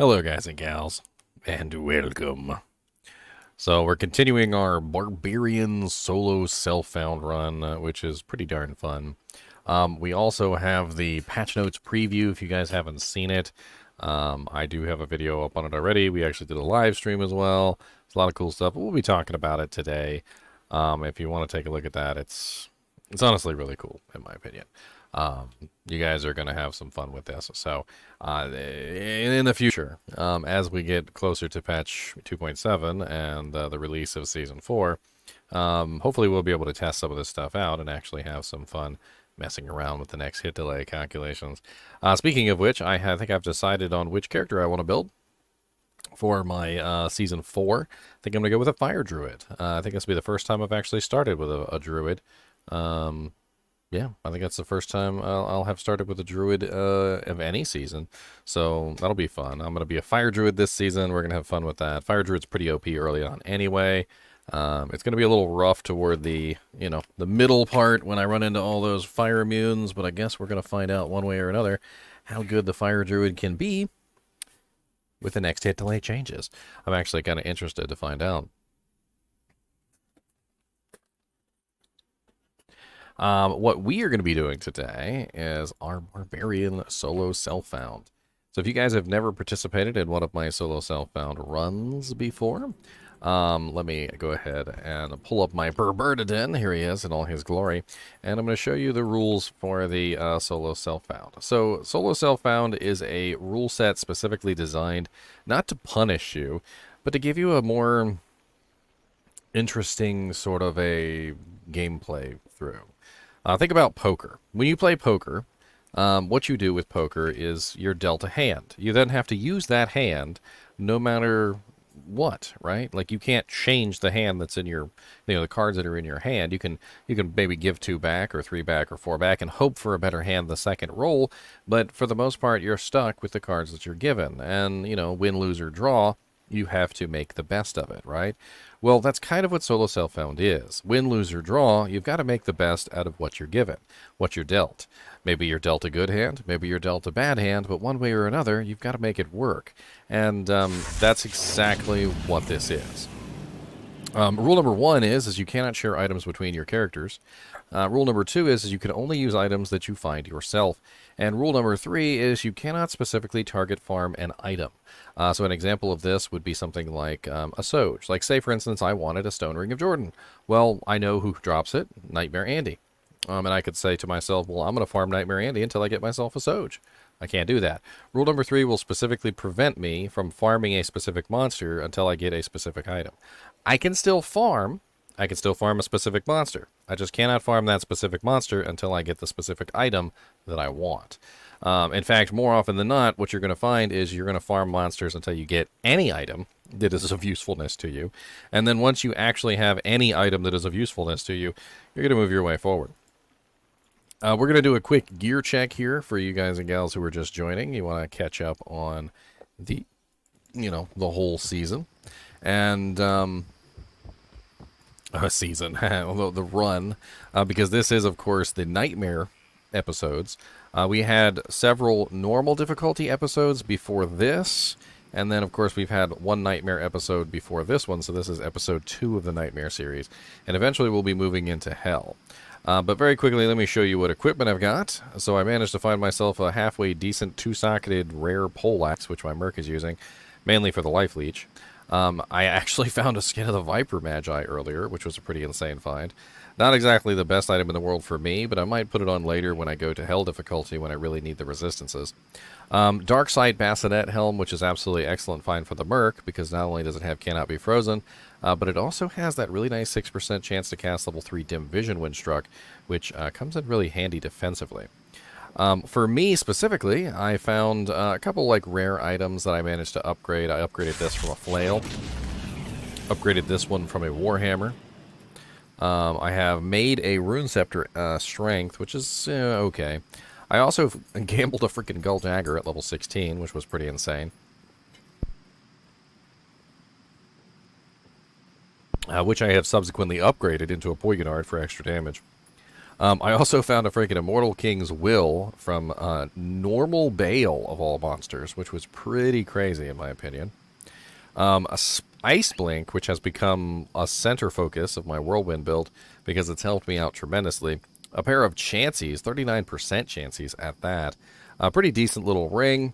Hello, guys and gals, and welcome. So we're continuing our Barbarian solo self-found run, which is pretty darn fun. We also have the patch notes preview if you guys haven't seen it. I do have a video up on it already. We actually did a live stream as well. It's a lot of cool stuff. We'll be talking about it today. If you want to take a look at that, it's honestly really cool, in my opinion. You guys are going to have some fun with this. So, in the future, as we get closer to patch 2.7 and the release of Season 4, hopefully we'll be able to test some of this stuff out and actually have some fun messing around with the next hit delay calculations. Speaking of which, I think I've decided on which character I want to build for my Season 4. I think I'm going to go with a Fire Druid. I think this will be the first time I've actually started with a Druid. Yeah, I think that's the first time I'll have started with a druid of any season, so that'll be fun. I'm going to be a fire druid this season. We're going to have fun with that. Fire druid's pretty OP early on anyway. It's going to be a little rough toward the middle part when I run into all those fire immunes, but I guess we're going to find out one way or another how good the fire druid can be with the next hit delay changes. I'm actually kind of interested to find out. What we are going to be doing today is our Barbarian solo self-found. So if you guys have never participated in one of my solo self-found runs before, let me go ahead and pull up my Burberdin. Here he is in all his glory. And I'm going to show you the rules for the solo self-found. So solo self-found is a rule set specifically designed not to punish you, but to give you a more interesting sort of a gameplay through. Think about poker. When you play poker, what you do with poker is you're dealt a hand. You then have to use that hand no matter what, right? Like you can't change the hand that's in your, the cards that are in your hand. You can maybe give 2 back or 3 back or 4 back and hope for a better hand the second roll, but for the most part you're stuck with the cards that you're given. And, win, lose, or draw, you have to make the best of it, right? Well, that's kind of what solo self-found is. Win, lose, or draw, you've got to make the best out of what you're given, what you're dealt. Maybe you're dealt a good hand, maybe you're dealt a bad hand, but one way or another, you've got to make it work. And that's exactly what this is. Rule number 1 is you cannot share items between your characters. Rule number 2 is you can only use items that you find yourself. And rule number 3 is you cannot specifically target farm an item. So an example of this would be something like a Soge. Like say, for instance, I wanted a Stone Ring of Jordan. Well, I know who drops it, Nightmare Andy. And I could say to myself, well, I'm going to farm Nightmare Andy until I get myself a Soge. I can't do that. Rule number 3 will specifically prevent me from farming a specific monster until I get a specific item. I can still farm a specific monster. I just cannot farm that specific monster until I get the specific item that I want. In fact, more often than not, what you're going to find is you're going to farm monsters until you get any item that is of usefulness to you. And then once you actually have any item that is of usefulness to you, you're going to move your way forward. We're going to do a quick gear check here for you guys and gals who are just joining. You want to catch up on the whole season. And the run, because this is, of course, the Nightmare episodes. We had several normal difficulty episodes before this, and then, of course, we've had one Nightmare episode before this one, so this is episode 2 of the Nightmare series, and eventually we'll be moving into Hell. But very quickly, let me show you what equipment I've got. So I managed to find myself a halfway decent 2-socketed rare poleaxe, which my Merc is using, mainly for the life leech. I actually found a Skin of the Viper Magi earlier, which was a pretty insane find. Not exactly the best item in the world for me, but I might put it on later when I go to Hell difficulty when I really need the resistances. Darkside Bassinet Helm, which is absolutely excellent find for the Merc, because not only does it have Cannot Be Frozen, but it also has that really nice 6% chance to cast level 3 Dim Vision when struck, which comes in really handy defensively. For me specifically, I found a couple like rare items that I managed to upgrade. I upgraded this from a flail, upgraded this one from a warhammer. I have made a Rune Scepter strength, which is okay. I also gambled a freaking Gull Dagger at level 16, which was pretty insane. Which I have subsequently upgraded into a Poignard for extra damage. I also found a freaking Immortal King's Will from normal Baal of all monsters, which was pretty crazy in my opinion. Ice Blink, which has become a center focus of my Whirlwind build because it's helped me out tremendously. A pair of Chanseys, 39% Chanseys at that. A pretty decent little ring.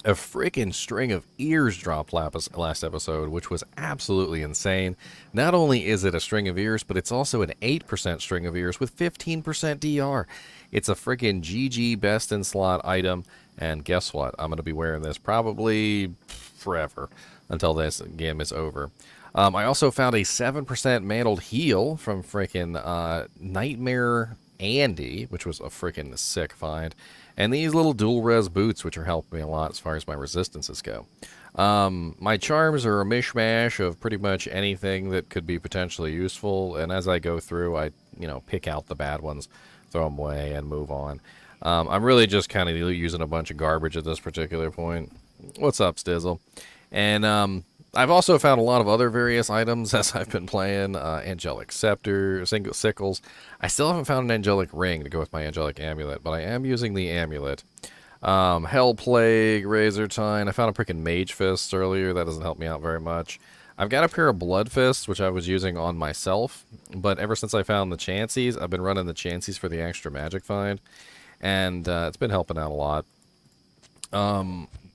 A freaking string of ears dropped last episode, which was absolutely insane. Not only is it a string of ears, but it's also an 8% string of ears with 15% DR. It's a freaking GG best in slot item, and guess what? I'm going to be wearing this probably forever until this game is over. I also found a 7% mantled heal from freaking Nightmare Andy, which was a freaking sick find. And these little dual res boots, which are helping me a lot as far as my resistances go. My charms are a mishmash of pretty much anything that could be potentially useful. And as I go through, I pick out the bad ones, throw them away, and move on. I'm really just kind of using a bunch of garbage at this particular point. What's up, Stizzle? And I've also found a lot of other various items as I've been playing. Angelic Scepter, Sickles. I still haven't found an Angelic Ring to go with my Angelic Amulet, but I am using the Amulet. Hell Plague, Razor Tine. I found a freaking Mage Fist earlier. That doesn't help me out very much. I've got a pair of Blood Fists, which I was using on myself, but ever since I found the Chanseys, I've been running the Chanseys for the extra magic find, and it's been helping out a lot.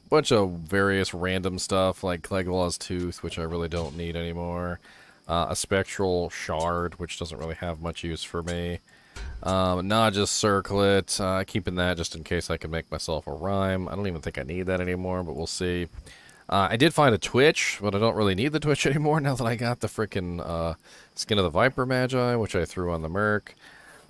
Bunch of various random stuff like Clegglaw's Tooth, which I really don't need anymore. A Spectral Shard, which doesn't really have much use for me. Naja's Circlet, keeping that just in case I can make myself a rhyme. I don't even think I need that anymore, but we'll see. I did find a Twitch, but I don't really need the Twitch anymore now that I got the frickin' Skin of the Viper Magi, which I threw on the Merc.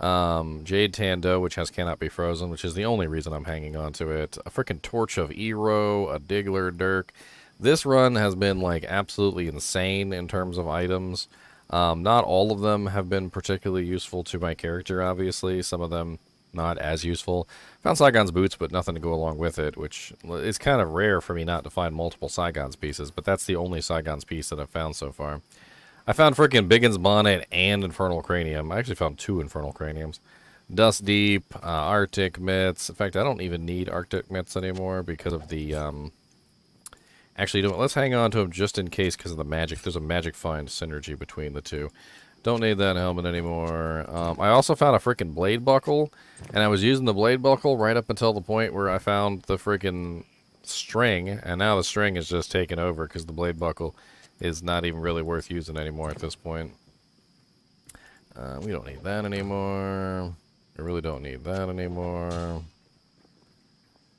Jade Tando, which has Cannot Be Frozen, which is the only reason I'm hanging on to it. A freaking Torch of Ero, a Diggler Dirk. This run has been, like, absolutely insane in terms of items. Not all of them have been particularly useful to my character, obviously. Some of them not as useful. Found Saigon's Boots, but nothing to go along with it, which is kind of rare for me not to find multiple Saigon's pieces, but that's the only Saigon's piece that I've found so far. I found freaking Biggin's Bonnet and Infernal Cranium. I actually found 2 Infernal Craniums. Dust Deep, Arctic Mitts. In fact, I don't even need Arctic Mitts anymore because of the, Actually, let's hang on to them just in case because of the magic. There's a magic find synergy between the two. Don't need that helmet anymore. I also found a freaking Blade Buckle, and I was using the Blade Buckle right up until the point where I found the freaking string, and now the string is just taken over because the Blade Buckle is not even really worth using anymore at this point. We don't need that anymore. We really don't need that anymore.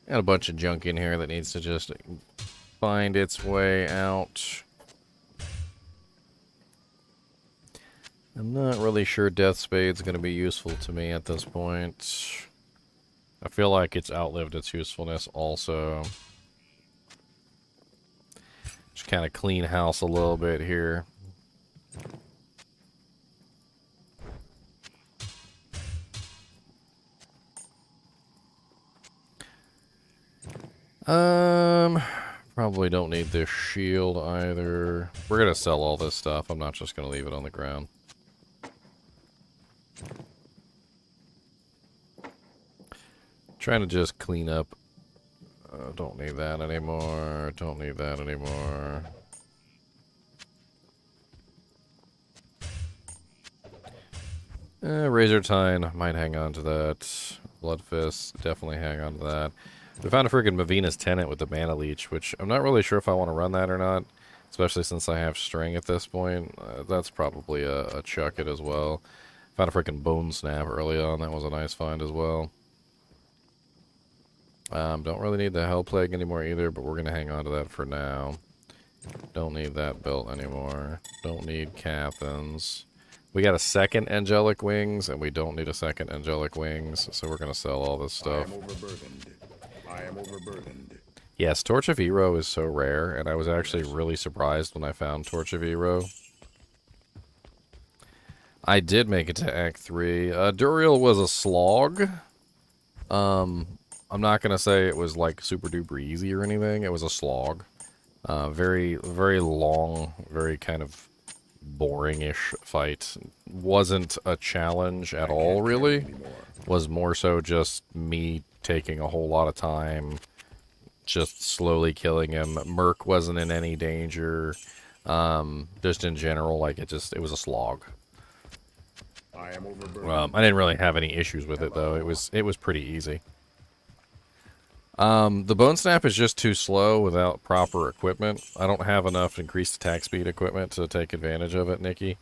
Got a bunch of junk in here that needs to just find its way out. I'm not really sure Death Spade's going to be useful to me at this point. I feel like it's outlived its usefulness also. Just kind of clean house a little bit here. Probably don't need this shield either. We're gonna sell all this stuff. I'm not just gonna leave it on the ground. Trying to just clean up. Don't need that anymore. Don't need that anymore. Razor Tine, might hang on to that. Blood Fist, definitely hang on to that. We found a freaking Mavina's Tenant with the Mana Leech, which I'm not really sure if I want to run that or not, especially since I have string at this point. That's probably a chuck it as well. Found a freaking Bone Snap early on. That was a nice find as well. Don't really need the Hell Plague anymore either, but we're going to hang on to that for now. Don't need that belt anymore. Don't need Cathans. We got a second Angelic Wings, and we don't need a second Angelic Wings, so we're going to sell all this stuff. I am overburdened. Yes, Torch of Ero is so rare, and I was actually really surprised when I found Torch of Ero. I did make it to Act 3. Duriel was a slog. I'm not going to say it was like super duper easy or anything. It was a slog. Very, very long, very kind of boring-ish fight. Wasn't a challenge at all, really. Was more so just me taking a whole lot of time, just slowly killing him. Merc wasn't in any danger. Just in general, like, it was a slog. I didn't really have any issues with it, though. It was pretty easy. The Bone Snap is just too slow without proper equipment. I don't have enough increased attack speed equipment to take advantage of it, Nikki.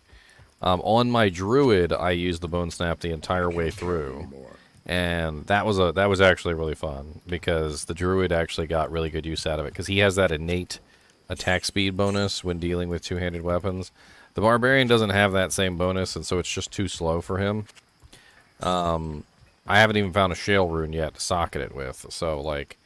On my Druid, I used the Bone Snap the entire way through. And that was actually really fun, because the Druid actually got really good use out of it, because he has that innate attack speed bonus when dealing with two-handed weapons. The Barbarian doesn't have that same bonus, and so it's just too slow for him. I haven't even found a Shale Rune yet to socket it with, so, like,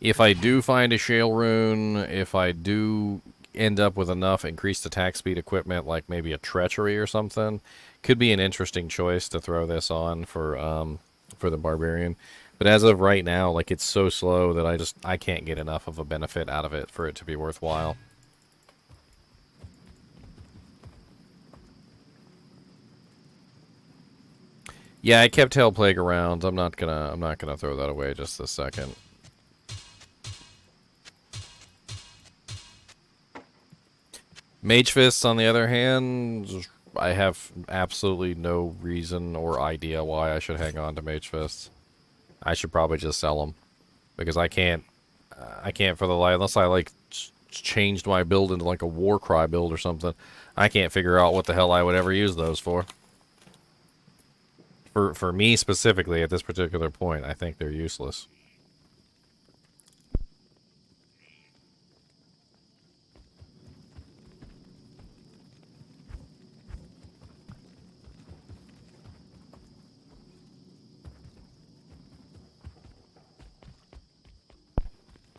if I do find a Shale Rune, if I do end up with enough increased attack speed equipment, like maybe a Treachery or something, could be an interesting choice to throw this on for the Barbarian. But as of right now, like, it's so slow that I can't get enough of a benefit out of it for it to be worthwhile. Yeah, I kept Hellplague around. I'm not gonna throw that away just a second. Mage Fists, on the other hand, I have absolutely no reason or idea why I should hang on to Mage Fists. I should probably just sell them, because I can't for the life, unless I like changed my build into like a Warcry build or something. I can't figure out what the hell I would ever use those for. For me specifically, at this particular point, I think they're useless.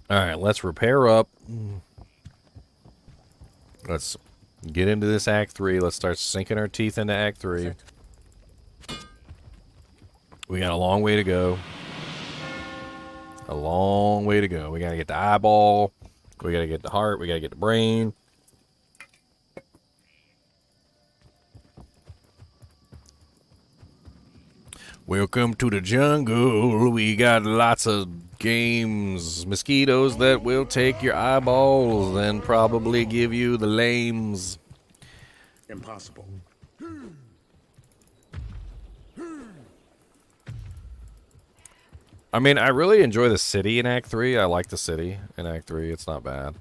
Alright, let's repair up. Let's get into this Act 3. Let's start sinking our teeth into Act 3. We got a long way to go. A long way to go. We gotta get the eyeball. We gotta get the heart. We gotta get the brain. Welcome to the jungle. We got lots of games. Mosquitoes that will take your eyeballs and probably give you the lames. Impossible. I mean, I really enjoy the city in Act 3. I like the city in Act 3. It's not bad.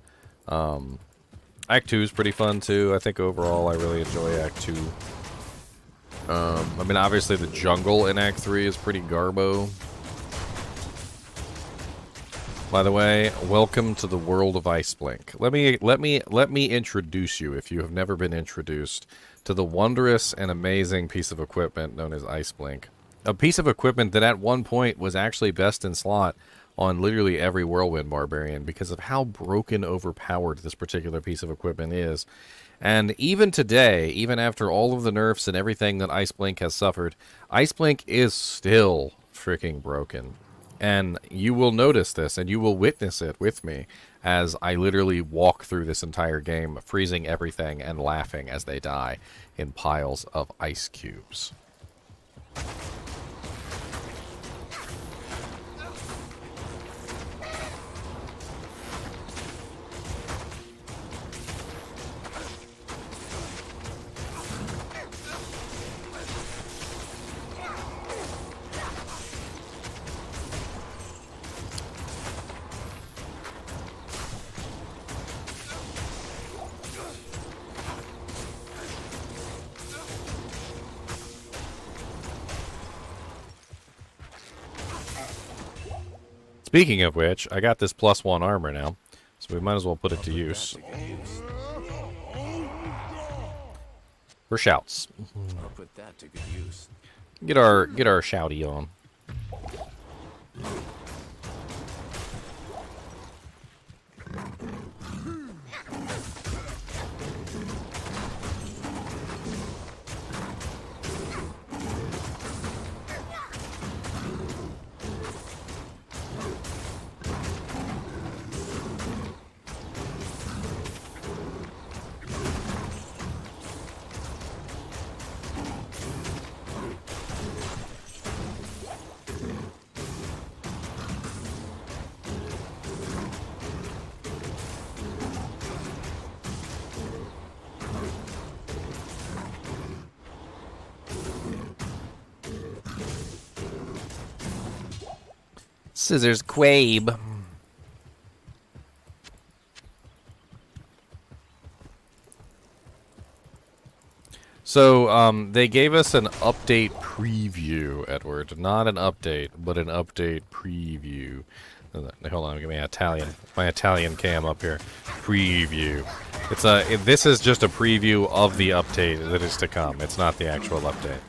Act 2 is pretty fun, too. I think overall I really enjoy Act 2. I mean, obviously the jungle in Act 3 is pretty garbo. By the way, welcome to the world of Iceblink. Let me introduce you, if you have never been introduced, to the wondrous and amazing piece of equipment known as Iceblink. A piece of equipment that at one point was actually best in slot on literally every Whirlwind Barbarian because of how broken overpowered this particular piece of equipment is. And even today, even after all of the nerfs and everything that Iceblink has suffered, Iceblink is still freaking broken. And you will notice this, and you will witness it with me as I literally walk through this entire game, freezing everything and laughing as they die in piles of ice cubes. Speaking of which, I got this +1 armor now, so we might as well put it to use. For shouts. I'll put that to good use. Get our shouty on. Scissors Quabe. So, they gave us an update preview, Edward. Not an update, but an update preview. Hold on, give me my Italian cam up here. Preview. This is just a preview of the update that is to come. It's not the actual update.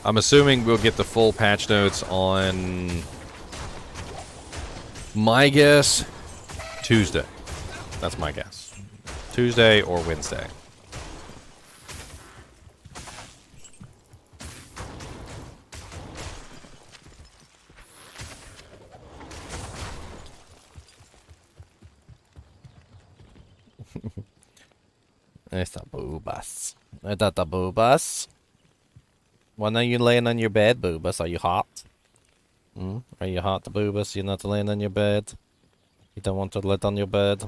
I'm assuming we'll get the full patch notes on, my guess, Tuesday. That's my guess. Tuesday or Wednesday. It's the boobas. Is that the boobas? When are you laying on your bed, Boobus? Are you hot? Are you hot, Boobus? You're not laying on your bed? You don't want to lay on your bed,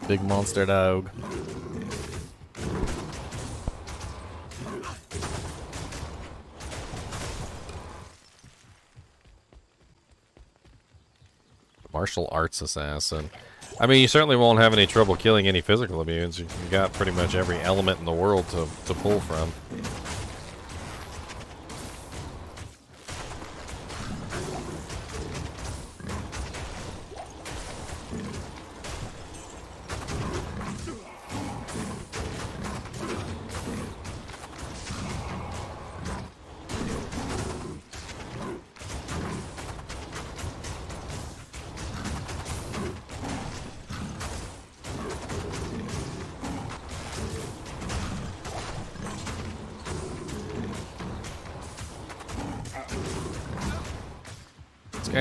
Big monster dog. Martial arts assassin. I mean, you certainly won't have any trouble killing any physical immunes. You got pretty much every element in the world to pull from.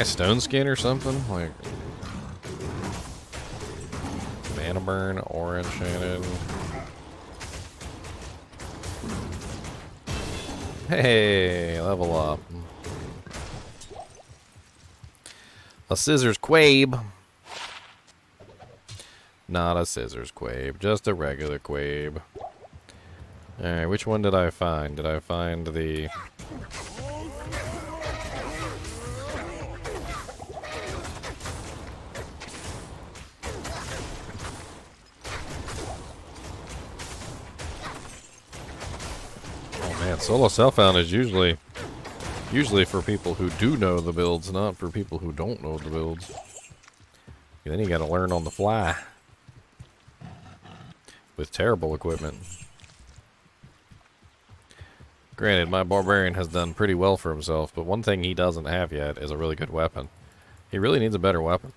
Stone skin or something? Like mana burn, aura enchanted. Hey, level up. A scissors quabe. Not a scissors quabe, just a regular quabe. Alright, which one did I find? Did I find the... Solo Self-Found is usually for people who do know the builds, not for people who don't know the builds. And then you gotta learn on the fly. With terrible equipment. Granted, my Barbarian has done pretty well for himself, but one thing he doesn't have yet is a really good weapon. He really needs a better weapon.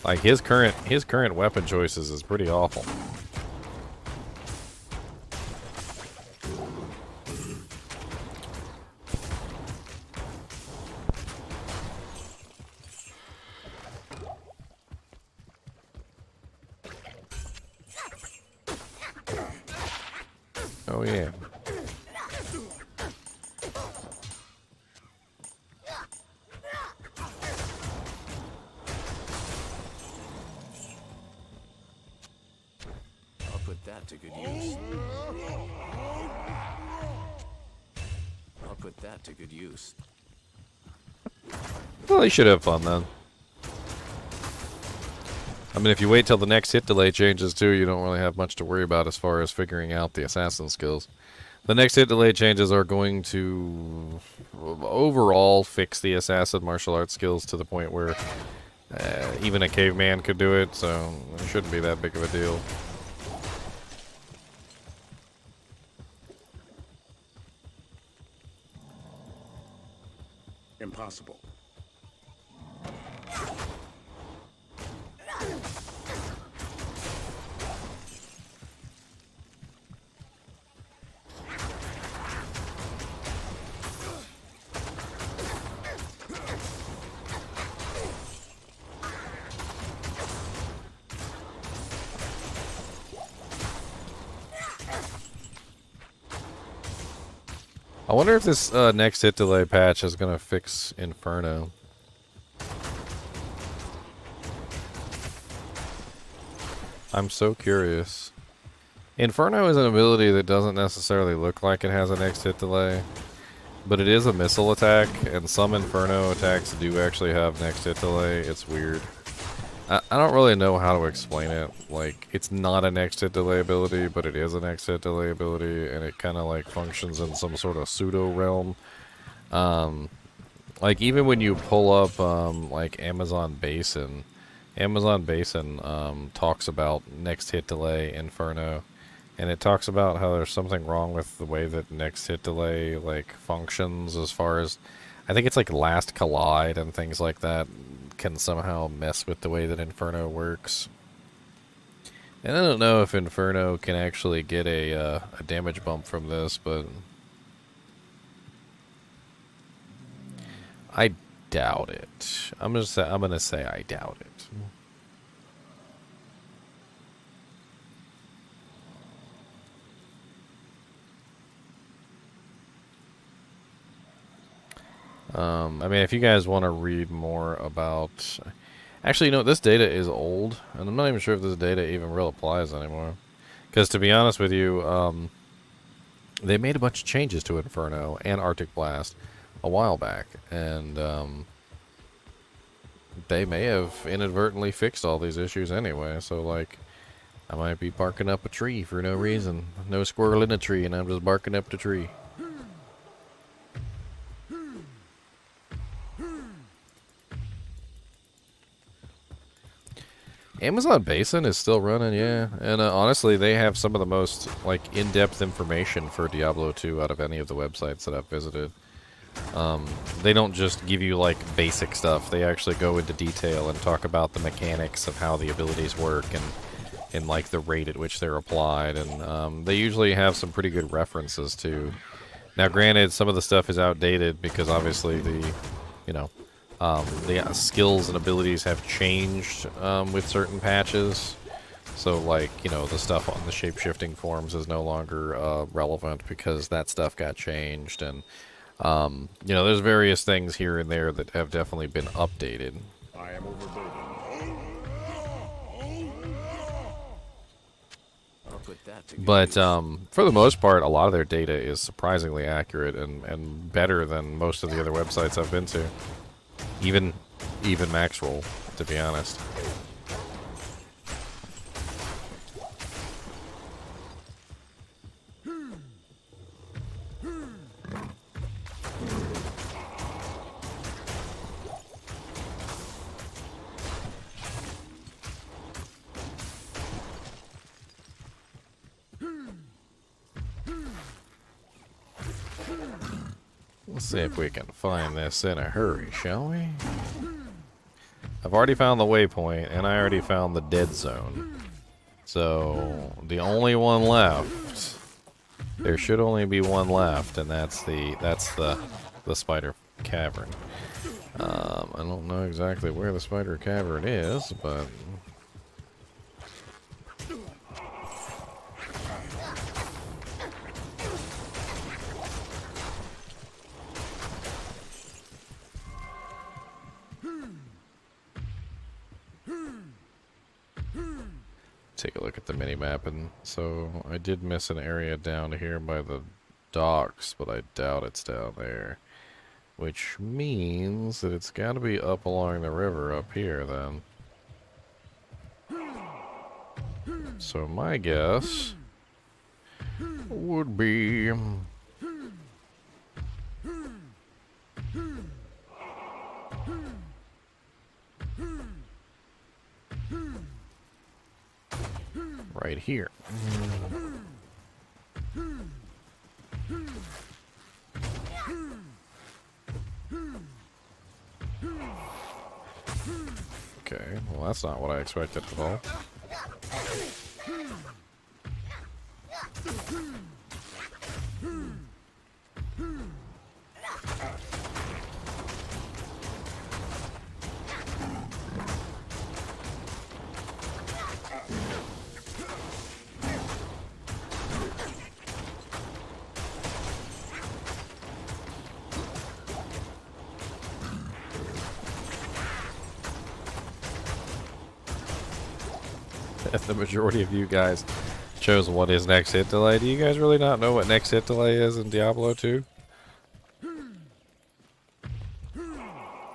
Like his current weapon choices is pretty awful. Oh yeah. To good use. I'll put that to good use. Well, you should have fun then. I mean, if you wait till the next hit delay changes too, you don't really have much to worry about as far as figuring out the assassin skills. The next hit delay changes are going to overall fix the assassin martial arts skills to the point where even a caveman could do it, so it shouldn't be that big of a deal. Impossible. I wonder if this next hit delay patch is going to fix Inferno. I'm so curious. Inferno is an ability that doesn't necessarily look like it has a next hit delay, but it is a missile attack, and some Inferno attacks do actually have next hit delay. It's weird. I don't really know how to explain it. Like, it's not a next hit delay ability, but it is a next hit delay ability, and it kind of like functions in some sort of pseudo realm. Like even when you pull up like Amazon Basin talks about next hit delay Inferno, and it talks about how there's something wrong with the way that next hit delay like functions, as far as I think it's like last collide and things like that can somehow mess with the way that Inferno works. And I don't know if Inferno can actually get a damage bump from this, but I doubt it. I'm gonna say I doubt it. I mean, if you guys want to read more about... Actually, you know, this data is old, and I'm not even sure if this data even real applies anymore. Because to be honest with you, they made a bunch of changes to Inferno and Arctic Blast a while back, and they may have inadvertently fixed all these issues anyway, so like, I might be barking up a tree for no reason. No squirrel in a tree, and I'm just barking up the tree. Amazon Basin is still running, yeah. And honestly, they have some of the most like in-depth information for Diablo 2 out of any of the websites that I've visited. They don't just give you like basic stuff. They actually go into detail and talk about the mechanics of how the abilities work and like the rate at which they're applied. And they usually have some pretty good references too. Now, granted, some of the stuff is outdated because obviously the, you know, the skills and abilities have changed with certain patches. So, like, you know, the stuff on the shape-shifting forms is no longer relevant because that stuff got changed. And, you know, there's various things here and there that have definitely been updated. I am overburdened. I'll put that to good But use. for the most part, a lot of their data is surprisingly accurate and better than most of the other websites I've been to. Even Maxroll, to be honest. Let's see if we can find this in a hurry, shall we? I've already found the waypoint, and I already found the dead zone. So, the only one left... There should only be one left, and that's the spider cavern. I don't know exactly where the spider cavern is, but... Take a look at the mini-map, and so I did miss an area down here by the docks, but I doubt it's down there. Which means that it's got to be up along the river up here, then. So my guess would be... right here. Okay, well that's not what I expected at all. the majority of you guys chose what is next hit delay. Do you guys really not know what next hit delay is in Diablo 2?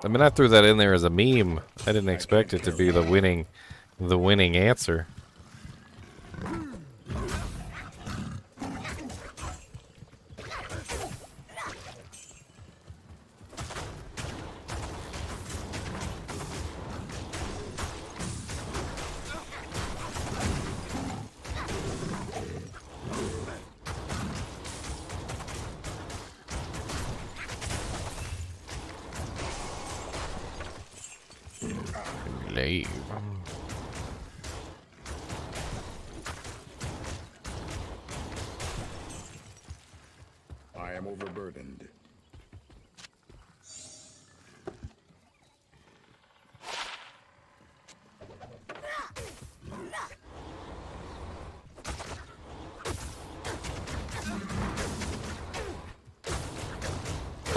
I mean, I threw that in there as a meme. I didn't expect it to be the winning answer. Leave. I am overburdened.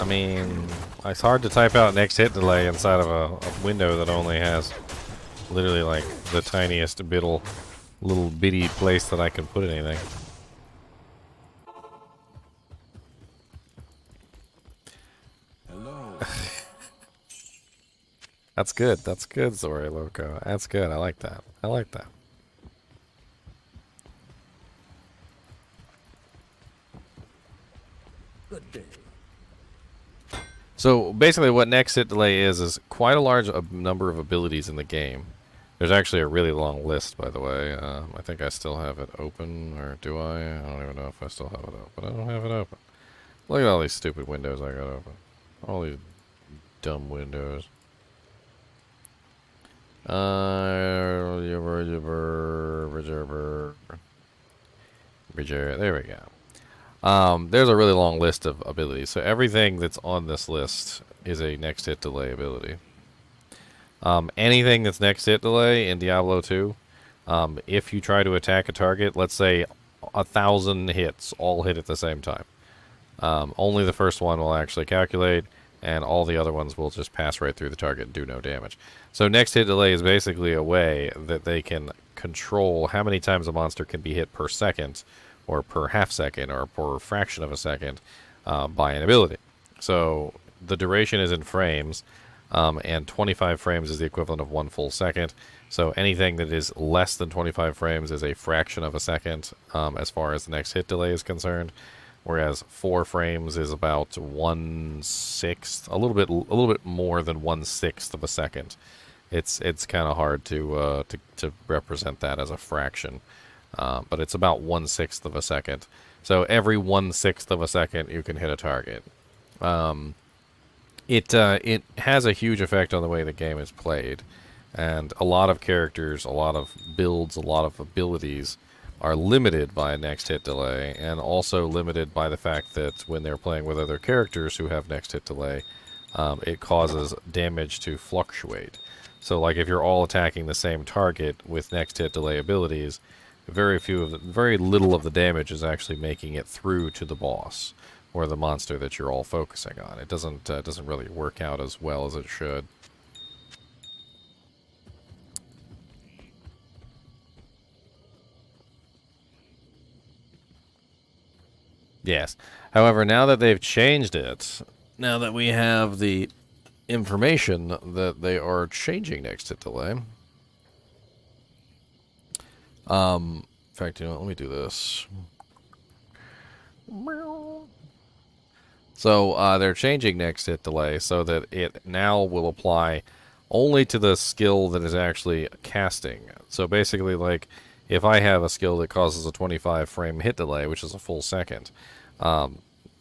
I mean, it's hard to type out next hit delay inside of a window that only has literally like the tiniest little bitty place that I can put anything. Hello. That's good. That's good, Zori Loco. That's good. I like that. I like that. Good day. So basically what next hit delay is quite a large number of abilities in the game. There's actually a really long list, by the way. I think I still have it open, or do I? I don't even know if I still have it open. I don't have it open. Look at all these stupid windows I got open. All these dumb windows. There we go. There's a really long list of abilities. So everything that's on this list is a next hit delay ability. Anything that's next hit delay in Diablo 2, if you try to attack a target, let's say 1,000 hits, all hit at the same time. Only the first one will actually calculate, and all the other ones will just pass right through the target and do no damage. So next hit delay is basically a way that they can control how many times a monster can be hit per second, or per half second, or per fraction of a second by an ability. So the duration is in frames, and 25 frames is the equivalent of 1 full second. So anything that is less than 25 frames is a fraction of a second as far as the next hit delay is concerned. Whereas 4 frames is about 1/6, a little bit more than 1/6 of a second. It's kind of hard to represent that as a fraction, but it's about 1/6 of a second. So every 1/6 of a second, you can hit a target. It has a huge effect on the way the game is played, and a lot of characters, a lot of builds, a lot of abilities are limited by a next hit delay, and also limited by the fact that when they're playing with other characters who have next hit delay, it causes damage to fluctuate. So like if you're all attacking the same target with next hit delay abilities, very little of the damage is actually making it through to the boss or the monster that you're all focusing on. It doesn't really work out as well as it should. Yes. However, now that they've changed it, now that we have the information that they are changing next hit delay. In fact, you know, let me do this. So they're changing next hit delay so that it now will apply only to the skill that is actually casting. So basically, like, if I have a skill that causes a 25 frame hit delay, which is a full second,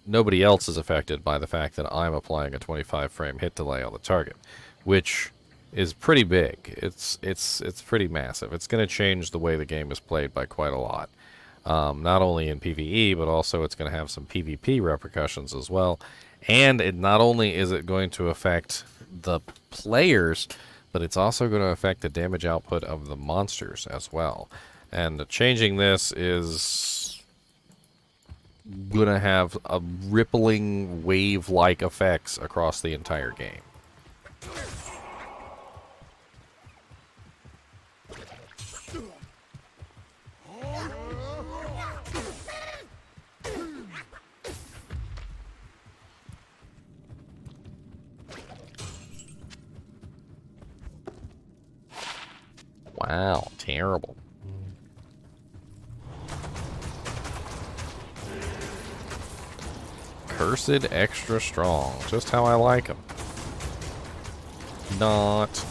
nobody else is affected by the fact that I'm applying a 25 frame hit delay on the target, which is pretty big. It's pretty massive. It's going to change the way the game is played by quite a lot. Not only in PvE, but also it's going to have some PvP repercussions as well. And it not only is it going to affect the players, but it's also going to affect the damage output of the monsters as well. And changing this is going to have a rippling wave-like effects across the entire game. Wow, terrible. Cursed extra strong. Just how I like them. Not.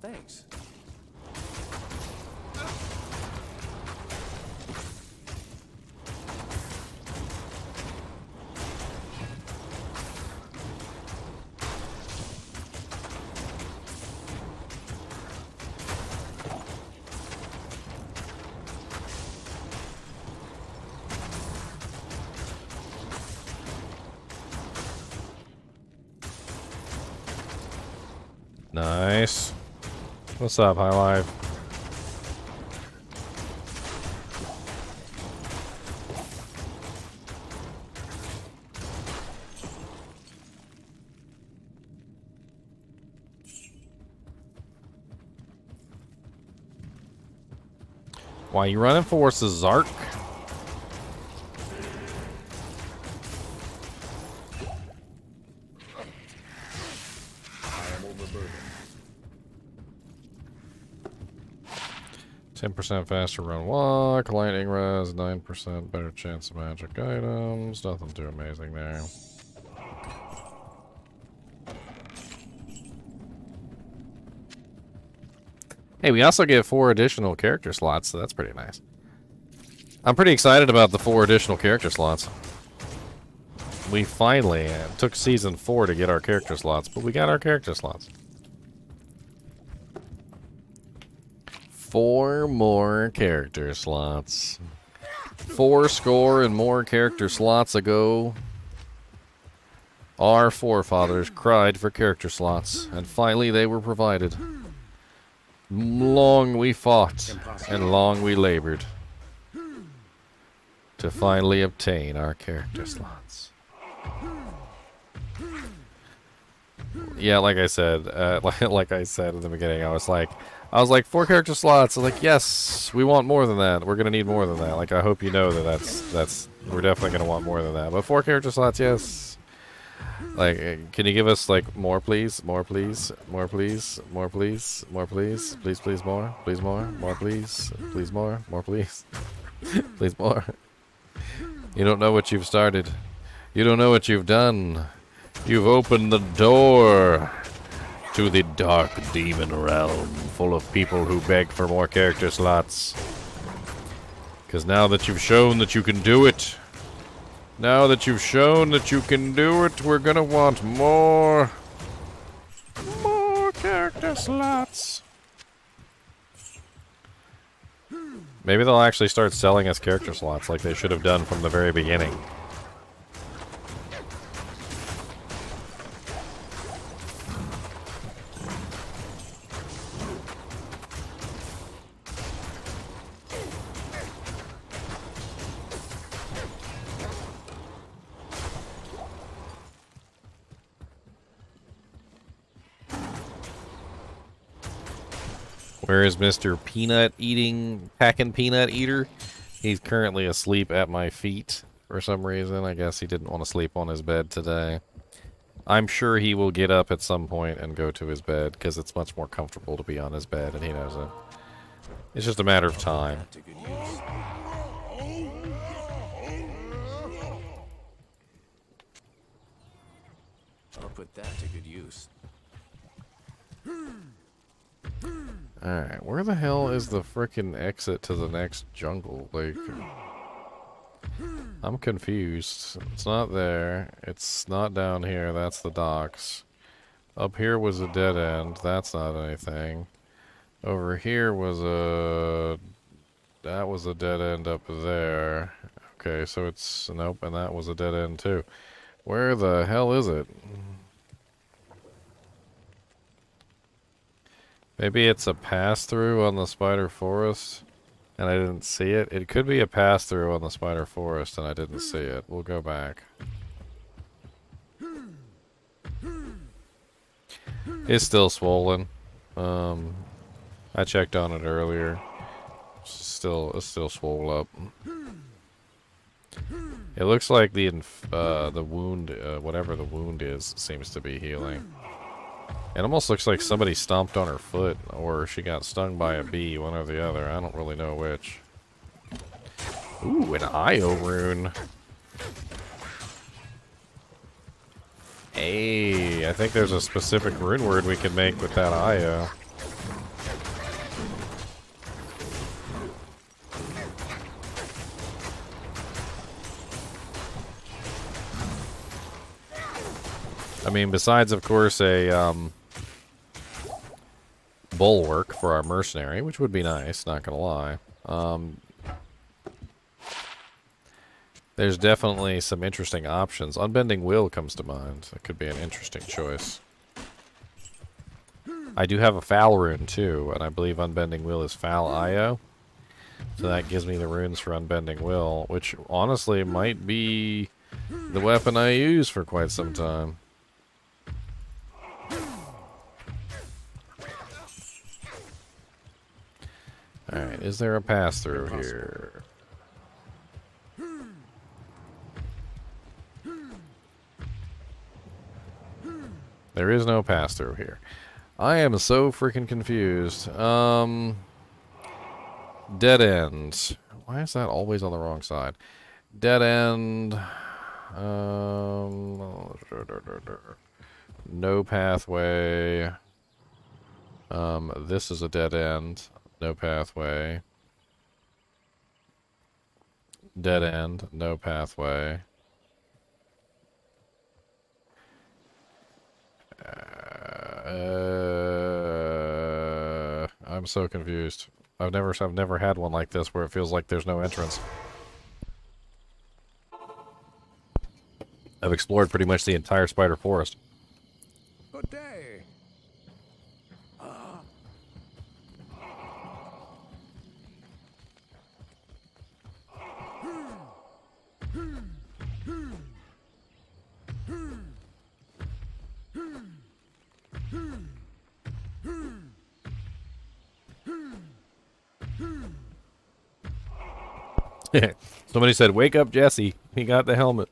Thanks. Nice. What's up, High Life? Why you running for us, Zark? I am overburdened. 10% faster run walk, lightning res, 9% better chance of magic items. Nothing too amazing there. Hey, we also get 4 additional character slots, so that's pretty nice. I'm pretty excited about the 4 additional character slots. We finally took season 4 to get our character slots, but we got our character slots. 4 more character slots. 4 score and more character slots ago, our forefathers cried for character slots, and finally they were provided. Long we fought, and long we labored to finally obtain our character slots. Yeah, like I said, like I said in the beginning, I was like, 4 character slots. I was like, yes, we want more than that. We're gonna need more than that. Like, I hope you know that that's we're definitely gonna want more than that. But 4 character slots, yes. Like, can you give us like more, please? More, please. More, please. More, please. More, please. Please, please, more. Please, more. More, please. Please, more. More, please. Please, more. You don't know what you've started. You don't know what you've done. You've opened the door to the dark demon realm, full of people who beg for more character slots. Because now that you've shown that you can do it, now that you've shown that you can do it, we're gonna want more. More character slots. Maybe they'll actually start selling us character slots like they should have done from the very beginning. Where is Mr. Packin' Peanut Eater? He's currently asleep at my feet for some reason. I guess he didn't want to sleep on his bed today. I'm sure he will get up at some point and go to his bed, because it's much more comfortable to be on his bed, and he knows it. It's just a matter of time. That to good use. I'll put that to good use. Alright, where the hell is the frickin' exit to the next jungle? Like, I'm confused. It's not there. It's not down here. That's the docks. Up here was a dead end. That's not anything. Over here was a... That was a dead end up there. Okay, so it's... Nope, and that was a dead end too. Where the hell is it? Maybe it's a pass-through on the Spider Forest, and I didn't see it. It could be a pass-through on the spider forest, and I didn't see it. We'll go back. It's still swollen. I checked on it earlier. It's still swollen up. It looks like the wound, whatever the wound is, seems to be healing. It almost looks like somebody stomped on her foot, or she got stung by a bee, one or the other. I don't really know which. Ooh, an Io rune. Hey, I think there's a specific rune word we can make with that Io. I mean, besides, of course, a bulwark for our mercenary, which would be nice, not gonna lie. There's definitely some interesting options. Unbending Will comes to mind. That could be an interesting choice. I do have a Foul rune, too, and I believe Unbending Will is Foul IO. So that gives me the runes for Unbending Will, which honestly might be the weapon I use for quite some time. Alright, is there a pass-through here? There is no pass-through here. I am so freaking confused. Dead end. Why is that always on the wrong side? Dead end. No pathway. This is a dead end. No pathway. Dead end. No pathway. I'm so confused. I've never had one like this where it feels like there's no entrance. I've explored pretty much the entire spider forest. Good day. Somebody said, "Wake up, Jesse. He got the helmet."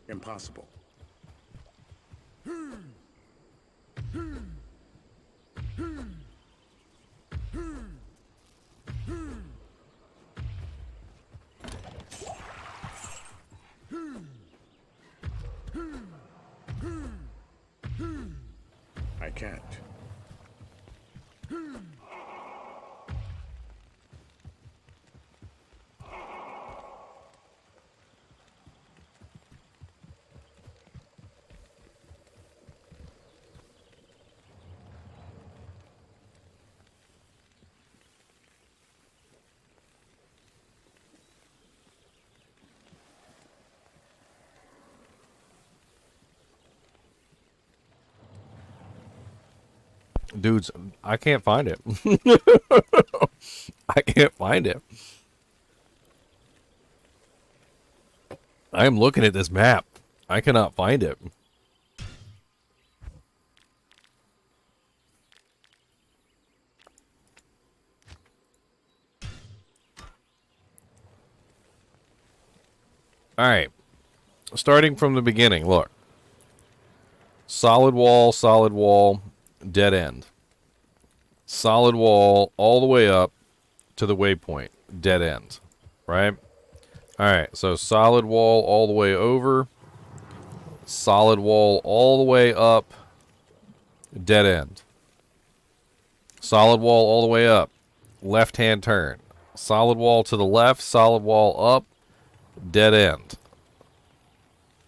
Impossible. I can't. Dudes, I can't find it. I can't find it. I am looking at this map. I cannot find it. Alright. Starting from the beginning, look. Solid wall, dead end. Solid wall all the way up to the waypoint, dead end. Right? Alright, so solid wall all the way over. Solid wall all the way up. Dead end. Solid wall all the way up. Left-hand turn. Solid wall to the left. Solid wall up. Dead end.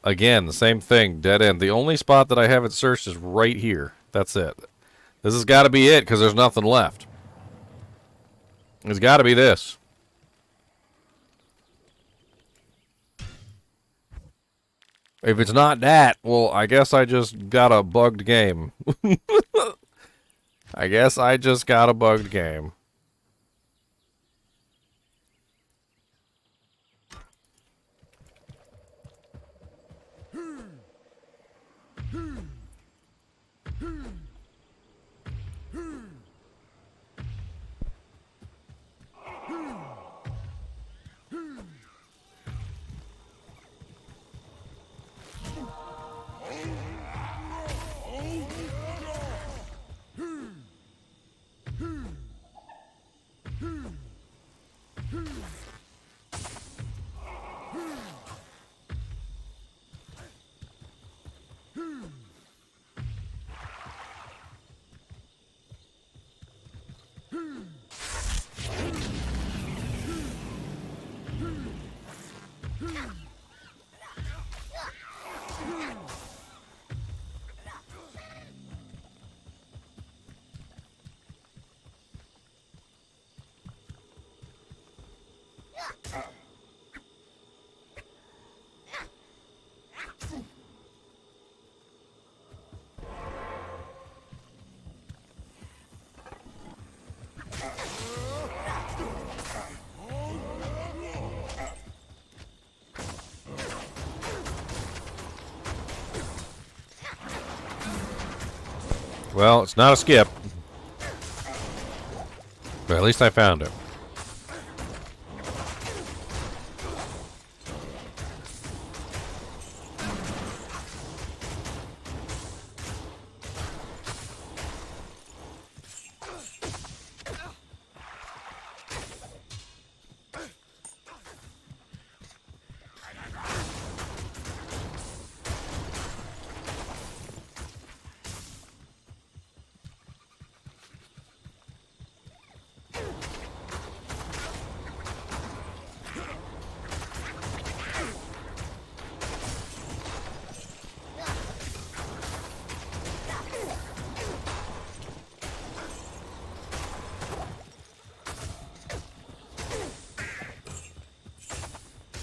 Again, the same thing. Dead end. The only spot that I haven't searched is right here. That's it. This has got to be it because there's nothing left. It's got to be this. If it's not that, well, I guess I just got a bugged game. I guess I just got a bugged game. Well, it's not a skip. But at least I found it.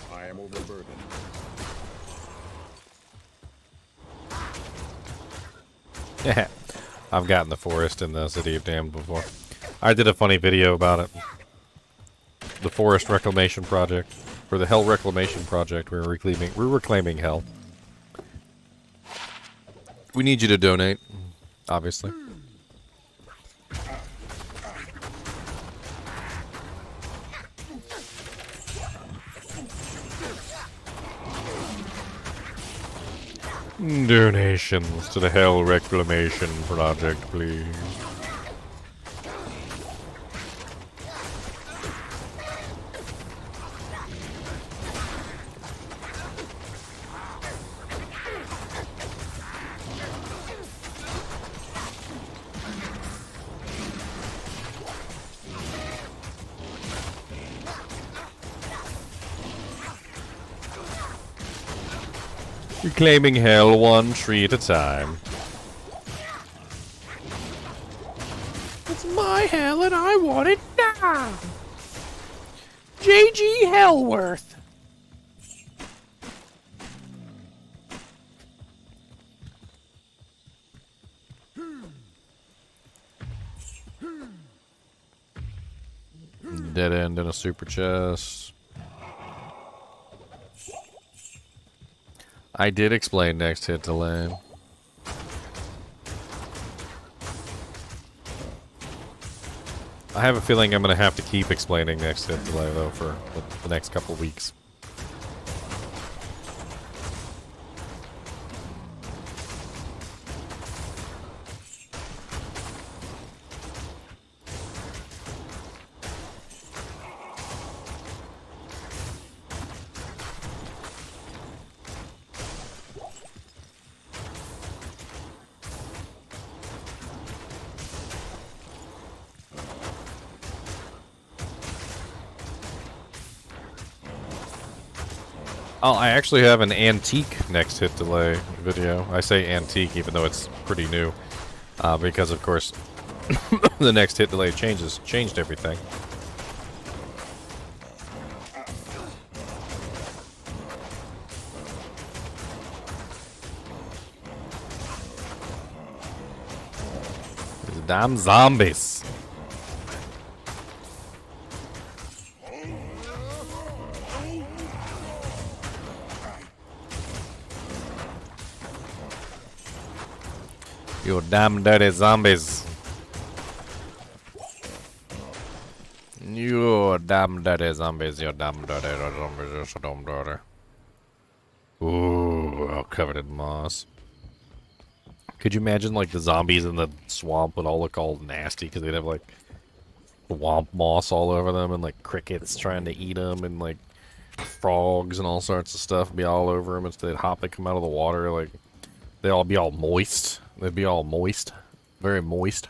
I am overburdened. I've gotten the forest in the City of Damned before. I did a funny video about it. The forest reclamation project. For the Hell Reclamation Project, we're reclaiming hell. We need you to donate, obviously. Donations to the Hell Reclamation Project, please. Reclaiming hell one tree at a time. It's my hell and I want it now. J.G. Hellworth. Dead end in a super chest. I did explain next hit delay. I have a feeling I'm going to have to keep explaining next hit delay, though, for the next couple weeks. Oh, I actually have an antique next hit delay video. I say antique even though it's pretty new. Because, of course, the next hit delay changed everything. Damn zombies. You damn dirty zombies. You damn dirty zombies. You damn dirty zombies. You're so damn dirty. Ooh, all covered in moss. Could you imagine, like, the zombies in the swamp would all look all nasty because they'd have, like, swamp moss all over them and, like, crickets trying to eat them and, like, frogs and all sorts of stuff be all over them as they'd hop and come out of the water. Like, they'd all be all moist. They'd be all moist. Very moist.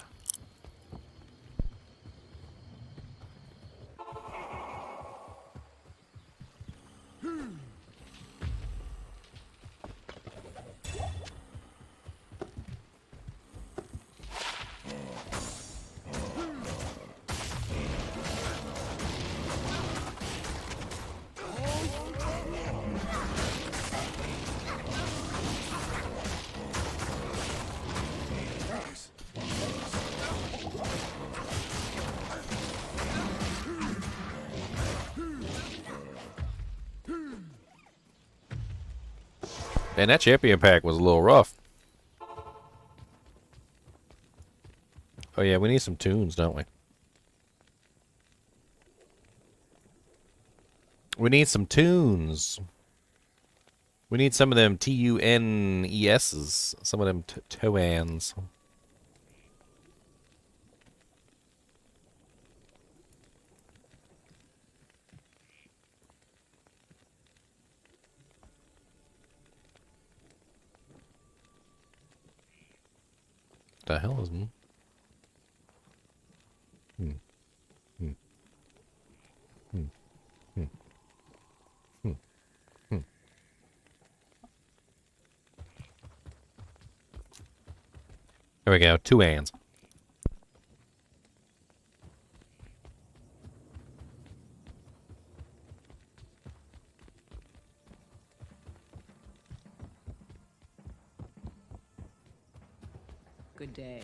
Man, that champion pack was a little rough. Oh yeah, we need some tunes, don't we? We need some tunes. We need some of them TUNESs. Some of them Toans. The hell is me? There we go, 2 hands. Good day.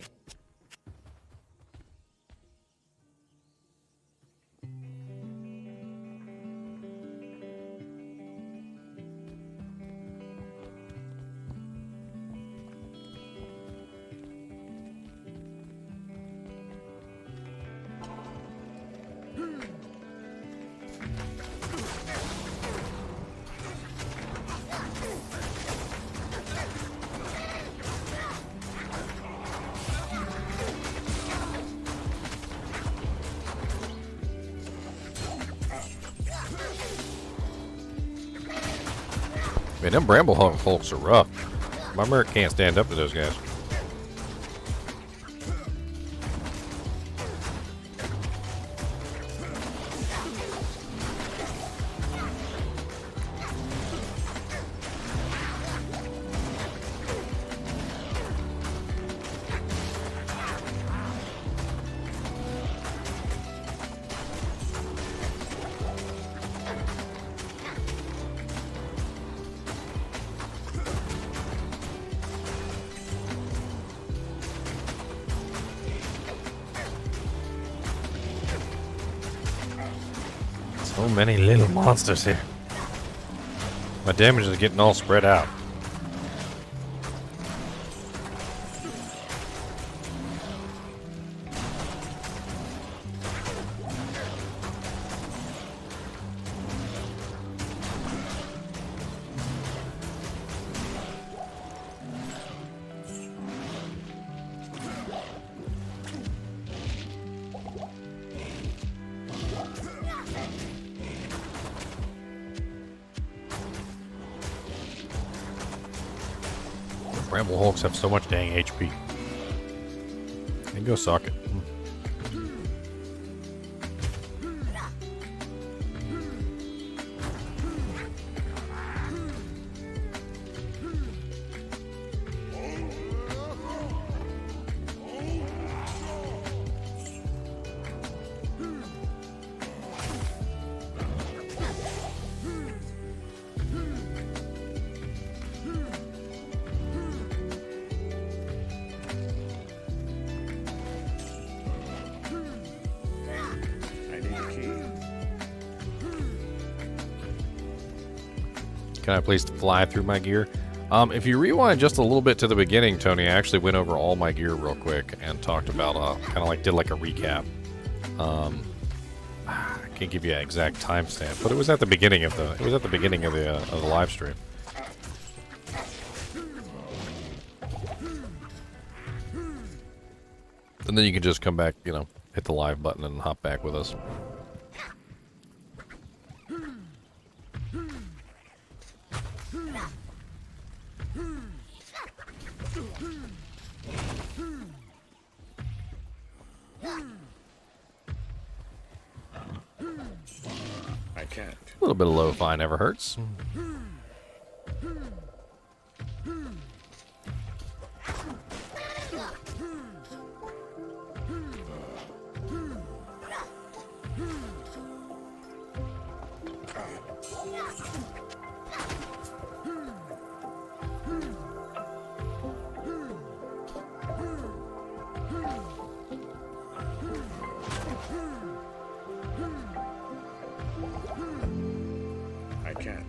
Man, them bramble hulks are rough. My merc can't stand up to those guys. So many little monsters here. My damage is getting all spread out. Bramble hulks have so much dang HP. And go suck it. Can I please fly through my gear? If you rewind just a little bit to the beginning, Tony, I actually went over all my gear real quick and talked about, kind of like, did like a recap. I can't give you an exact timestamp, but it was at the beginning of the, live stream. And then you can just come back, you know, hit the live button and hop back with us. I can't. A little bit of lo-fi never hurts. I can't.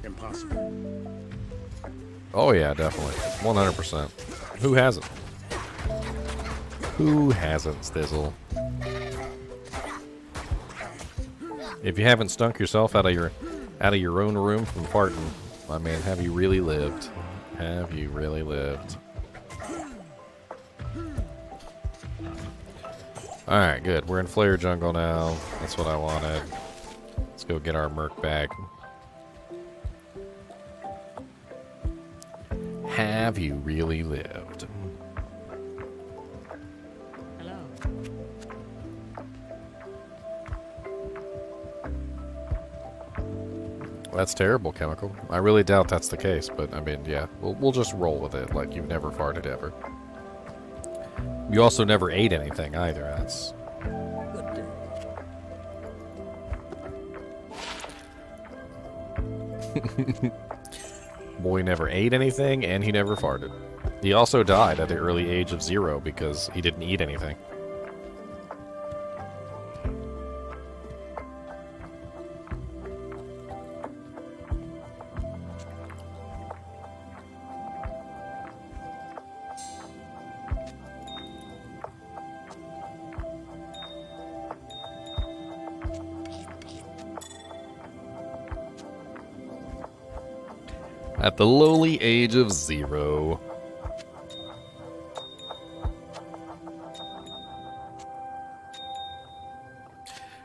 Impossible. Oh yeah, definitely. 100%. Who hasn't? Who hasn't, Stizzle? If you haven't stunk yourself out of your own room from farting, I mean, have you really lived? Have you really lived? Alright, good. We're in Flare Jungle now. That's what I wanted. Let's go get our Merc back. Have you really lived? Hello. That's terrible, Chemical. I really doubt that's the case, but I mean, yeah, we'll just roll with it like you've never farted ever. You also never ate anything either. That's Good day. boy never ate anything, and he never farted. He also died at the early age of 0 because he didn't eat anything. At the lowly age of 0.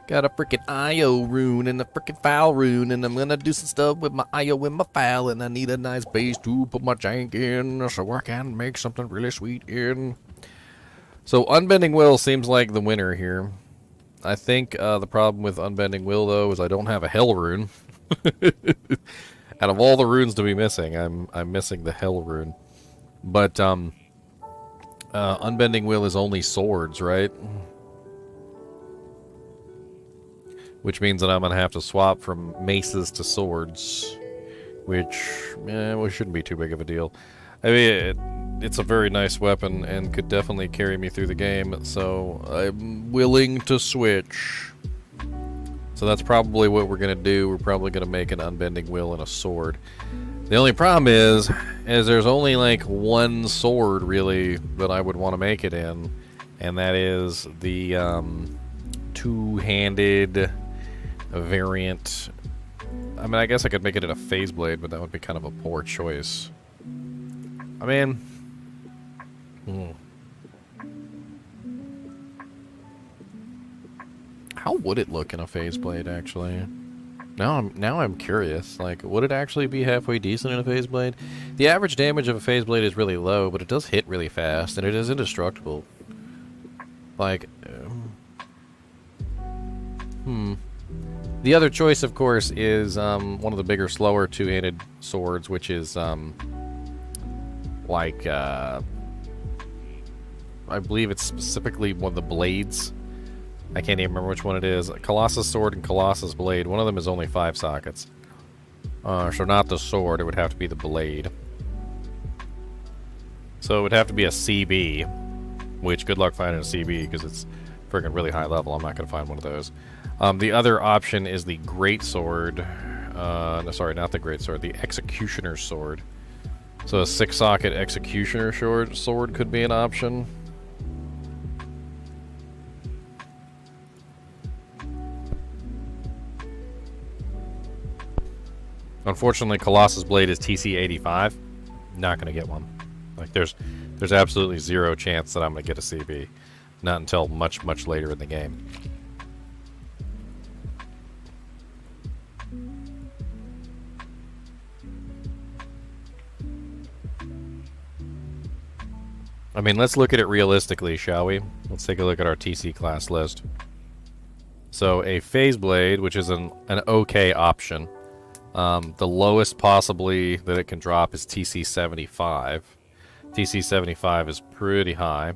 Got a frickin' IO rune and a frickin' foul rune, and I'm gonna do some stuff with my IO and my foul, and I need a nice base to put my jank in so I can make something really sweet in. So Unbending Will seems like the winner here. I think the problem with Unbending Will, though, is I don't have a Hell rune. Out of all the runes to be missing, I'm missing the Hell rune. But Unbending Will is only swords, right? Which means that I'm gonna have to swap from maces to swords, which shouldn't be too big of a deal. I mean, it's a very nice weapon and could definitely carry me through the game, so I'm willing to switch. So that's probably what we're going to do. We're probably going to make an Unbending Will and a sword. The only problem is there's only like one sword, really, that I would want to make it in. And that is the two-handed variant. I mean, I guess I could make it in a phase blade, but that would be kind of a poor choice. I mean... How would it look in a phase blade, actually? Now I'm curious. Like, would it actually be halfway decent in a phase blade? The average damage of a phase blade is really low, but it does hit really fast, and it is indestructible. Like, The other choice, of course, is one of the bigger, slower two-handed swords, which is like I believe it's specifically one of the blades. I can't even remember which one it is. Colossus sword and Colossus blade. One of them is only 5 sockets. So not the sword, it would have to be the blade. So it would have to be a CB, which good luck finding a CB because it's freaking really high level. I'm not going to find one of those. The other option is the Great Sword. No, sorry, not the Great Sword. The Executioner's Sword. So a 6-socket Executioner sword could be an option. Unfortunately, Colossus Blade is TC 85. Not going to get one. Like, there's absolutely zero chance that I'm going to get a CB. Not until much, much later in the game. I mean, let's look at it realistically, shall we? Let's take a look at our TC class list. So, a Phase Blade, which is an okay option. The lowest possibly that it can drop is TC 75. TC 75 is pretty high.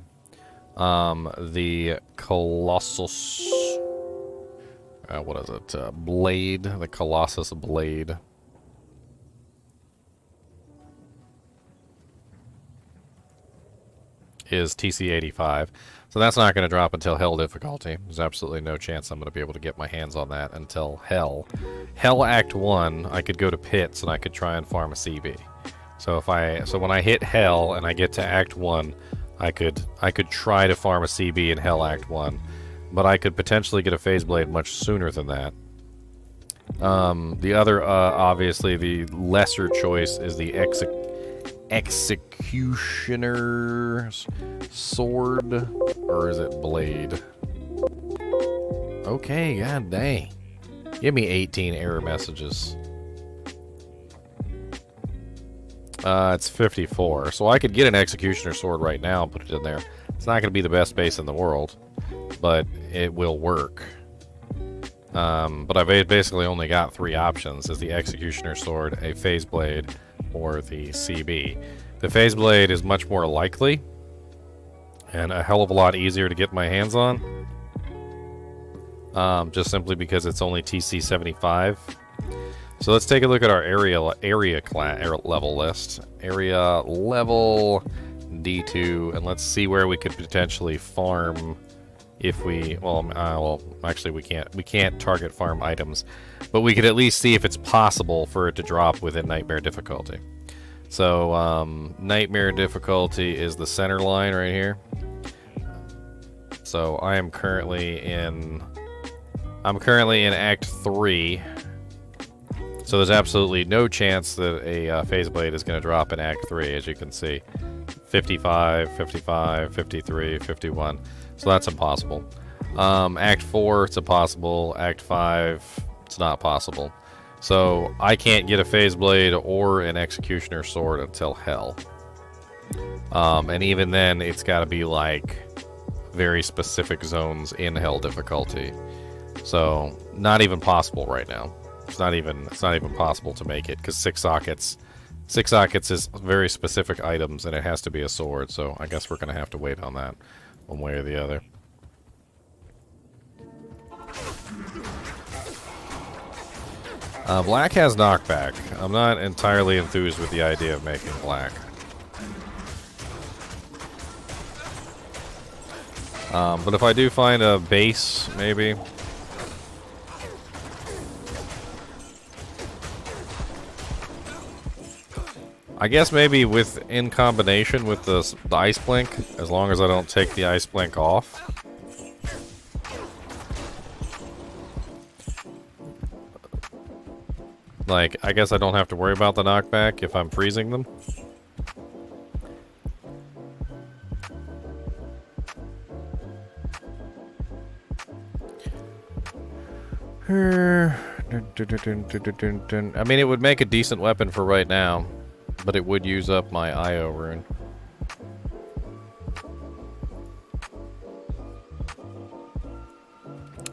The Colossus... what is it? Blade. The Colossus Blade. Is TC 85. So that's not going to drop until Hell difficulty. There's absolutely no chance I'm going to be able to get my hands on that until Hell. Hell Act 1, I could go to Pits and I could try and farm a CB. So when I hit Hell and I get to Act 1, I could try to farm a CB in Hell Act 1, but I could potentially get a Phase Blade much sooner than that. The other, obviously, the lesser choice is the Executioner's Sword, or is it Blade? Okay, god dang. Give me 18 error messages. It's 54, so I could get an Executioner Sword right now and put it in there. It's not going to be the best base in the world, but it will work. But I've basically only got 3 options, is the Executioner Sword, a Phase Blade, or the CB. The Phase Blade is much more likely, and a hell of a lot easier to get my hands on. Just simply because it's only TC 75. So let's take a look at our area level list. Area level D2, and let's see where we could potentially farm if we, well, actually we can't target farm items, but we could at least see if it's possible for it to drop within Nightmare difficulty. So, Nightmare difficulty is the center line right here. So I am currently in Act 3. So there's absolutely no chance that a Phase Blade is going to drop in Act 3, as you can see. 55, 55, 53, 51. So that's impossible. Act 4, it's impossible. Act 5, it's not possible. So I can't get a Phase Blade or an Executioner Sword until Hell. And even then, it's got to be like very specific zones in Hell difficulty. So not even possible right now. It's not even possible to make it because 6 sockets is very specific items and it has to be a sword. So I guess we're gonna have to wait on that one way or the other. Black has knockback. I'm not entirely enthused with the idea of making black. But if I do find a base, maybe. I guess maybe in combination with the ice blink, as long as I don't take the ice blink off. Like, I guess I don't have to worry about the knockback if I'm freezing them. I mean, it would make a decent weapon for right now, but it would use up my IO rune.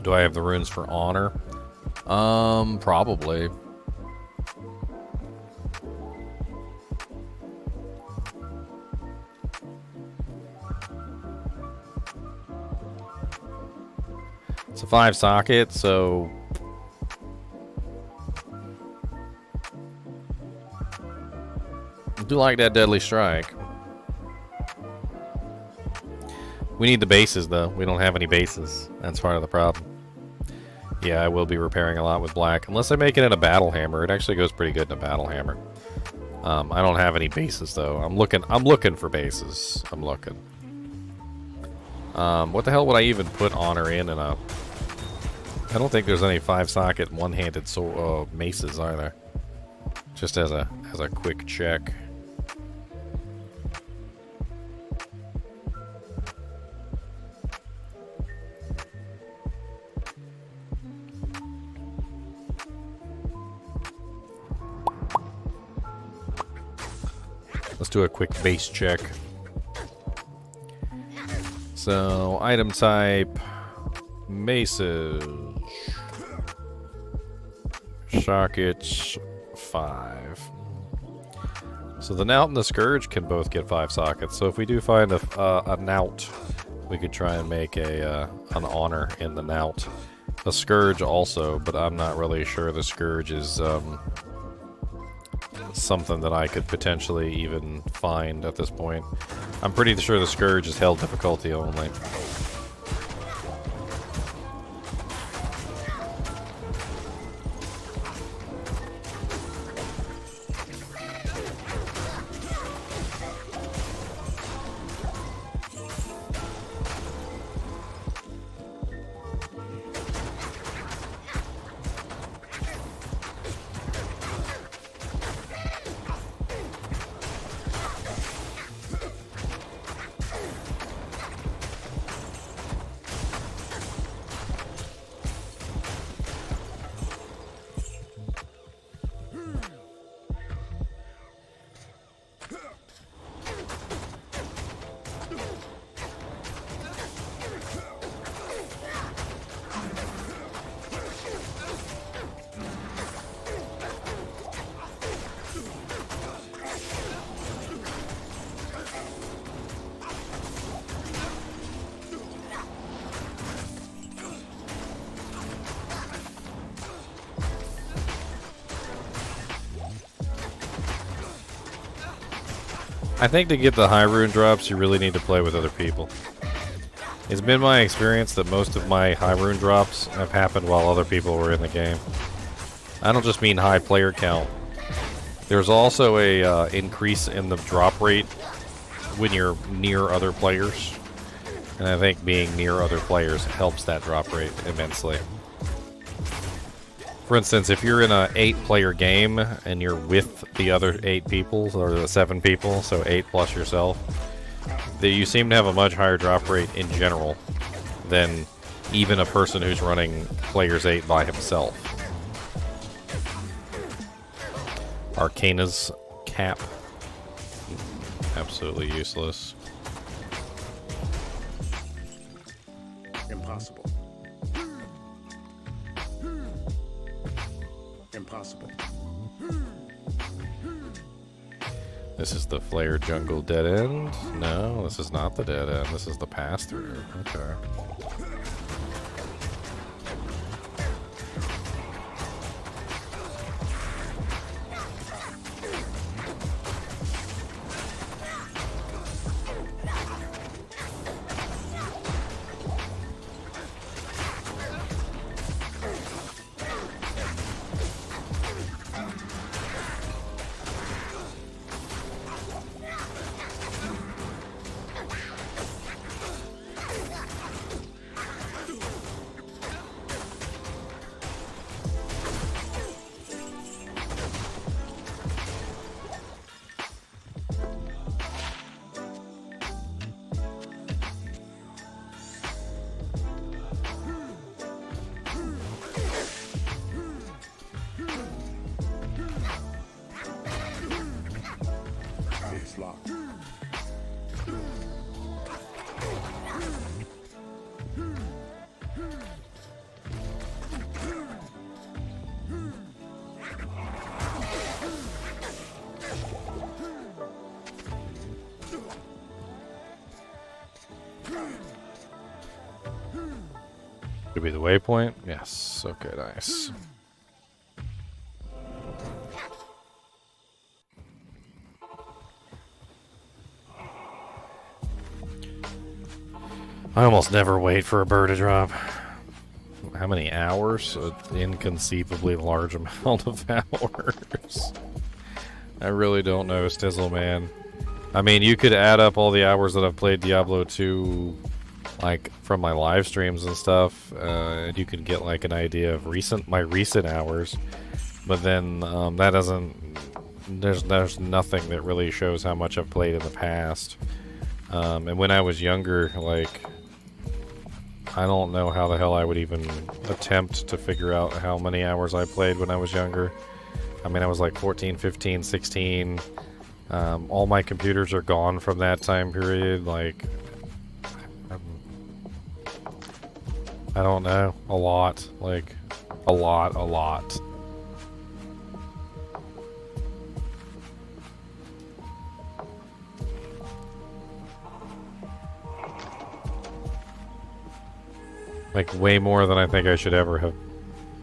Do I have the runes for honor? Probably. It's a 5 socket, so I do like that deadly strike. We need the bases, though. We don't have any bases. That's part of the problem. Yeah, I will be repairing a lot with black. Unless I make it in a battle hammer. It actually goes pretty good in a battle hammer. I don't have any bases, though. I'm looking for bases. I'm looking. What the hell would I even put honor in a... I don't think there's any 5-socket one-handed maces, are there? Just as a quick check. Let's do a quick base check. So, item type, maces, sockets, 5. So the knout and the scourge can both get 5 sockets. So if we do find a knout, we could try and make an honor in the knout. A scourge also, but I'm not really sure the scourge is something that I could potentially even find at this point. I'm pretty sure the scourge is held difficulty only. I think to get the high rune drops, you really need to play with other people. It's been my experience that most of my high rune drops have happened while other people were in the game. I don't just mean high player count. There's also a increase in the drop rate when you're near other players. And I think being near other players helps that drop rate immensely. For instance, if you're in a 8-player game and you're with the other 8 people, or the 7 people, so 8 plus yourself, you seem to have a much higher drop rate in general than even a person who's running players 8 by himself. Arcana's cap. Absolutely useless. Impossible. Impossible. This is the Flare Jungle dead end? No, this is not the dead end. This is the pass-through. Okay. Could be the waypoint? Yes. Okay, nice. I almost never wait for a bird to drop. How many hours? An inconceivably large amount of hours. I really don't know, Stizzle, man. I mean, you could add up all the hours that I've played Diablo 2, like, from my live streams and stuff, and you can get, like, an idea of my recent hours. But then, that doesn't... There's nothing that really shows how much I've played in the past. And when I was younger, like... I don't know how the hell I would even attempt to figure out how many hours I played when I was younger. I mean, I was like 14, 15, 16. All my computers are gone from that time period. Like, I don't know. A lot. Like, a lot. Like, way more than I think I should ever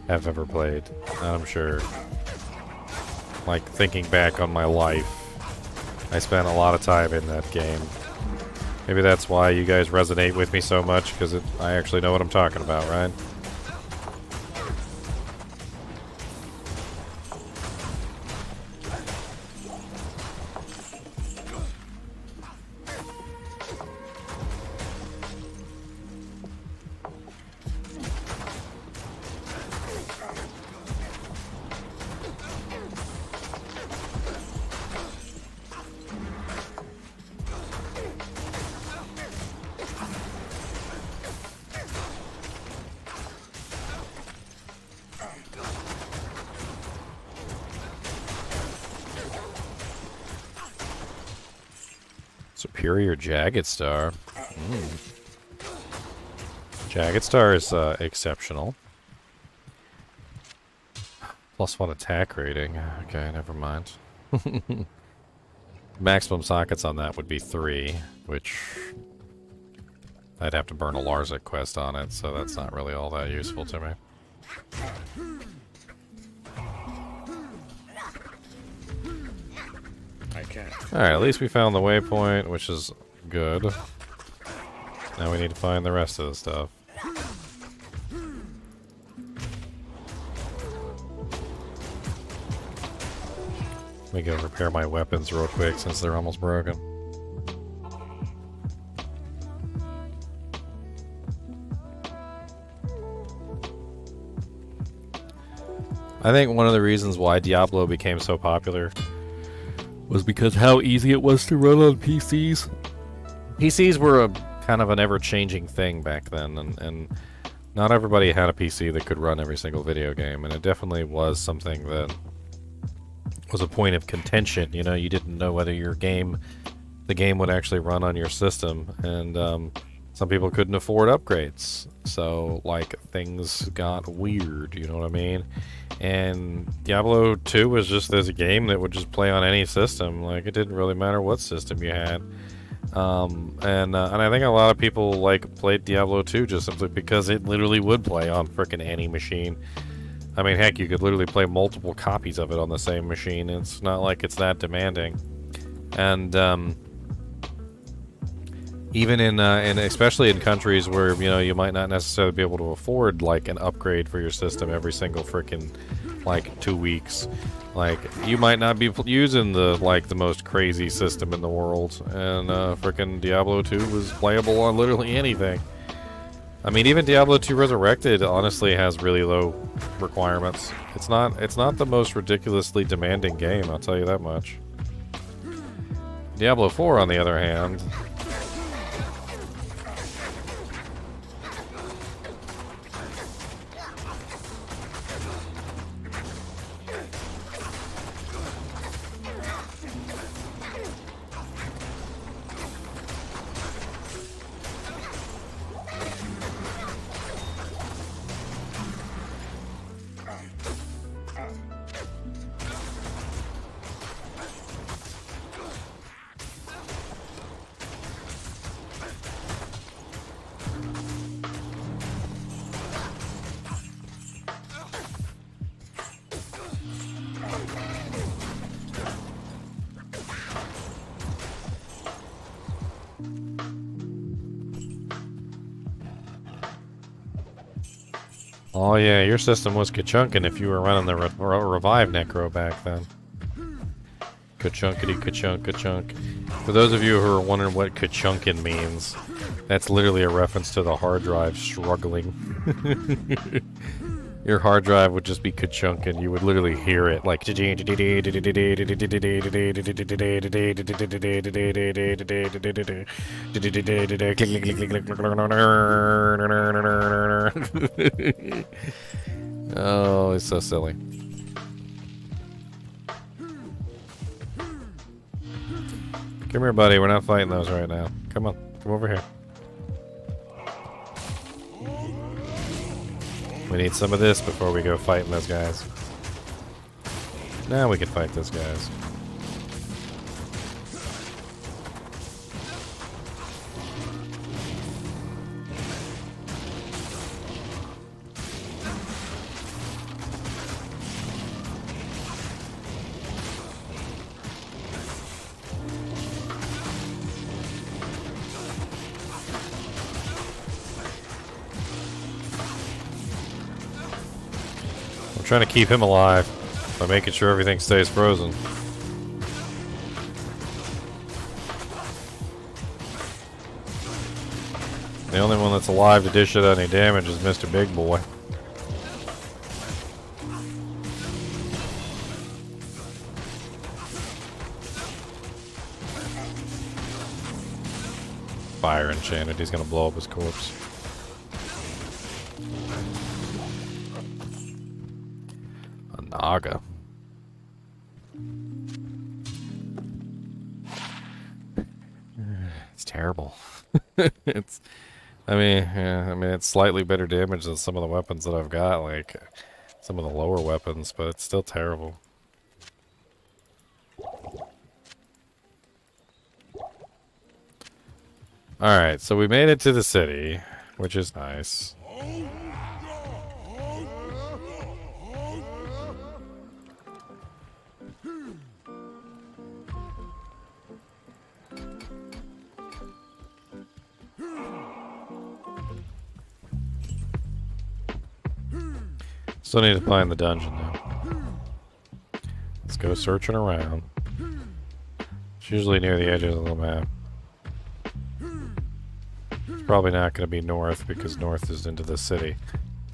have ever played, I'm sure. Like, thinking back on my life, I spent a lot of time in that game. Maybe that's why you guys resonate with me so much, because I actually know what I'm talking about, right? Superior Jagged Star. Jagged Star is exceptional. +1 attack rating. Okay, never mind. Maximum sockets on that would be 3, which I'd have to burn a Larzik quest on it, so that's not really all that useful to me. Alright, at least we found the waypoint, which is good. Now we need to find the rest of the stuff. Let me go repair my weapons real quick since they're almost broken. I think one of the reasons why Diablo became so popular was because how easy it was to run on PCs. PCs were a kind of an ever-changing thing back then, and not everybody had a PC that could run every single video game, and it definitely was something that was a point of contention. You know, you didn't know whether the game would actually run on your system, and some people couldn't afford upgrades, so like things got weird, you know what I mean? And Diablo 2 was just this game that would just play on any system. Like, it didn't really matter what system you had. And I think a lot of people like played Diablo 2 just simply because it literally would play on frickin' any machine. I mean, heck, you could literally play multiple copies of it on the same machine. It's not like it's that demanding. And even in especially in countries where, you know, you might not necessarily be able to afford like an upgrade for your system every single frickin' like 2 weeks. Like, you might not be using the most crazy system in the world, and frickin' Diablo 2 was playable on literally anything. I mean, even Diablo 2 Resurrected honestly has really low requirements. It's not the most ridiculously demanding game, I'll tell you that much. Diablo 4, on the other hand, Oh yeah, your system was ka-chunkin' if you were running the revive necro back then. Ka-chunkity ka-chunk ka-chunk. For those of you who are wondering what ka-chunkin' means, that's literally a reference to the hard drive struggling. Your hard drive would just be ka-chunkin'. You would literally hear it like oh, it's so silly. Come here, buddy. We're not fighting those right now. Come on. Come over here. We need some of this before we go fighting those guys. Now we can fight those guys. I'm trying to keep him alive by making sure everything stays frozen. The only one that's alive to dish out any damage is Mr. Big Boy. Fire enchanted, he's gonna blow up his corpse. Naga. It's terrible. It's, I mean, yeah, it's slightly better damage than some of the weapons that I've got, like some of the lower weapons, but it's still terrible. Alright, so we made it to the city, which is nice. Still need to find the dungeon though. Let's go searching around. It's usually near the edges of the map. It's probably not going to be north because north is into the city.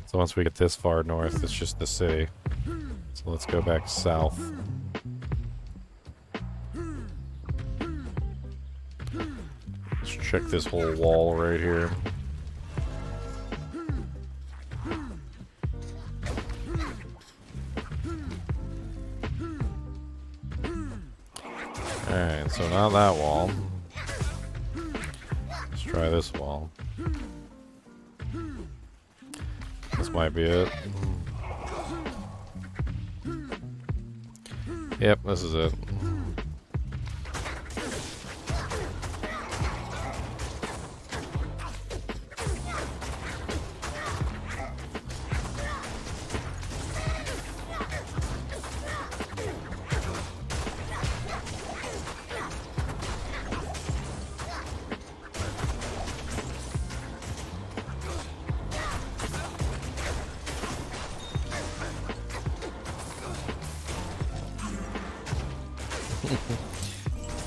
So once we get this far north, it's just the city. So let's go back south. Let's check this whole wall right here. Alright, so not that wall. Let's try this wall. This might be it. Yep, this is it.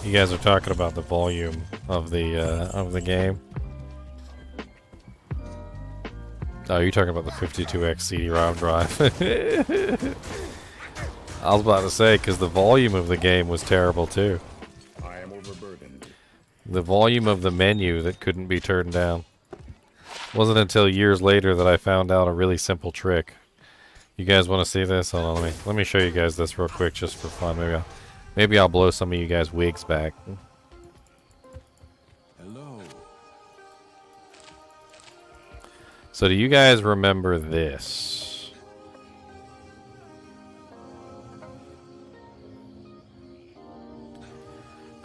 You guys are talking about the volume of the game. Oh, you're talking about the 52x CD-ROM drive. I was about to say, because the volume of the game was terrible too. I am overburdened. The volume of the menu that couldn't be turned down. It wasn't until years later that I found out a really simple trick. You guys want to see this? Hold on, let me show you guys this real quick just for fun. Maybe I'll blow some of you guys' wigs back. Hello. So do you guys remember this?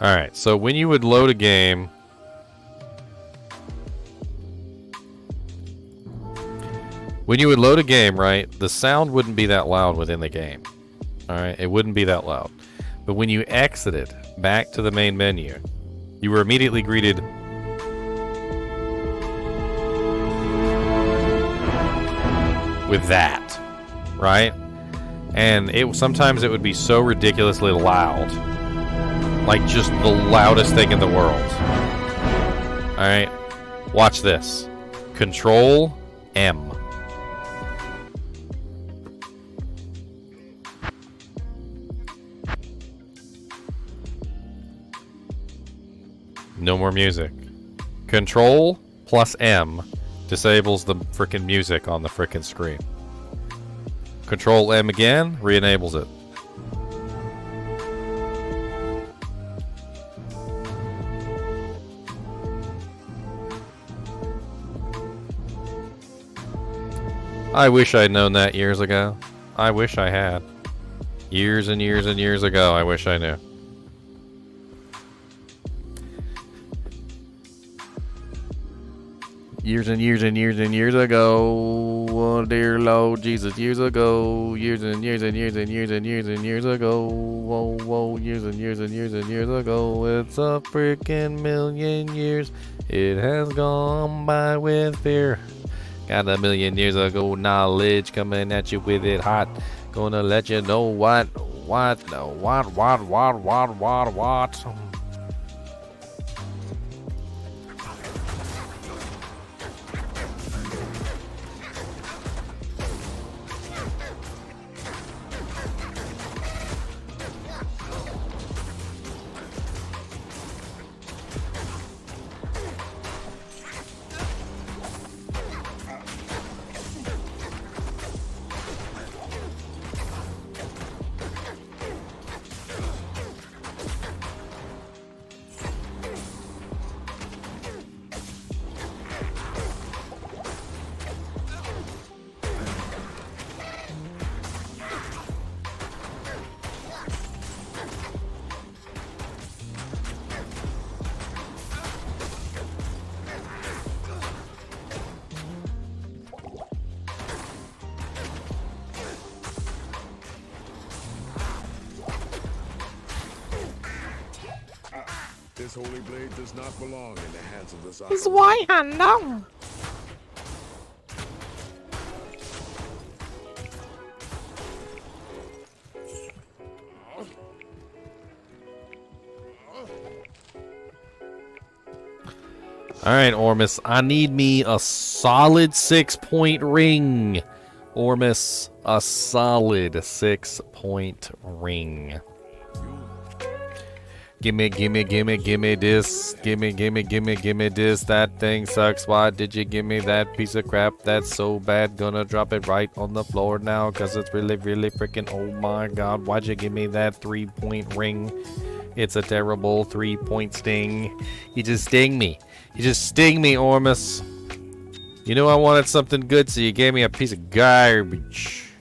Alright, so when you would load a game... When you would load a game, right, the sound wouldn't be that loud within the game. Alright, it wouldn't be that loud. But when you exited back to the main menu, you were immediately greeted with that, right? And sometimes it would be so ridiculously loud, like just the loudest thing in the world. All right, watch this. Control M. No more music. Control plus M disables the frickin' music on the frickin' screen. Control M again re-enables it. I wish I'd known that years ago. I wish I had. Years and years and years ago, I wish I knew. Years and years and years and years ago, oh dear Lord Jesus, years ago, years and years and years and years and years and years ago, whoa, whoa, years and years and years and years ago, it's a freaking million years, it has gone by with fear. Got a million years ago knowledge coming at you with it hot, gonna let you know what. This holy blade does not belong in the hands of this It's why I know. Alright, Ormus, I need me a solid 6-point ring. Ormus, a solid 6-point ring. Gimme this. Gimme this. That thing sucks. Why did you give me that piece of crap? That's so bad. Gonna drop it right on the floor now, cause it's really freaking, oh my god. Why'd you give me that 3-point ring? It's a terrible 3-point sting. You just sting me. You just sting me, Ormus. You know I wanted something good, so you gave me a piece of garbage.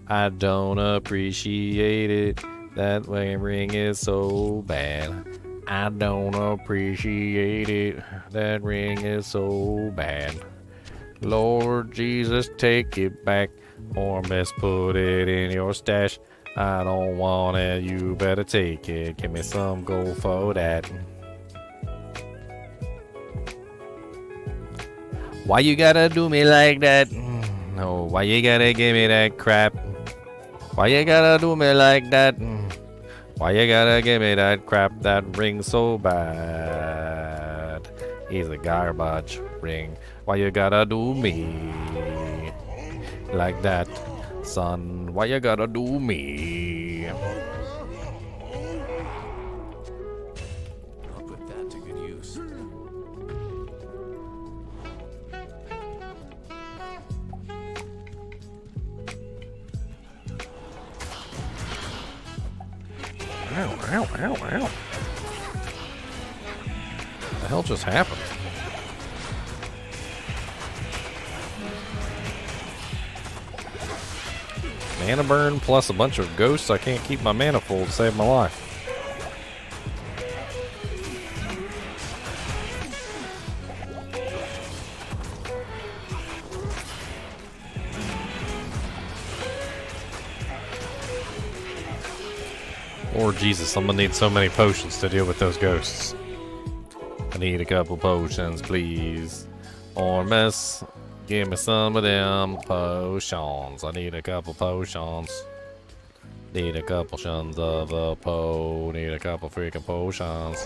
I don't appreciate it. That ring is so bad. I don't appreciate it. That ring is so bad. Lord Jesus, take it back. Ormus, put it in your stash. I don't want it. You better take it. Give me some gold for that. Why you gotta do me like that? No, why you gotta give me that crap? Why you gotta do me like that? Why you gotta give me that crap? That ring so bad. He's a garbage ring. Why you gotta do me like that, son? Why you gotta do me? I'll put that to good use. Ow, ow, ow, ow. What the hell just happened? Mana burn plus a bunch of ghosts. I can't keep my mana full to save my life. Lord Jesus, I'm gonna need so many potions to deal with those ghosts. I need a couple potions, please. Ormus, Give me some of them potions. I need a couple potions. Need a couple shons of a po. Need a couple freaking potions.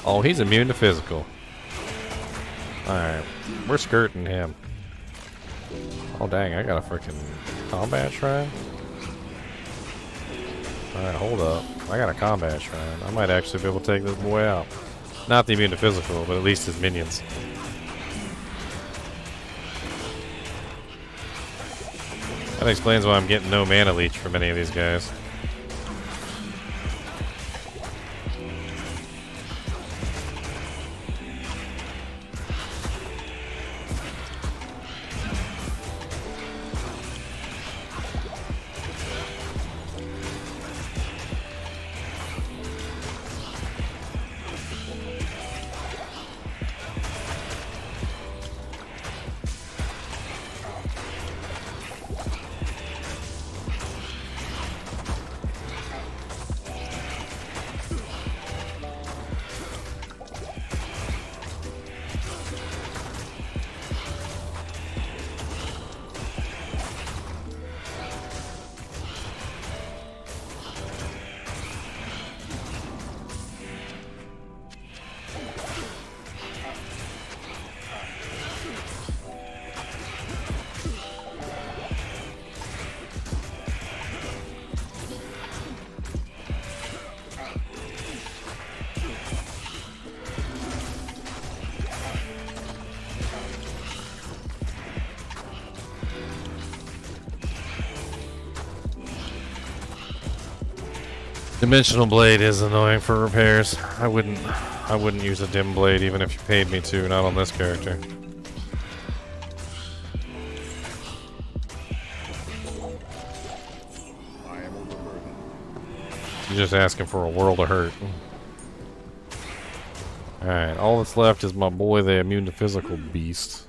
Oh, he's immune to physical. Alright, we're skirting him. Oh dang, I got a freaking combat shrine? Alright, hold up. I got a combat shrine. I might actually be able to take this boy out. Not the immune to physical, but at least his minions. That explains why I'm getting no mana leech from any of these guys. Dimensional blade is annoying for repairs. I wouldn't use a dim blade even if you paid me to, not on this character. I am overburdened. You're just asking for a world of hurt. Alright, all that's left is my boy the immune to physical beast.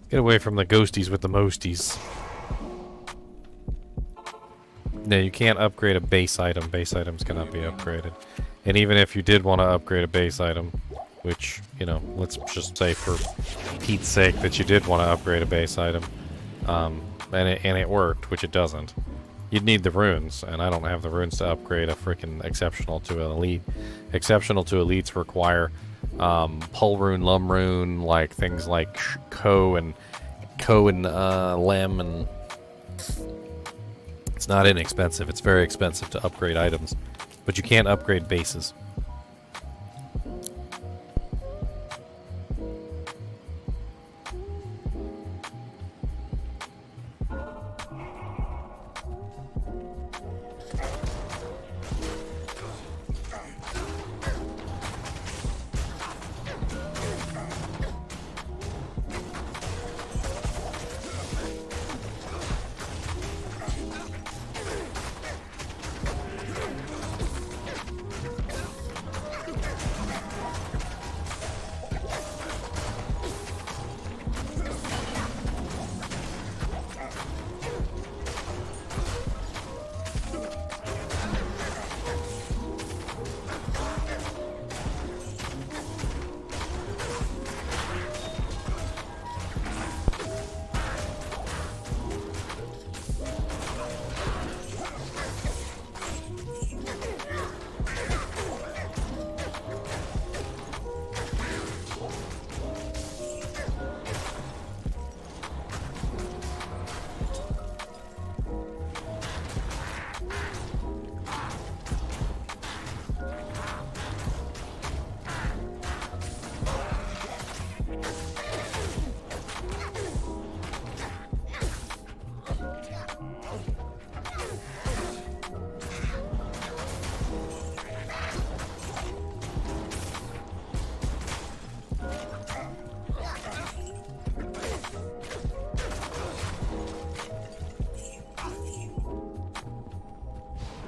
Get away from the ghosties with the mosties. No, you can't upgrade a base item. Base items cannot be upgraded. And even if you did want to upgrade a base item, which, you know, let's just say for Pete's sake that you did want to upgrade a base item, and it worked, which it doesn't, you'd need the runes, and I don't have the runes to upgrade a freaking exceptional to an elite. Exceptional to elites require Pull rune, Lum rune, like things like Co and Lem, and it's not inexpensive. It's very expensive to upgrade items, but you can't upgrade bases.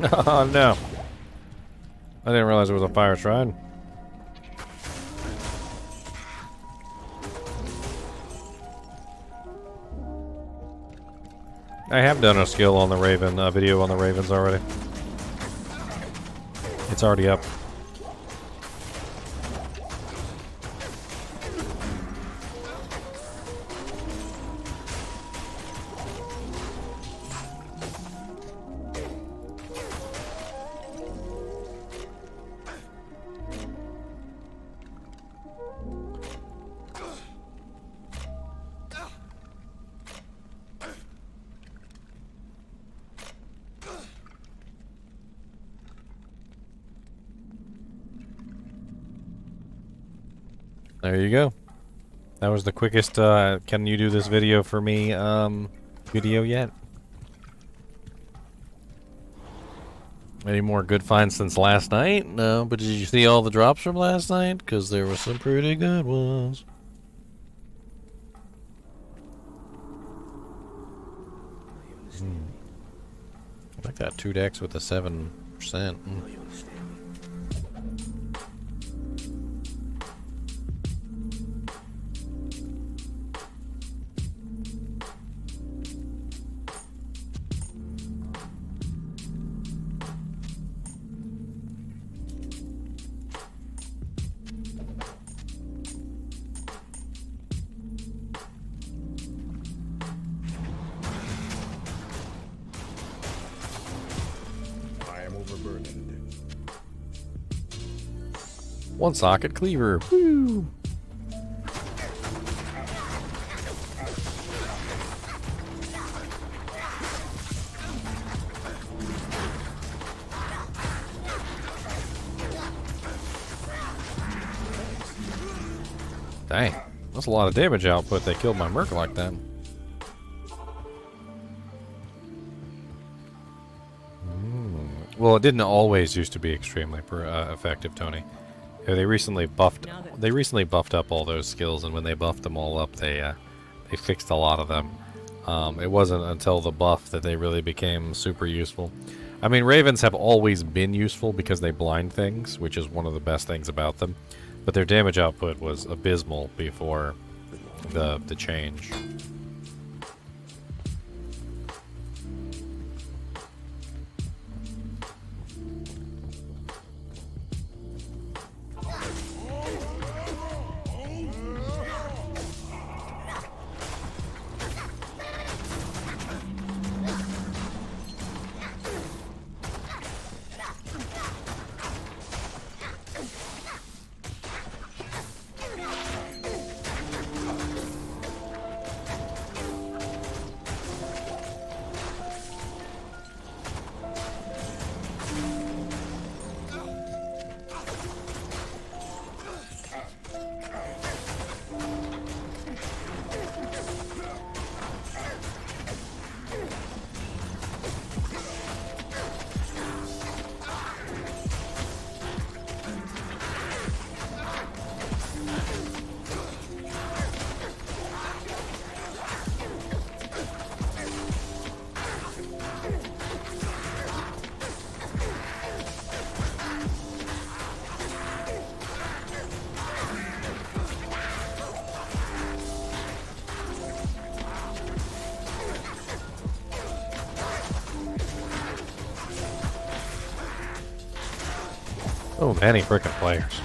Oh no. I didn't realize it was a fire shrine. I have done a skill on the Raven, video on the Ravens already. It's already up. There you go. That was the quickest, can you do this video for me, video yet? Any more good finds since last night? No, but did you see all the drops from last night? Because there were some pretty good ones. I like that 2-dex with the 7%. One socket cleaver. Woo! Dang, that's a lot of damage output. They killed my Merc like that. Well, it didn't always used to be extremely effective, Tony. Yeah, they recently buffed up all those skills, and when they buffed them all up, they fixed a lot of them. It wasn't until the buff that they really became super useful. I mean, Ravens have always been useful because they blind things, which is one of the best things about them. But their damage output was abysmal before the change. So many frickin' players.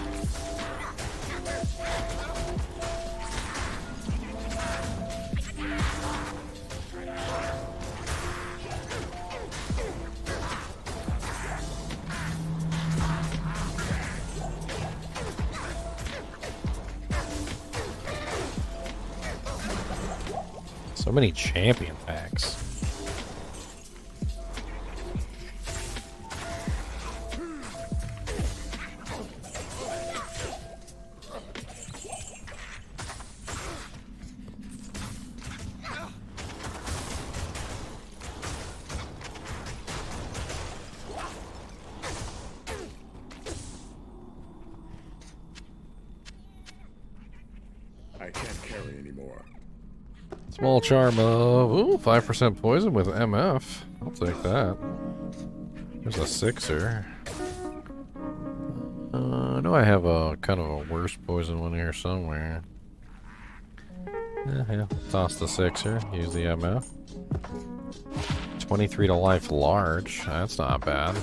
So many champion packs. I can't carry anymore. Small charm of 5% poison with MF. I'll take that. There's a sixer. I know I have a kind of a worse poison one here somewhere. Yeah, toss the sixer. Use the MF. 23 to life large. That's not bad.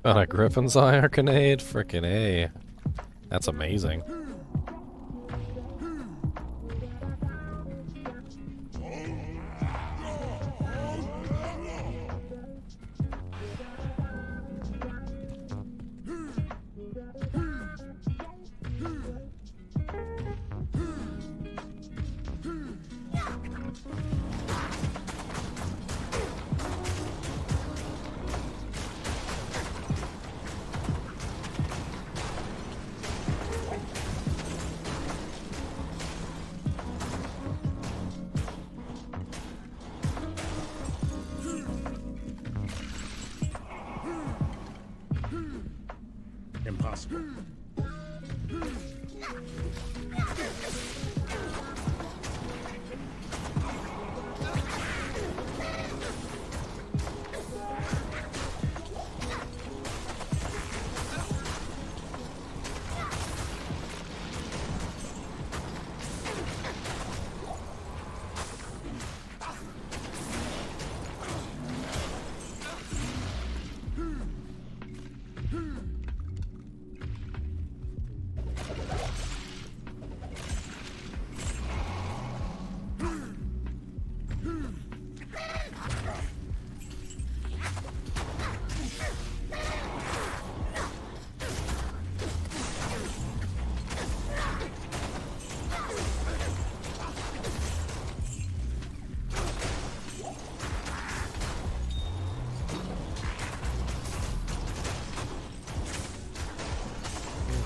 On a Griffin's Eye Arcanade? Frickin' A. That's amazing. Impossible.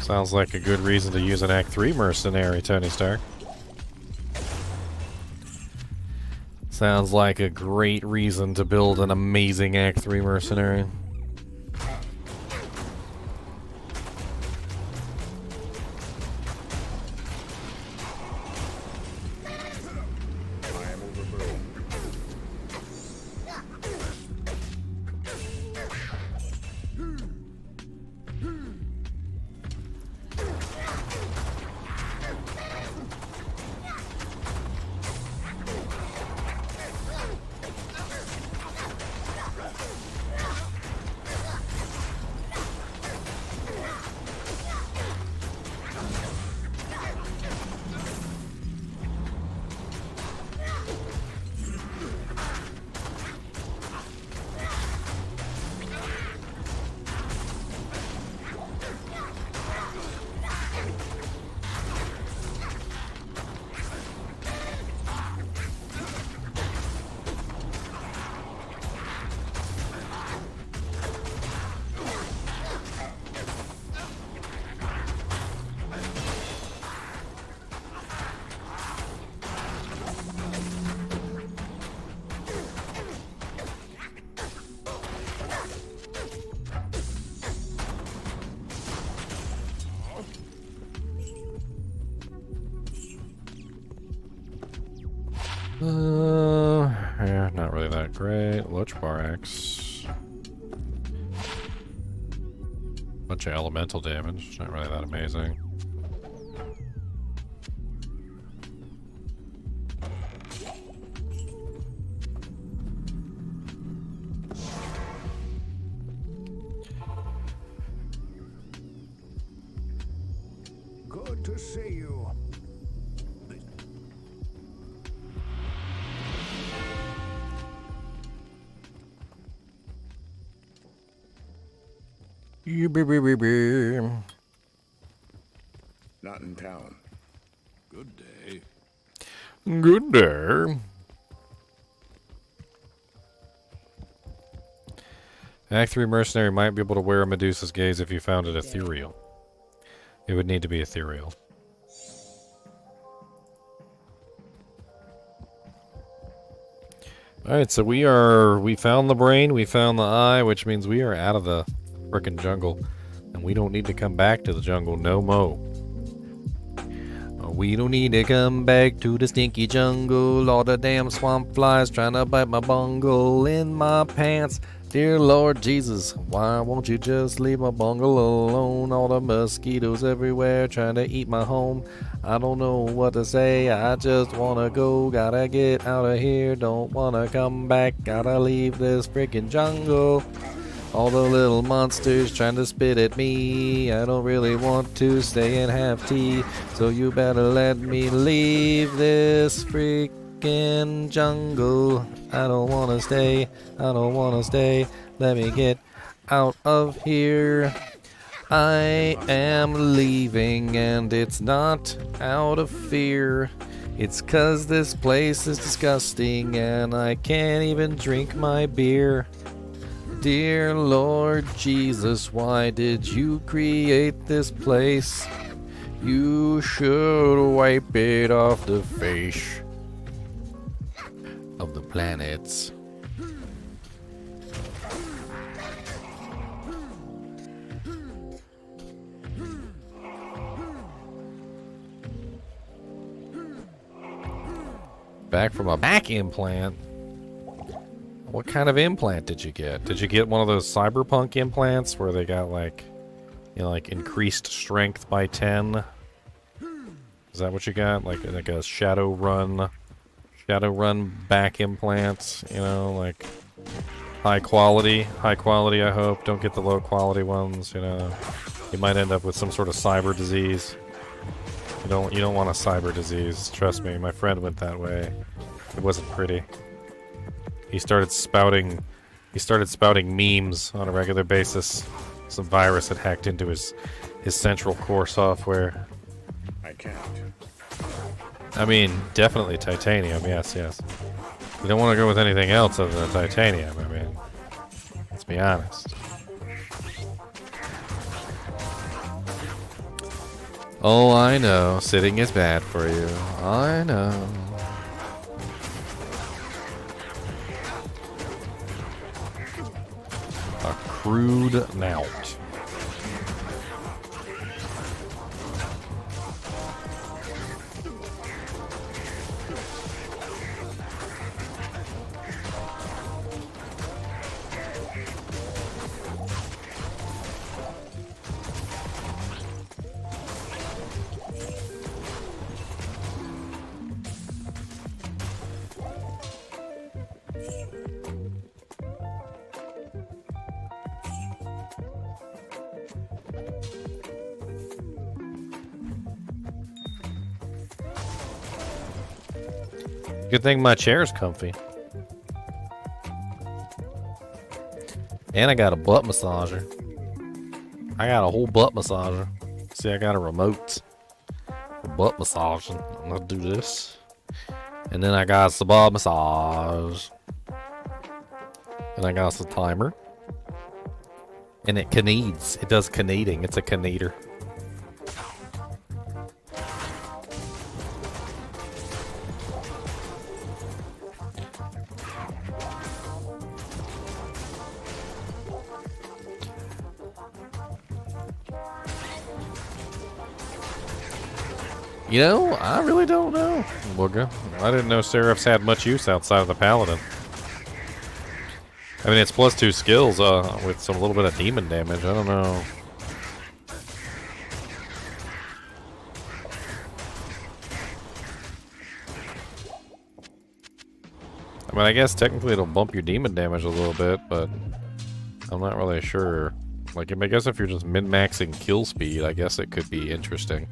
Sounds like a good reason to use an Act 3 mercenary, Tony Stark. Sounds like a great reason to build an amazing Act 3 mercenary. I am overburdened. Yeah, not really that great. Loach Bar X. Bunch of elemental damage, not really that amazing. Good to see you. Not not in town. Good day. Good day. Act 3 mercenary might be able to wear a Medusa's gaze if you found it ethereal. It would need to be ethereal. Alright, so we found the brain, we found the eye, which means we are out of the frickin' jungle. And we don't need to come back to the jungle no mo. We don't need to come back to the stinky jungle. All the damn swamp flies trying to bite my bungle in my pants. Dear Lord Jesus, why won't you just leave my bungle alone? All the mosquitoes everywhere trying to eat my home. I don't know what to say, I just wanna go. Gotta get out of here, don't wanna come back. Gotta leave this freaking jungle. All the little monsters trying to spit at me. I don't really want to stay and have tea, so you better let me leave this freaking jungle. I don't want to stay, I don't want to stay. Let me get out of here. I am leaving, and it's not out of fear. It's 'cause this place is disgusting and I can't even drink my beer. Dear Lord Jesus, why did you create this place? You should wipe it off the face of the planets. Back from a back implant? What kind of implant did you get? Did you get one of those cyberpunk implants where they got like, you know, like increased strength by 10? Is that what you got? Like a Shadowrun back implant, you know, like high quality, I hope. Don't get the low quality ones, you know. You might end up with some sort of cyber disease. You don't want a cyber disease. Trust me, my friend went that way. It wasn't pretty. He started spouting memes on a regular basis. Some virus had hacked into his central core software. I can't. I mean, definitely titanium, yes. We don't want to go with anything else other than titanium, I mean, let's be honest. Oh, I know, sitting is bad for you. I know. A crude knout. Good thing my chair's comfy. And I got a butt massager. I got a whole butt massager. See, I got a remote for butt massaging. I'm gonna do this. And then I got the butt massage. And I got the timer. And it kneads. It does kneading. It's a kneader. You know, I really don't know, Booga. I didn't know Seraphs had much use outside of the Paladin. I mean, it's +2 skills with some little bit of demon damage. I don't know. I mean, I guess technically it'll bump your demon damage a little bit, but I'm not really sure. Like, I guess if you're just min-maxing kill speed, I guess it could be interesting.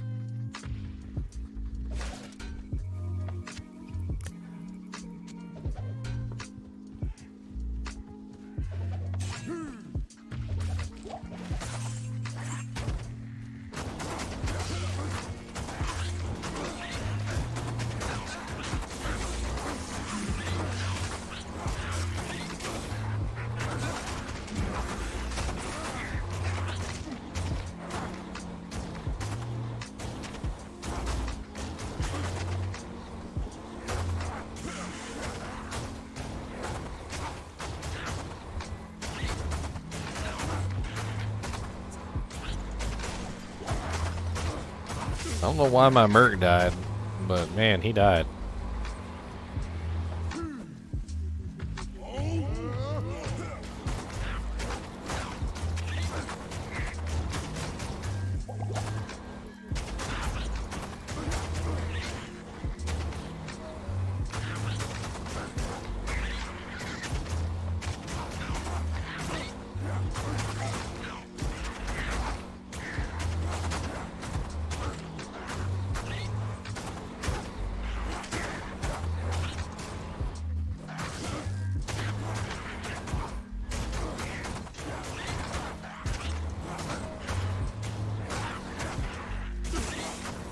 I don't know why my Merc died, but man, he died.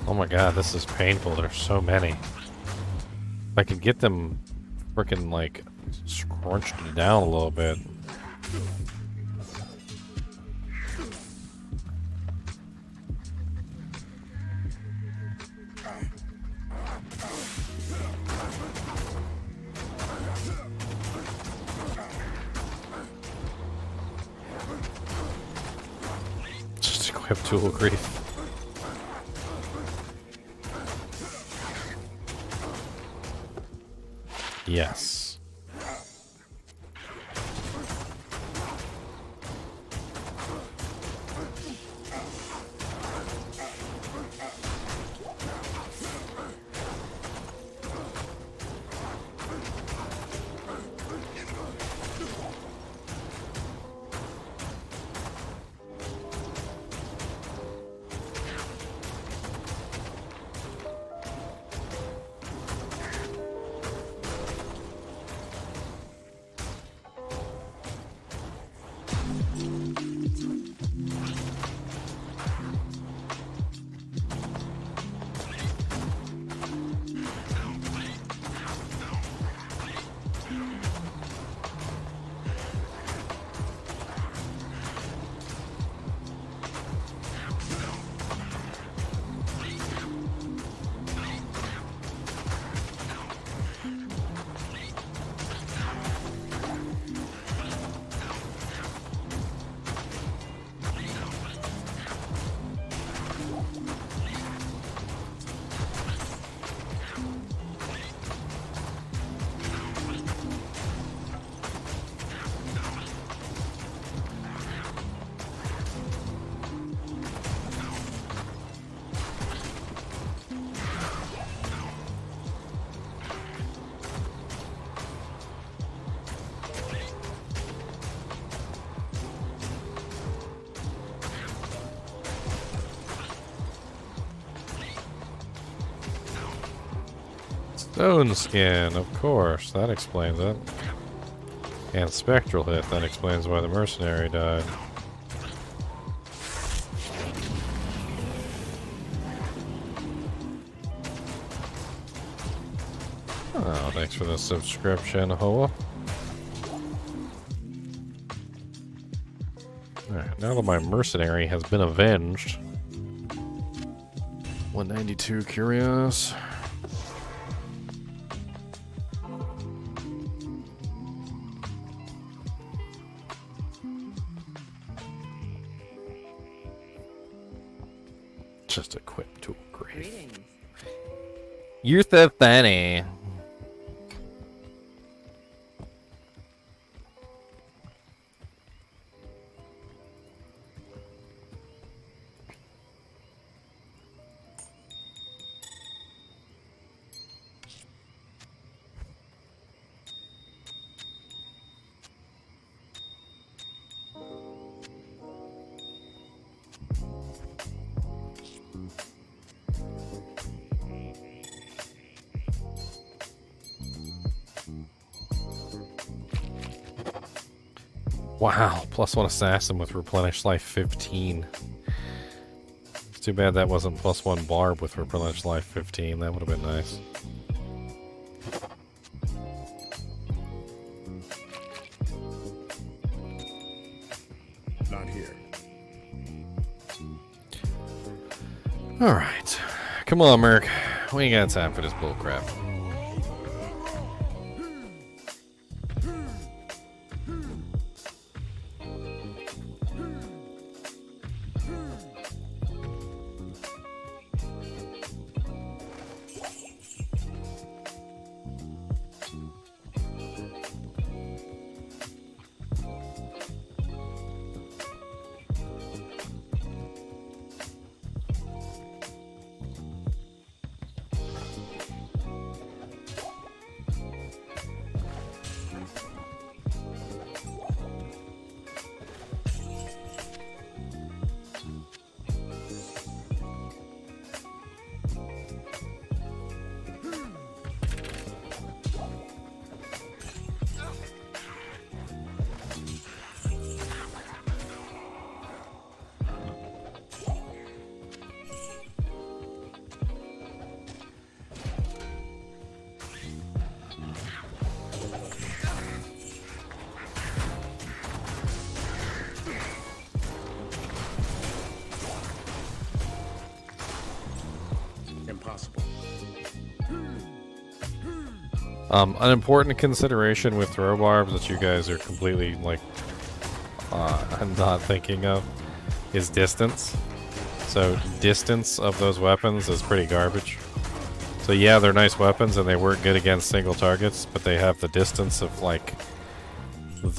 Oh my god, this is painful. There's so many. If I could get them frickin' like scrunched down a little bit. Just equip Tool Grief. Yes. Stone Skin, of course. That explains it. And Spectral Hit. That explains why the mercenary died. Oh, thanks for the subscription, Hoa. Alright, now that my mercenary has been avenged. 192 curious. Just equip Tool Grief. Greetings. You're so funny. Wow, +1 assassin with replenished life 15. It's too bad that wasn't +1 barb with replenished life 15. That would have been nice. Not here. Alright. Come on, Merc. We ain't got time for this bullcrap. An important consideration with throw barbs that you guys are completely, like, I'm not thinking of is distance. So distance of those weapons is pretty garbage. So yeah, they're nice weapons and they work good against single targets, but they have the distance of, like, you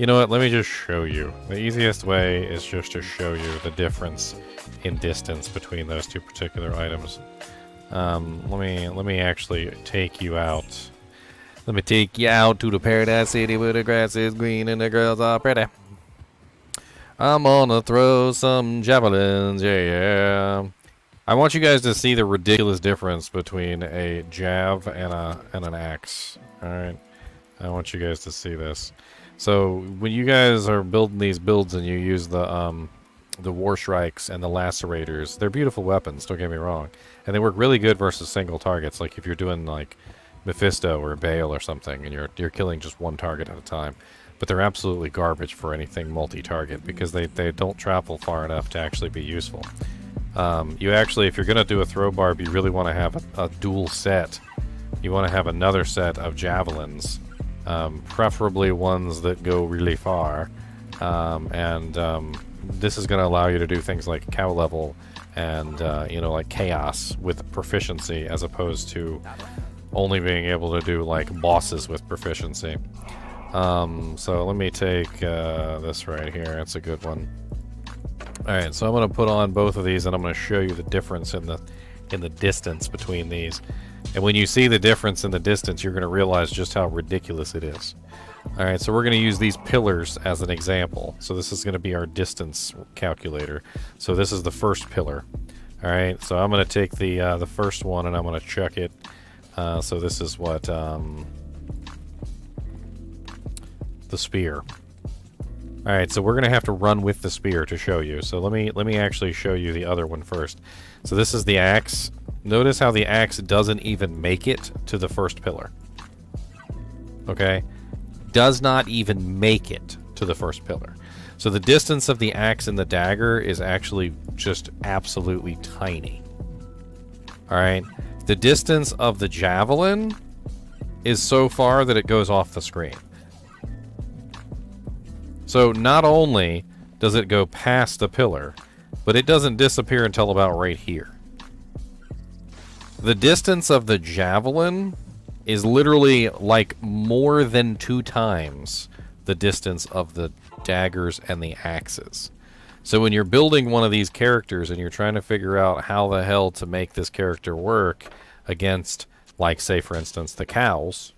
know what, let me just show you. The easiest way is just to show you the difference in distance between those two particular items. Let me actually take you out. Let me take you out to the paradise city where the grass is green and the girls are pretty. I'm gonna throw some javelins, yeah. I want you guys to see the ridiculous difference between a jav and an axe. Alright? I want you guys to see this. So when you guys are building these builds and you use the war strikes and the lacerators, they're beautiful weapons, don't get me wrong. And they work really good versus single targets, like if you're doing like Mephisto or Baal or something and you're killing just one target at a time. But they're absolutely garbage for anything multi-target because they don't travel far enough to actually be useful. You actually, if you're going to do a throw barb, you really want to have a dual set. You want to have another set of javelins, preferably ones that go really far. This is going to allow you to do things like cow level and, you know, like chaos with proficiency as opposed to only being able to do like bosses with proficiency. So let me take this right here. It's a good one. Alright, so I'm going to put on both of these and I'm going to show you the difference in the distance between these. And when you see the difference in the distance, you're going to realize just how ridiculous it is. Alright, so we're going to use these pillars as an example. So this is going to be our distance calculator. So this is the first pillar. Alright, so I'm going to take the first one and I'm going to chuck it. So this is what... the spear. Alright, so we're gonna have to run with the spear to show you. So let me actually show you the other one first. So this is the axe. Notice how the axe doesn't even make it to the first pillar. Okay? Does not even make it to the first pillar. So the distance of the axe and the dagger is actually just absolutely tiny. Alright? The distance of the javelin is so far that it goes off the screen. So not only does it go past the pillar, but it doesn't disappear until about right here. The distance of the javelin is literally like more than 2 times the distance of the daggers and the axes. So when you're building one of these characters and you're trying to figure out how the hell to make this character work against, like, say for instance, the cows,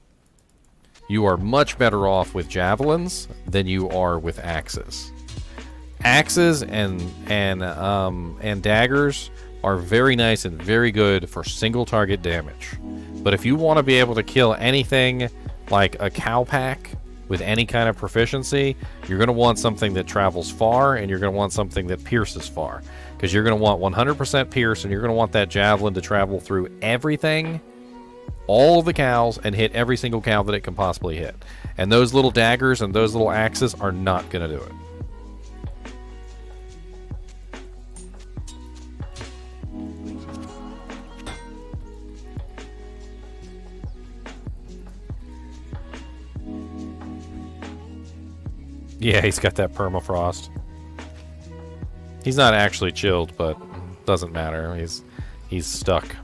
you are much better off with javelins than you are with axes. Axes and daggers are very nice and very good for single target damage. But if you want to be able to kill anything like a cow pack with any kind of proficiency, you're going to want something that travels far and you're going to want something that pierces far. Because you're going to want 100% pierce and you're going to want that javelin to travel through everything, all of the cows, and hit every single cow that it can possibly hit. And those little daggers and those little axes are not going to do it. Yeah, he's got that permafrost. He's not actually chilled, but doesn't matter. He's stuck.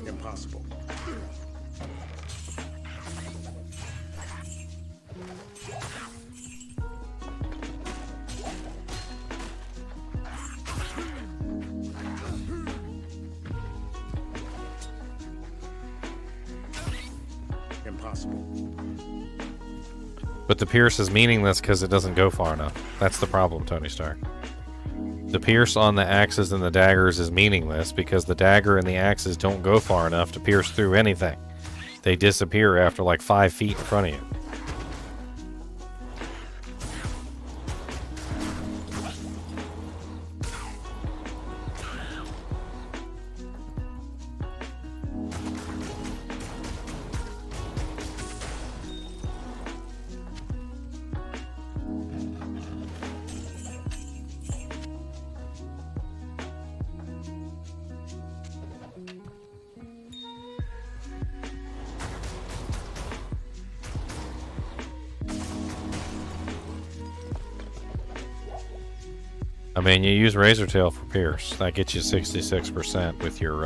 Impossible. Impossible. But the pierce is meaningless because it doesn't go far enough. That's the problem, Tony Stark. The pierce on the axes and the daggers is meaningless because the dagger and the axes don't go far enough to pierce through anything. They disappear after like 5 feet in front of you. I mean, you use Razor Tail for Pierce. That gets you 66% with your,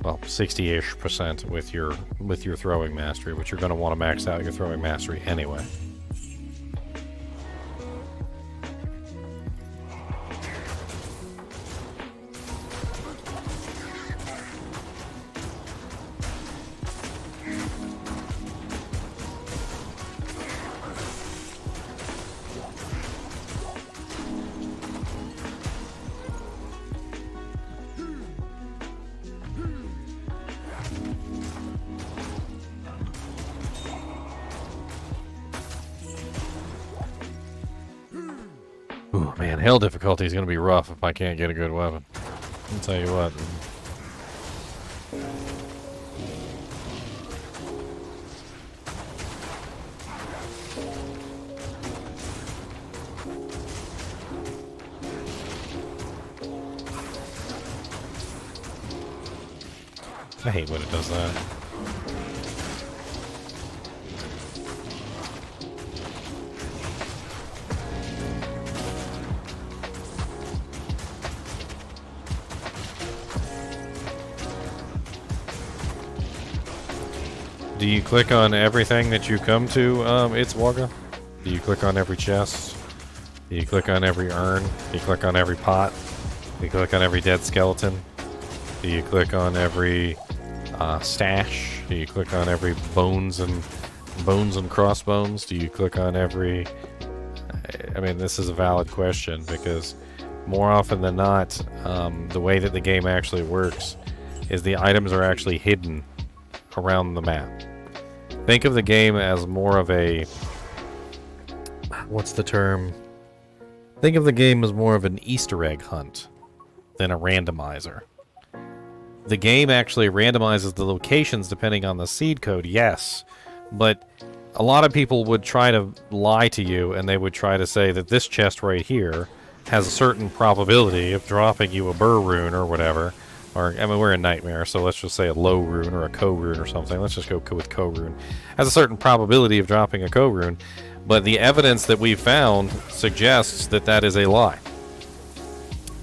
well, 60-ish% with your throwing mastery, which you're going to want to max out your throwing mastery anyway. Ooh, man, hell difficulty is going to be rough if I can't get a good weapon. I'll tell you what. I hate when it does that. Do you click on everything that you come to, it's Wagga? Do you click on every chest? Do you click on every urn? Do you click on every pot? Do you click on every dead skeleton? Do you click on every stash? Do you click on every bones and crossbones? Do you click on every... I mean, this is a valid question because more often than not, the way that the game actually works is the items are actually hidden around the map. Think of the game as more of a... What's the term? Think of the game as more of an Easter egg hunt than a randomizer. The game actually randomizes the locations depending on the seed code, yes, but a lot of people would try to lie to you and they would try to say that this chest right here has a certain probability of dropping you a burr rune or whatever. Or, I mean, we're in Nightmare, so let's just say a low rune or a co-rune or something. Let's just go with co-rune. Has a certain probability of dropping a co-rune, but the evidence that we've found suggests that that is a lie.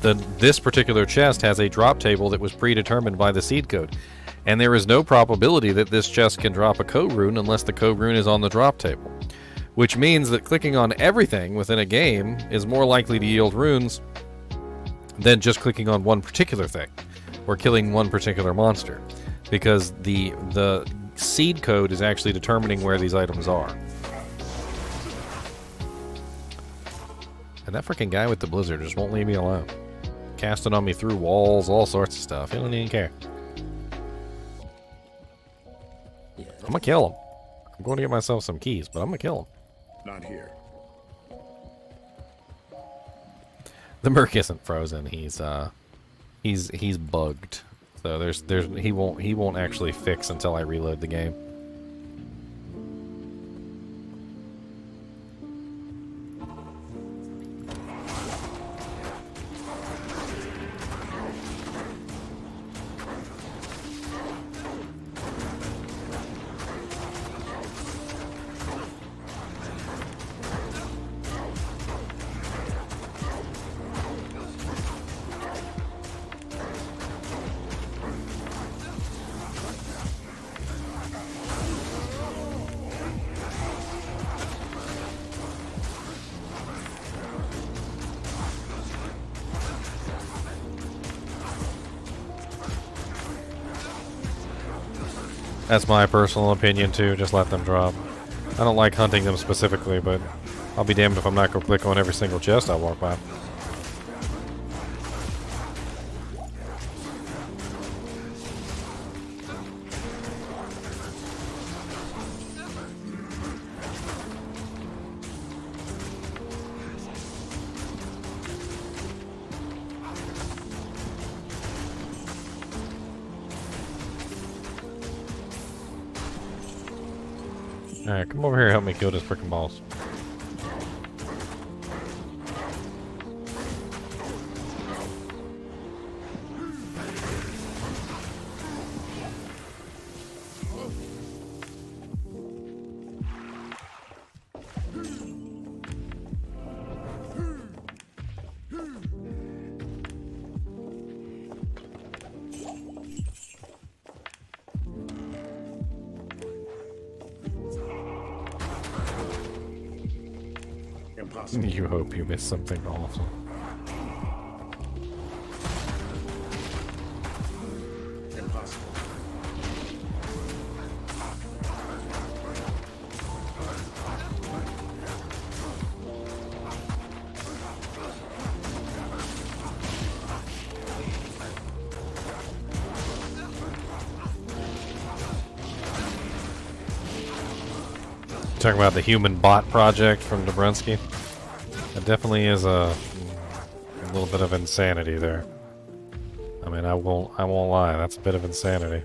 This particular chest has a drop table that was predetermined by the seed code, and there is no probability that this chest can drop a co-rune unless the co-rune is on the drop table. Which means that clicking on everything within a game is more likely to yield runes than just clicking on one particular thing. Or killing one particular monster, because the seed code is actually determining where these items are. And that freaking guy with the blizzard just won't leave me alone. Casting on me through walls, all sorts of stuff. He don't even care. Yeah. I'm gonna kill him. I'm going to get myself some keys, but I'm gonna kill him. Not here. The Merc isn't frozen. He's bugged, so he won't actually fix until I reload the game. That's my personal opinion too, just let them drop. I don't like hunting them specifically, but I'll be damned if I'm not going to click on every single chest I walk by. Alright, come over here and help me kill this freaking boss. Impossible. You hope you miss something awesome. Impossible. Talking about the human bot project from Dobrunsky. It definitely is a little bit of insanity there. I mean, I won't lie. That's a bit of insanity.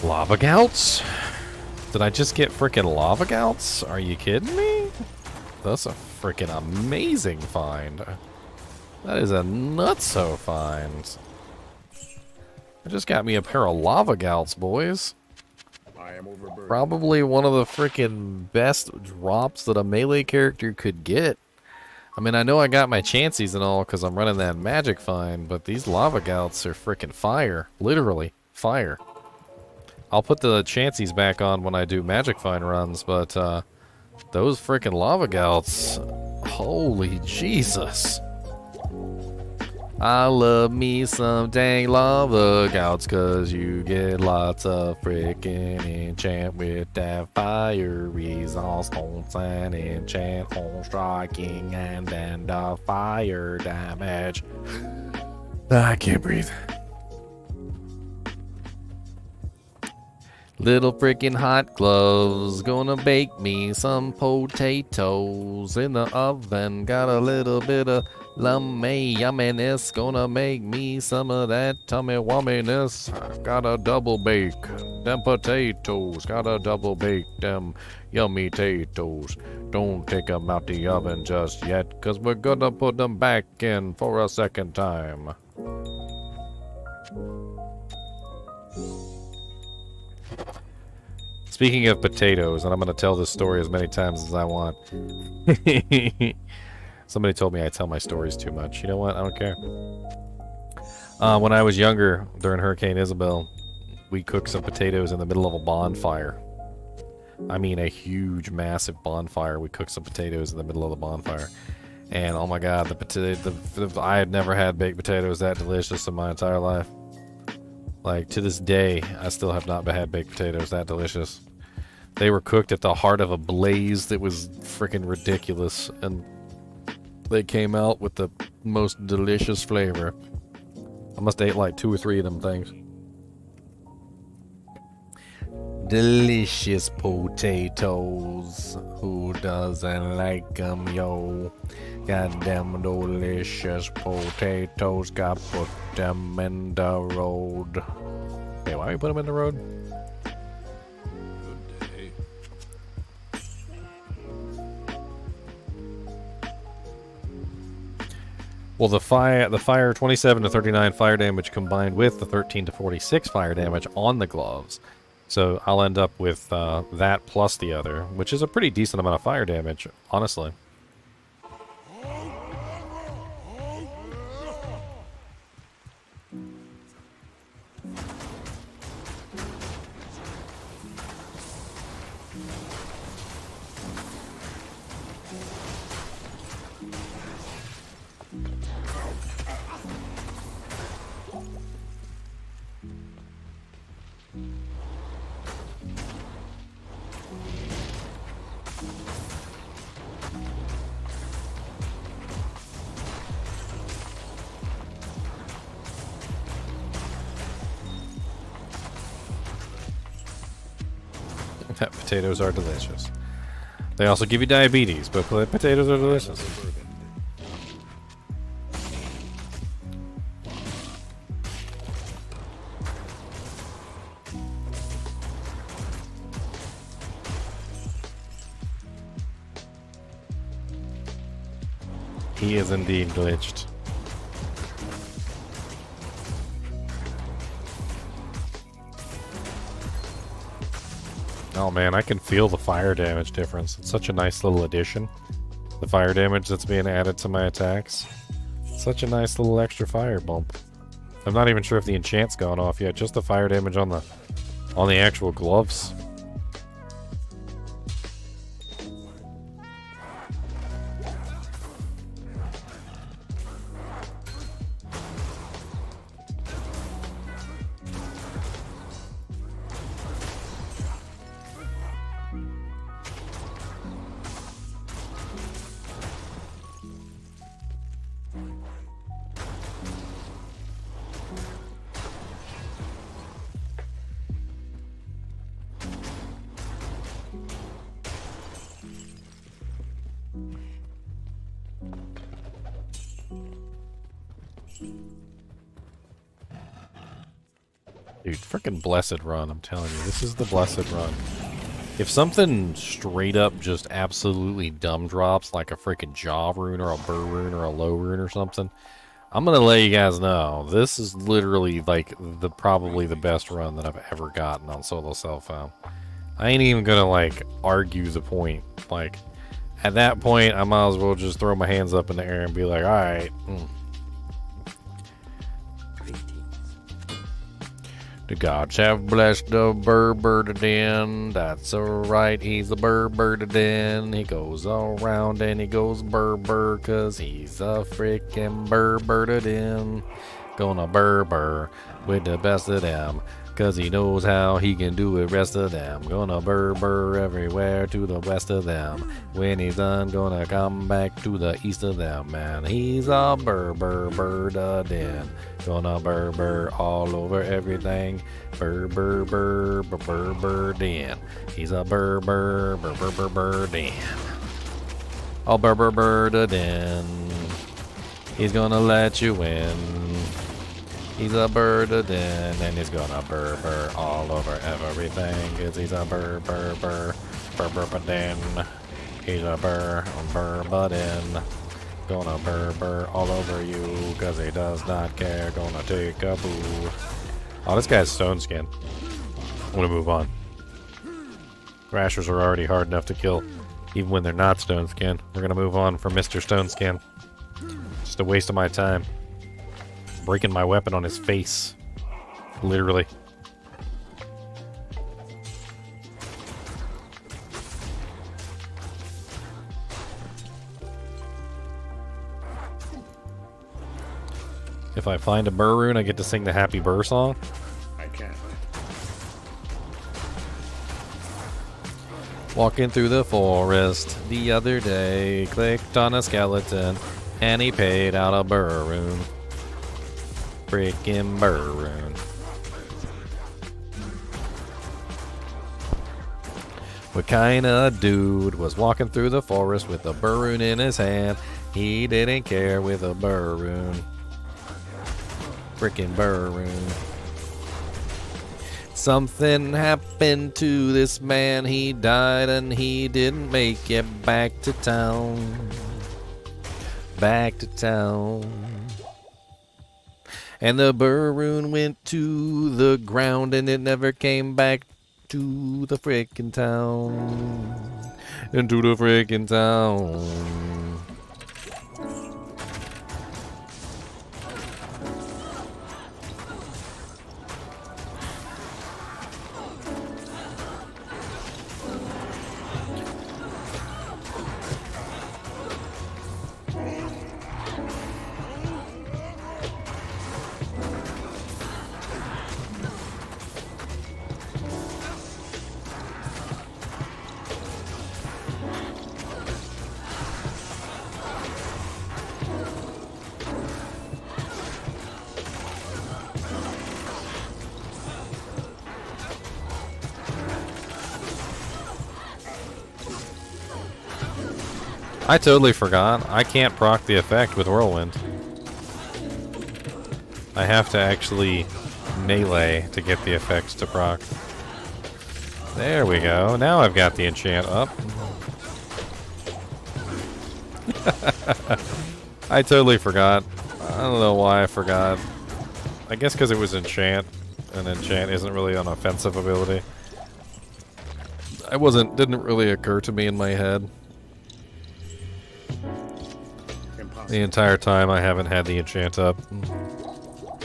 Lava gouts? Did I just get frickin' lava gouts? Are you kidding me? That's a frickin' amazing find. That is a nutso find. I just got me a pair of lava gouts, boys. I am overburdened. Probably one of the frickin' best drops that a melee character could get. I mean, I know I got my chances and all because I'm running that magic find, but these lava gouts are frickin' fire. Literally, fire. I'll put the chances back on when I do magic find runs, but those frickin' lava gouts, holy Jesus. I love me some dang lava gouts, cause you get lots of frickin' enchant with that fire resistance and enchant on striking and then the fire damage. I can't breathe. Little freaking hot gloves, gonna bake me some potatoes in the oven. Got a little bit of lummy yumminess, gonna make me some of that tummy wumminess. Gotta double bake them potatoes, gotta double bake them yummy potatoes. Don't take them out the oven just yet, cause we're gonna put them back in for a second time. Speaking of potatoes, and I'm going to tell this story as many times as I want. Somebody told me I tell my stories too much. You know what? I don't care. When I was younger, during Hurricane Isabel, we cooked some potatoes in the middle of a bonfire. I mean a huge, massive bonfire. We cooked some potatoes in the middle of the bonfire. And oh my god, I had never had baked potatoes that delicious in my entire life. Like, to this day, I still have not had baked potatoes that delicious. They were cooked at the heart of a blaze that was freaking ridiculous, and they came out with the most delicious flavor. I must have ate like 2 or 3 of them things. Delicious potatoes. Who doesn't like them, yo? Goddamn delicious potatoes. Got put them in the road. Hey, why we put them in the road? Good day. Well, the fire 27 to 39 fire damage combined with the 13 to 46 fire damage on the gloves. So I'll end up with that plus the other, which is a pretty decent amount of fire damage, honestly. Potatoes are delicious. They also give you diabetes, but potatoes are delicious. He is indeed glitched. Oh man, I can feel the fire damage difference. It's such a nice little addition. The fire damage that's being added to my attacks. Such a nice little extra fire bump. I'm not even sure if the enchant's gone off yet, just the fire damage on the actual gloves. Dude, frickin' blessed run, I'm telling you. This is the blessed run. If something straight up just absolutely dumb drops, like a frickin' jaw rune or a burr rune or a low rune or something, I'm gonna let you guys know, this is literally like probably the best run that I've ever gotten on solo self-found. I ain't even gonna like argue the point. Like, at that point, I might as well just throw my hands up in the air and be like, alright. The gods have blessed the Burr den. That's alright, he's a Burr den. He goes all around and he goes Burr, cause he's a freaking Burr den. Gonna Burr with the best of them, cause he knows how he can do it rest of them. Gonna Burr everywhere to the west of them. When he's done, gonna come back to the east of them. Man, he's a Burr den. Gonna Burr all over everything. Burr den. He's a Burr den. All Burr den. He's gonna let you in. He's a Burr den, and he's gonna Burr all over everything. Cause he's a Burr den. He's a Burr den. Gonna Burr all over you, cause he does not care. Gonna take a boo. Oh, this guy's stone skin. I'm gonna move on. Thrashers are already hard enough to kill, even when they're not stone skin. We're gonna move on from Mr. Stone Skin. Just a waste of my time. Breaking my weapon on his face. Literally. If I find a Burr rune, I get to sing the Happy Burr song. I can't. Walking through the forest the other day, clicked on a skeleton, and he paid out a Burr rune. Freaking Burr rune. What kind of dude was walking through the forest with a Burr rune in his hand? He didn't care with a Burr rune. Frickin' Burr rune. Something happened to this man. He died and he didn't make it back to town. Back to town. And the Burr rune went to the ground and it never came back to the frickin' town. Into the frickin' town. I totally forgot. I can't proc the effect with Whirlwind. I have to actually melee to get the effects to proc. There we go. Now I've got the enchant up. I totally forgot. I don't know why I forgot. I guess because it was enchant, and enchant isn't really an offensive ability. didn't really occur to me in my head. The Impossible. entire time I haven't had the enchant up.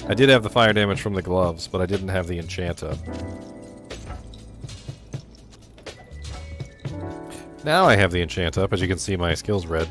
I did have the fire damage from the gloves, but I didn't have the enchant up. Now I have the enchant up, as you can see my skills red.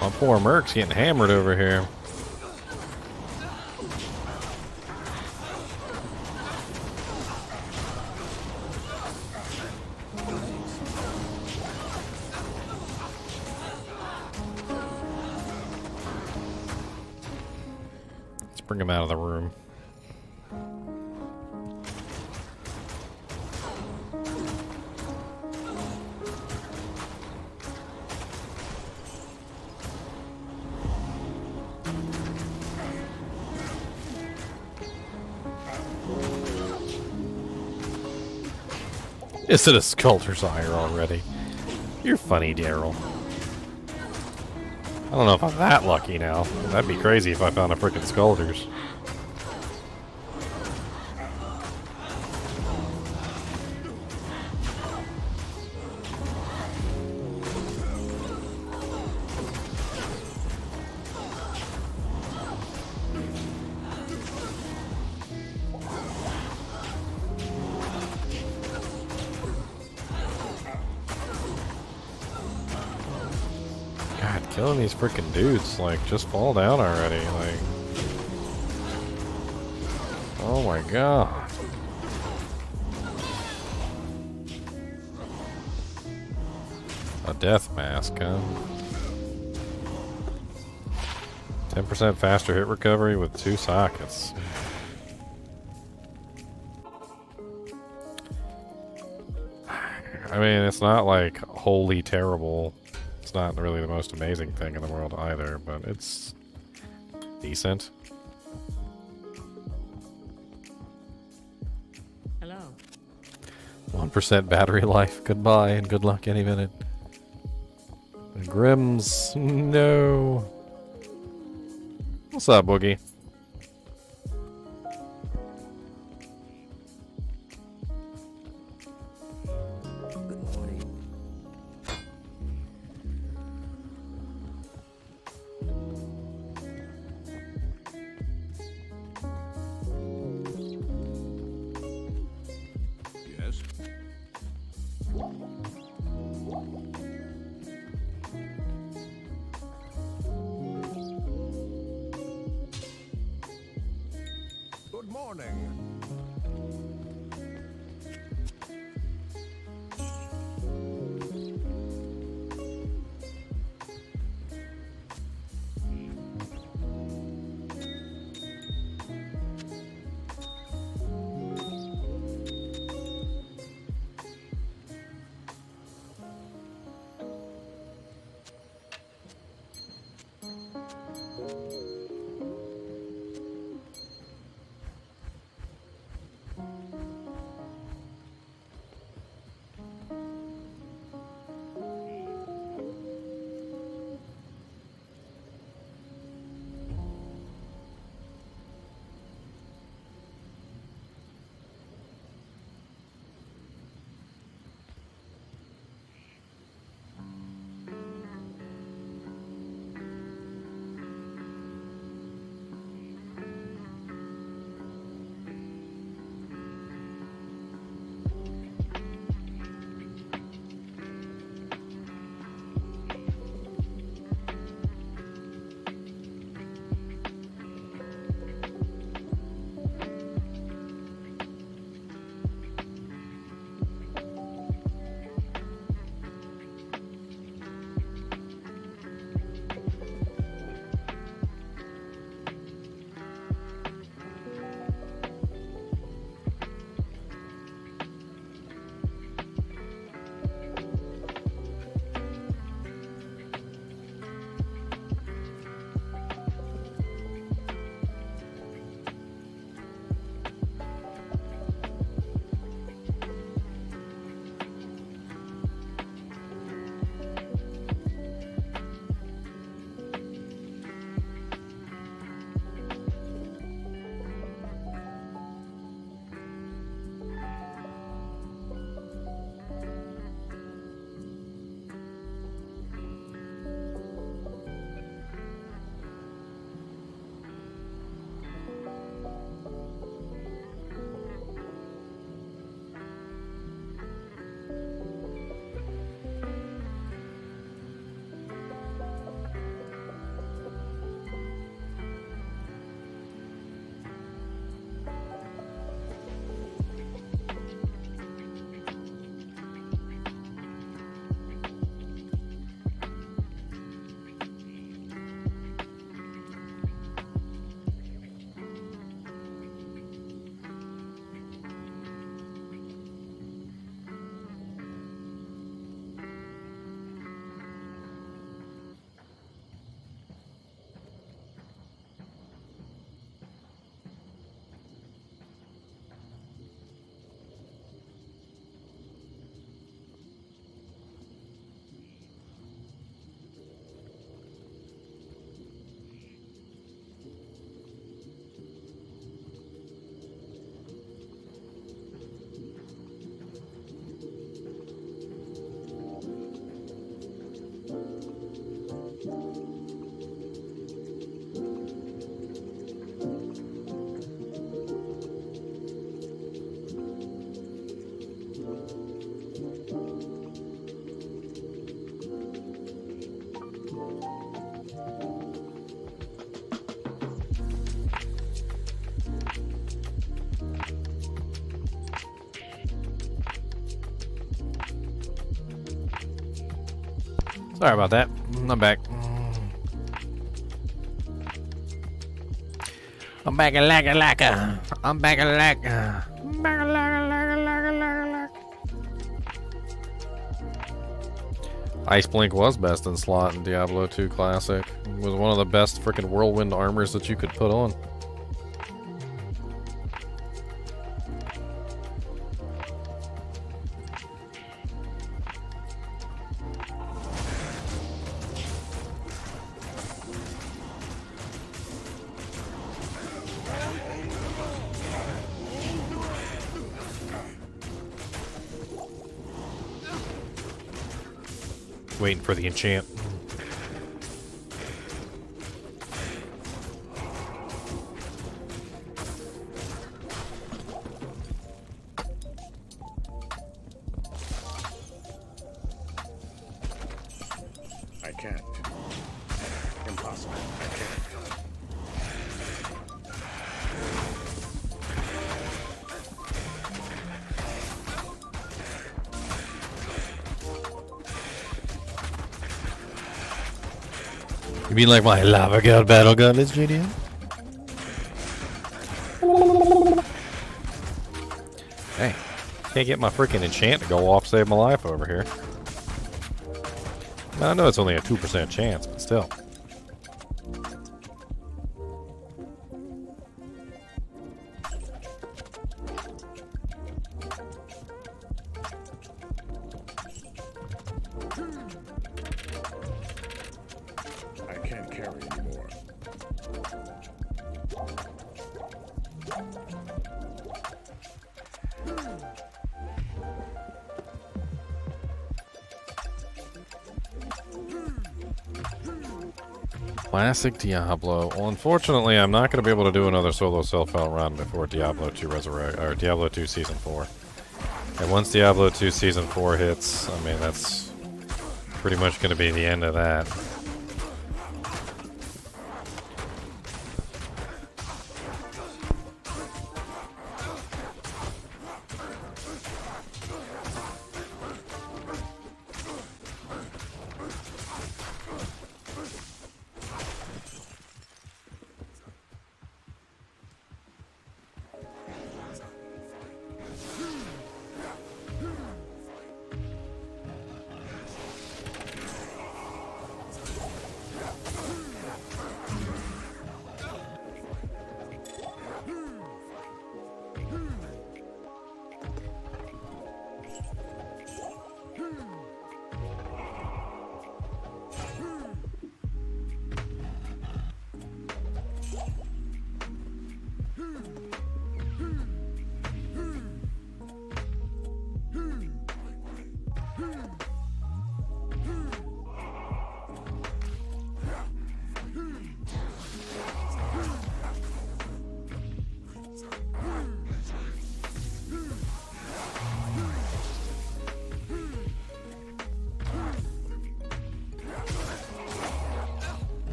My poor Merc's getting hammered over here. Let's bring him out of the room. Is it a sculptor's ire already? You're funny, Daryl. I don't know if I'm that lucky now. That'd be crazy if I found a frickin' sculptor's. Killing these freaking dudes, like, just fall down already, like. Oh my god. A death mask, huh? 10% faster hit recovery with 2 sockets. I mean, it's not like wholly terrible. It's not really the most amazing thing in the world either, but it's decent. Hello. 1% battery life. Goodbye and good luck any minute. Grims, no. What's up, Boogie? Good morning. Sorry about that. I'm back. I'm back a lacka lacka. I'm back a lacka. I'm back a lacka lacka lacka lacka lacka. Ice Blink was best in slot in Diablo 2 Classic. It was one of the best freaking whirlwind armors that you could put on. Waiting for the enchant. I can't. Impossible. I can't. You mean like my lava god battle gun is JDM? Hey, can't get my freaking enchant to go off, save my life over here. Now, I know it's only a 2% chance, but still. I can't carry anymore. Classic Diablo. Well, unfortunately, I'm not going to be able to do another solo self-out run before Diablo 2 Resurrect or Diablo 2 Season 4. And once Diablo 2 Season 4 hits, I mean, that's pretty much going to be the end of that.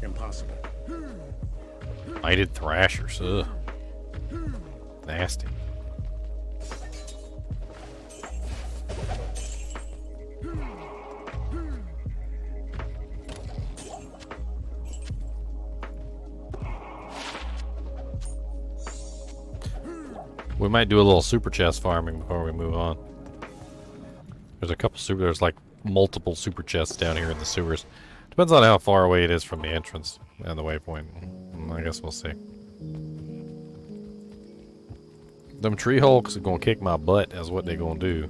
Impossible. Mighted Thrashers. Ugh. Nasty. We might do a little super chest farming before we move on. There's a couple there's like multiple super chests down here in the sewers. Depends on how far away it is from the entrance and the waypoint. I guess we'll see. Them tree hulks are gonna kick my butt, is what they gonna do.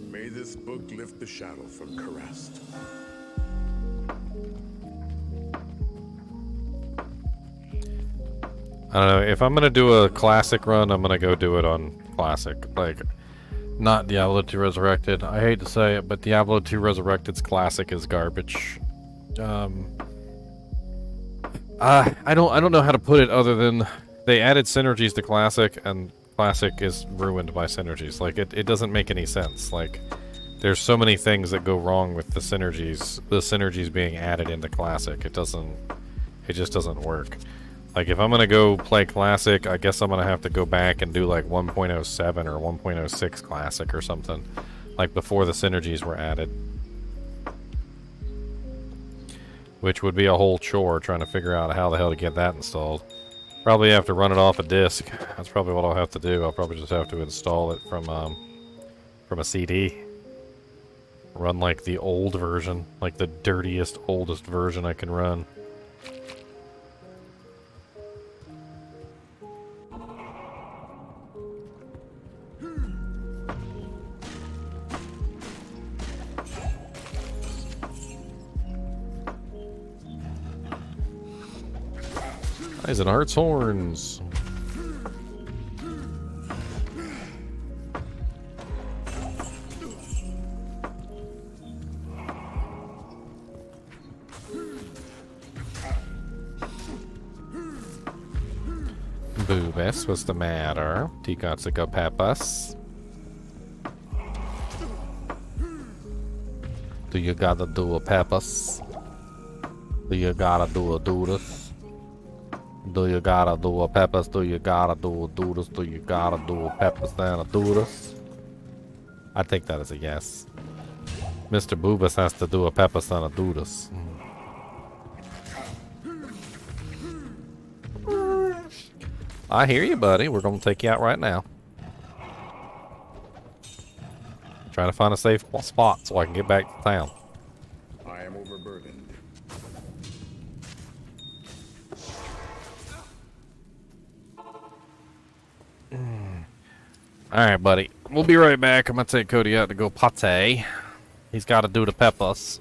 May this book lift the shadow from Carest. I don't know, if I'm gonna do a classic run, I'm gonna go do it on classic. Like, not Diablo 2 Resurrected. I hate to say it, but Diablo 2 Resurrected's classic is garbage. I don't know how to put it other than they added synergies to classic, and Classic is ruined by synergies. Like, it doesn't make any sense. Like, there's so many things that go wrong with the synergies being added into Classic. It just doesn't work. Like, if I'm gonna go play Classic, I guess I'm gonna have to go back and do like 1.07 or 1.06 Classic or something. Like, before the synergies were added. Which would be a whole chore trying to figure out how the hell to get that installed. Probably have to run it off a disk. That's probably what I'll have to do. I'll probably just have to install it from a CD. Run like the old version, like the dirtiest, oldest version I can run. Eisenhart's horns. Boobus, what's the matter? Tikatsuka Peppers. Do you gotta do a Peppers? Do you gotta do a Doodus? Do you gotta do a Peppers? Do you gotta do a Doodus? Do you gotta do a Peppers and a Doodus? I take that as a yes. Mr. Boobus has to do a Peppers and a Doodus. I hear you, buddy. We're gonna take you out right now. Trying to find a safe spot so I can get back to town. I am overburdened. Alright, buddy. We'll be right back. I'm gonna take Cody out to go pate. He's gotta do the peppers.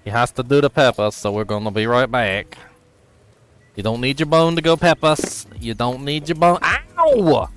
He has to do the peppers, so we're gonna be right back. You don't need your bone to go peppers. You don't need your bone. Ow!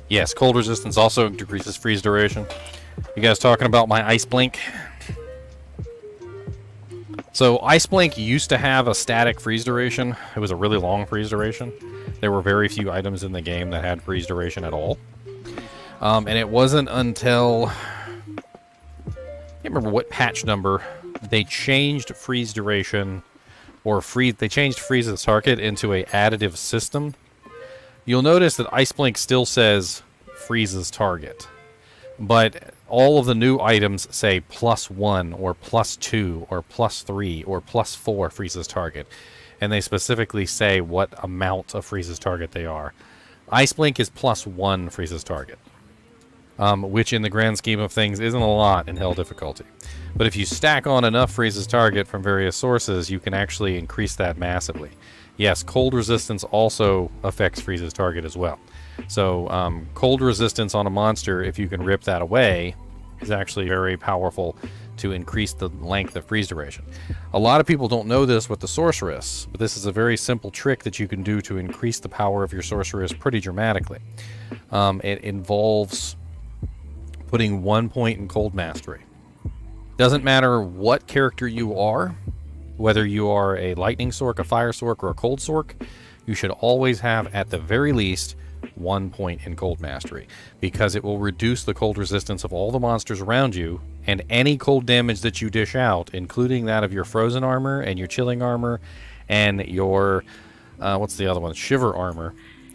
Yes, cold resistance also decreases freeze duration. You guys talking about my ice blink? So ice blink used to have a static freeze duration. It was a really long freeze duration. There were very few items in the game that had freeze duration at all. And it wasn't until... I can't remember what patch number they changed freeze duration, or they changed freeze as target into a additive system. You'll notice that ice blink still says freezes target, but all of the new items say +1 or +2 or +3 or +4 freezes target, and they specifically say what amount of freezes target they are. Ice blink is +1 freezes target, which in the grand scheme of things isn't a lot in hell difficulty. But if you stack on enough freezes target from various sources, you can actually increase that massively. Yes, cold resistance also affects freezes target as well. So cold resistance on a monster, if you can rip that away, is actually very powerful to increase the length of freeze duration. A lot of people don't know this with the sorceress, but this is a very simple trick that you can do to increase the power of your sorceress pretty dramatically. It involves putting 1 point in cold mastery. Doesn't matter what character you are, whether you are a lightning sork, a fire sork, or a cold sork, you should always have at the very least 1 point in cold mastery, because it will reduce the cold resistance of all the monsters around you, and any cold damage that you dish out, including that of your frozen armor and your chilling armor and your what's the other one, shiver armor.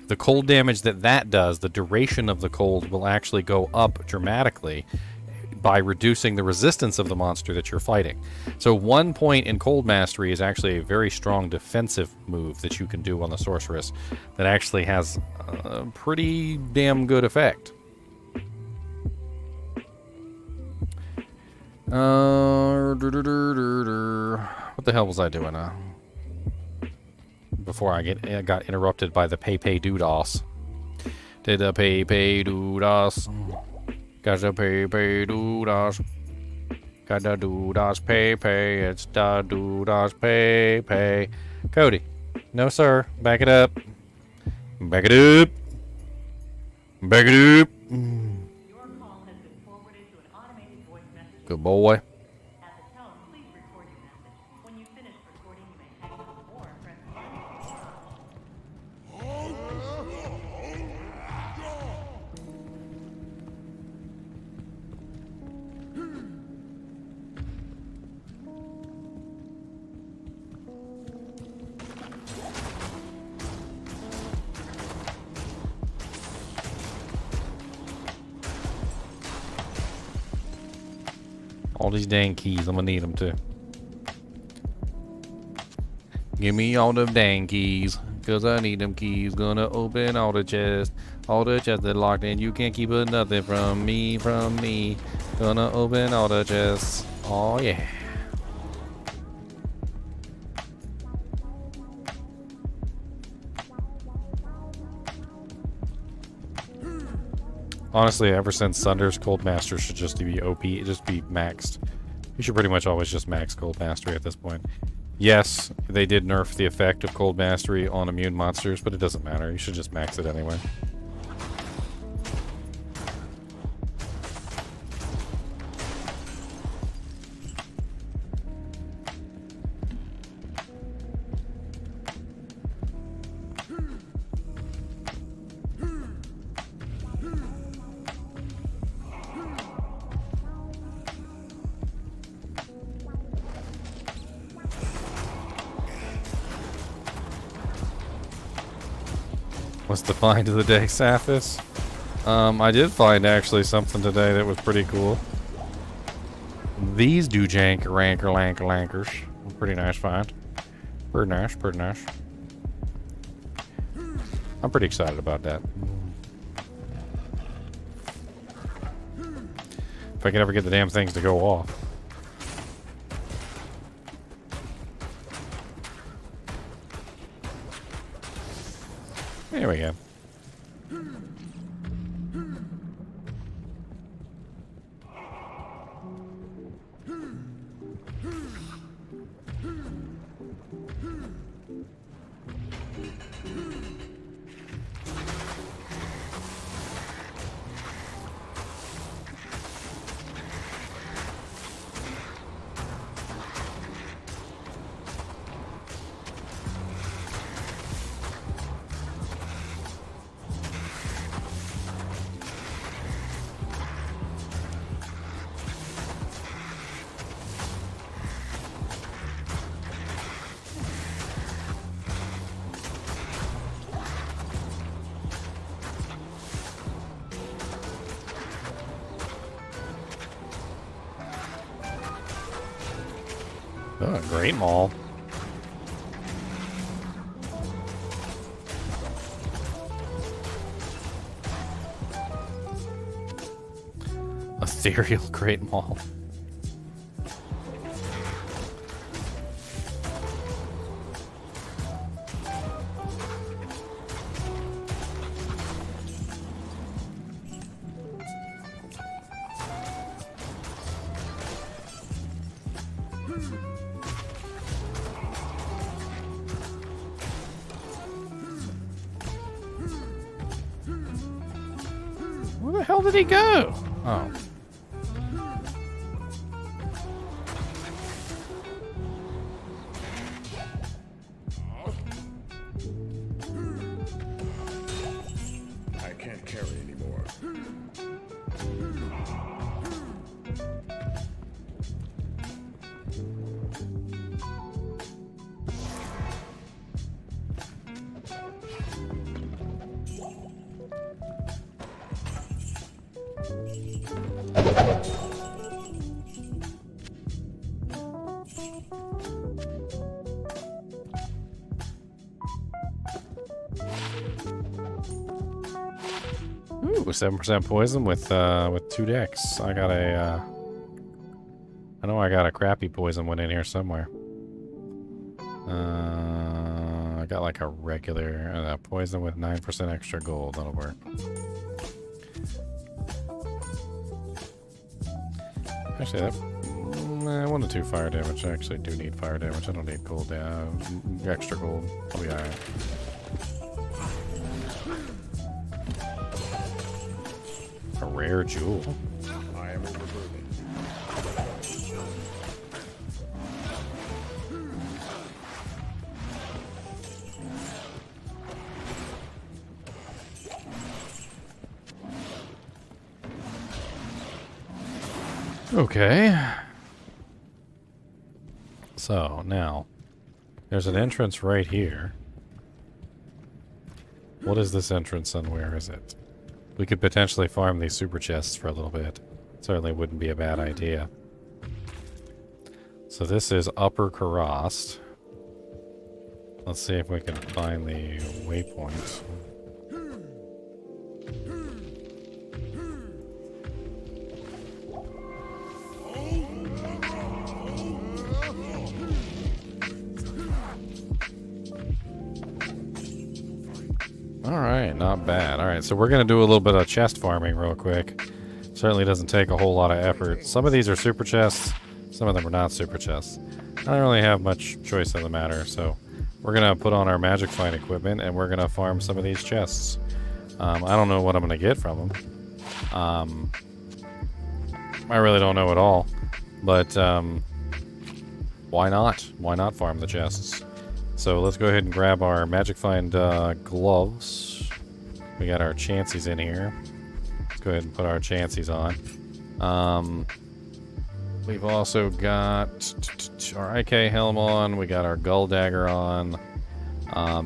The cold damage that does, the duration of the cold will actually go up dramatically by reducing the resistance of the monster that you're fighting. So 1 point in cold mastery is actually a very strong defensive move that you can do on the sorceress that actually has a pretty damn good effect. What the hell was I doing? Before I got interrupted by the Pay Doodas. Did the Pay Doodas? Got the Pay Doodas. Got the Doodas Pay. It's the Doodas Pay. Cody. No, sir. Back it up. Back it up. Back it up. Your call has been forwarded to an automated voice message. Good boy. At the tone, please record your message. When you finish recording, you may hang up or press 1. All these dang keys, I'm gonna need them too. Give me all them dang keys, cause I need them keys. Gonna open all the chests that locked in. You can't keep nothing from me, Gonna open all the chests. Oh yeah. Honestly, ever since Thunder's Cold Master should just be OP, just be maxed. You should pretty much always just max Cold Mastery at this point. Yes, they did nerf the effect of Cold Mastery on immune monsters, but it doesn't matter. You should just max it anyway. What's the find of the day, Saphis? I did find actually something today that was pretty cool. These do jank ranker lankers. Pretty nice find. Pretty nice, pretty nice. I'm pretty excited about that. If I can ever get the damn things to go off. There we go. Oh, great mall. Ethereal Great Mall. Where the hell did he go? Oh. I can't carry anymore. Ooh, 7% poison with 2 decks. I got a I know I got a crappy poison one in here somewhere. I got like a regular poison with 9% extra gold. That'll work. Actually, that 1 to 2 fire damage. I actually do need fire damage. I don't need gold. Extra gold. I'll be alright. A rare jewel. I am overburdened. Okay. So, now, there's an entrance right here. What is this entrance and where is it? We could potentially farm these super chests for a little bit. Certainly wouldn't be a bad idea. So this is Upper Karast. Let's see if we can find the waypoint. Alright, not bad. Alright, so we're going to do a little bit of chest farming real quick. Certainly doesn't take a whole lot of effort. Some of these are super chests, some of them are not super chests. I don't really have much choice in the matter, so we're going to put on our magic find equipment and we're going to farm some of these chests. I don't know what I'm going to get from them. I really don't know at all, but why not? Why not farm the chests? So let's go ahead and grab our Magic Find gloves. We got our chances in here. Let's go ahead and put our chances on. We've also got our IK helm on. We got our Gull Dagger on.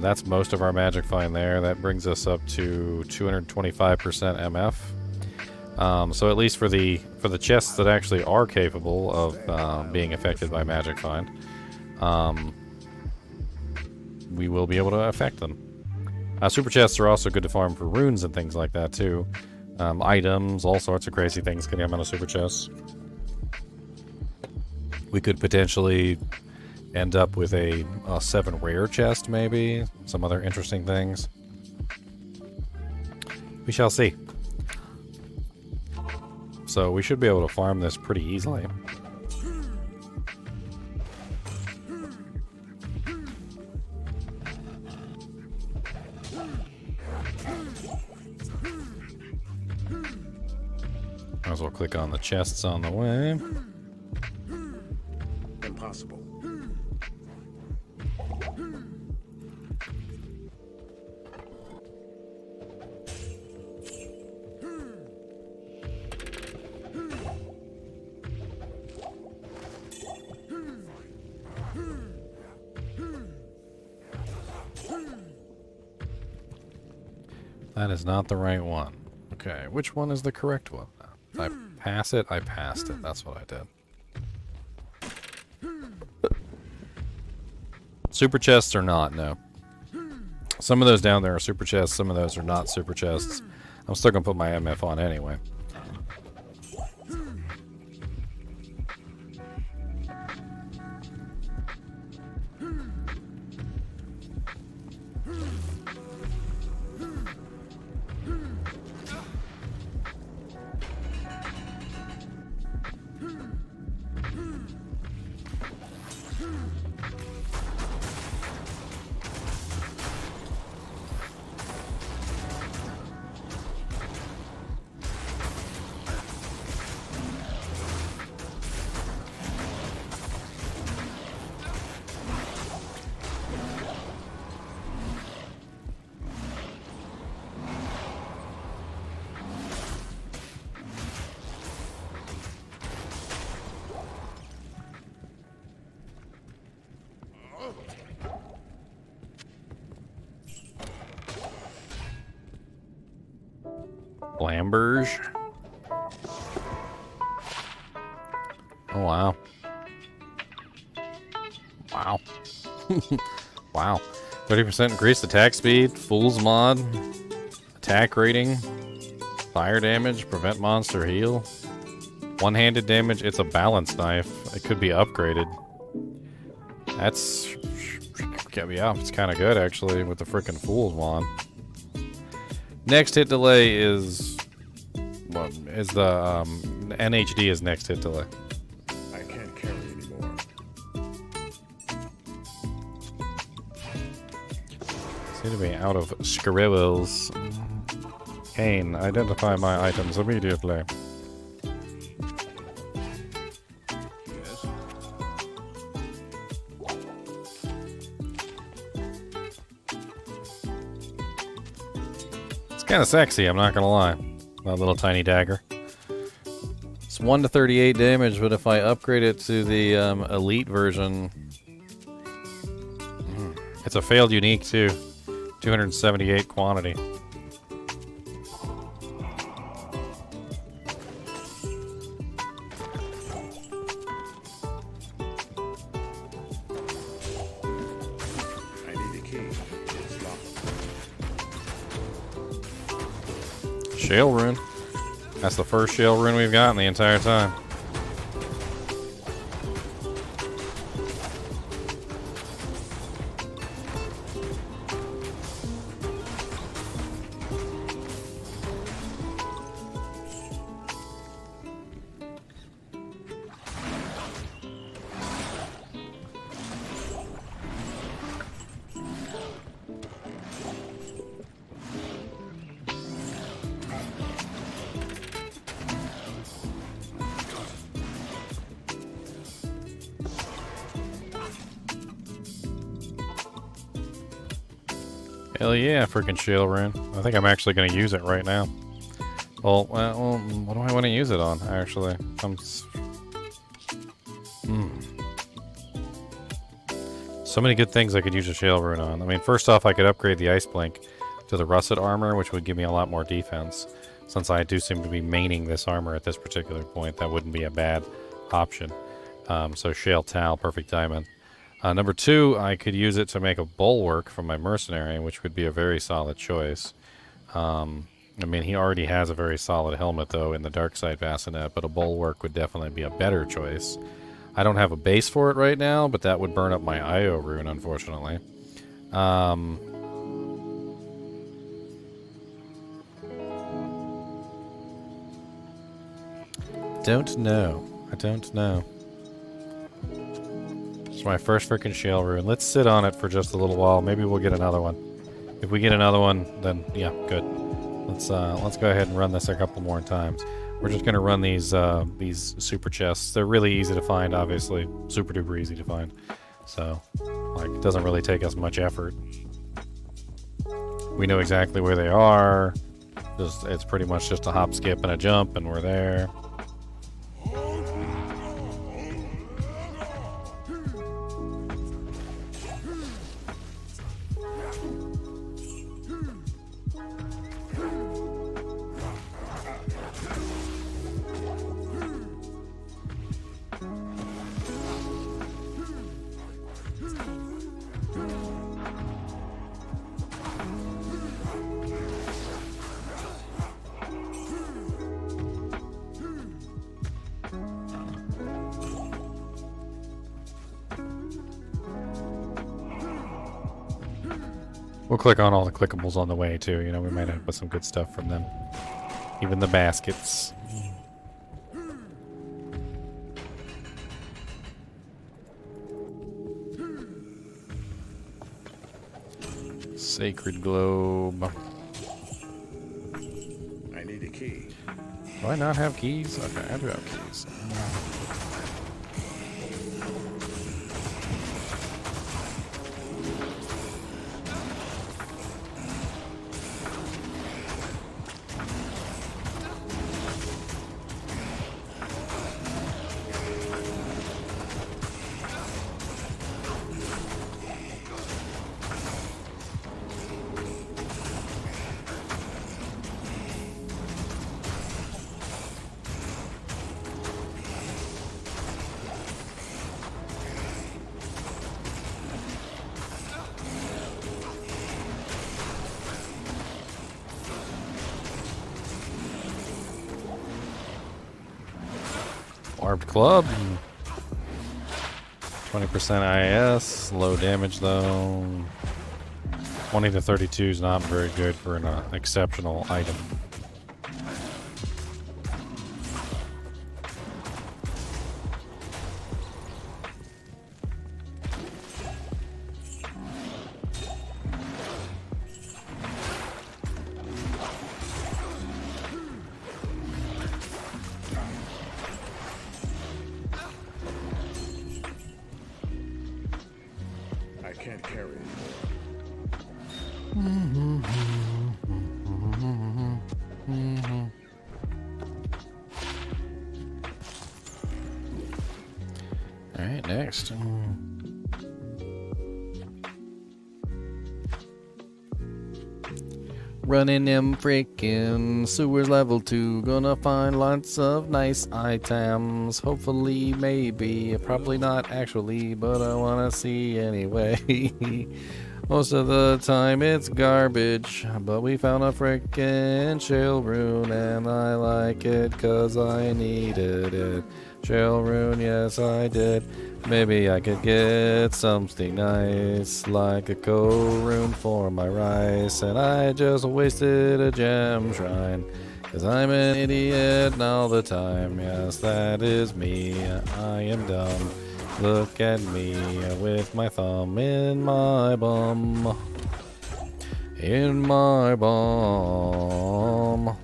That's most of our Magic Find there. That brings us up to 225% MF. So at least for the chests that actually are capable of being affected by Magic Find, we will be able to affect them. Super chests are also good to farm for runes and things like that too. Items, all sorts of crazy things can come out of super chests. We could potentially end up with a 7 rare chest, maybe. Some other interesting things. We shall see. So we should be able to farm this pretty easily. Might as well click on the chests on the way. Impossible. That is not the right one. Okay, which one is the correct one? Did I pass it? I passed it. That's what I did. Super chests are not, no. Some of those down there are super chests, some of those are not super chests. I'm still gonna put my MF on anyway. Lamberge. Oh, wow. Wow. Wow. 30% increased attack speed, Fool's Mod, attack rating, fire damage, prevent monster heal, one-handed damage. It's a balanced knife. It could be upgraded. That's... yeah, it's kind of good, actually, with the frickin' Fool's Mod. Next hit delay is... what is the... NHD is next hit delay. I can't carry anymore. Seem to be out of scribbles. Kane, identify my items immediately. Yes. It's kind of sexy, I'm not gonna lie. That little tiny dagger. It's 1 to 38 damage, but if I upgrade it to the elite version, it's a failed unique too. 278 quantity. I need a key. It's locked. Shale rune. That's the first shale rune we've gotten the entire time. Hell yeah, freaking shale rune. I think I'm actually going to use it right now. Well, what do I want to use it on, actually? So many good things I could use a shale rune on. I mean, first off, I could upgrade the ice blink to the russet armor, which would give me a lot more defense. Since I do seem to be maining this armor at this particular point, that wouldn't be a bad option. So shale towel, perfect diamond. Number 2, I could use it to make a bulwark from my mercenary, which would be a very solid choice. I mean, he already has a very solid helmet, though, in the dark side bassinet, but a bulwark would definitely be a better choice. I don't have a base for it right now, but that would burn up my IO rune, unfortunately. Don't know. I don't know. It's my first freaking shale rune. Let's sit on it for just a little while. Maybe we'll get another one. If we get another one, then yeah, good. Let's go ahead and run this a couple more times. We're just gonna run these super chests. They're really easy to find, obviously, super duper easy to find. So, like, it doesn't really take us much effort. We know exactly where they are. It's pretty much just a hop, skip, and a jump, and we're there. We'll click on all the clickables on the way too. You know, we might end up with some good stuff from them. Even the baskets. Sacred globe. I need a key. Do I not have keys? Okay, I do have keys. Barbed club. 20% IS. Low damage though. 20 to 32 is not very good for an exceptional item. I can't carry it. Alright, next. Running them freaking sewers level 2. Gonna find lots of nice items. Hopefully, maybe. Probably not actually, but I wanna see anyway. Most of the time it's garbage, but we found a frickin' shell rune and I like it 'cause I needed it. Shell rune, yes I did. Maybe I could get something nice, like a rune for my rice, and I just wasted a gem shrine, 'cause I'm an idiot all the time. Yes, that is me, I am dumb. Look at me with my thumb in my bum. In my bum.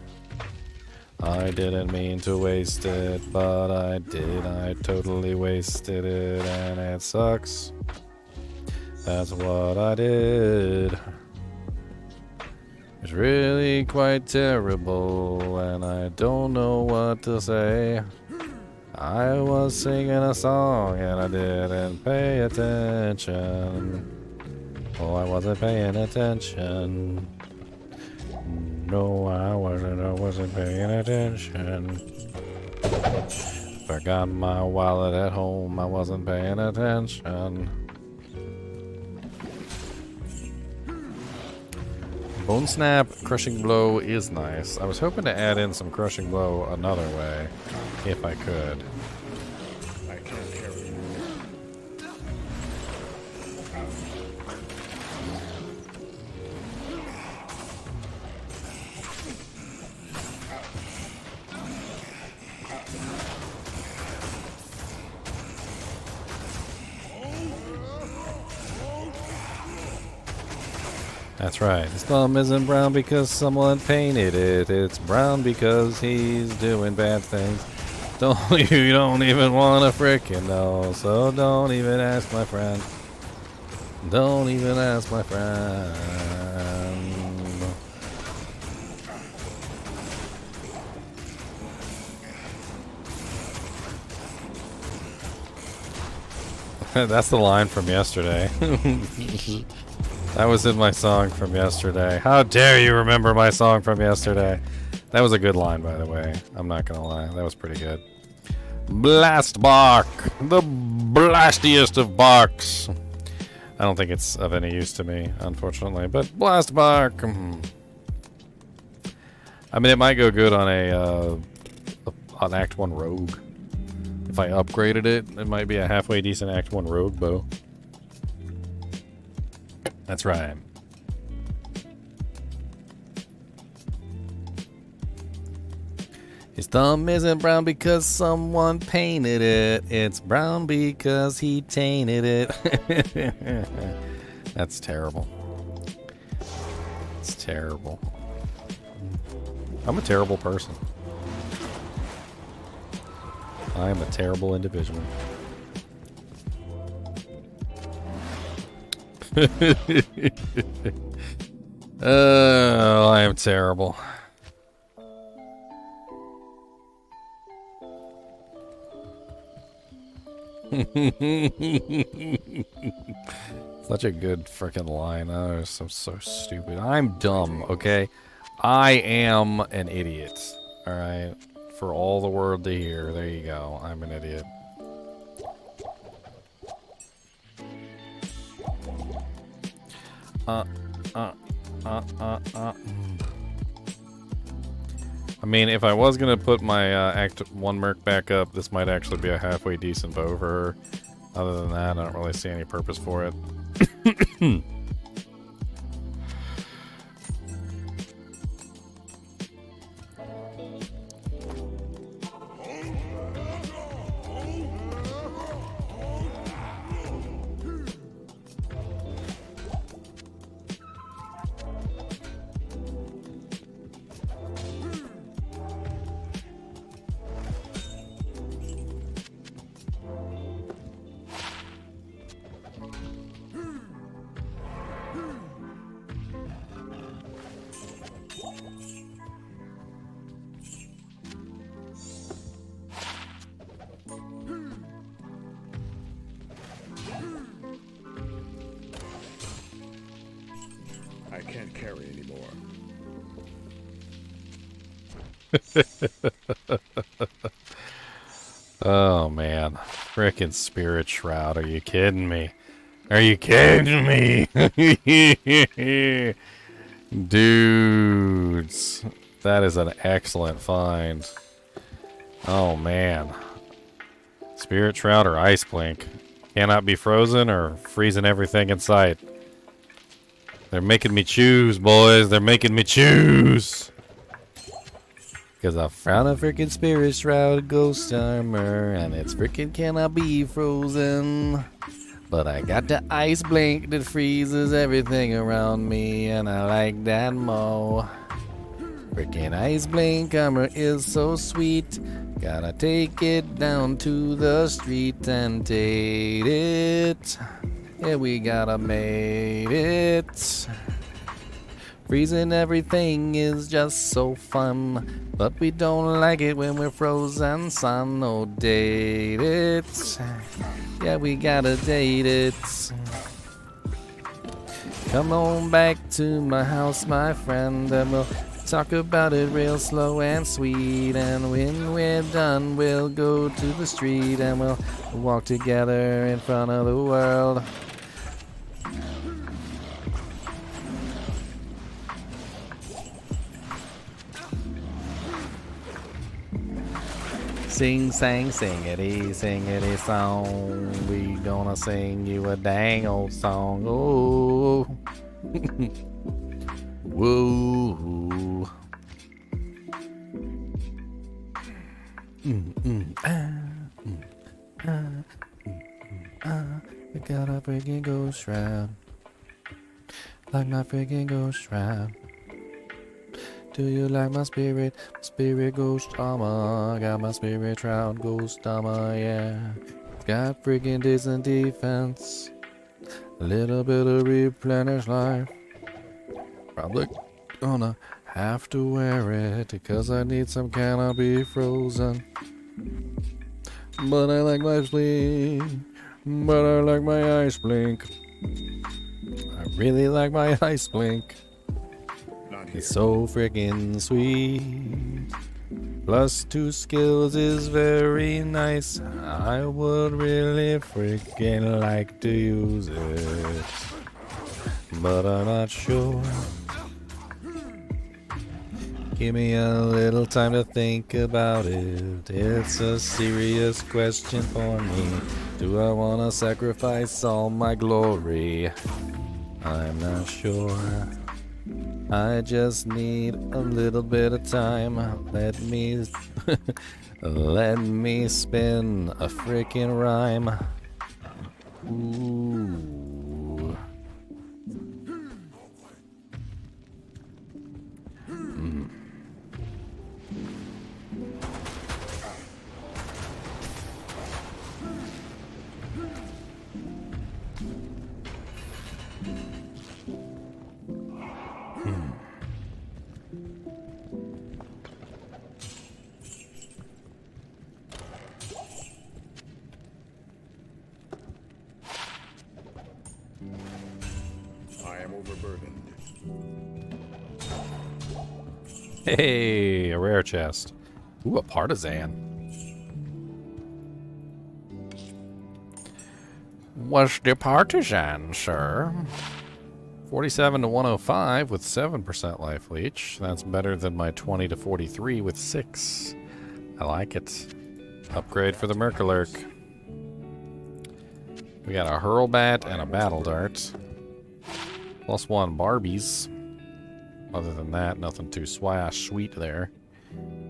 I didn't mean to waste it, but I did. I totally wasted it, and it sucks. That's what I did. It's really quite terrible, and I don't know what to say. I was singing a song, and I didn't pay attention. Oh, I wasn't paying attention. No, I wasn't paying attention. Forgot my wallet at home, I wasn't paying attention. Bone Snap, Crushing Blow is nice. I was hoping to add in some Crushing Blow another way, if I could. I can't carry it. That's right. His thumb isn't brown because someone painted it. It's brown because he's doing bad things. You don't even want to frickin' know. So don't even ask my friend. Don't even ask my friend. That's the line from yesterday. That was in my song from yesterday. How dare you remember my song from yesterday? That was a good line, by the way. I'm not gonna lie. That was pretty good. Blast bark! The blastiest of barks! I don't think it's of any use to me, unfortunately, but blast bark! I mean, it might go good on an Act 1 rogue. If I upgraded it, it might be a halfway decent Act 1 rogue bow. That's right. His thumb isn't brown because someone painted it. It's brown because he tainted it. That's terrible. It's terrible. I'm a terrible person. I am a terrible individual. Oh, I am terrible. Such a good freaking line. Oh, I'm so stupid. I'm dumb, okay? I am an idiot. Alright? For all the world to hear. There you go. I'm an idiot. I mean, if I was gonna put my Act 1 Merc back up, this might actually be a halfway decent bow for her. Other than that, I don't really see any purpose for it. I can't carry anymore. Oh man, frickin' Spirit Shroud, are you kidding me? Are you kidding me? Dudes, that is an excellent find. Oh man. Spirit Shroud or Ice Blink. Cannot be frozen or freezing everything in sight. They're making me choose, boys. They're making me choose. Because I found a freaking Spirit Shroud Ghost Armor, and it's freaking cannot be frozen. But I got the Ice Blink that freezes everything around me, and I like that more. Freaking Ice Blink armor is so sweet. Gotta take it down to the street and take it. Yeah, we gotta make it. Freezing everything is just so fun, but we don't like it when we're frozen, son. No, date it. Yeah, we gotta date it. Come on back to my house, my friend, and we'll talk about it real slow and sweet. And when we're done, we'll go to the street and we'll walk together in front of the world. Sing, sang, singity song. We gonna sing you a dang old song. Oh, whoa. I got a freaking ghost shroud, like my freaking ghost shroud. Do you like my spirit? Spirit ghost armor. Got my spirit shroud ghost armor, yeah. Got freaking decent defense. A little bit of replenish life. Probably gonna have to wear it because I need some canopy frozen. But I like my blink. But I like my ice blink. I really like my ice blink. It's so freaking sweet. Plus 2 skills is very nice. I would really freaking like to use it, but I'm not sure. Give me a little time to think about it. It's a serious question for me. Do I want to sacrifice all my glory? I'm not sure. I just need a little bit of time. Let me let me spin a freaking rhyme. Ooh. I am overburdened. Hey, a rare chest. Ooh, a partisan. What's the partisan, sir? 47 to 105 with 7% life leech. That's better than my 20 to 43 with 6. I like it. Upgrade for the Merculurk. We got a Hurlbat and a Battle Dart. +1 Barbies. Other than that, nothing too sweet there.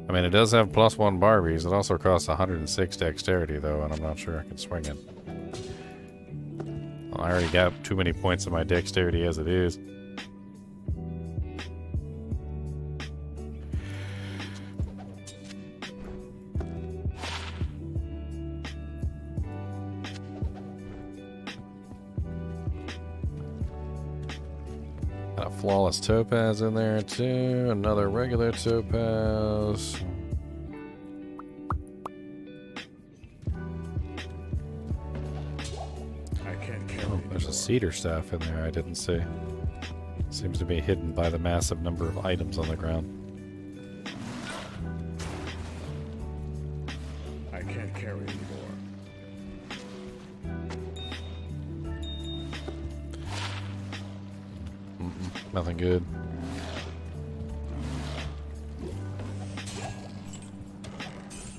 I mean, it does have +1 Barbies. It also costs 106 dexterity, though, and I'm not sure I can swing it. Well, I already got too many points of my dexterity as it is. Got a flawless topaz in there too. Another regular topaz. I can't carry Oh, there's a cedar staff in there I didn't see. Seems to be hidden by the massive number of items on the ground. I can't carry anymore. Nothing good.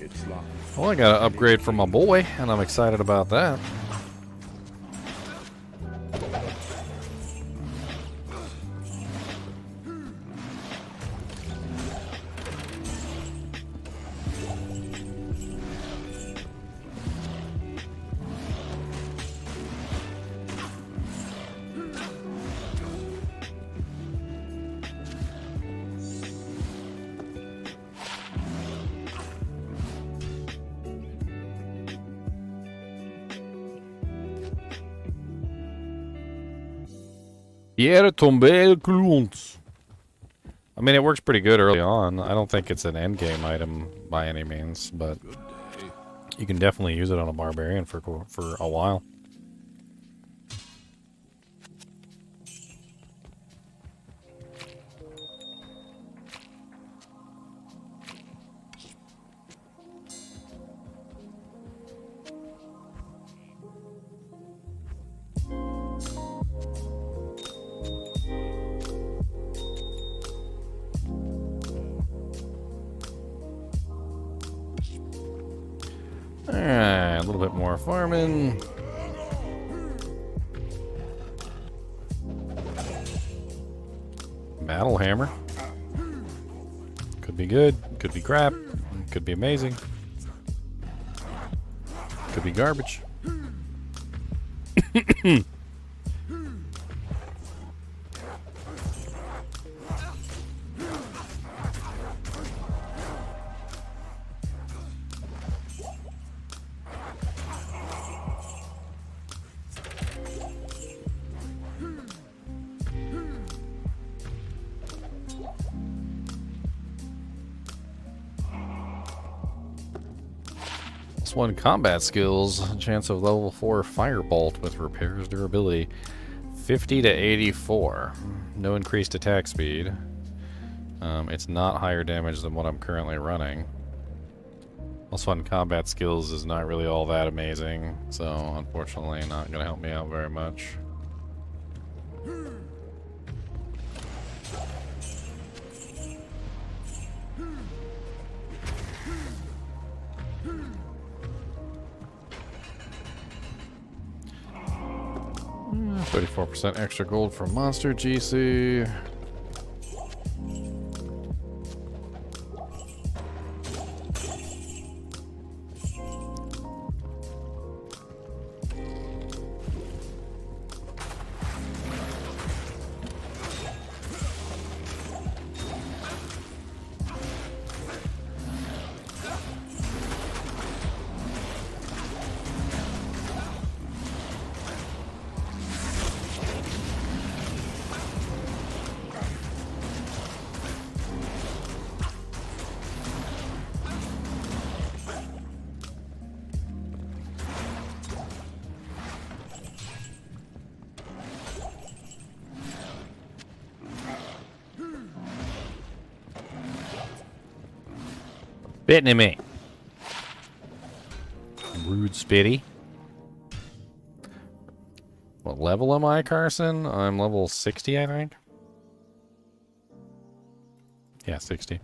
It's locked. Well, I got an upgrade for my boy, and I'm excited about that. Pierre tombe clouds. I mean, it works pretty good early on. I don't think it's an endgame item by any means, but you can definitely use it on a barbarian for a while. Alright, a little bit more farming. Battle hammer. Could be good, could be crap, could be amazing. Could be garbage. +1 combat skills, chance of level 4 firebolt with repairs durability, 50 to 84. No increased attack speed. It's not higher damage than what I'm currently running. +1 combat skills is not really all that amazing, so unfortunately not going to help me out very much. Mm, 34% extra gold from monster GC. Spitting at me. Rude spitty. What level am I, Carson? I'm level 60, I think. Yeah, 60.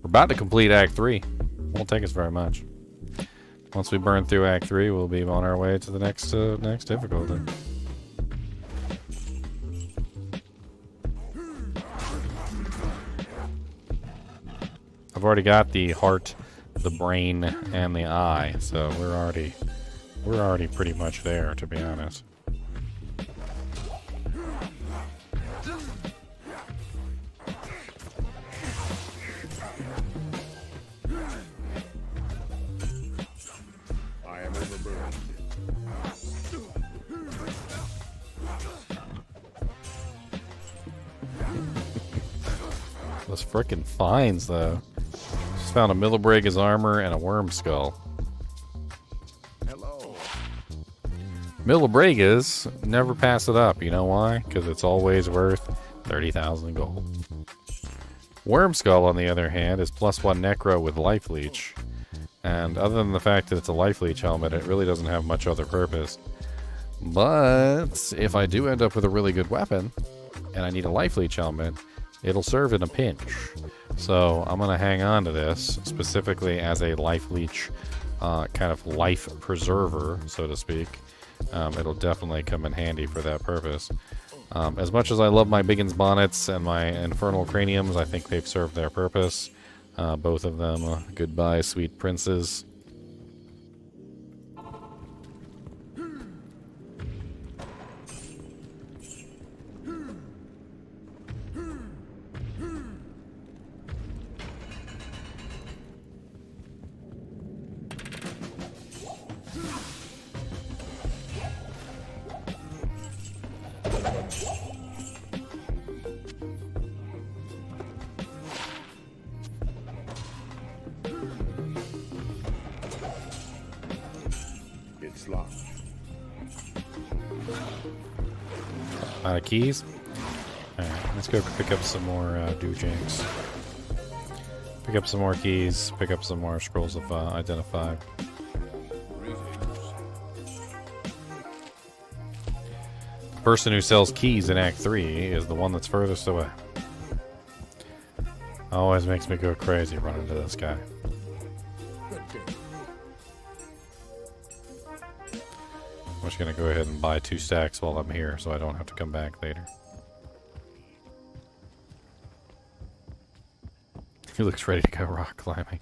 We're about to complete Act 3. Won't take us very much. Once we burn through Act 3, we'll be on our way to the next difficulty. I've already got the heart, the brain, and the eye, so we're already pretty much there, to be honest. I am overburdened. Those frickin' finds, though. Just found a Millibrega's armor and a worm skull. Hello. Millibrega's, never pass it up. You know why? Because it's always worth 30,000 gold. Worm skull, on the other hand, is +1 necro with life leech. And other than the fact that it's a life leech helmet, it really doesn't have much other purpose. But if I do end up with a really good weapon, and I need a life leech helmet, it'll serve in a pinch. So I'm going to hang on to this, specifically as a life leech kind of life preserver, so to speak. It'll definitely come in handy for that purpose. As much as I love my Biggins bonnets and my infernal craniums, I think they've served their purpose. Both of them. Goodbye, sweet princes. It's locked. Out of keys? Alright, let's go pick up some more doojanks. Pick up some more keys, pick up some more scrolls of identify. The person who sells keys in Act 3 is the one that's furthest away. Always makes me go crazy running into this guy. I'm just gonna go ahead and buy 2 stacks while I'm here so I don't have to come back later. He looks ready to go rock climbing.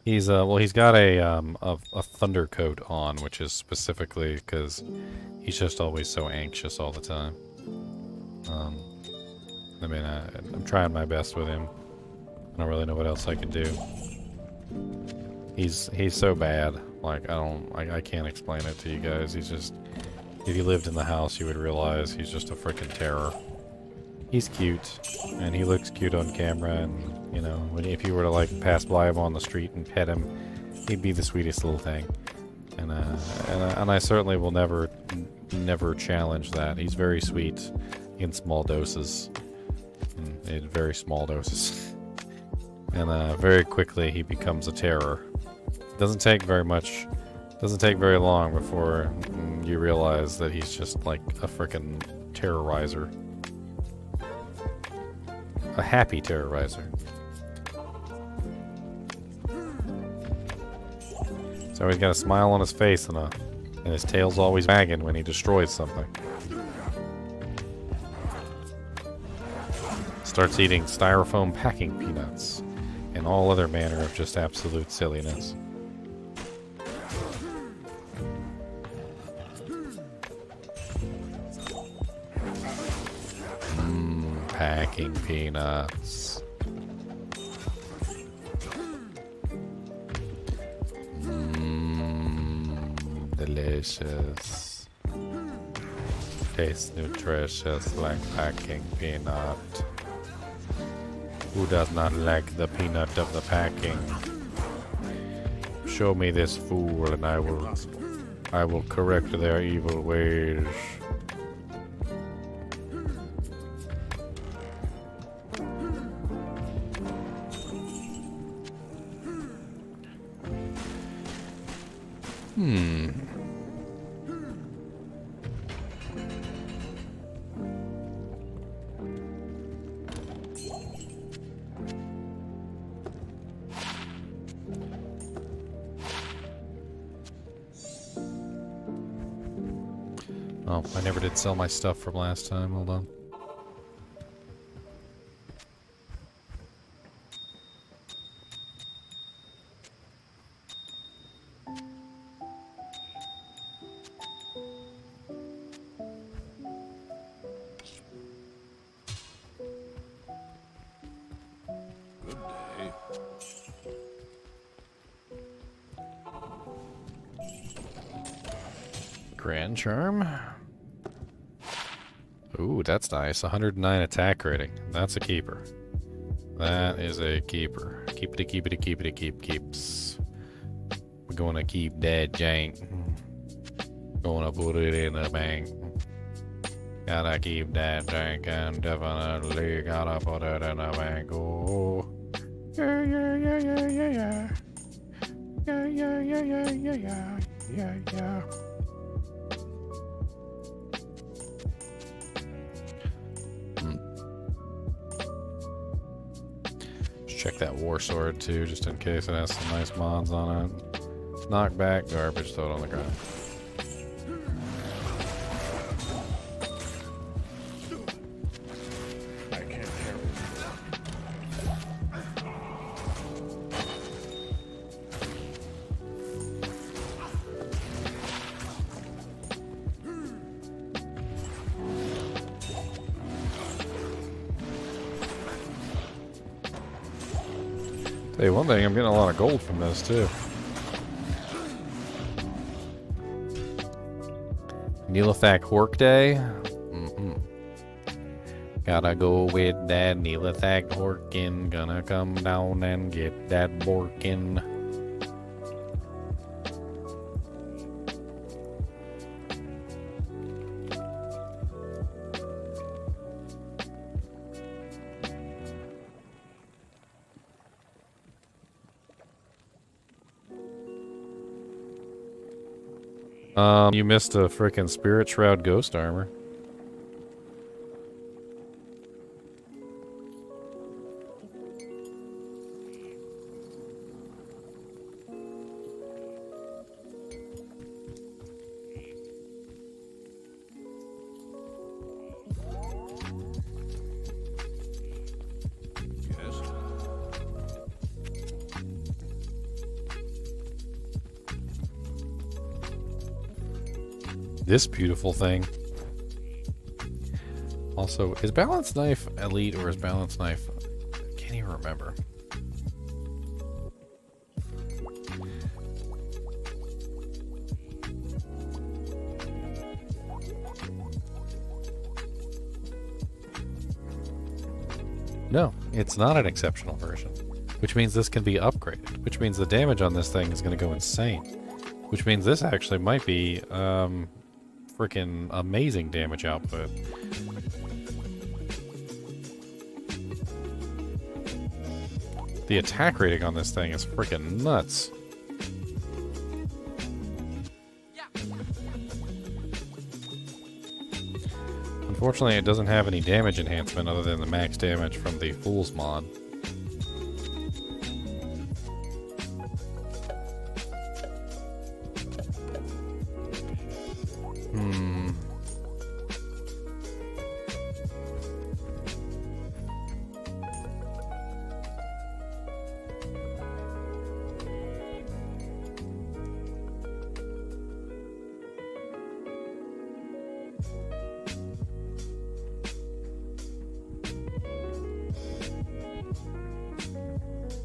He's well, he's got a thunder coat on, which is specifically because he's just always so anxious all the time. I mean, I'm trying my best with him. I don't really know what else I can do. He's so bad. Like, I can't explain it to you guys. He's just, if you lived in the house, you would realize he's just a freaking terror. He's cute, and he looks cute on camera, and, you know, if you were to, like, pass by him on the street and pet him, he'd be the sweetest little thing. And I certainly will never challenge that. He's very sweet in small doses. In very small doses. And very quickly he becomes a terror. Doesn't take very much, doesn't take very long before you realize that he's just like a frickin' terrorizer. A happy terrorizer. So he's got a smile on his face and his tail's always wagging when he destroys something. Starts eating styrofoam packing peanuts and all other manner of just absolute silliness. Packing peanuts. Delicious. Tastes nutritious like packing peanut. Who does not like the peanut of the packing? Show me this fool and I will correct their evil ways. Hmm. Oh, I never did sell my stuff from last time. Hold on. Good day. Grand Charm. Ooh, that's nice. 109 attack rating. That's a keeper. That is a keeper. Keepity, keepity, keepity, keeps. We're gonna keep that jank. Gonna put it in the bank. Gotta keep that jank and definitely gotta put it in the bank. Oh. Yeah, yeah, yeah, yeah, yeah, yeah. Yeah, yeah, yeah, yeah, yeah, yeah, yeah, yeah. Check that war sword too, just in case it has some nice mods on it. Knock back, garbage, throw it on the ground. I can't carry it. Tell you one thing, I'm getting a lot of gold from this too. Neelathak Work Day. Gotta go with that Neelathak Horkin. Gonna come down and get that Borkin. You missed a frickin' Spirit Shroud Ghost Armor. Yes. This beautiful thing. Also, is Balance Knife Elite or is Balance Knife... I can't even remember. No, it's not an exceptional version. Which means this can be upgraded. Which means the damage on this thing is going to go insane. Which means this actually might be, freaking amazing damage output. The attack rating on this thing is freaking nuts. Unfortunately, it doesn't have any damage enhancement other than the max damage from the Fool's mod.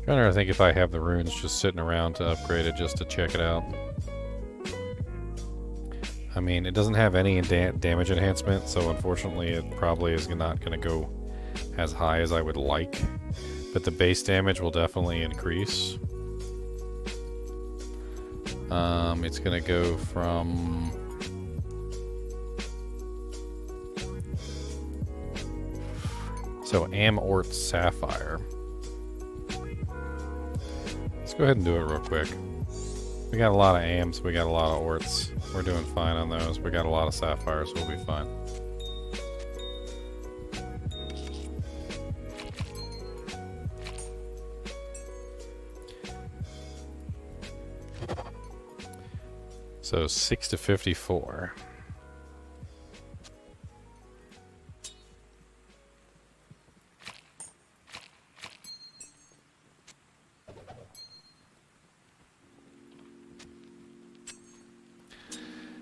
Trying to think if I have the runes just sitting around to upgrade it just to check it out. I mean, it doesn't have any damage enhancement, so unfortunately it probably is not going to go as high as I would like. But the base damage will definitely increase. It's going to go from... So, Amort Sapphire. Let's go ahead and do it real quick. We got a lot of AIMs, we got a lot of orts. We're doing fine on those. We got a lot of sapphires, we'll be fine. So 6 to 54.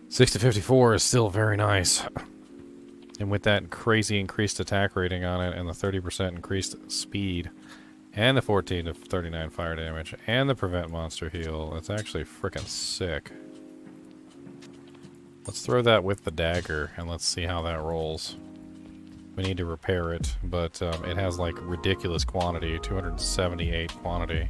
Six to 54 is still very nice. And with that crazy increased attack rating on it, and the 30% increased speed, and the 14 to 39 fire damage, and the prevent monster heal, it's actually freaking sick. Let's throw that with the dagger, and let's see how that rolls. We need to repair it, but it has like ridiculous quantity, 278 quantity.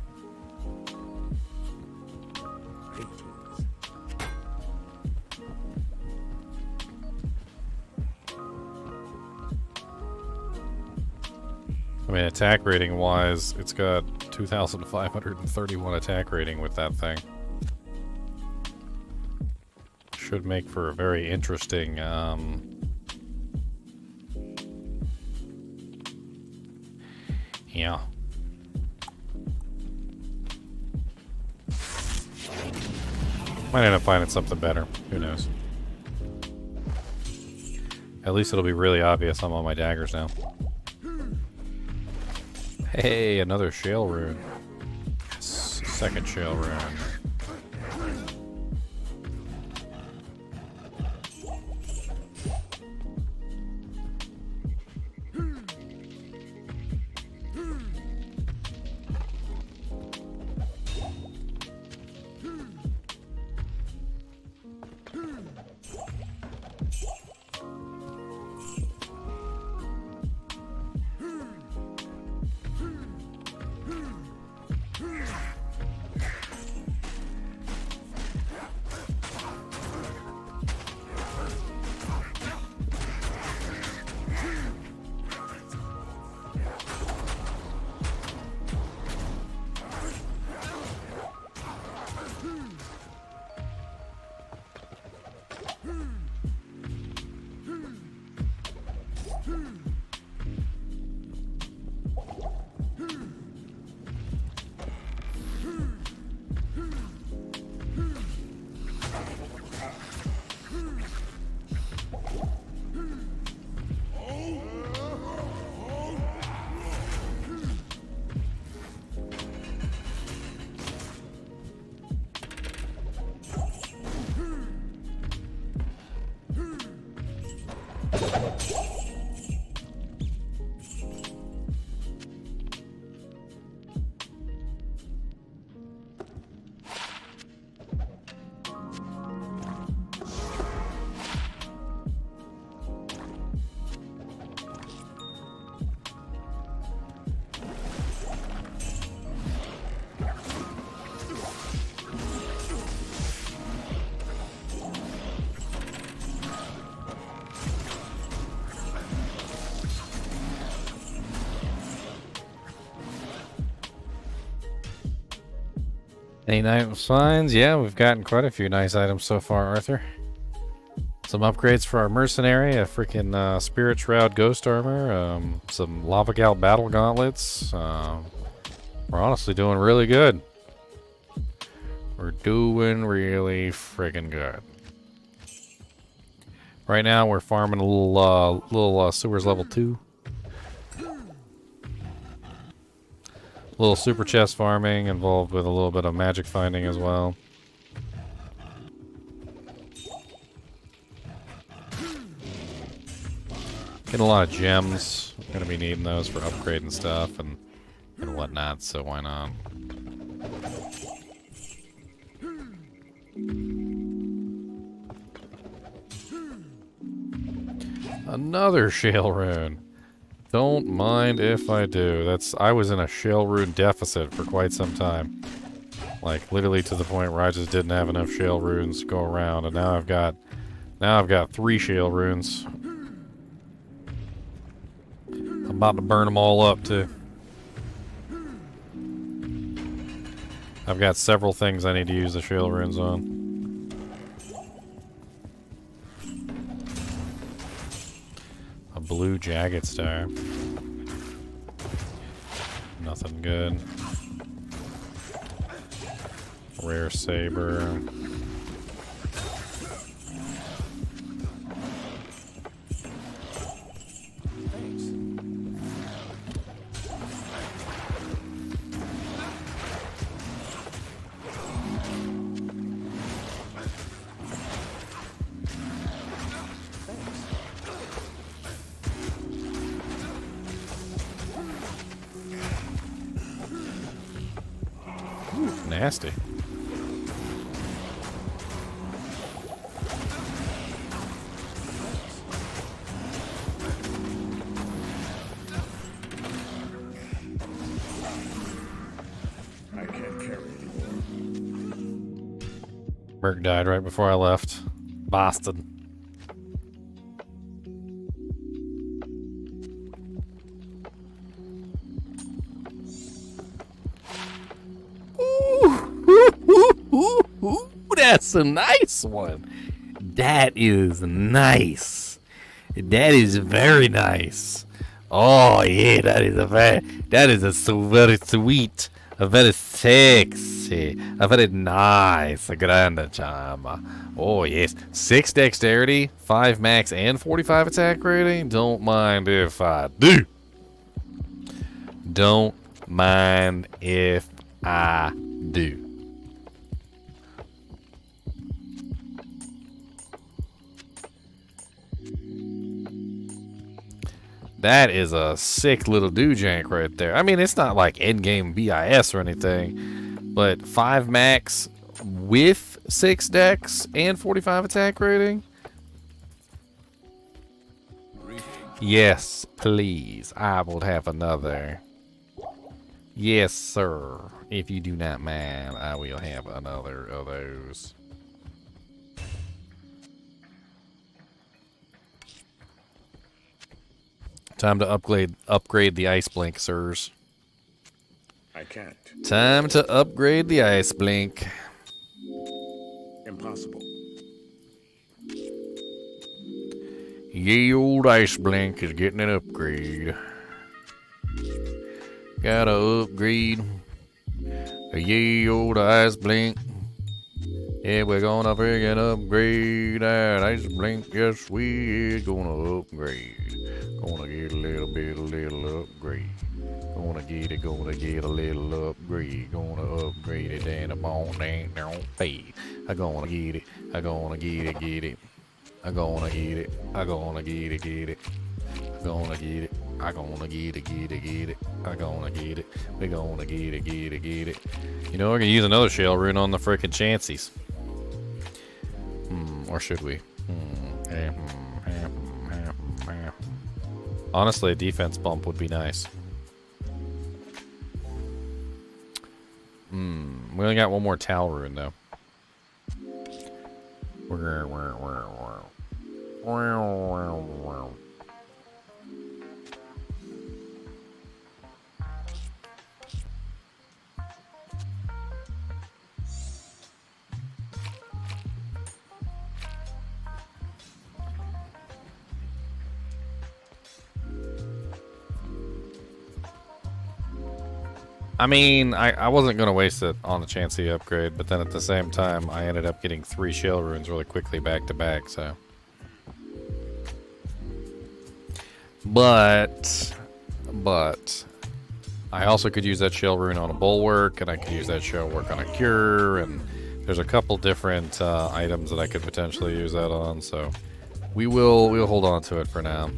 I mean, attack rating wise, it's got 2,531 attack rating with that thing. Should make for a very interesting, yeah. Might end up finding something better. Who knows? At least it'll be really obvious I'm on my daggers now. Hey, another shale rune. Second shale rune. Any nice finds? Yeah, we've gotten quite a few nice items so far, Arthur. Some upgrades for our mercenary, a freaking Spirit Shroud Ghost Armor, some Lava Gal Battle Gauntlets. We're honestly doing really good. We're doing really friggin' good. Right now, we're farming a little sewers level 2. Little super chest farming involved with a little bit of magic finding as well. Getting a lot of gems. Gonna be needing those for upgrading stuff and whatnot, so why not? Another shale rune. Don't mind if I do. I was in a shale rune deficit for quite some time. Like literally to the point where I just didn't have enough shale runes to go around, and now I've got 3 shale runes. I'm about to burn them all up too. I've got several things I need to use the shield runes on. A blue jagged star. Nothing good. Rare saber. Nasty. I can't carry anymore. Merc died right before I left. Boston. Ooh, that's a nice one. That is nice. That is very nice. Oh yeah, that is very sweet, a very sexy, a very nice, a grande charma. Oh yes, 6 dexterity, 5 max, and 45 attack rating. Don't mind if I do. Don't mind if I do. That is a sick little doojank right there. I mean, it's not like endgame BIS or anything, but 5 max with 6 dex and 45 attack rating? Yes, please. I will have another. Yes, sir. If you do not mind, I will have another of those. Time to upgrade the ice blink, sirs. I can't. Time to upgrade the ice blink. Impossible. Ye old ice blink is getting an upgrade. Gotta upgrade. Ye old ice blink. Yeah, we're gonna friggin' upgrade that ice blink. Yes, we're gonna upgrade. Gonna get a little upgrade. Gonna get a little upgrade. Gonna upgrade it and a bone ain't no fade. I gonna get it. I gonna get it. I gonna get it. I gonna get it. I gonna get it. I gonna get it. I gonna get it. We gonna get it. You know, we're gonna use another shell rune on the frickin' chances. Or should we? Honestly, a defense bump would be nice. We only got one more Tal rune though. I mean, I wasn't going to waste it on the Chansey upgrade, but then at the same time, I ended up getting 3 shell runes really quickly back to back, so. But, I also could use that shell rune on a bulwark, and I could use that shell work on a cure, and there's a couple different items that I could potentially use that on, so we'll hold on to it for now.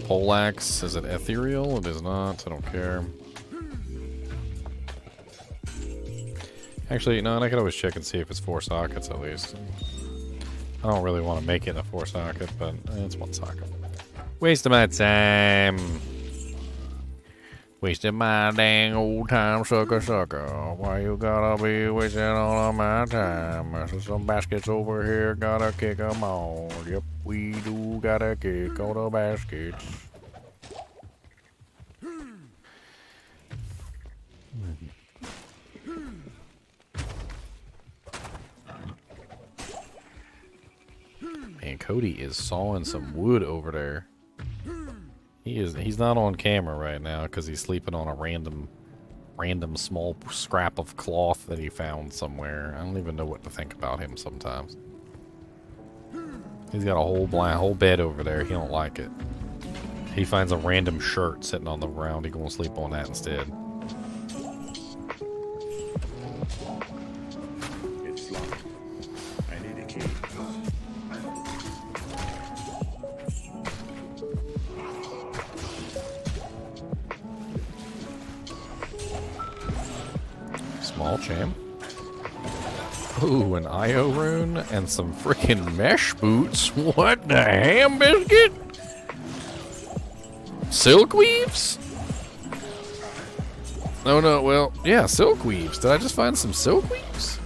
Poleaxe, is it ethereal? It is not, I don't care. Actually, no, I could always check and see if it's 4 sockets at least. I don't really want to make it a 4 socket, but it's 1 socket. Waste of my time. Wasting my dang old time, sucker, sucker. Why you gotta be wasting all of my time? There's some baskets over here, gotta kick 'em all. Yep, we do gotta kick all the baskets. Man, Cody is sawing some wood over there. He's not on camera right now because he's sleeping on a random small scrap of cloth that he found somewhere. I don't even know what to think about him sometimes. He's got a whole bed over there. He don't like it. He finds a random shirt sitting on the ground. He gonna sleep on that instead. It's locked. I need a key. Small champ. Ooh, an IO rune and some freaking mesh boots. What the ham biscuit? Silk weaves? Oh no, well, yeah, silk weaves. Did I just find some silk weaves?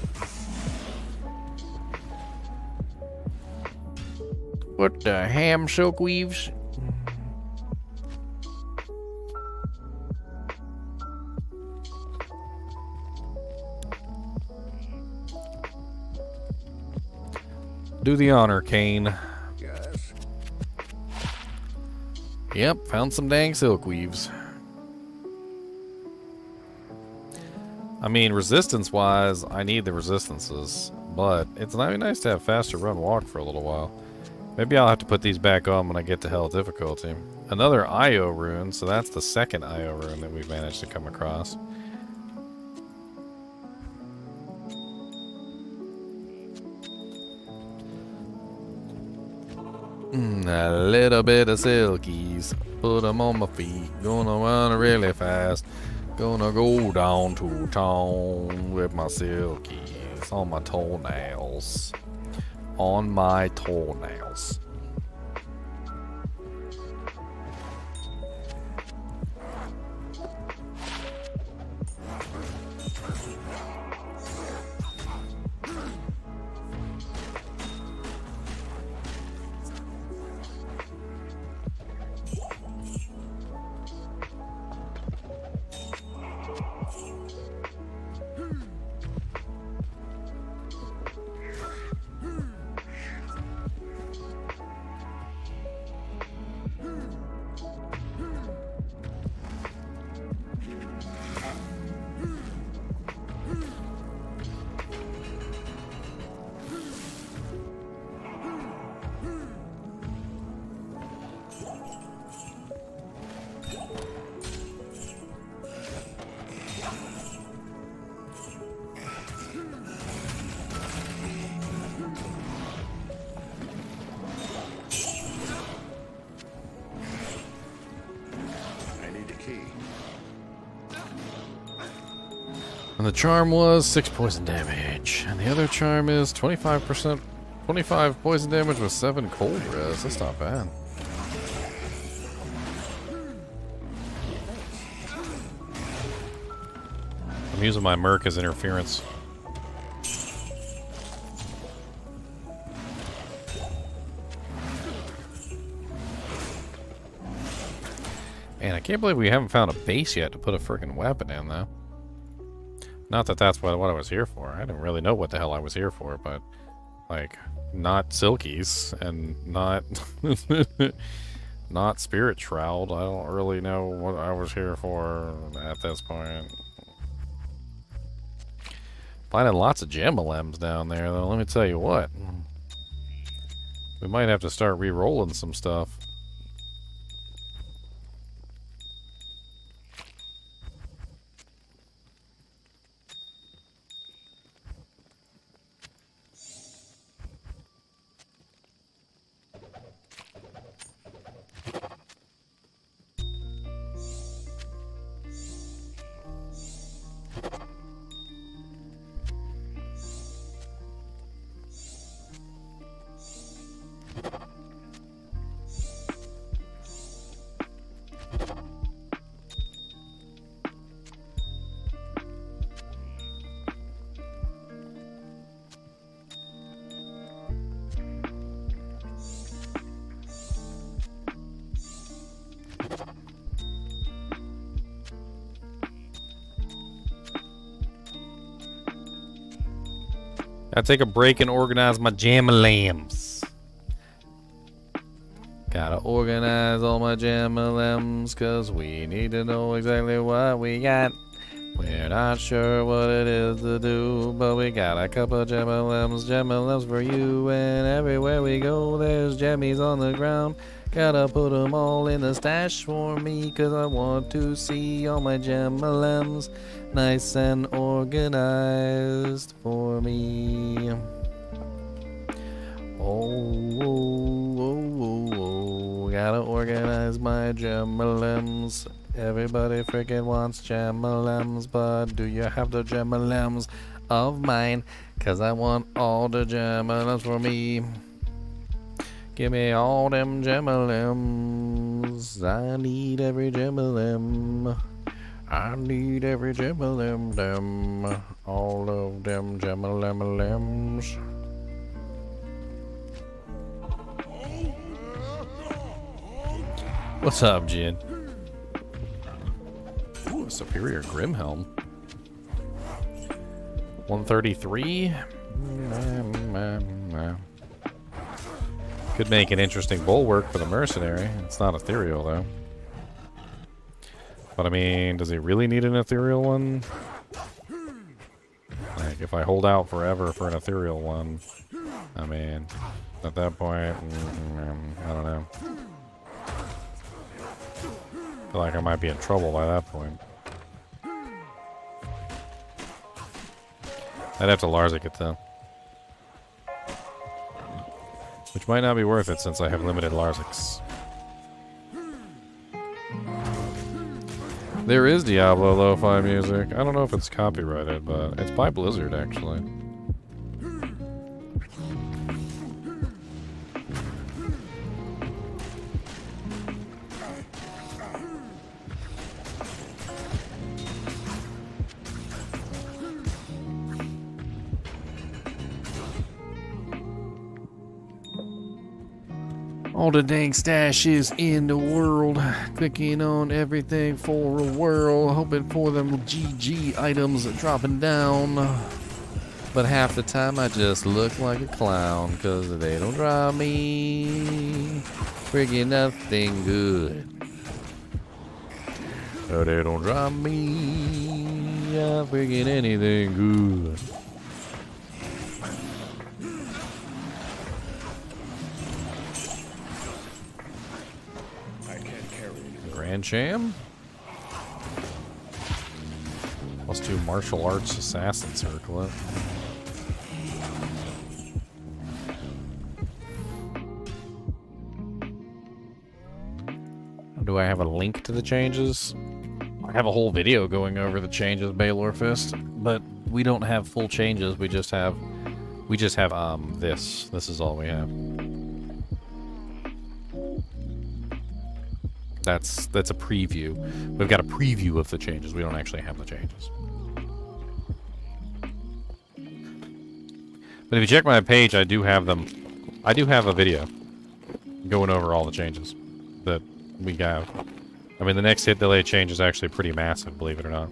What the ham silk weaves? Do the honor, Kane. Yes. Yep, found some dang silk weaves. I mean, resistance-wise, I need the resistances, but it's nice to have faster run walk for a little while. Maybe I'll have to put these back on when I get to hell difficulty. Another IO rune, so that's the second IO rune that we've managed to come across. A little bit of silkies, put them on my feet, gonna run really fast, gonna go down to town with my silkies on my toenails, on my toenails. And the charm was 6 poison damage. And the other charm is 25%, 25 poison damage with 7 cold res. That's not bad. I'm using my Merc as interference. And I can't believe we haven't found a base yet to put a freaking weapon in, though. Not that that's what I was here for. I didn't really know what the hell I was here for, but, like, not Silkies and not not Spirit Shroud. I don't really know what I was here for at this point. Finding lots of gem-a-lems down there, though. Let me tell you what. We might have to start re-rolling some stuff. I take a break and organize my jam-a-lambs. Gotta organize all my jam-a-lambs, cause we need to know exactly what we got. We're not sure what it is to do, but we got a couple jam-a-lambs for you. And everywhere we go, there's jammies on the ground. Gotta put them all in the stash for me, cause I want to see all my jam-a-lambs nice and organized for me. Oh, gotta organize my jam-a-lambs. Everybody freaking wants jam-a-lambs, but do you have the jam-a-lambs of mine? Cause I want all the jam-a-lambs for me. Give me all them jam-a-lambs. I need every jam-a-lamb. I need every jam-a-lamb, them. All of them jam-a-lamb-a-lambs. What's up, Jin? Ooh, a Superior Grimhelm. 133? Could make an interesting bulwark for the mercenary. It's not ethereal, though. But I mean, does he really need an ethereal one? Like, if I hold out forever for an ethereal one, I mean, at that point, I don't know. I feel like I might be in trouble by that point. I'd have to Larzik it, though. Which might not be worth it since I have limited Larziks. There is Diablo lo-fi music. I don't know if it's copyrighted, but it's by Blizzard, actually. All the dang stashes in the world, clicking on everything for a whirl, hoping for them GG items dropping down. But half the time I just look like a clown, cause they don't drop me friggin' nothing good. Oh, they don't drop me friggin' anything good. Grand Sham? +2 martial arts assassin circlet. Do I have a link to the changes? I have a whole video going over the changes, Baylor Fist, but we don't have full changes. We just have this. This is all we have. That's a preview. We've got a preview of the changes. We don't actually have the changes. But if you check my page, I do have them. I do have a video going over all the changes that we have. I mean, the next hit delay change is actually pretty massive, believe it or not.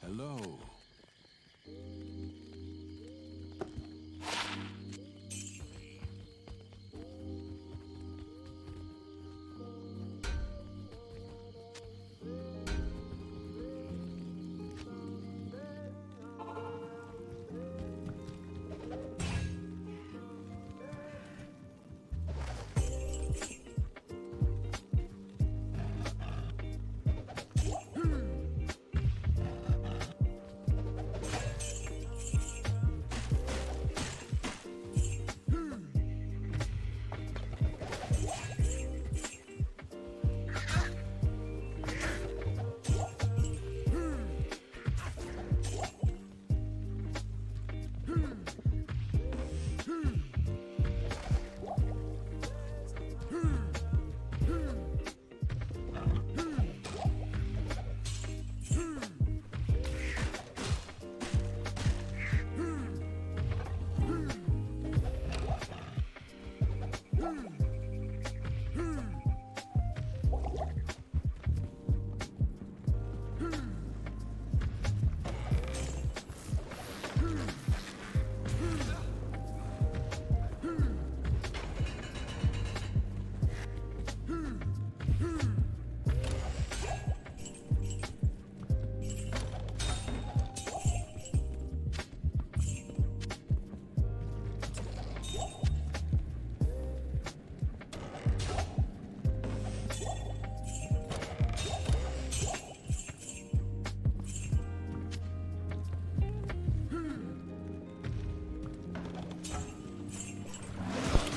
Hello.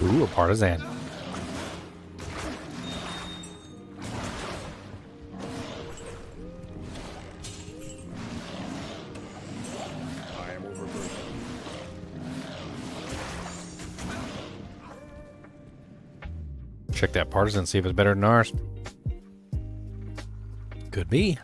Ooh, a partisan. I am overburdened. Check that partisan, see if it's better than ours. Could be.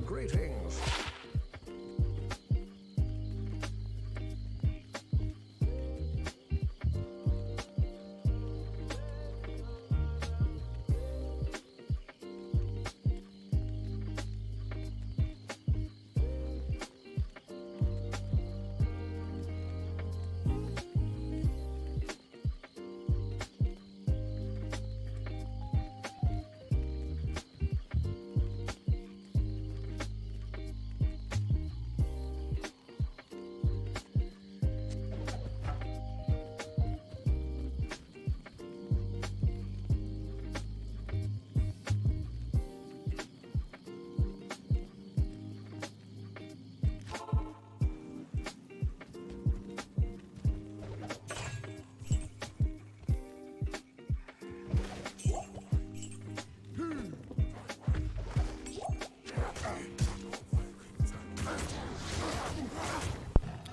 Greetings.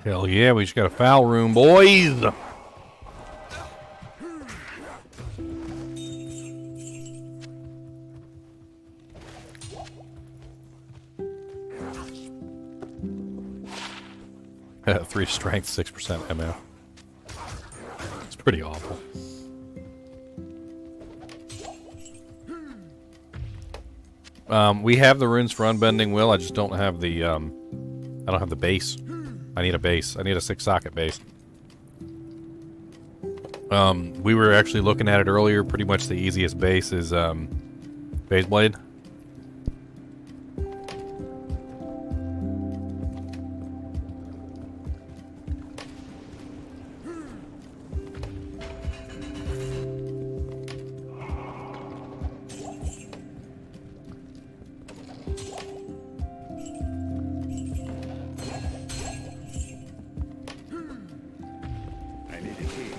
Hell yeah, we just got a foul room, boys. 3 strength, 6% MF. It's pretty awful. We have the runes for unbending will. I just don't have the I don't have the base. I need a base. I need a 6-socket base. We were actually looking at it earlier. Pretty much the easiest base is Phase Blade. I need a key.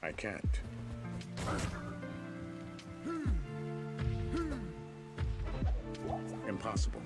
I can't. Impossible.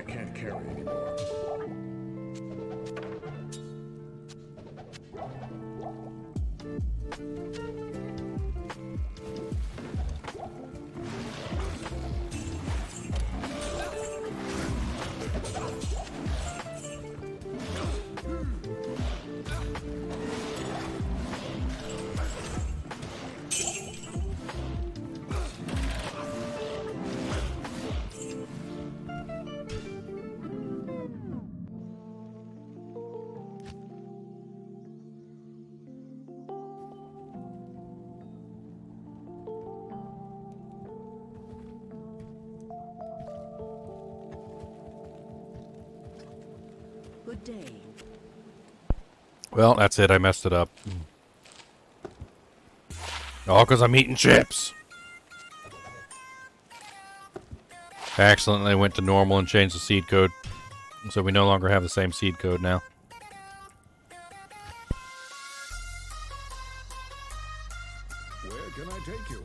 I can't carry anymore. Good day. Well, that's it. I messed it up. All because I'm eating chips. I accidentally went to normal and changed the seed code. So we no longer have the same seed code now. Where can I take you?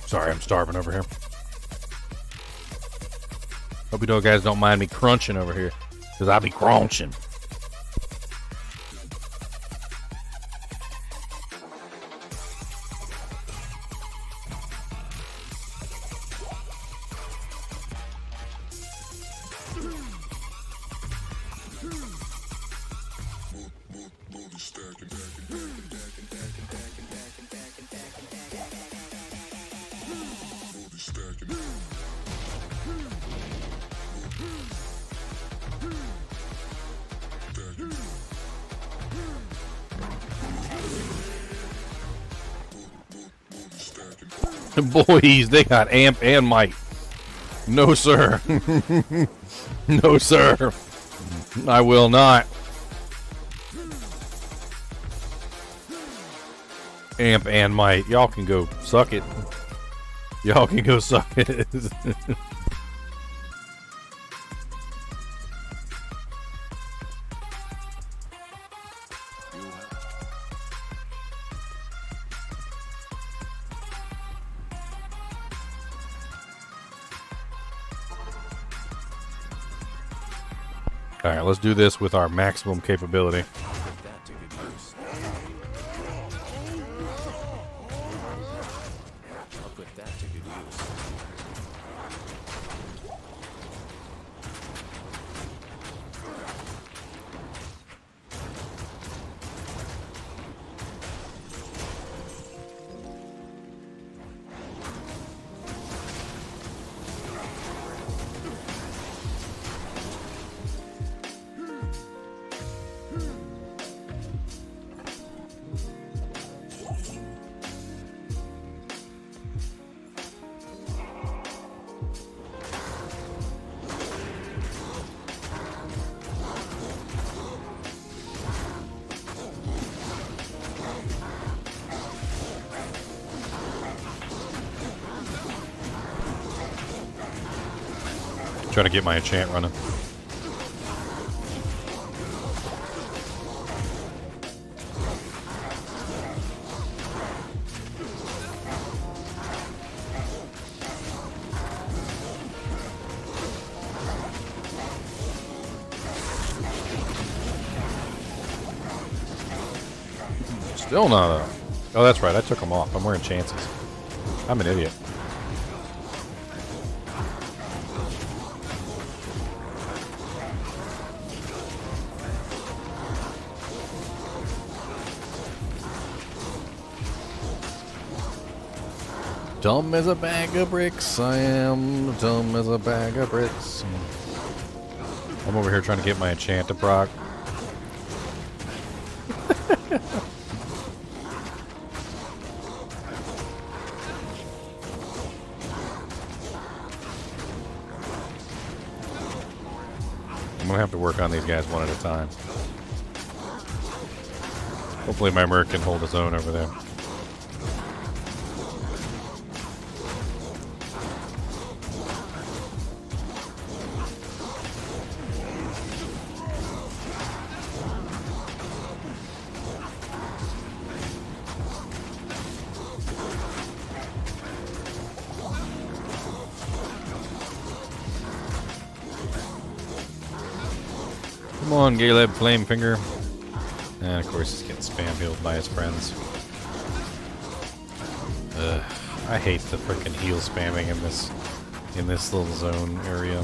Sorry, I'm starving over here. Hope you guys don't mind me crunching over here, because I'll be crunching. Boys, they got amp and might. No, sir. No, sir. I will not. Amp and might. Y'all can go suck it. Y'all can go suck it. Alright, let's do this with our maximum capability. Put that to good use. I'll put that to good use. Trying to get my enchant running. Still not up. Oh, that's right. I took them off. I'm wearing chances. I'm an idiot. Dumb as a bag of bricks. I am dumb as a bag of bricks. I'm over here trying to get my enchant to proc. I'm gonna have to work on these guys one at a time. Hopefully my merc can hold his own over there. Come on, Galeb Flamefinger. And of course he's getting spam healed by his friends. I hate the freaking heal spamming in this little zone area.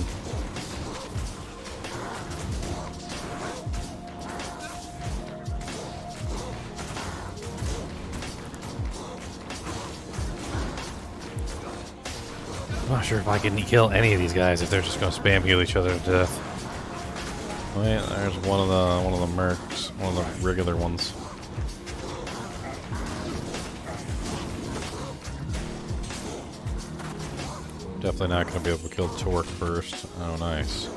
I'm not sure if I can kill any of these guys if they're just gonna spam heal each other to death. Wait, there's one of the mercs, one of the regular ones. Definitely not going to be able to kill Torque first. Oh, nice.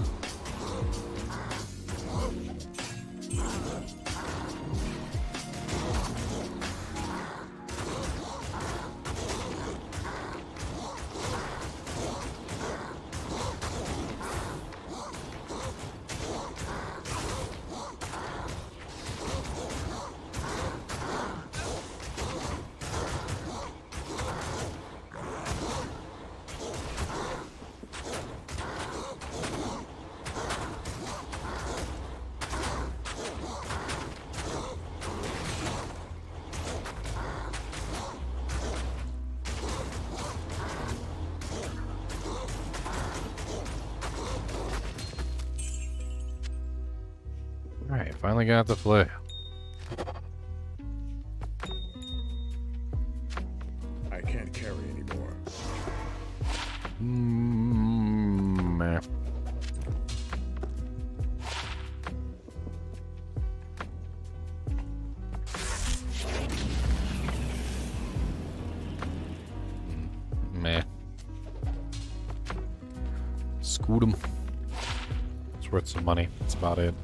Alright, finally got the play. I can't carry anymore. Meh. Meh. Scoot 'em. It's worth some money. That's about it.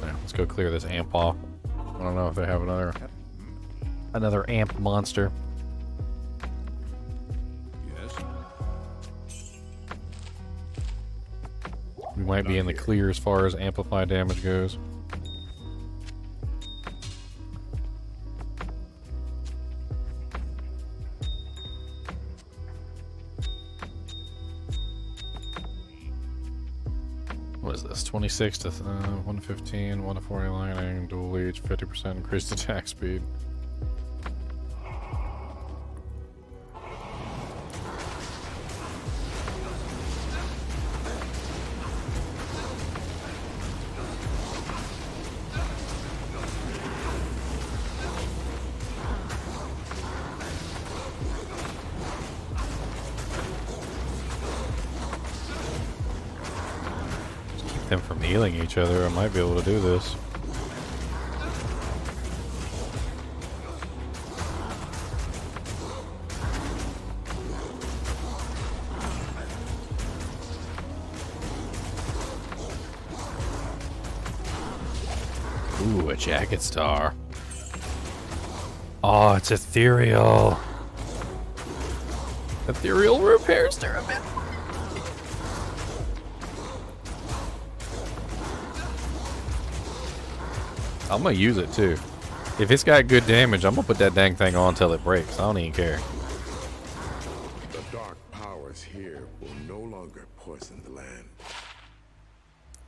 Yeah, let's go clear this amp off. I don't know if they have another amp monster. Yes. We might be in the clear as far as amplify damage goes. What is this? 26 to 115, 1 to 40 lightning, dual leech, 50% increased attack speed. Them from healing each other, I might be able to do this. Ooh, a jacket star. Oh, it's ethereal. Ethereal repairs durability. I'm gonna use it too. If it's got good damage, I'm gonna put that dang thing on till it breaks. I don't even care. The dark powers here will no longer poison the land.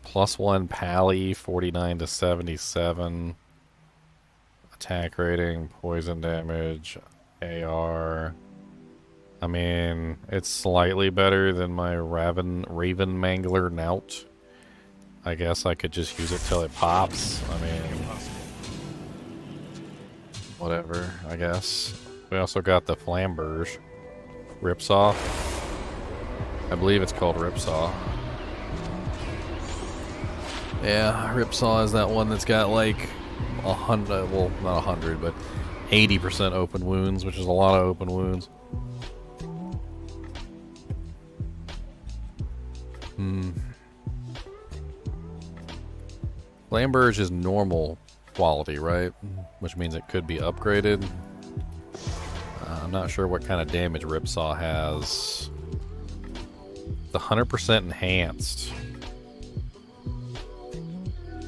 +1 pally, 49 to 77. Attack rating, poison damage, AR. I mean, it's slightly better than my Raven Mangler Knout. I guess I could just use it till it pops. I mean, whatever, I guess. We also got the flamberge. Ripsaw. I believe it's called Ripsaw. Yeah, Ripsaw is that one that's got like 100, well, not 100, but 80% open wounds, which is a lot of open wounds. Flamberge is normal quality, right? Which means it could be upgraded. I'm not sure what kind of damage Ripsaw has. The 100% enhanced.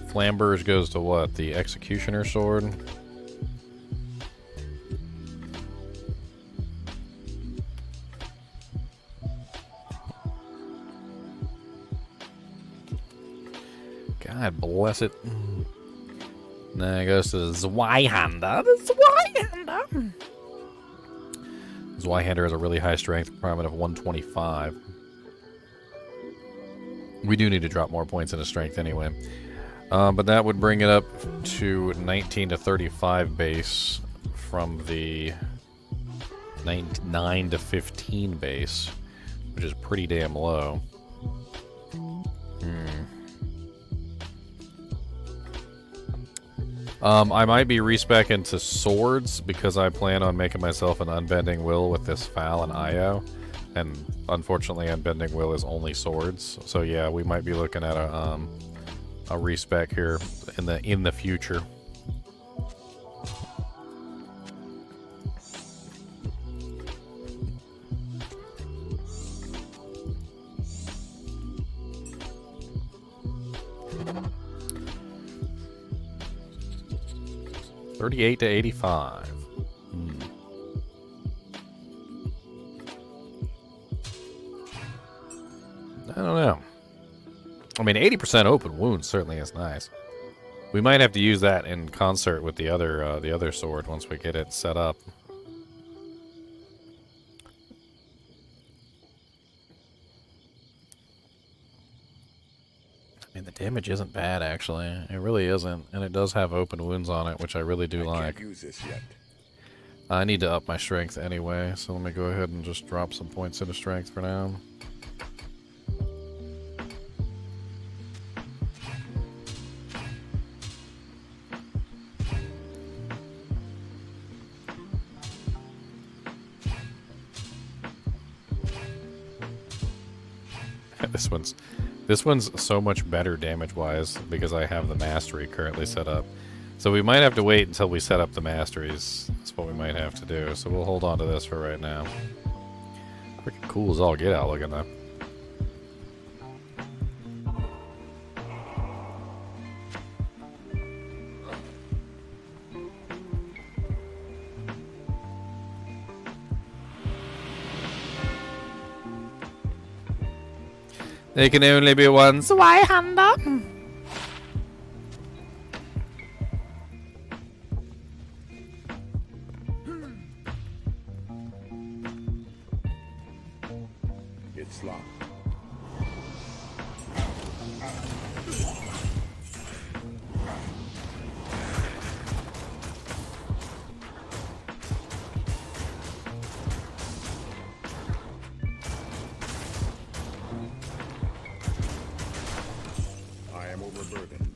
Flamberge goes to what? The Executioner Sword? God bless it. Now it goes to the Zweihander. The Zweihander! Zweihander has a really high strength requirement of 125. We do need to drop more points into strength anyway. But that would bring it up to 19 to 35 base from the 9 to 15 base, which is pretty damn low. I might be respecing to swords because I plan on making myself an Unbending Will with this Fal and Io, and unfortunately Unbending Will is only swords. So yeah, we might be looking at a respec here in the future. $38 to $85. I don't know. I mean, 80% open wounds certainly is nice. We might have to use that in concert with the other sword once we get it set up. I mean, the damage isn't bad, actually. It really isn't. And it does have open wounds on it, which I really do like. Can't use this yet. I need to up my strength anyway, so let me go ahead and just drop some points into strength for now. This one's so much better damage-wise because I have the mastery currently set up. So we might have to wait until we set up the masteries. That's what we might have to do. So we'll hold on to this for right now. Freaking cool as all get out looking though. There can only be one Zweihander. It's locked. I am overburdened.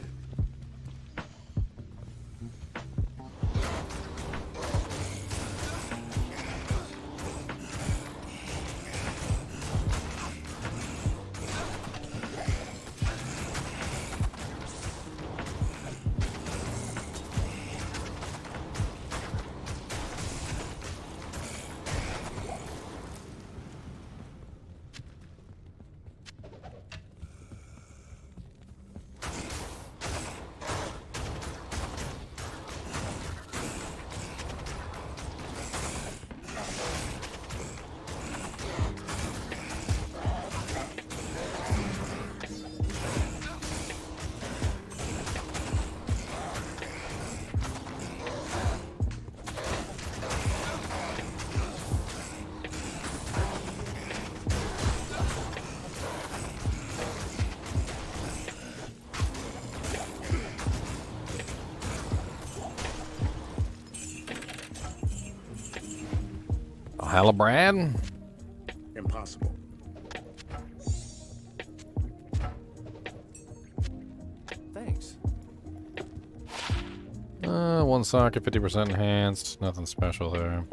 Oh, hello, Brad. Impossible. Thanks. One socket, 50% enhanced. Nothing special there.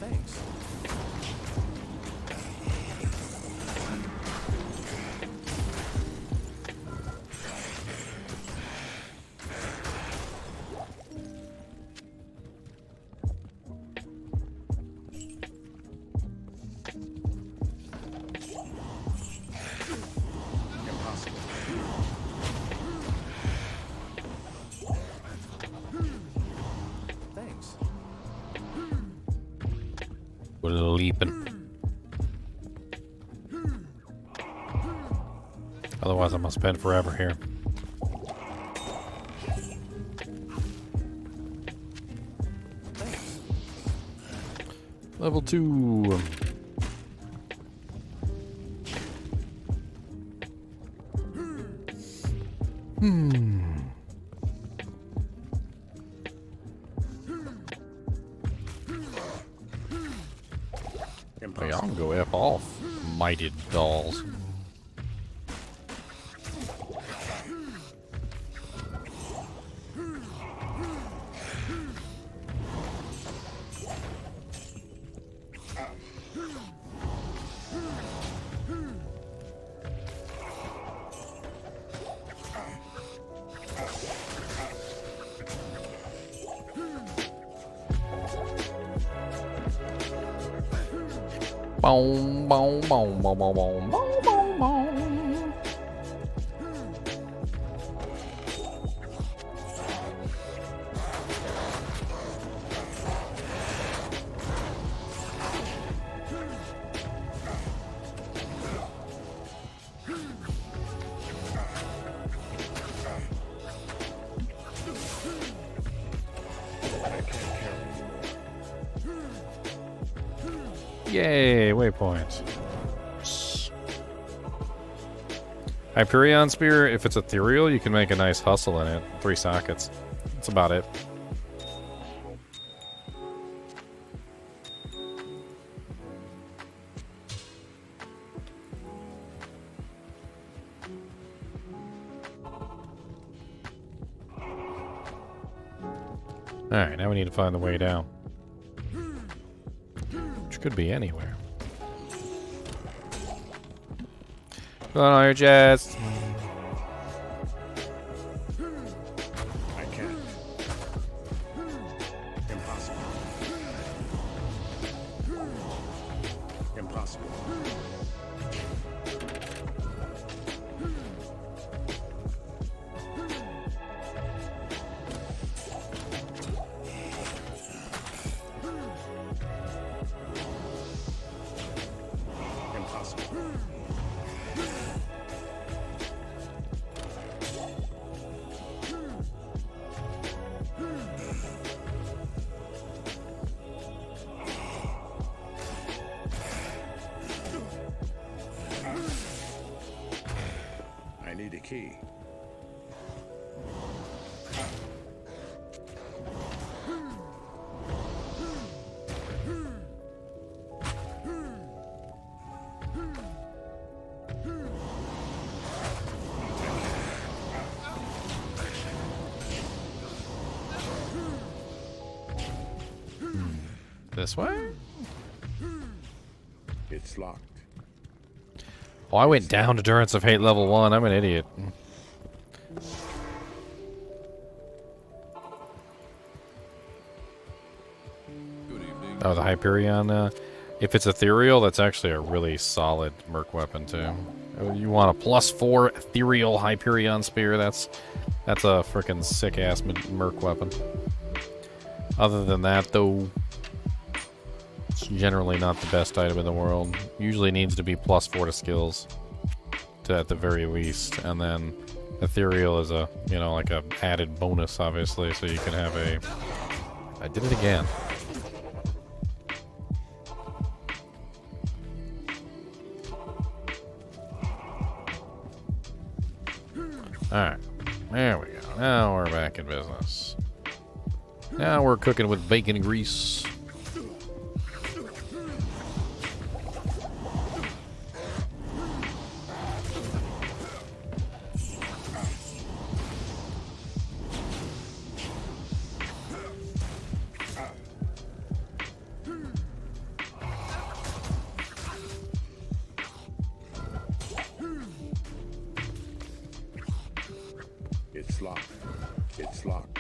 Thanks. Impossible. Thanks. We're leaping. Otherwise, I'm gonna spend forever here. Thanks. Level 2. Hey, y'all can go F off, mighty dolls. Boom, boom, boom, boom, boom, boom, boom, boom, boom. Yay, waypoint. Hyperion Spear, if it's ethereal, you can make a nice hustle in it. 3 sockets. That's about it. Alright, now we need to find the way down. Which could be anywhere. Go on your jets. I can't. Impossible. Impossible. Impossible. I need a key. This way? It's locked. Oh, I went down to Endurance of Hate level 1. I'm an idiot. Good evening. Oh, the Hyperion. If it's ethereal, that's actually a really solid merc weapon, too. You want a +4 ethereal Hyperion Spear, that's a freaking sick-ass merc weapon. Other than that, though, it's generally not the best item in the world. Usually needs to be +4 to skills, at the very least, and then ethereal is a, you know, like a added bonus, obviously, so you can have a... I did it again. Alright. There we go. Now we're back in business. Now we're cooking with bacon grease. It's locked. It's locked.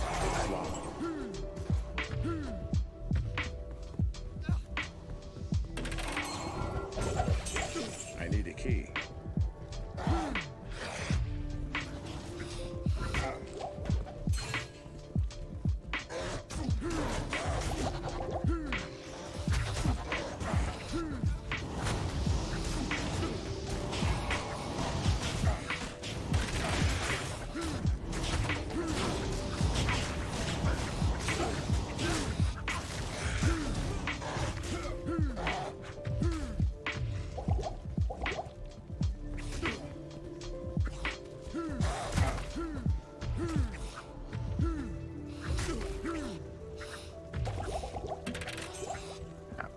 It's locked. I need a key.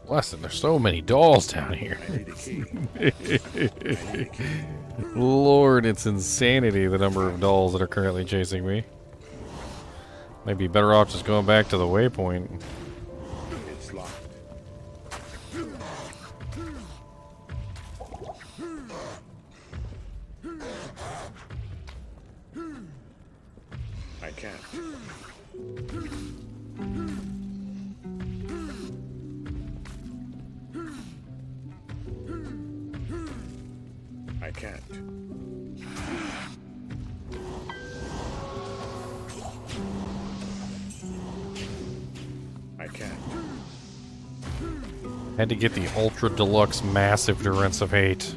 Listen, there's so many dolls down here. I need a key. I need a key. Lord, it's insanity the number of dolls that are currently chasing me. Might be better off just going back to the waypoint. It's locked. I can't. I can't. I can't. Had to get the ultra deluxe massive Durance of Hate.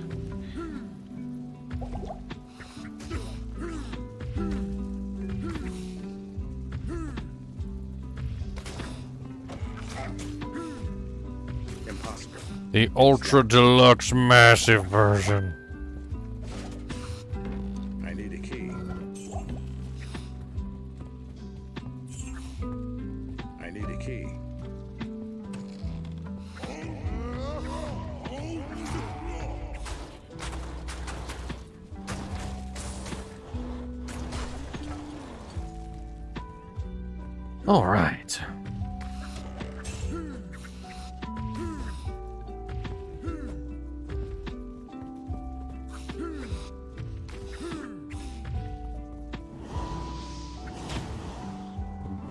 Impossible. The ultra deluxe massive version. I need a key. I need a key. All right.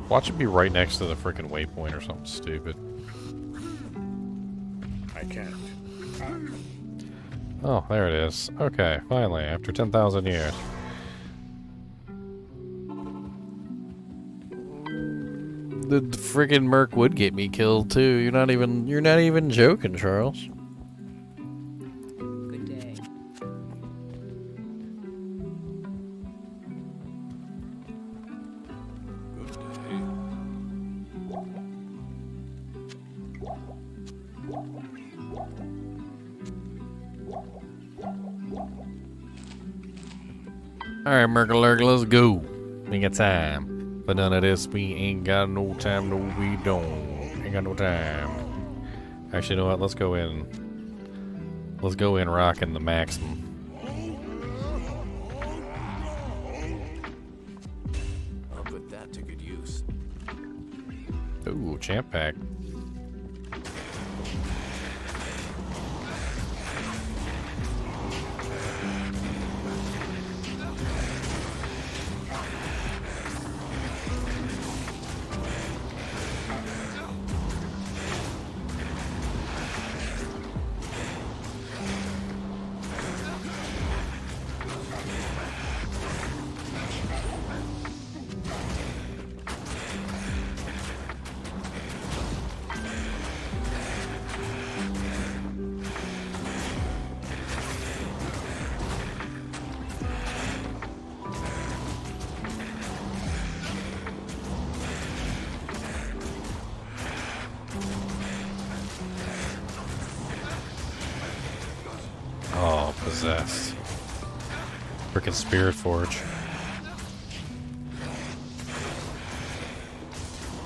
Watch it be right next to the freaking waypoint or something stupid. I can't. Oh, there it is. Okay, finally, after 10,000 years. The friggin' Merc would get me killed too. You're not even joking, Charles. Good day. Alright, Merc-a-Lurk, let's go. We got time. But none of this, we ain't got no time, no we don't. Ain't got no time. Actually, you know what? Let's go in. Let's go in rocking the maximum. I'll put that to good use. Ooh, champ pack. possessed. Frickin' Spirit Forge.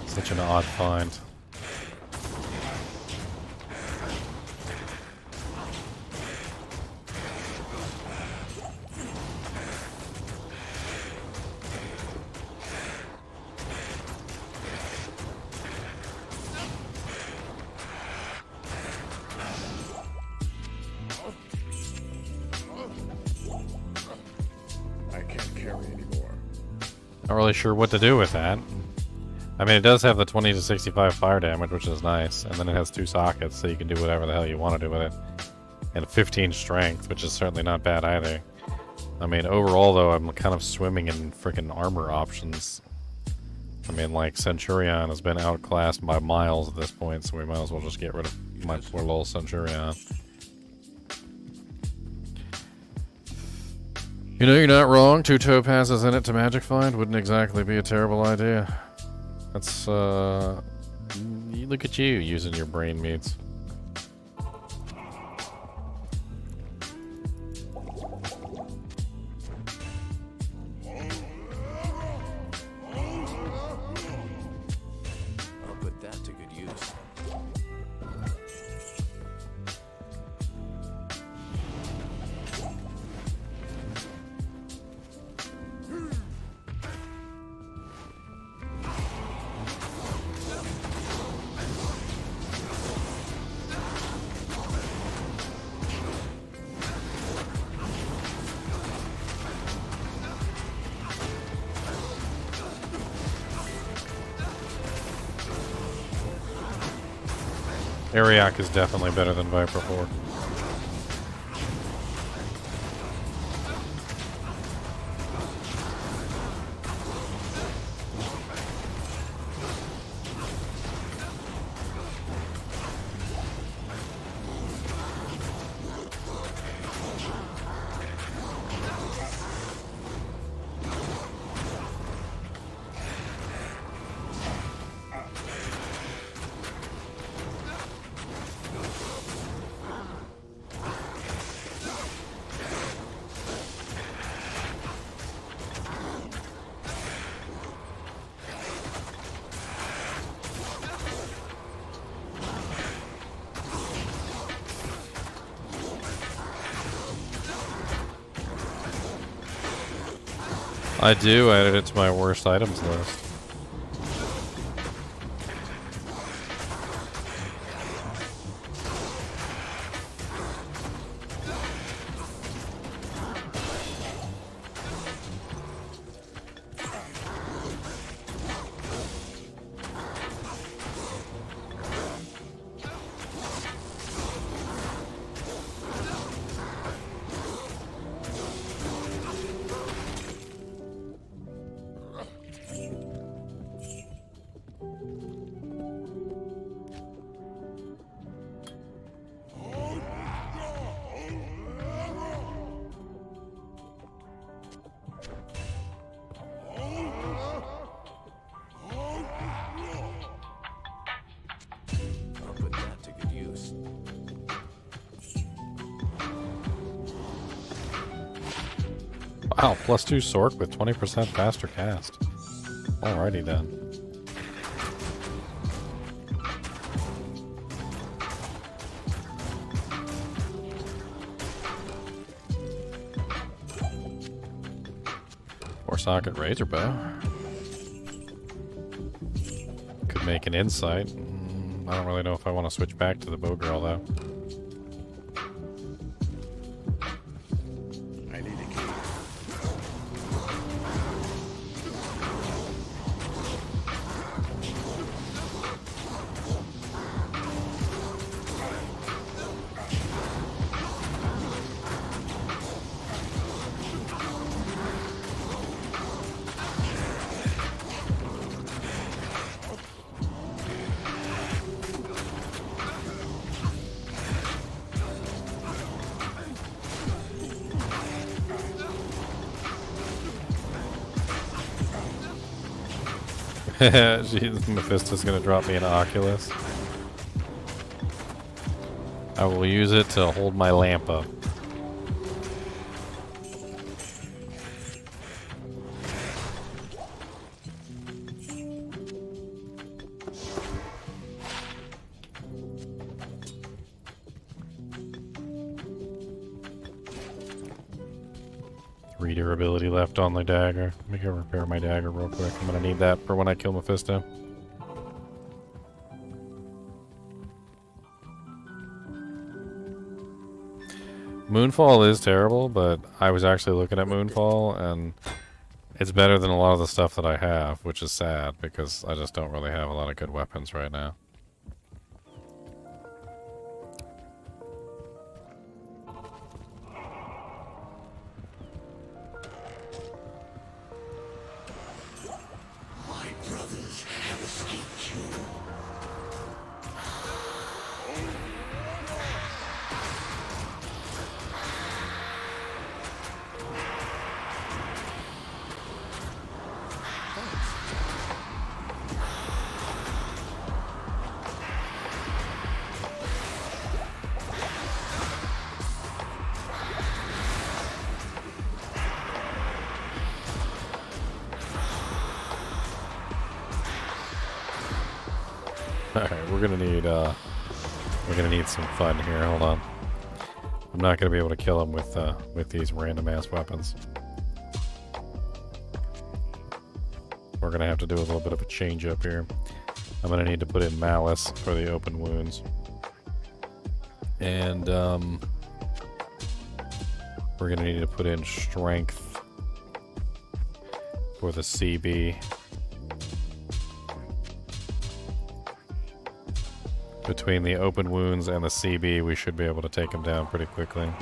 Such an odd find. I can't carry anymore. Not really sure what to do with that. I mean, it does have the 20 to 65 fire damage, which is nice, and then it has 2 sockets, so you can do whatever the hell you want to do with it. And 15 strength, which is certainly not bad either. I mean, overall, though, I'm kind of swimming in freaking armor options. I mean, like, Centurion has been outclassed by miles at this point, so we might as well just get rid of my poor little Centurion. You know, you're not wrong. 2 topazes in it to magic find wouldn't exactly be a terrible idea. That's, look at you using your brain meats. I'll put that to good use. Ariak is definitely better than Viper Horde. I do, I added it to my worst items list. I'll put that to good use. Wow, +2 Sork with 20% faster cast. Alrighty then. Socket razor bow. Could make an insight. I don't really know if I want to switch back to the bow girl though. I need a key. Mephisto's gonna drop me an Oculus. I will use it to hold my lamp up. 3 durability left on the dagger. Let me go repair my dagger real quick. I'm gonna need that for when I kill Mephisto. Moonfall is terrible, but I was actually looking at Moonfall, and it's better than a lot of the stuff that I have, which is sad, because I just don't really have a lot of good weapons right now. My brothers have escaped you. Alright, we're gonna need some fun here. Hold on. I'm not gonna be able to kill him with these random ass weapons. We're gonna have to do a little bit of a change up here. I'm gonna need to put in malice for the open wounds. And we're gonna need to put in strength for the CB. Between the open wounds and the CB, we should be able to take him down pretty quickly.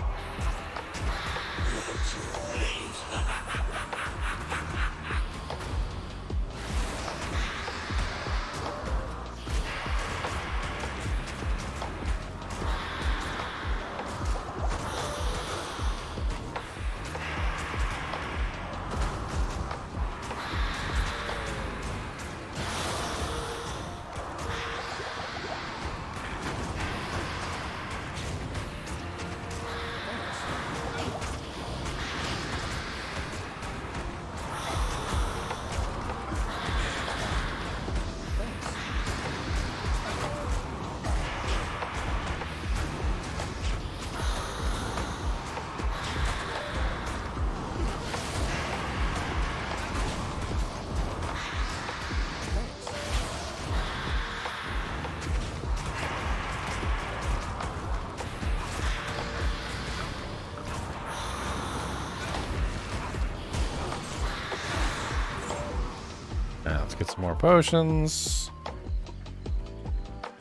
Now let's get some more potions.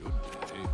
Good day.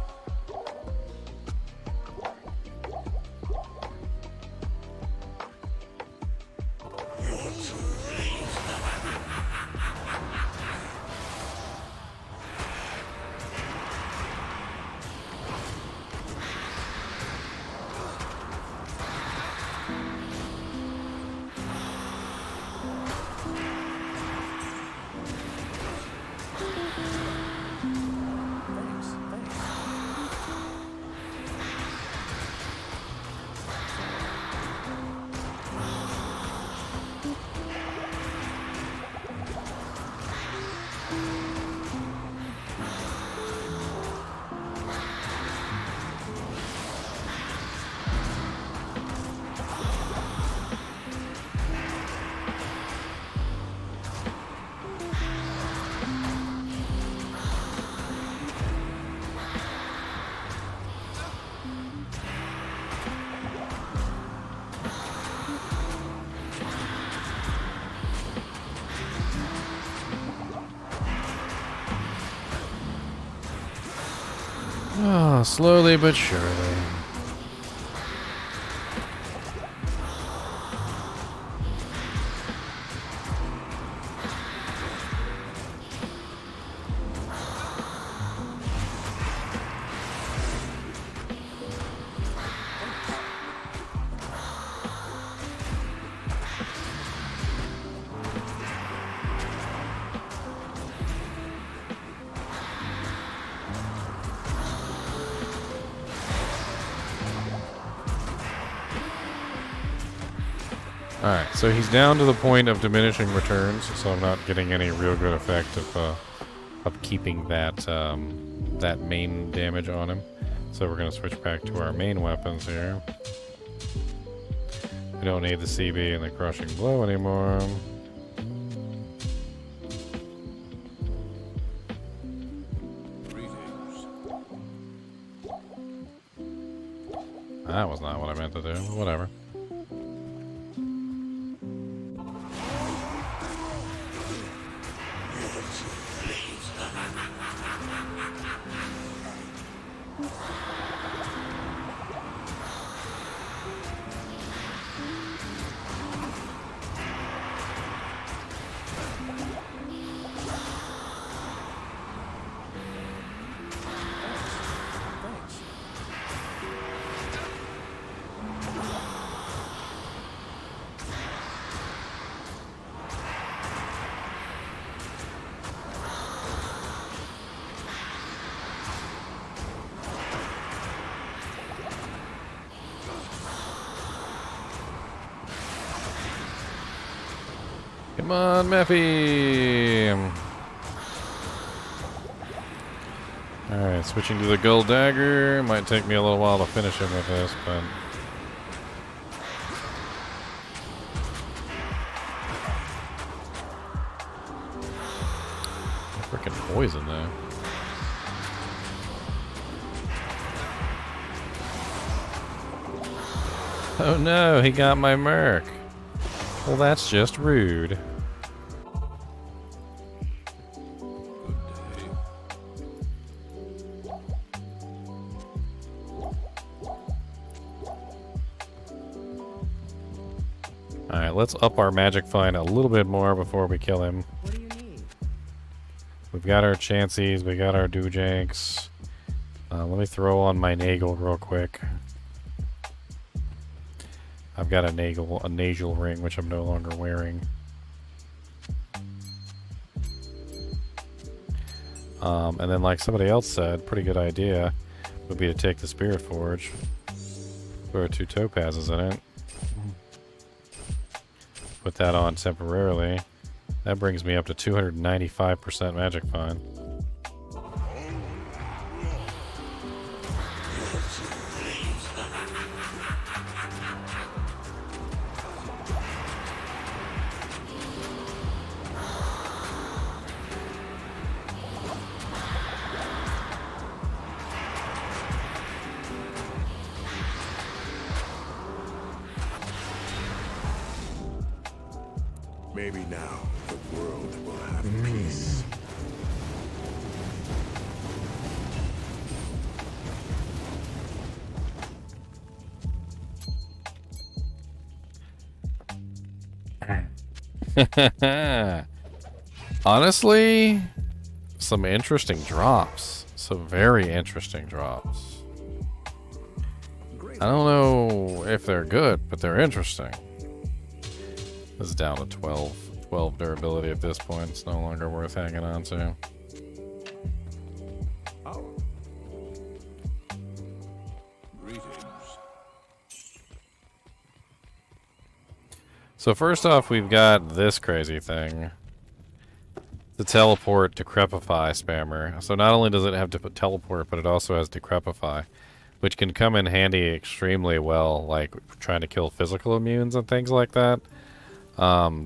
Oh, slowly but surely. Alright, so he's down to the point of diminishing returns, so I'm not getting any real good effect of keeping that that main damage on him. So we're going to switch back to our main weapons here. We don't need the CB and the crushing blow anymore. Greetings. That was not what I meant to do. Whatever. Thanks. Come on, Meffy! Alright, switching to the gold dagger. Might take me a little while to finish him with this, but... Freaking poison there. Oh no, he got my merc. Well, that's just rude. Good day. Alright, let's up our magic find a little bit more before we kill him. What do you need? We've got our chances, we got our doojanks. Let me throw on my nagel real quick. I've got a nasal ring, which I'm no longer wearing. And then, like somebody else said, pretty good idea would be to take the Spirit Forge. There are 2 topazes in it. Put that on temporarily. That brings me up to 295% magic find. Maybe now the world will have peace. Honestly, some interesting drops. Some very interesting drops. I don't know if they're good, but they're interesting. This is down to 12 durability at this point. It's no longer worth hanging on to. Oh. Greetings. So first off, we've got this crazy thing. The teleport decrepify spammer. So not only does it have to teleport, but it also has decrepify, which can come in handy extremely well, like trying to kill physical immunes and things like that.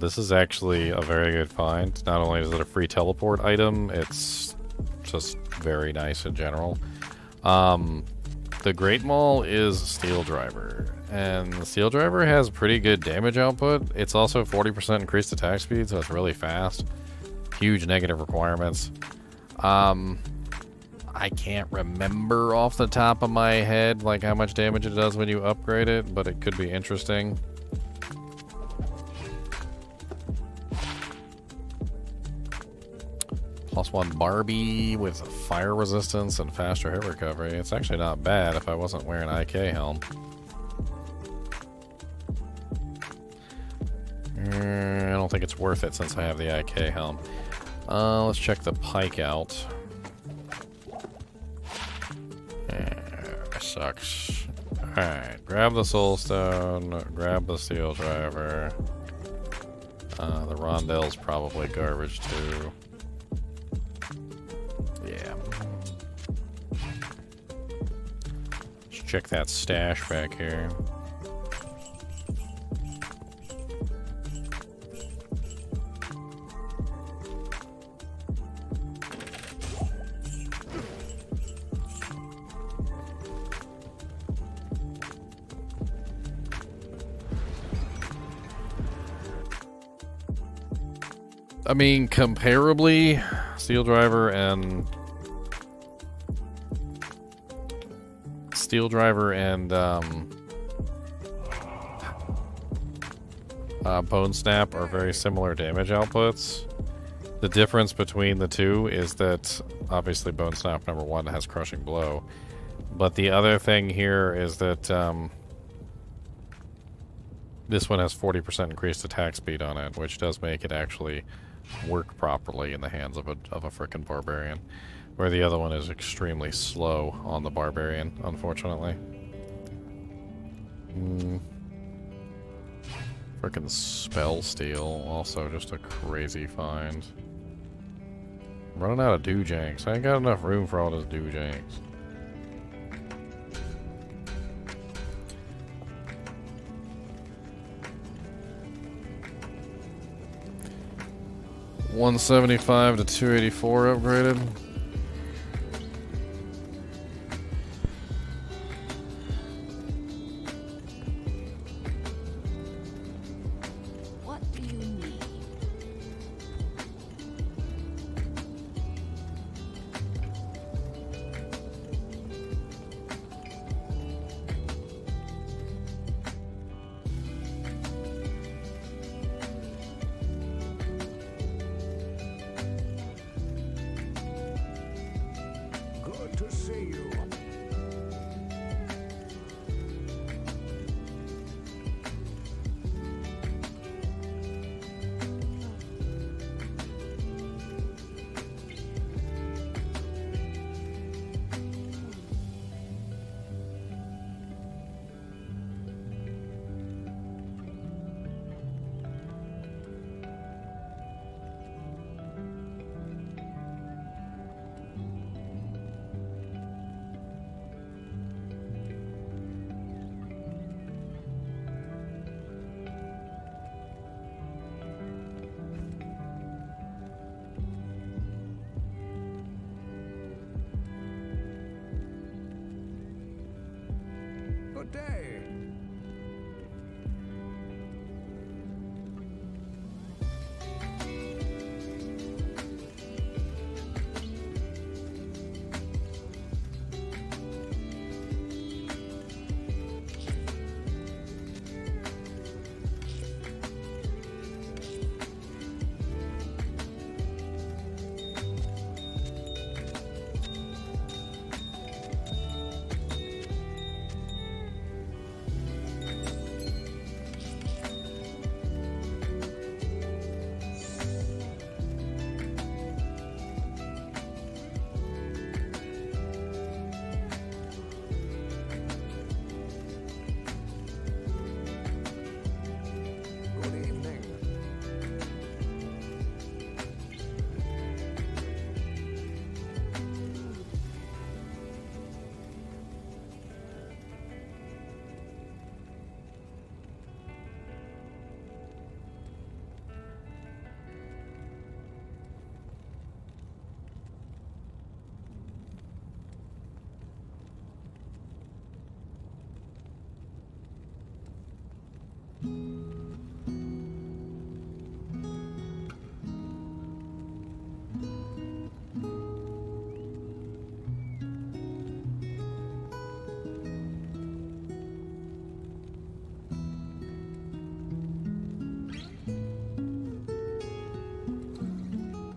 This is actually a very good find. Not only is it a free teleport item, it's just very nice in general. The Great Maul is Steel Driver, and the Steel Driver has pretty good damage output. It's also 40% increased attack speed, so it's really fast. Huge negative requirements. I can't remember off the top of my head like how much damage it does when you upgrade it, but it could be interesting. +1 Barbie with fire resistance and faster hit recovery. It's actually not bad if I wasn't wearing IK helm. I don't think it's worth it since I have the IK helm. Let's check the pike out. Sucks. Alright, grab the soul stone, grab the steel driver. The rondell's probably garbage too. Yeah. Let's check that stash back here. I mean, comparably, Steel Driver and Bone Snap are very similar damage outputs. The difference between the two is that obviously Bone Snap number 1 has Crushing Blow, but the other thing here is that this one has 40% increased attack speed on it, which does make it actually work properly in the hands of a frickin' barbarian, where the other one is extremely slow on the barbarian, unfortunately. Frickin' Spell Steal, also just a crazy find. I'm running out of Doojanks. I ain't got enough room for all those Doojanks. $175 to $284 upgraded. What do you need? Good to see you. Good day. Good evening.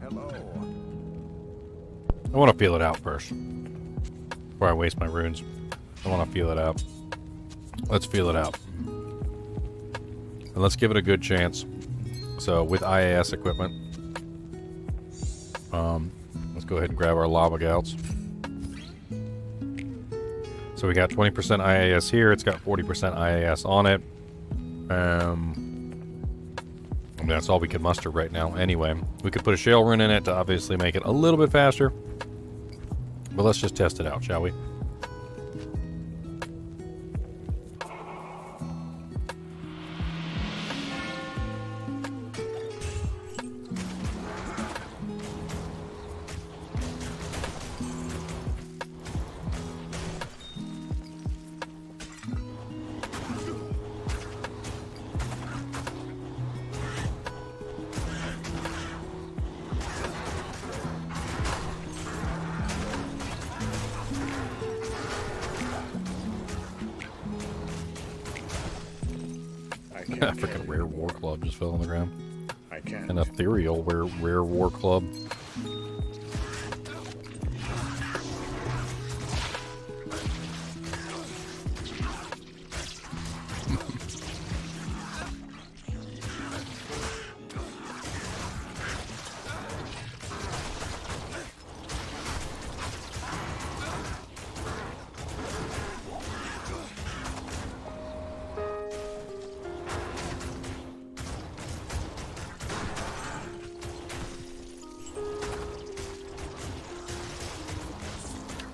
Hello. I want to feel it out first. Before I waste my runes. I want to feel it out. Let's feel it out. And let's give it a good chance. So, with IAS equipment, let's go ahead and grab our lava gouts. So we got 20% IAS here. It's got 40% IAS on it. I mean, that's all we can muster right now. Anyway, we could put a shale rune in it to obviously make it a little bit faster. But let's just test it out, shall we? can't Freaking carry rare no war more. club just fell on the ground. I can't. An ethereal rare war club.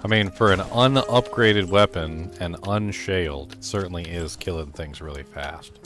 I mean, for an unupgraded weapon and unshaled, it certainly is killing things really fast.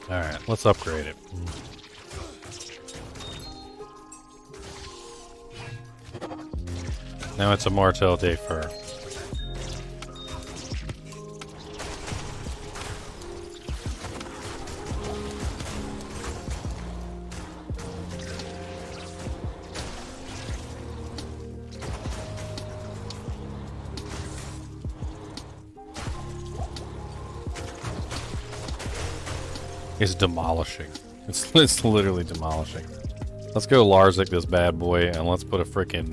Alright, let's upgrade it. Now it's a Martel Day Fur. It's demolishing. It's literally demolishing. Let's go Larzik this bad boy and let's put a frickin'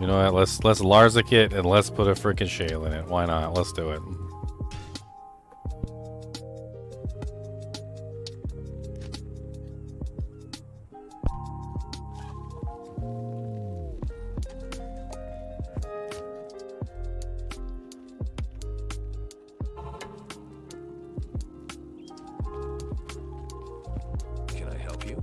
you know what, let's Larzik it and let's put a frickin' shale in it. Why not? Let's do it. Can I help you?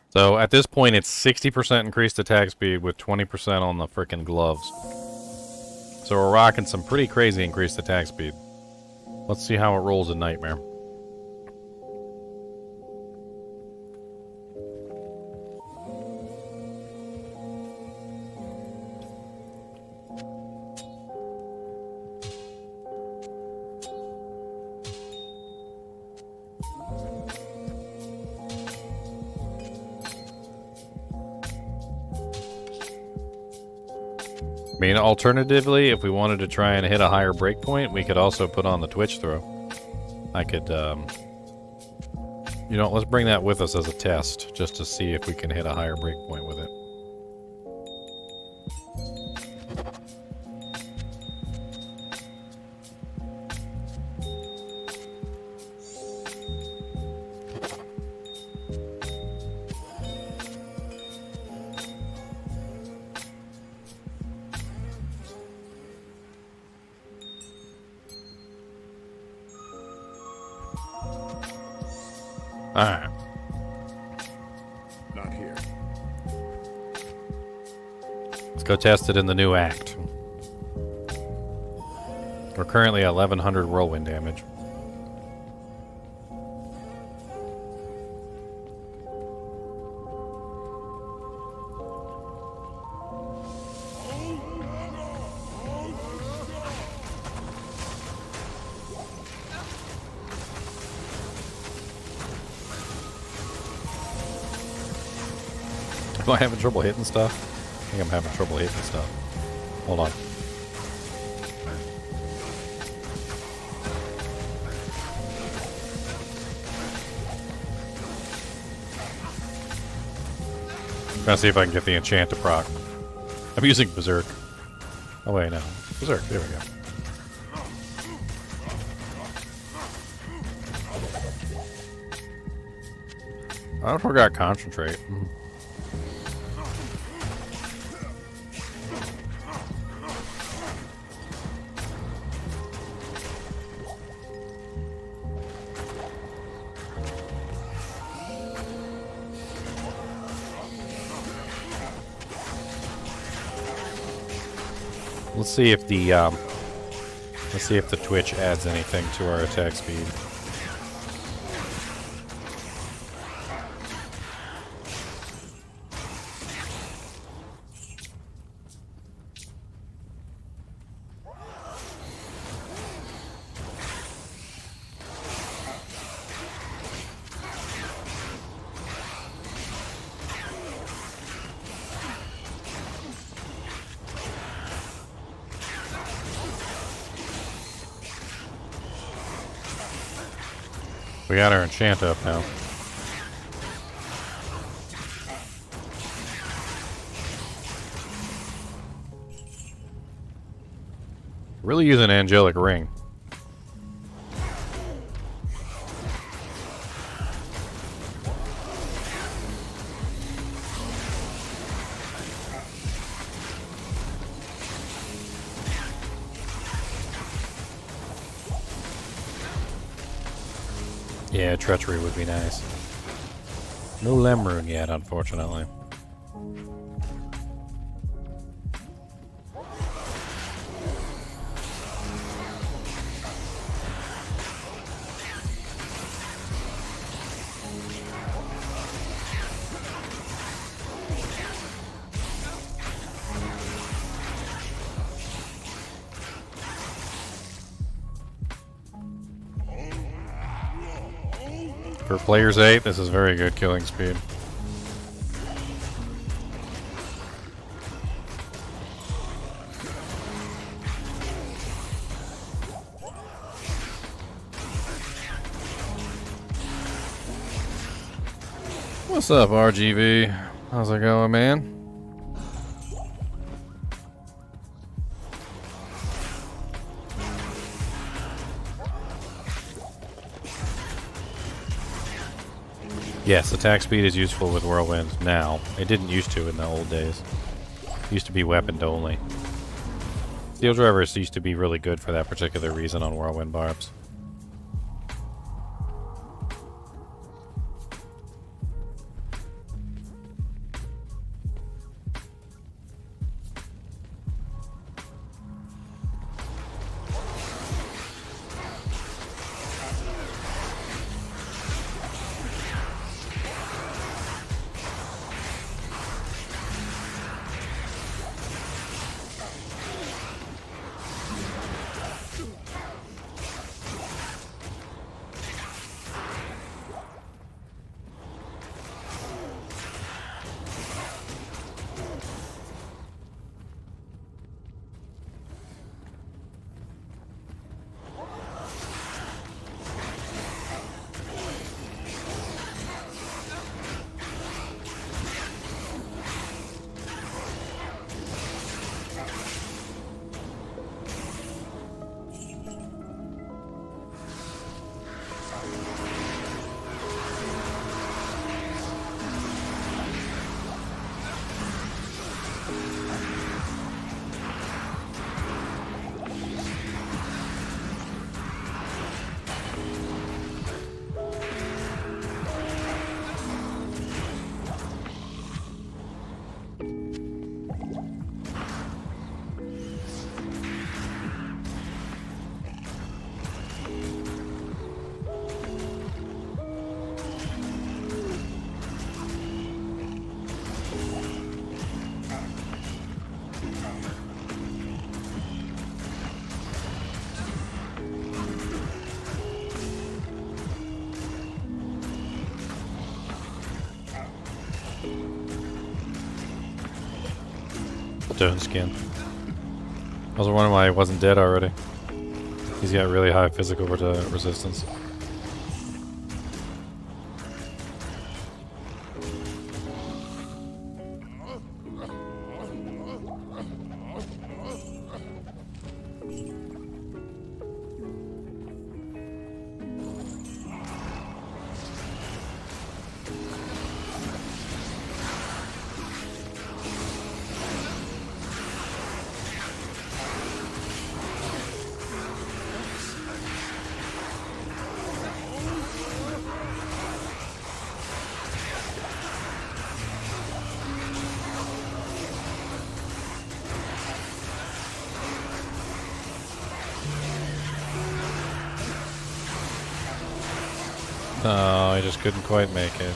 So at this point it's 60% increased attack speed with 20% on the frickin' gloves. So we're rocking some pretty crazy increased attack speed. Let's see how it rolls in Nightmare. I mean, alternatively, if we wanted to try and hit a higher breakpoint, we could also put on the Twitch throw. I could, you know, let's bring that with us as a test, just to see if we can hit a higher breakpoint with it. Alright. Not here. Let's go test it in the new act. We're currently at 1100 whirlwind damage. Am I having trouble hitting stuff? I think I'm having trouble hitting stuff. Hold on. I'm trying to see if I can get the enchant to proc. I'm using Berserk. Oh wait, no. Berserk, there we go. I forgot concentrate. Let's see if the Twitch adds anything to our attack speed. We got our enchant up now. Really using Angelic Ring. Yeah, Treachery would be nice. No Lemrune yet, unfortunately. For players 8, this is very good killing speed. What's up, RGV? How's it going, man? Yes, attack speed is useful with Whirlwind now. It didn't used to in the old days. It used to be weaponed only. Steel Drivers used to be really good for that particular reason on Whirlwind Barbs. Stone Skin. I was wondering why he wasn't dead already. He's got really high physical resistance. Oh, I just couldn't quite make it.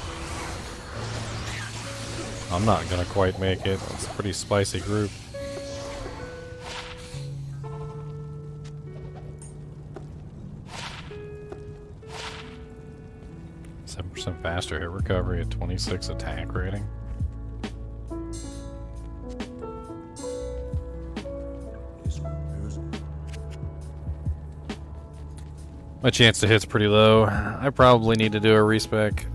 I'm not gonna quite make it. It's a pretty spicy group. Faster hit recovery at 26 attack rating. My chance to hit's pretty low. I probably need to do a respec,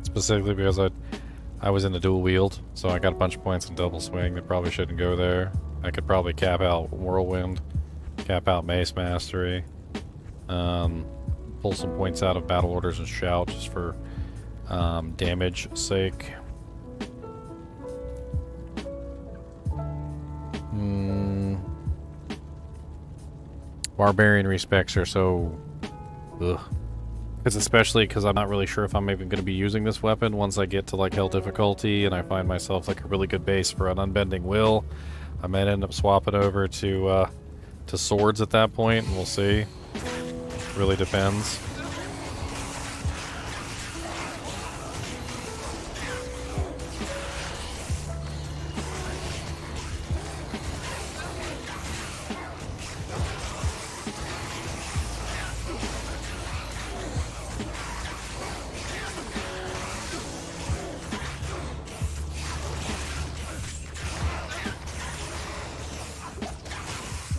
specifically because I was in the dual wield, so I got a bunch of points in double swing that probably shouldn't go there. I could probably cap out Whirlwind, cap out Mace Mastery, pull some points out of Battle Orders and Shout just for damage sake. Barbarian respecs are so... ugh. Especially because I'm not really sure if I'm even going to be using this weapon once I get to like hell difficulty and I find myself like a really good base for an Unbending Will. I might end up swapping over to swords at that point, and we'll see. Really depends.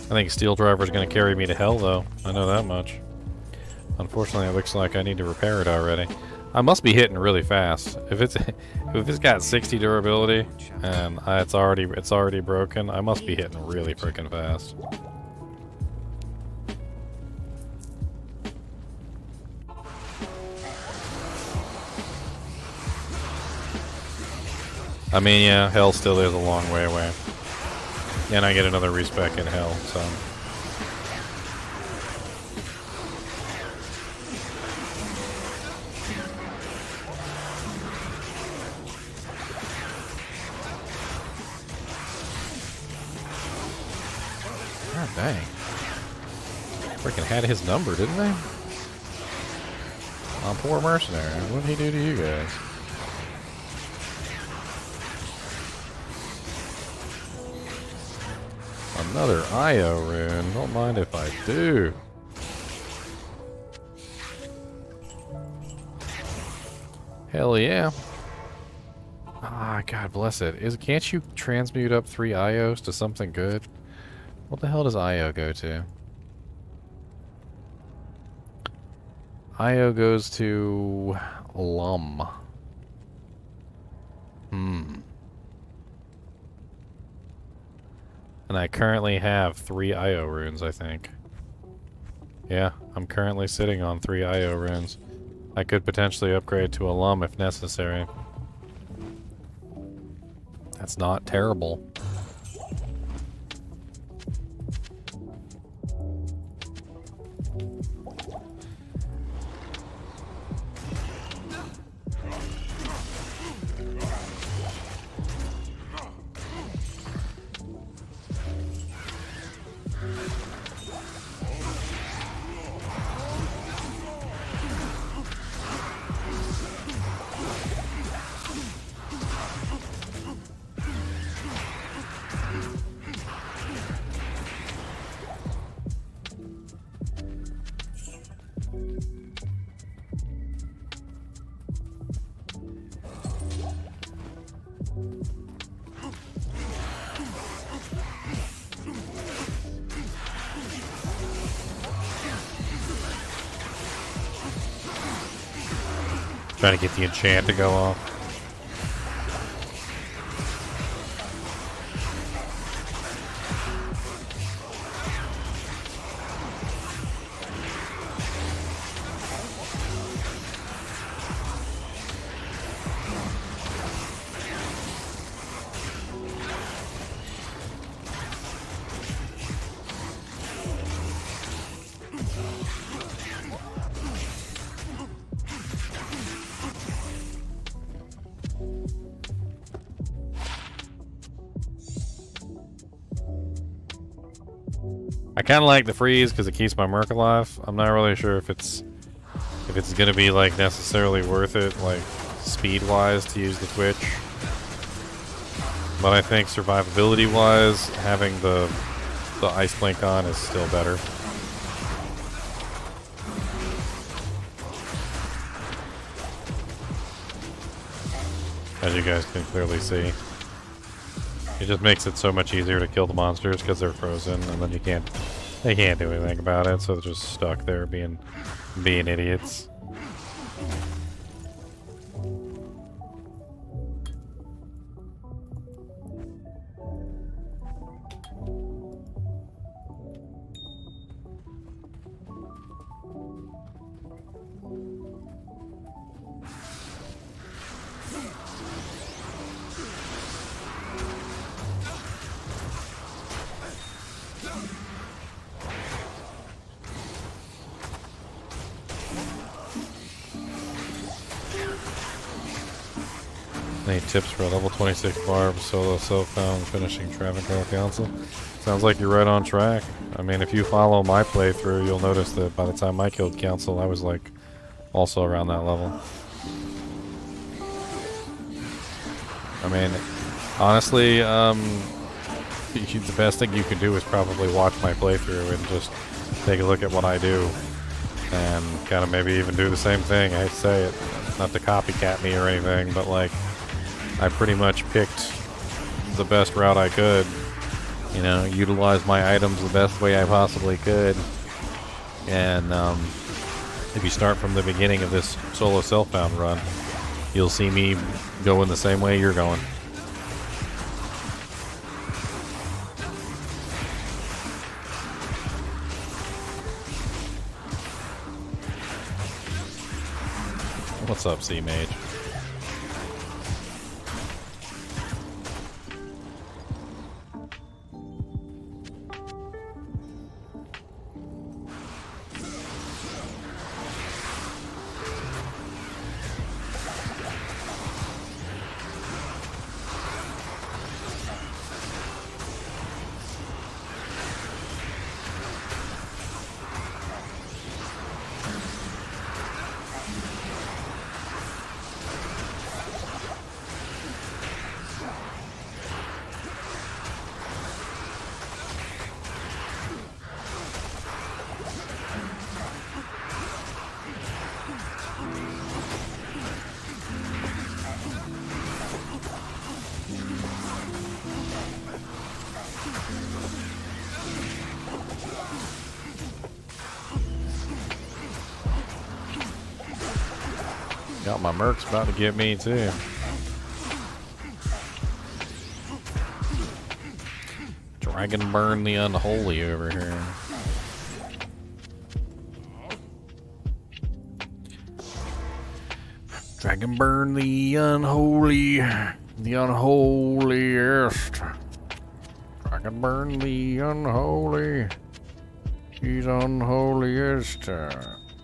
I think Steel Driver is going to carry me to hell, though. I know that much. Unfortunately, it looks like I need to repair it already. I must be hitting really fast. If it's got 60 durability and it's already broken, I must be hitting really freaking fast. I mean, yeah, hell still is a long way away. And I get another respec in hell, so. God dang. Freaking had his number, didn't they? Oh, poor mercenary. What did he do to you guys? Another IO rune. Don't mind if I do. Hell yeah. Ah, God bless it. Can't you transmute up 3 IOs to something good? What the hell does IO go to? IO goes to Lum. And I currently have 3 IO runes, I think. Yeah, I'm currently sitting on 3 IO runes. I could potentially upgrade to Alum if necessary. That's not terrible. Trying to get the enchant to go off. I kind of like the freeze because it keeps my Merc alive. I'm not really sure if it's if it's gonna be like necessarily worth it, like speed-wise, to use the Twitch. But I think survivability-wise, having the ice blink on is still better. As you guys can clearly see. It just makes it so much easier to kill the monsters because they're frozen, and then they can't do anything about it, so they're just stuck there being idiots. Any tips for a level 26 Barb solo self-found finishing Traffic Girl Council? Sounds like you're right on track. I mean, if you follow my playthrough, you'll notice that by the time I killed Council, I was like also around that level. I mean, honestly, the best thing you can do is probably watch my playthrough and just take a look at what I do. And kind of maybe even do the same thing. I hate to say it, not to copycat me or anything, but like, I pretty much picked the best route I could. You know, utilize my items the best way I possibly could. And if you start from the beginning of this solo self-found run, you'll see me going the same way you're going. What's up, Sea Mage? Got my mercs about to get me too. Dragon burn the unholy over here. Dragon burn the unholy, the unholiest. Dragon burn the unholy, he's unholiest.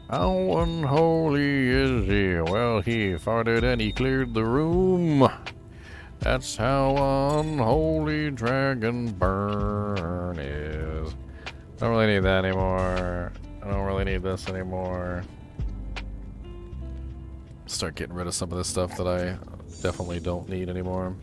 How unholy is he? Well, he farted and he cleared the room. That's how unholy Dragon Burn is. Don't really need that anymore. I don't really need this anymore. Start getting rid of some of this stuff that I definitely don't need anymore.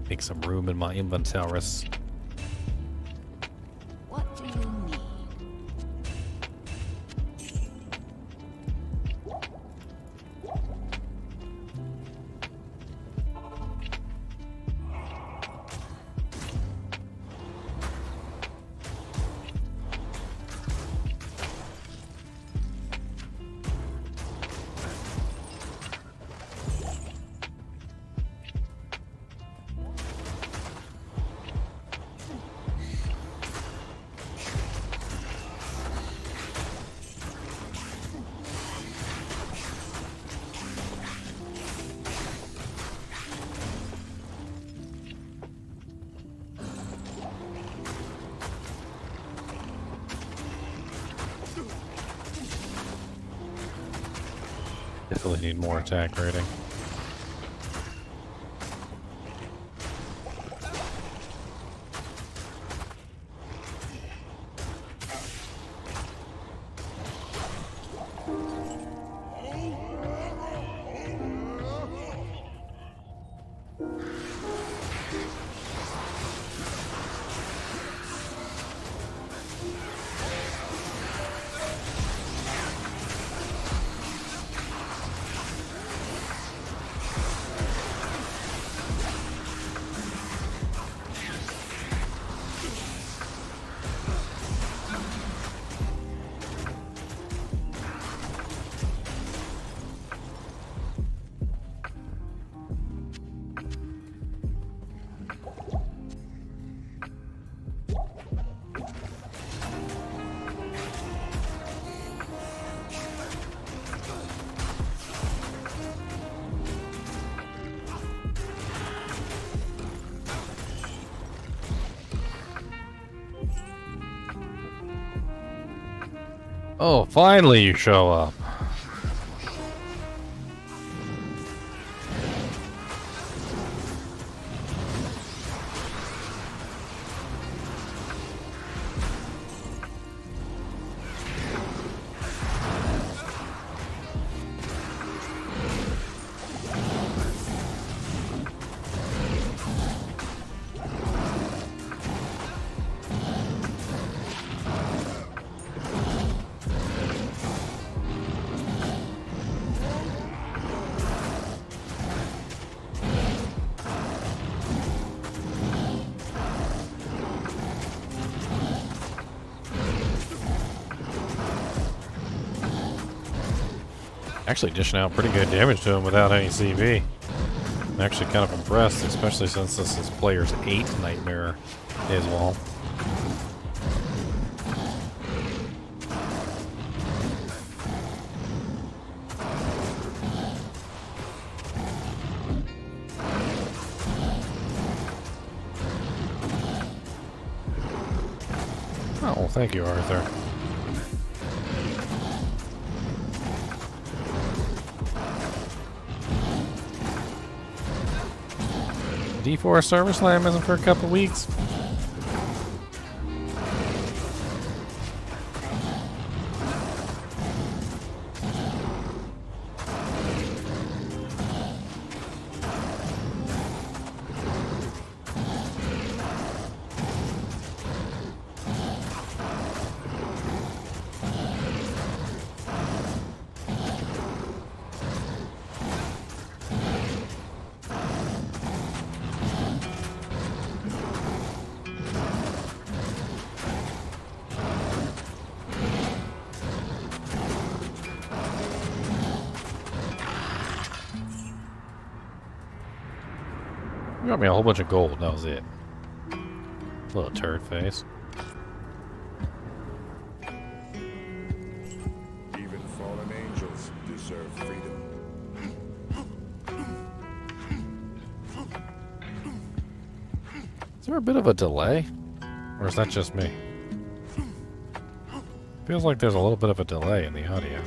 Make some room in my inventories. What do you need? definitely need more attack rating. Oh, finally you show up. Actually dishing out pretty good damage to him without any CV. I'm actually kind of impressed, especially since this is player's 8 Nightmare as well. Oh, well, thank you, Arthur. D2R service lamb isn't for a couple weeks. You got me a whole bunch of gold, that was it. Little turd face. Even fallen angels deserve freedom. Is there a bit of a delay? Or is that just me? Feels like there's a little bit of a delay in the audio.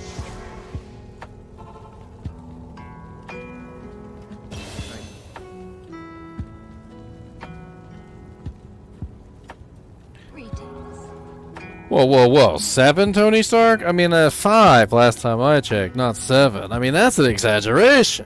Whoa, whoa, whoa. 7, Tony Stark? I mean, 5 last time I checked, not 7. I mean, that's an exaggeration.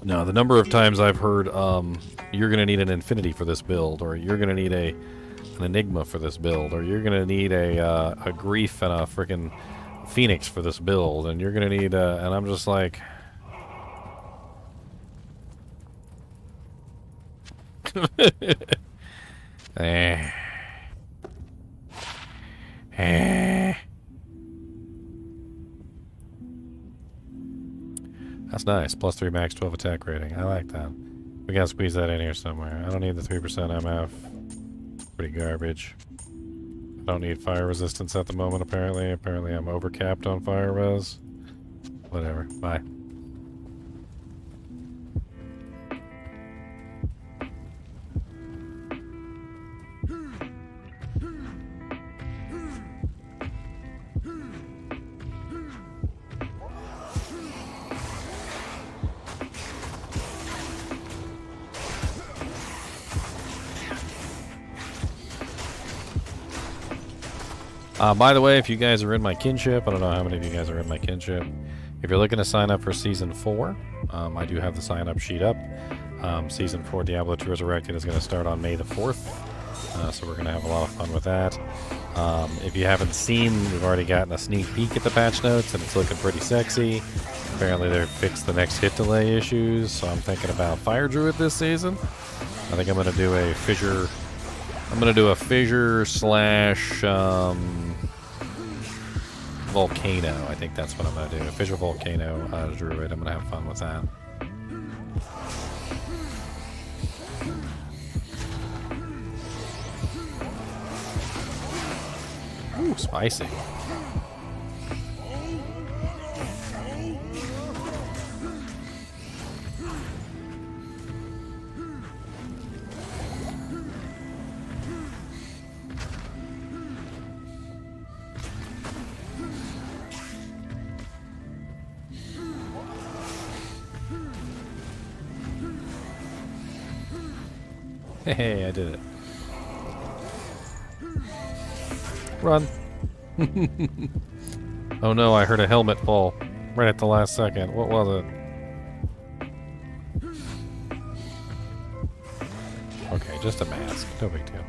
No, the number of times I've heard, you're going to need an infinity for this build, or you're going to need an enigma for this build, or you're going to need a grief and a freaking phoenix for this build, and you're going to need and I'm just like... That's nice. Plus 3 max 12 attack rating. I like that. We gotta squeeze that in here somewhere. I don't need the 3% MF. Pretty garbage. I don't need fire resistance at the moment, apparently. Apparently I'm overcapped on fire res. Whatever. Bye. By the way, if you guys are in my kinship, I don't know how many of you guys are in my kinship. If you're looking to sign up for Season 4, I do have the sign-up sheet up. Season 4 Diablo 2 Resurrected is going to start on May the 4th, so we're going to have a lot of fun with that. If you haven't seen, we've already gotten a sneak peek at the patch notes, and it's looking pretty sexy. Apparently they fixed the next hit delay issues, so I'm thinking about Fire Druid this season. I think I'm going to do a fissure... I'm going to do a fissure slash... volcano. I think that's what I'm going to do. A fissure volcano druid. I'm going to have fun with that. Ooh, spicy. Hey, I did it. Run. Oh no, I heard a helmet fall right at the last second. What was it? Okay, just a mask. No big deal.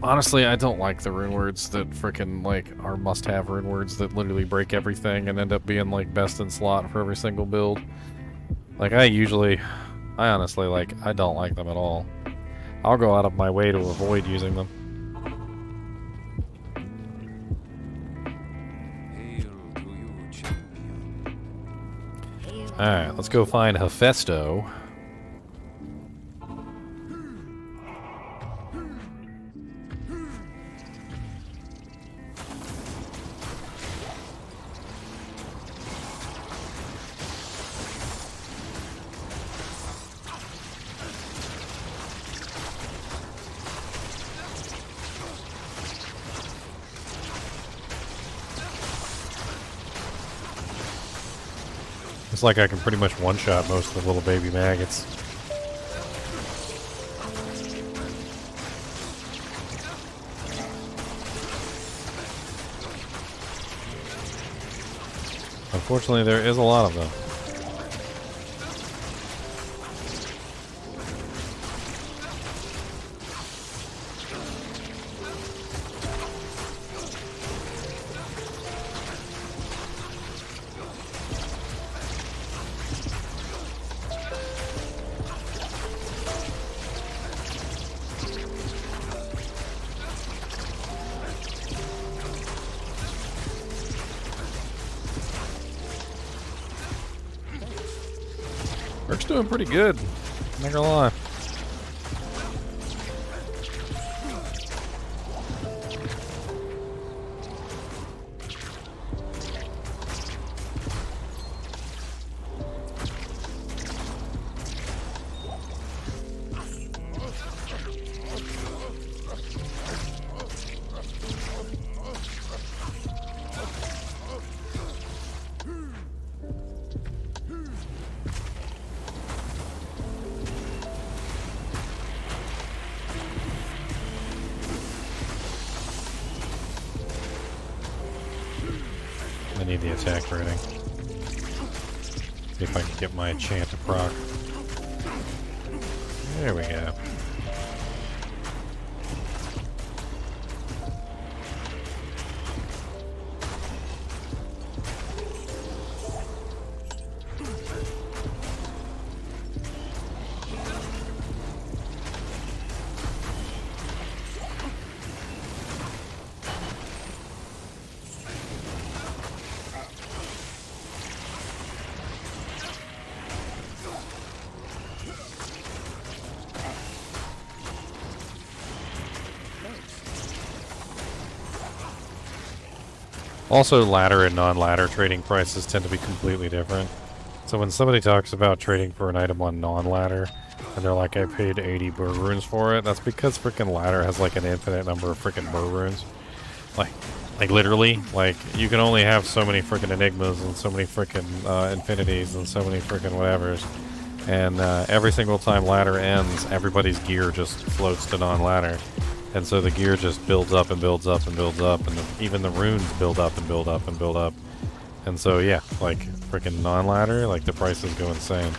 Honestly, I don't like the rune words that frickin' like are must-have rune words that literally break everything and end up being like best in slot for every single build. Like I honestly like, I don't like them at all. I'll go out of my way to avoid using them. Hail to you, champion. Alright, let's go find Hephaestus. It's like I can pretty much one-shot most of the little baby maggots. Unfortunately, there is a lot of them. Merc's doing pretty good, not gonna lie. I need the attack rating. See if I can get my enchant to proc. There we go. Also, ladder and non-ladder trading prices tend to be completely different. So when somebody talks about trading for an item on non-ladder, and they're like, I paid 80 bird runes for it, that's because freaking ladder has like an infinite number of freaking bird runes. Like literally, like, you can only have so many freaking enigmas and so many freaking infinities and so many freaking whatevers. And every single time ladder ends, everybody's gear just floats to non-ladder. And so the gear just builds up and builds up and builds up, and even the runes build up and build up and build up. And so yeah, like freaking non-ladder, like the prices go insane.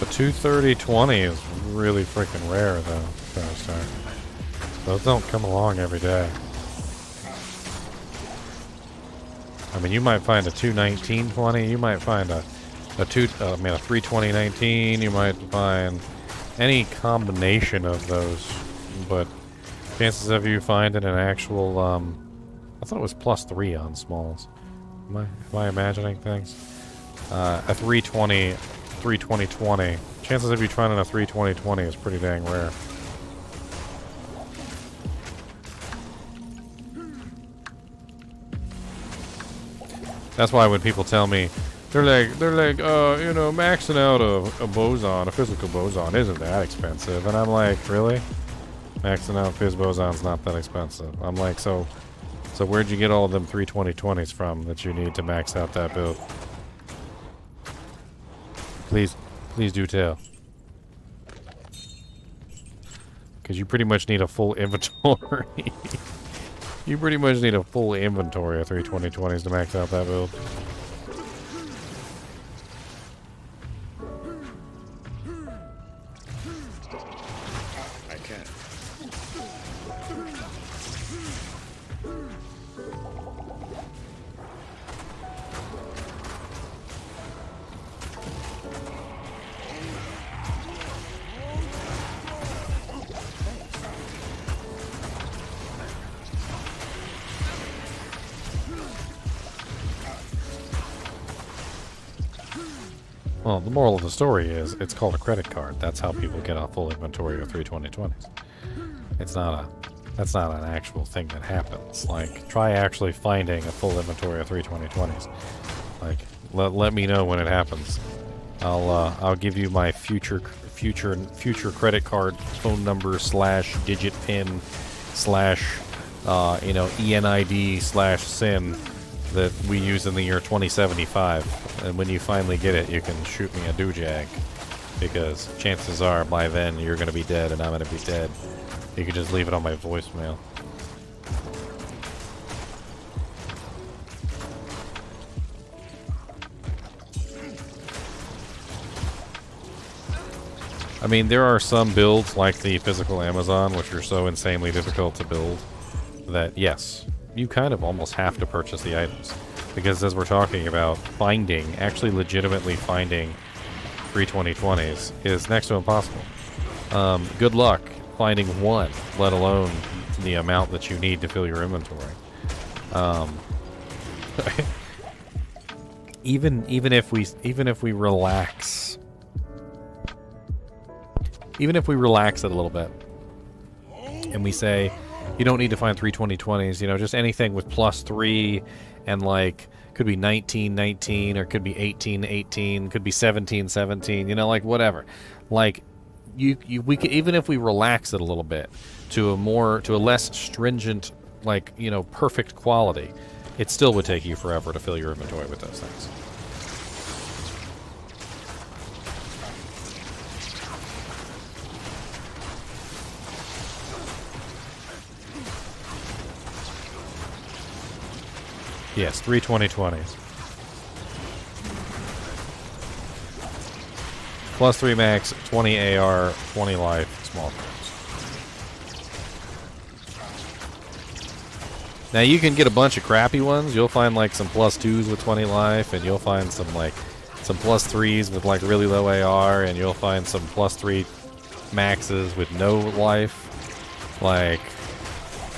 The 230-20 is really freaking rare, though, those don't come along every day. I mean, you might find a 219-20, you might find a 320-19, you might find any combination of those, but chances of you finding an actual, I thought it was +3 on smalls. Am I imagining things? A 320-20. Chances of you finding a 320-20 is pretty dang rare. That's why when people tell me, they're like, you know, maxing out a boson, a physical boson isn't that expensive. And I'm like, really? Maxing out phys boson's not that expensive. I'm like, so where'd you get all of them 320-20s from that you need to max out that build? Please do tell. Because you pretty much need a full inventory. You pretty much need a full inventory of 320-20s to max out that build. I can't. Well, the moral of the story is it's called a credit card. That's how people get a full inventory of 320-20s. That's not an actual thing that happens. Like, try actually finding a full inventory of 320-20s. Like, let me know when it happens. I'll give you my future credit card phone number / digit pin / ENID / SIN that we use in the year 2075. And when you finally get it, you can shoot me a doojag, because chances are by then you're going to be dead and I'm going to be dead. You can just leave it on my voicemail. I mean, there are some builds like the physical Amazon which are so insanely difficult to build that, yes, you kind of almost have to purchase the items. Because as we're talking about, actually legitimately finding 320-20s is next to impossible. Good luck finding one, let alone the amount that you need to fill your inventory. Even if we relax it a little bit, and we say, you don't need to find 320-20s, you know, just anything with +3 and like could be 19-19 or could be 18-18, could be 17-17, you know, like whatever. Like we could, even if we relax it a little bit to a less stringent, like, you know, perfect quality, it still would take you forever to fill your inventory with those things. Yes, 320-20s. +3 max, 20 AR, 20 life, small cards. Now you can get a bunch of crappy ones. You'll find like some +2s with 20 life, and you'll find some +3s with like really low AR, and you'll find some +3 maxes with no life. Like,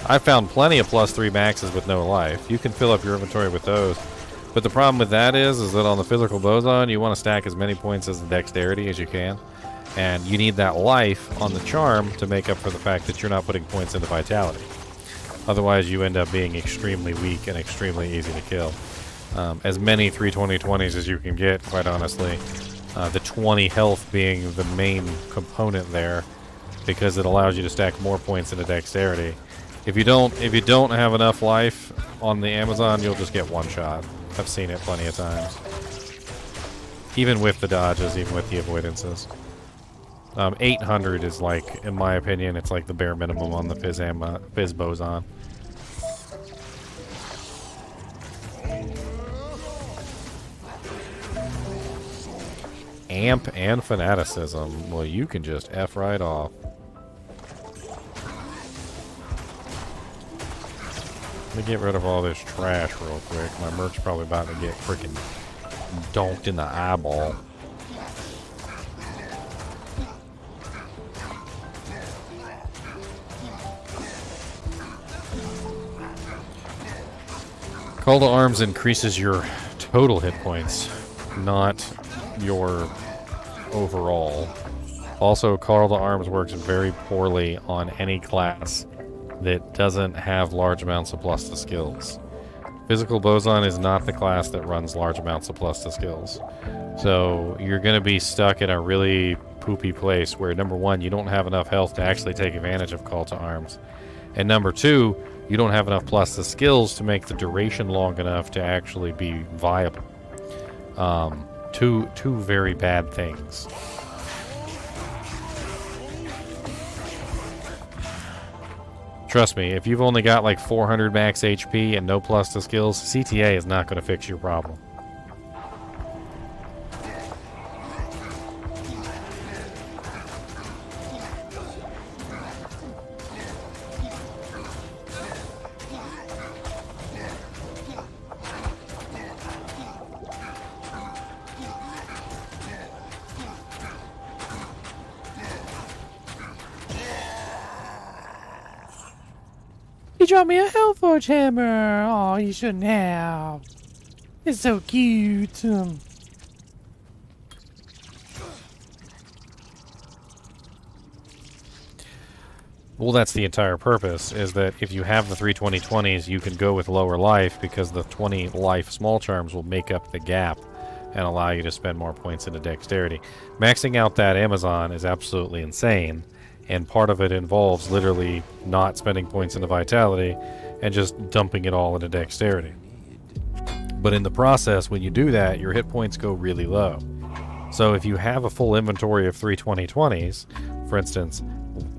I found plenty of +3 maxes with no life. You can fill up your inventory with those. But the problem with that is that on the physical boson, you want to stack as many points as the dexterity as you can. And you need that life on the charm to make up for the fact that you're not putting points into vitality. Otherwise, you end up being extremely weak and extremely easy to kill. As many 320/20s as you can get, quite honestly. The 20 health being the main component there, because it allows you to stack more points into dexterity. If you don't have enough life on the Amazon, you'll just get one shot. I've seen it plenty of times. Even with the dodges, even with the avoidances. 800 is like, in my opinion, it's like the bare minimum on the Fizz Boson. Amp and Fanaticism. Well, you can just F right off. Let me get rid of all this trash real quick. My merch's probably about to get freaking donked in the eyeball. Call to Arms increases your total hit points, not your overall. Also, Call to Arms works very poorly on any class that doesn't have large amounts of plus to skills. Physical Boson is not the class that runs large amounts of plus to skills. So you're going to be stuck in a really poopy place where, number one, you don't have enough health to actually take advantage of Call to Arms. And number two, you don't have enough plus to skills to make the duration long enough to actually be viable. Two very bad things. Trust me, if you've only got like 400 max HP and no plus to skills, CTA is not going to fix your problem. You dropped me a Hellforge hammer. Oh, you shouldn't have. It's so cute. Well, that's the entire purpose, is that if you have the 320/20s, you can go with lower life because the 20 life small charms will make up the gap and allow you to spend more points into dexterity. Maxing out that Amazon is absolutely insane. And part of it involves literally not spending points into vitality and just dumping it all into dexterity. But in the process, when you do that, your hit points go really low. So if you have a full inventory of 320/20s, for instance,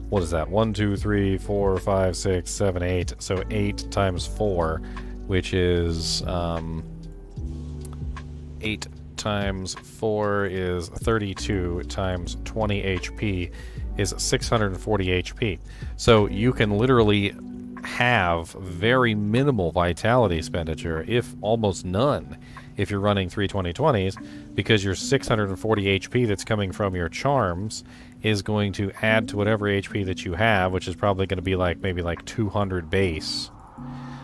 what is that? 1, 2, 3, 4, 5, 6, 7, 8. So 8 times 4, which is 8 times 4 is 32 times 20 HP is 640 HP. So you can literally have very minimal vitality expenditure, if almost none, if you're running 320/20s, because your 640 HP that's coming from your charms is going to add to whatever HP that you have, which is probably going to be like maybe like 200 base.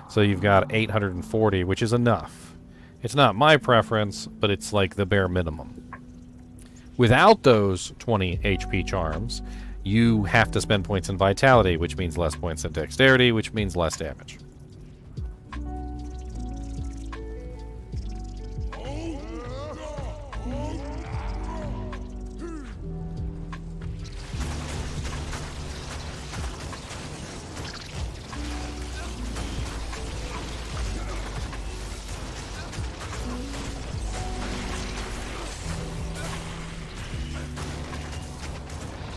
So you've got 840, which is enough. It's not my preference, but it's like the bare minimum. Without those 20 HP charms, you have to spend points in vitality, which means less points in dexterity, which means less damage.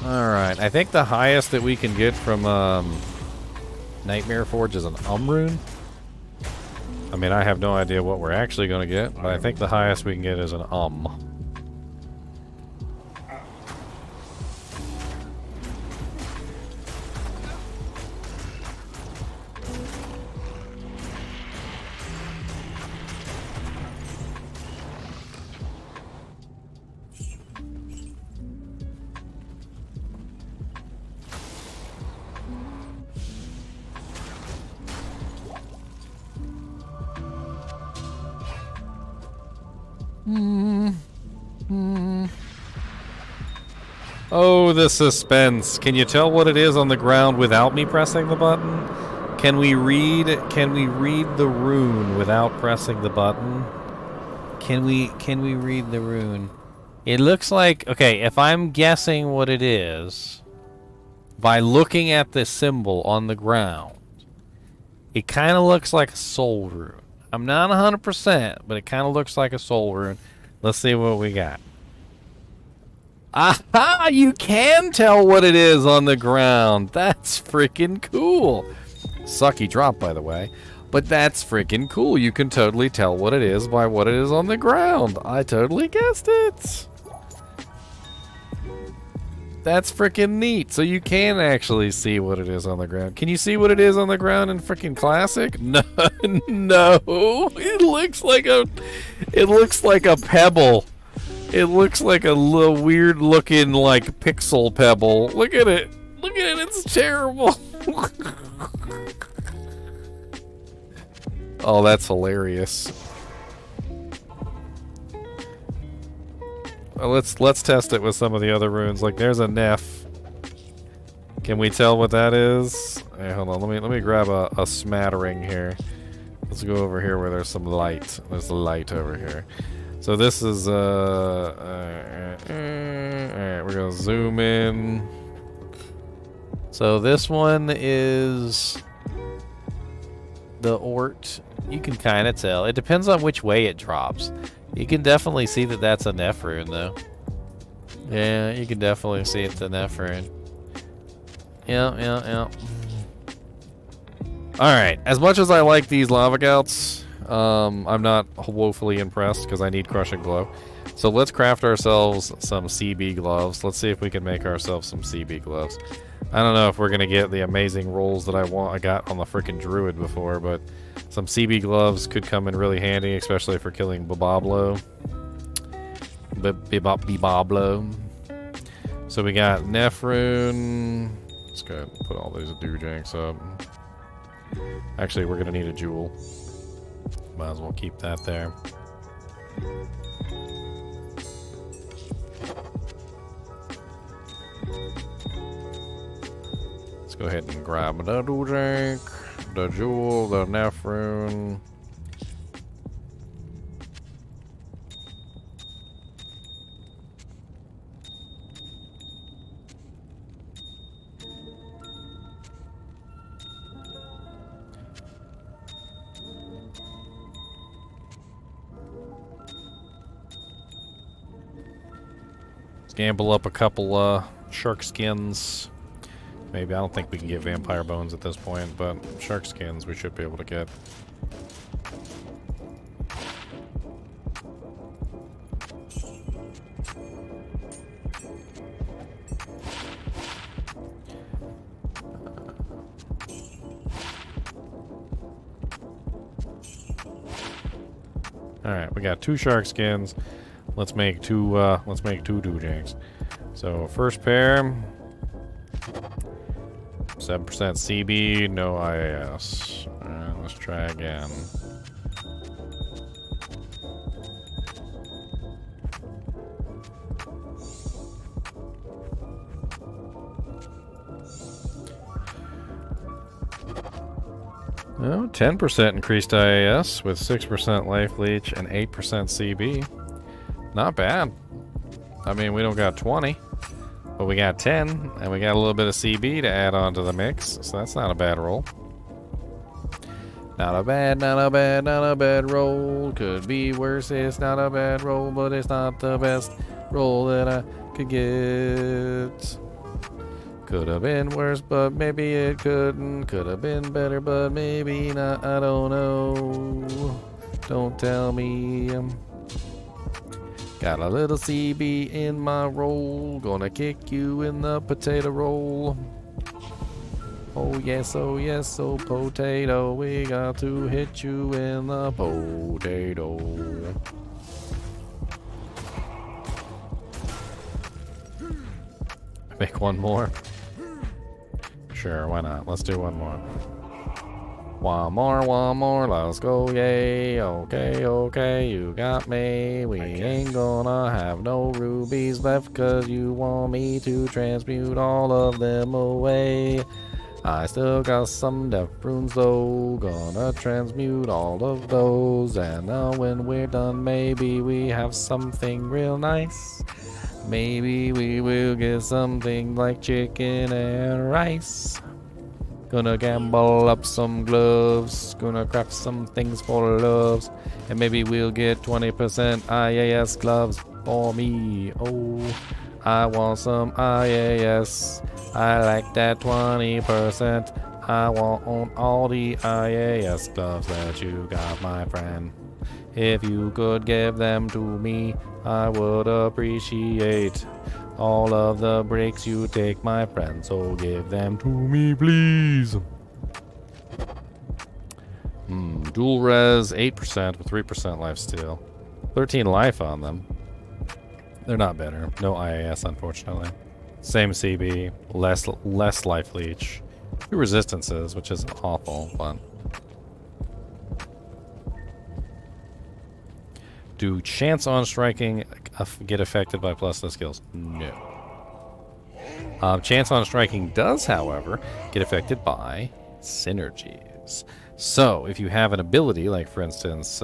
Alright, I think the highest that we can get from Nightmare Forge is an rune. I mean, I have no idea what we're actually going to get, but I think the highest we can get is an Oh, the suspense. Can you tell what it is on the ground without me pressing the button? Can we read the rune without pressing the button? Can we read the rune? It looks like, okay, if I'm guessing what it is by looking at the symbol on the ground, it kind of looks like a soul rune. I'm not 100%, but it kind of looks like a soul rune. Let's see what we got. Aha! You can tell what it is on the ground. That's freaking cool. Sucky drop, by the way. But that's freaking cool. You can totally tell what it is by what it is on the ground. I totally guessed it. That's freaking neat. So you can actually see what it is on the ground. Can you see what it is on the ground in freaking Classic? No, no. It looks like a pebble. It looks like a little weird looking like pixel pebble. Look at it. Look at it. It's terrible. Oh, that's hilarious. Let's test it with some of the other runes. Like there's a Neff. Can we tell what that is? Hey, hold on. Let me grab a smattering here. Let's go over here where there's some light. There's the light over here. So this is alright, we're gonna zoom in. So this one is the Ort. You can kind of tell. It depends on which way it drops. You can definitely see that that's a Neff rune, though. Yeah, you can definitely see it's a Neff rune. Yeah. Alright, as much as I like these lava gouts, I'm not woefully impressed because I need crushing glow. So let's craft ourselves some CB gloves. Let's see if we can make ourselves some CB gloves. I don't know if we're gonna get the amazing rolls that I got on the freaking druid before, but some CB gloves could come in really handy, especially for killing Biboblo. Biboblo. So we got Nephrune. Let's go ahead and put all these doojanks up. Actually, we're gonna need a jewel. Might as well keep that there. Let's go ahead and grab the doojank, the jewel, the Nephrune. Gamble up a couple shark skins. Maybe, I don't think we can get vampire bones at this point, but shark skins we should be able to get. Alright, we got 2 shark skins. Let's make two doojanks. So first pair, 7% CB, no IAS. Alright, let's try again. Oh, 10% increased IAS with 6% life leech and 8% CB. Not bad. I mean, we don't got 20, but we got 10, and we got a little bit of CB to add on to the mix, so that's not a bad roll. Not a bad roll. Could be worse. It's not a bad roll, but it's not the best roll that I could get. Could have been worse, but maybe it couldn't. Could have been better, but maybe not. I don't know. Don't tell me. Got a little CB in my roll. Gonna kick you in the potato roll. Oh yes, oh potato. We got to hit you in the potato. Make one more. Sure, why not? Let's do one more. One more, let's go, yay. Okay, you got me. We ain't gonna have no rubies left, cause you want me to transmute all of them away. I still got some death runes though, gonna transmute all of those. And now when we're done, maybe we have something real nice. Maybe we will get something like chicken and rice. Gonna gamble up some gloves, gonna craft some things for loves, and maybe we'll get 20% IAS gloves for me. Oh, I want some IAS. I like that 20%. I want all the IAS gloves that you got, my friend. If you could give them to me, I would appreciate all of the breaks you take, my friend, so give them to me, please. Dual res, 8% with 3% lifesteal. 13 life on them. They're not better. No IAS, unfortunately. Same CB, less life leech. 2 resistances, which is awful, but... Do chance on striking get affected by plus the skills? No. Chance on striking does, however, get affected by synergies. So, if you have an ability, like for instance,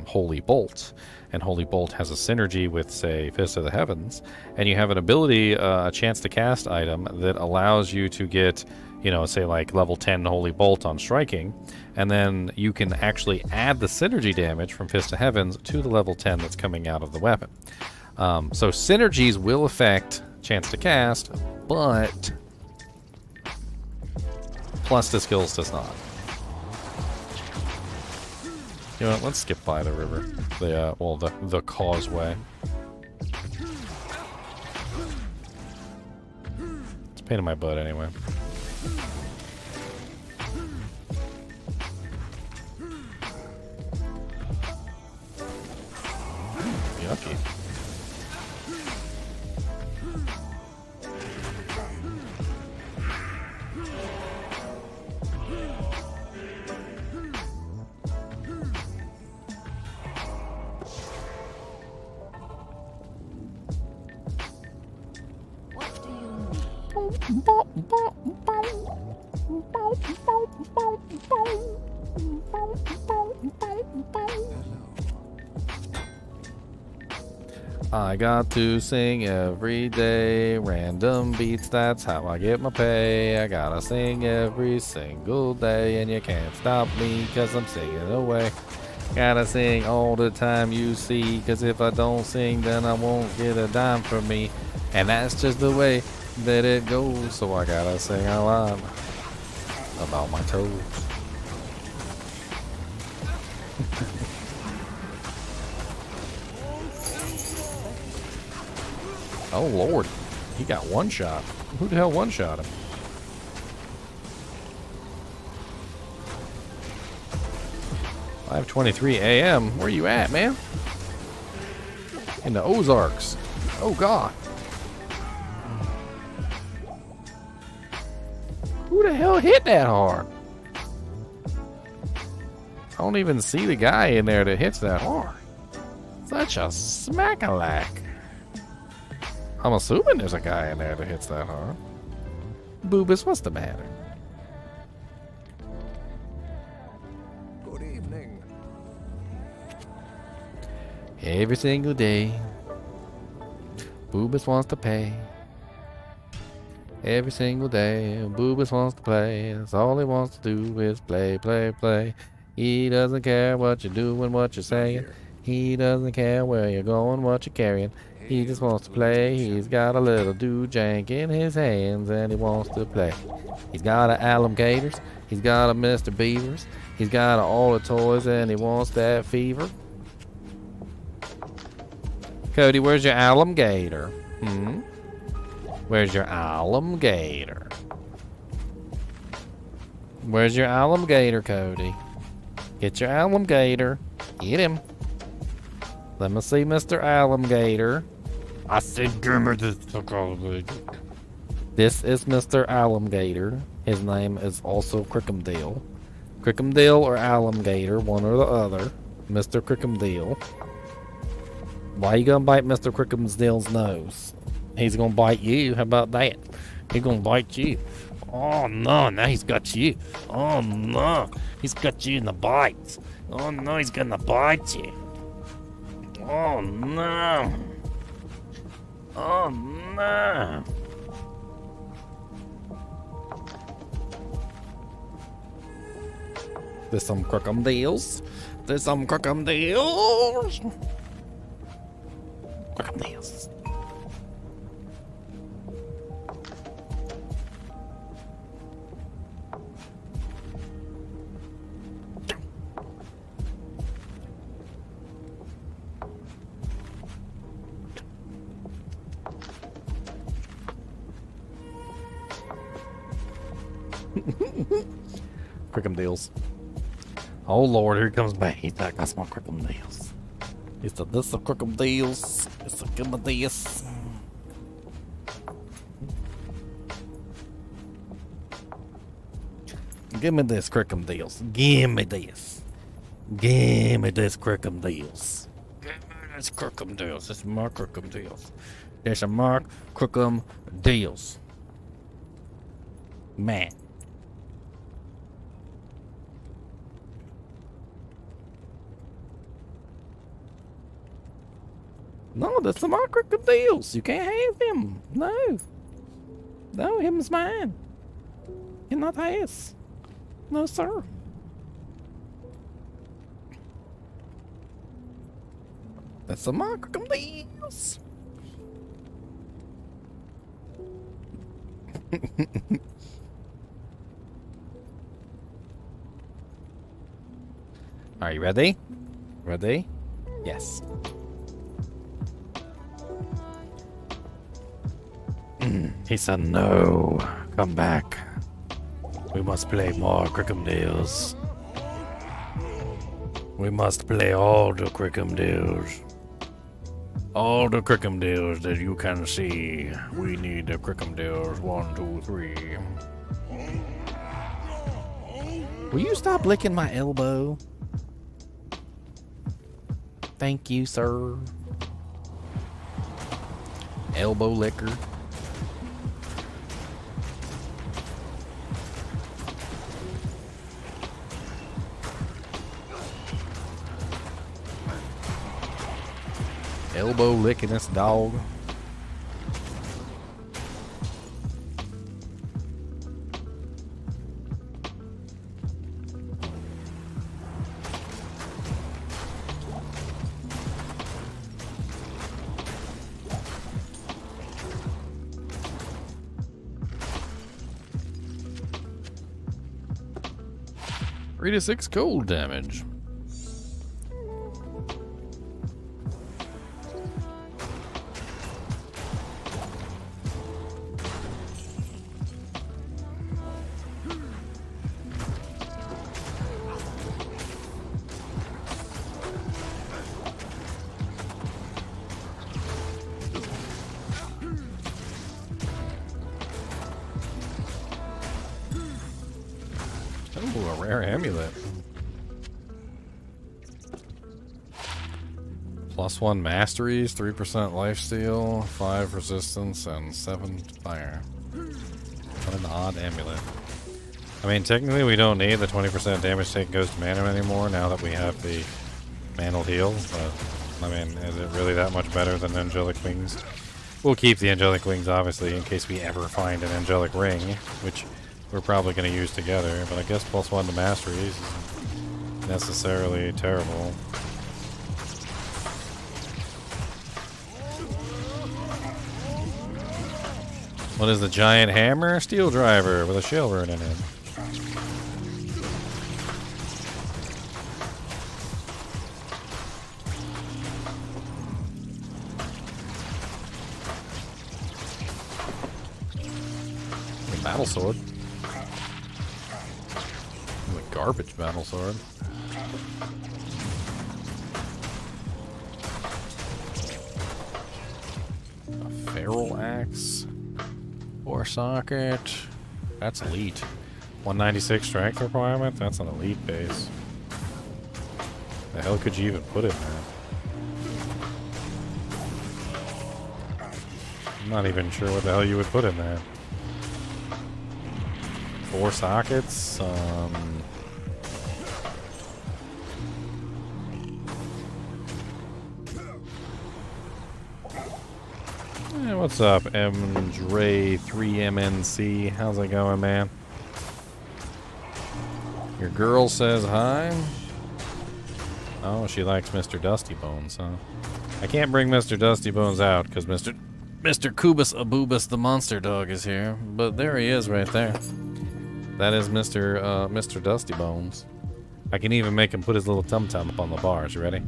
Holy Bolt, and Holy Bolt has a synergy with, say, Fist of the Heavens, and you have an ability, a chance to cast item that allows you to get, you know, say like level 10 Holy Bolt on striking, and then you can actually add the synergy damage from Fist of Heavens to the level 10 that's coming out of the weapon. So synergies will affect chance to cast, but plus the skills does not. You know what, let's skip by the river. The causeway. It's a pain in my butt anyway. Yucky. What do you need? I got to sing every day, random beats, that's how I get my pay. I gotta sing every single day, and you can't stop me, cause I'm singing away. Gotta sing all the time, you see, cause if I don't sing, then I won't get a dime from me. And that's just the way that it goes, so I gotta sing a lot about my toes. Oh lord, he got one shot. Who the hell one shot him? I have 23 AM. Where you at, man? In the Ozarks. Oh god. Who the hell hit that hard? I don't even see the guy in there that hits that hard. Such a smack-a-lack. I'm assuming there's a guy in there that hits that hard. Boobus, what's the matter? Good evening. Every single day, Boobus wants to pay. Every single day, Boobus wants to play. That's all he wants to do is play, play, play. He doesn't care what you're doing, what you're saying. He doesn't care where you're going, what you're carrying. He just wants to play. He's got a little do-jank in his hands and he wants to play. He's got a alligators. He's got a Mr. Beavers. He's got all the toys and he wants that fever. Cody, where's your alligator? Where's your alligator? Where's your alligator, Cody? Get your alligator. Get him. Let me see Mr. Alligator. I said, give me this alligator. This is Mr. Alligator. His name is also Crickendale. Crick'emdale or alligator, one or the other. Mr. Crick'emdale. Why you gonna bite Mr. Crick'emdale's nose? He's gonna bite you. How about that? He's gonna bite you. Oh no, now he's got you. Oh no, he's got you in the bites. Oh no, he's gonna bite you. Oh no. Oh no. There's some crocodiles. There's some crocodiles. Crocodiles. Crick'emdales. Oh Lord, here comes back. He's back. That's my Crick'emdales. It's the this of Crick'emdales. It's the give me this. Give me this Crick'emdales. Give me this. Give me this Crick'emdales. Give me this Crick'emdales. This is my Crick'emdales. There's a Mark Crick'emdales. Man. No, that's the Mark Crick'emdales. You can't have him. No. No, him's mine. You're not his. No, sir. That's the Mark Crick'emdales. Are you ready? Ready? Yes. He said no. Come back. We must play more Crick'emdales. We must play all the Crick'emdales. All the Crick'emdales that you can see. We need the Crick'emdales. 1, 2, 3. Will you stop licking my elbow? Thank you, sir. Elbow licker. Elbow licking this dog. Three to 6 cold damage. Oh, a rare amulet. +1 masteries, 3% lifesteal, 5 resistance, and 7 fire. What an odd amulet. I mean, technically we don't need the 20% damage taken goes to mana anymore now that we have the mantled heal, but I mean, is it really that much better than angelic wings? We'll keep the angelic wings, obviously, in case we ever find an angelic ring, which we're probably going to use together, but I guess +1 to masteries isn't necessarily terrible. What is the giant hammer? Steel driver with a shell rune in it. A battle sword. A garbage battle sword. A feral axe. Or socket. That's elite. 196 strength requirement? That's an elite base. The hell could you even put in there? I'm not even sure what the hell you would put in there. 4 sockets? Hey, what's up, Dre3MNC? How's it going, man? Your girl says hi. Oh, she likes Mr. Dusty Bones, huh? I can't bring Mr. Dusty Bones out because Mr. Kubus Abubus the monster dog is here, but there he is right there. That is Mr. Dusty Bones. I can even make him put his little tum-tum up on the bars. You ready?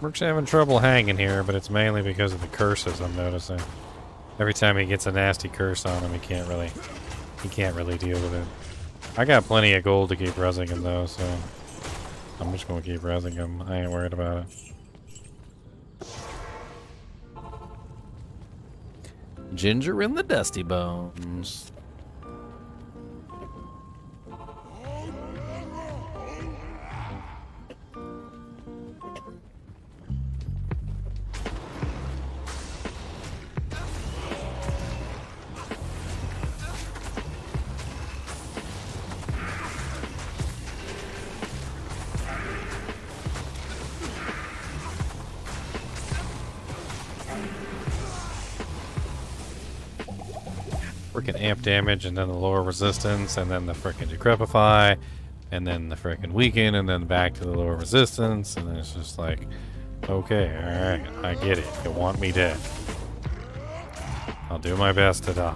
Merc's having trouble hanging here, but it's mainly because of the curses I'm noticing. Every time he gets a nasty curse on him, he can't really deal with it. I got plenty of gold to keep resing him though, so I'm just gonna keep resing him. I ain't worried about it. Ginger and the Dusty Bones. Freaking amp damage, and then the lower resistance, and then the freaking decrepify, and then the freaking weaken, and then back to the lower resistance, and then it's just like, okay, alright, I get it. You want me dead. I'll do my best to die.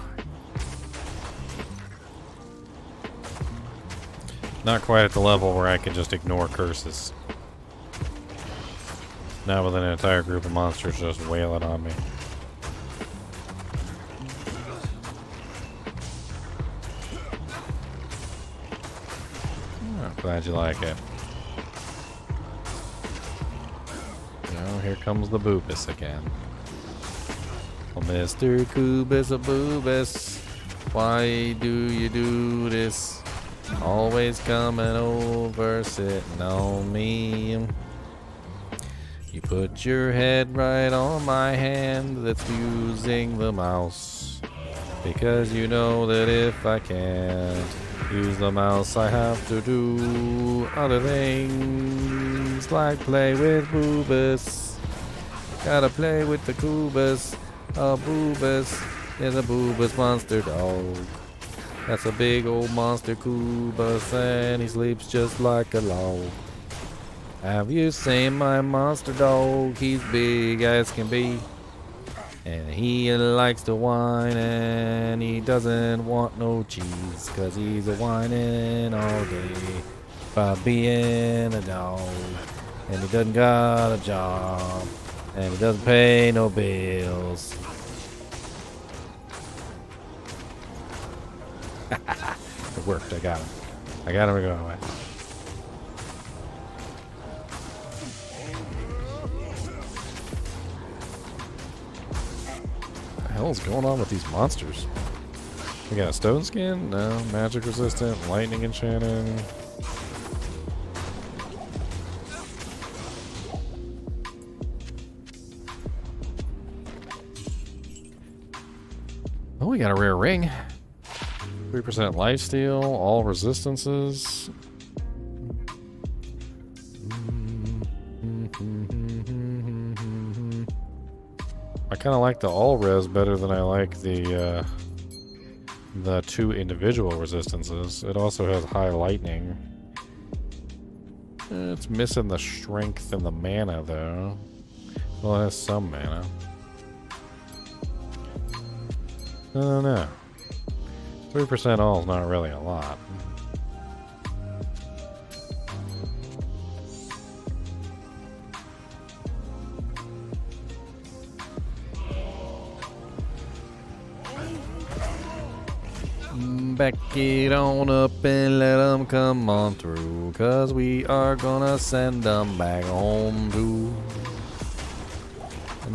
Not quite at the level where I can just ignore curses. Not with an entire group of monsters just wailing on me. Glad you like it. Now here comes the Boobus again. Oh, Mr. Kubus a Boobus, why do you do this? Always coming over, sitting on me. You put your head right on my hand that's using the mouse, because you know that if I can't use the mouse, I have to do other things, like play with Boobus. Gotta play with the Kubus. A Boobus is a Boobus monster dog. That's a big old monster Kubus, and he sleeps just like a log. Have you seen my monster dog? He's big as can be. And he likes to whine, and he doesn't want no cheese, 'cause he's a whining all day about being a dog. And he doesn't got a job, and he doesn't pay no bills. It worked, I got him. I got him to go away. What the hell is going on with these monsters? We got a stone skin? No. Magic resistant, lightning enchanting. Oh, we got a rare ring. 3% lifesteal, all resistances. I kind of like the all res better than I like the the 2 individual resistances. It also has high lightning. It's missing the strength and the mana, though. Well, it has some mana. I don't know. 3% all is not really a lot. Back it on up and let them come on through, 'cause we are gonna send them back home to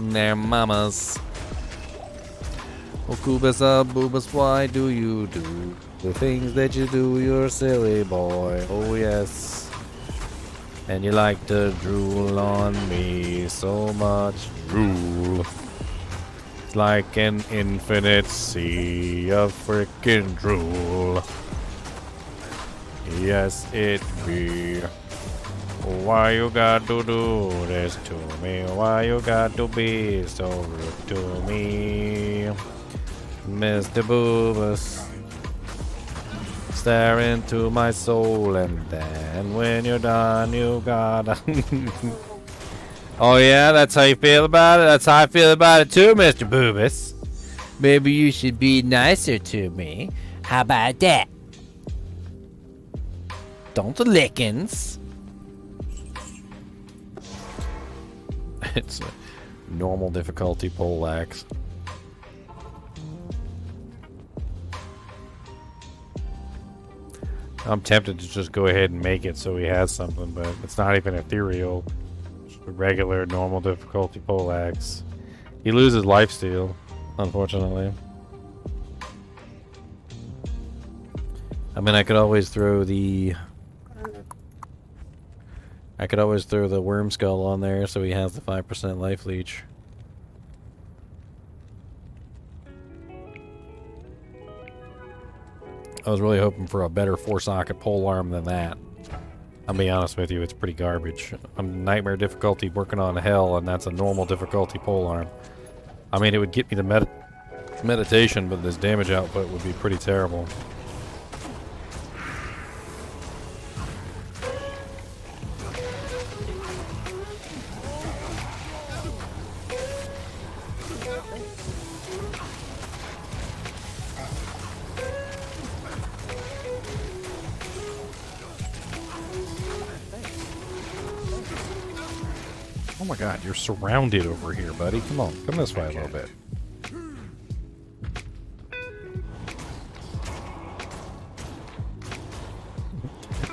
their mamas. Oh, Kubasa, Boobas, why do you do the things that you do? You're a silly boy, oh yes. And you like to drool on me, so much drool. It's like an infinite sea of frickin' drool. Yes, it be. Why you got to do this to me? Why you got to be so rude to me? Mr. Boobas, stare into my soul, and then when you're done, you gotta. Oh yeah, that's how you feel about it? That's how I feel about it too, Mr. Boobas. Maybe you should be nicer to me. How about that? Don't the lickins. It's a normal difficulty poleaxe. I'm tempted to just go ahead and make it so he has something, but it's not even ethereal. Just a regular, normal difficulty poleaxe. He loses lifesteal, unfortunately. I mean, I could always throw the worm skull on there so he has the 5% life leech. I was really hoping for a better 4-socket pole arm than that. I'll be honest with you, it's pretty garbage. I'm nightmare difficulty working on hell, and that's a normal difficulty pole arm. I mean, it would get me the meditation, but this damage output would be pretty terrible. Oh my god, you're surrounded over here, buddy. Come on, come this way a little bit.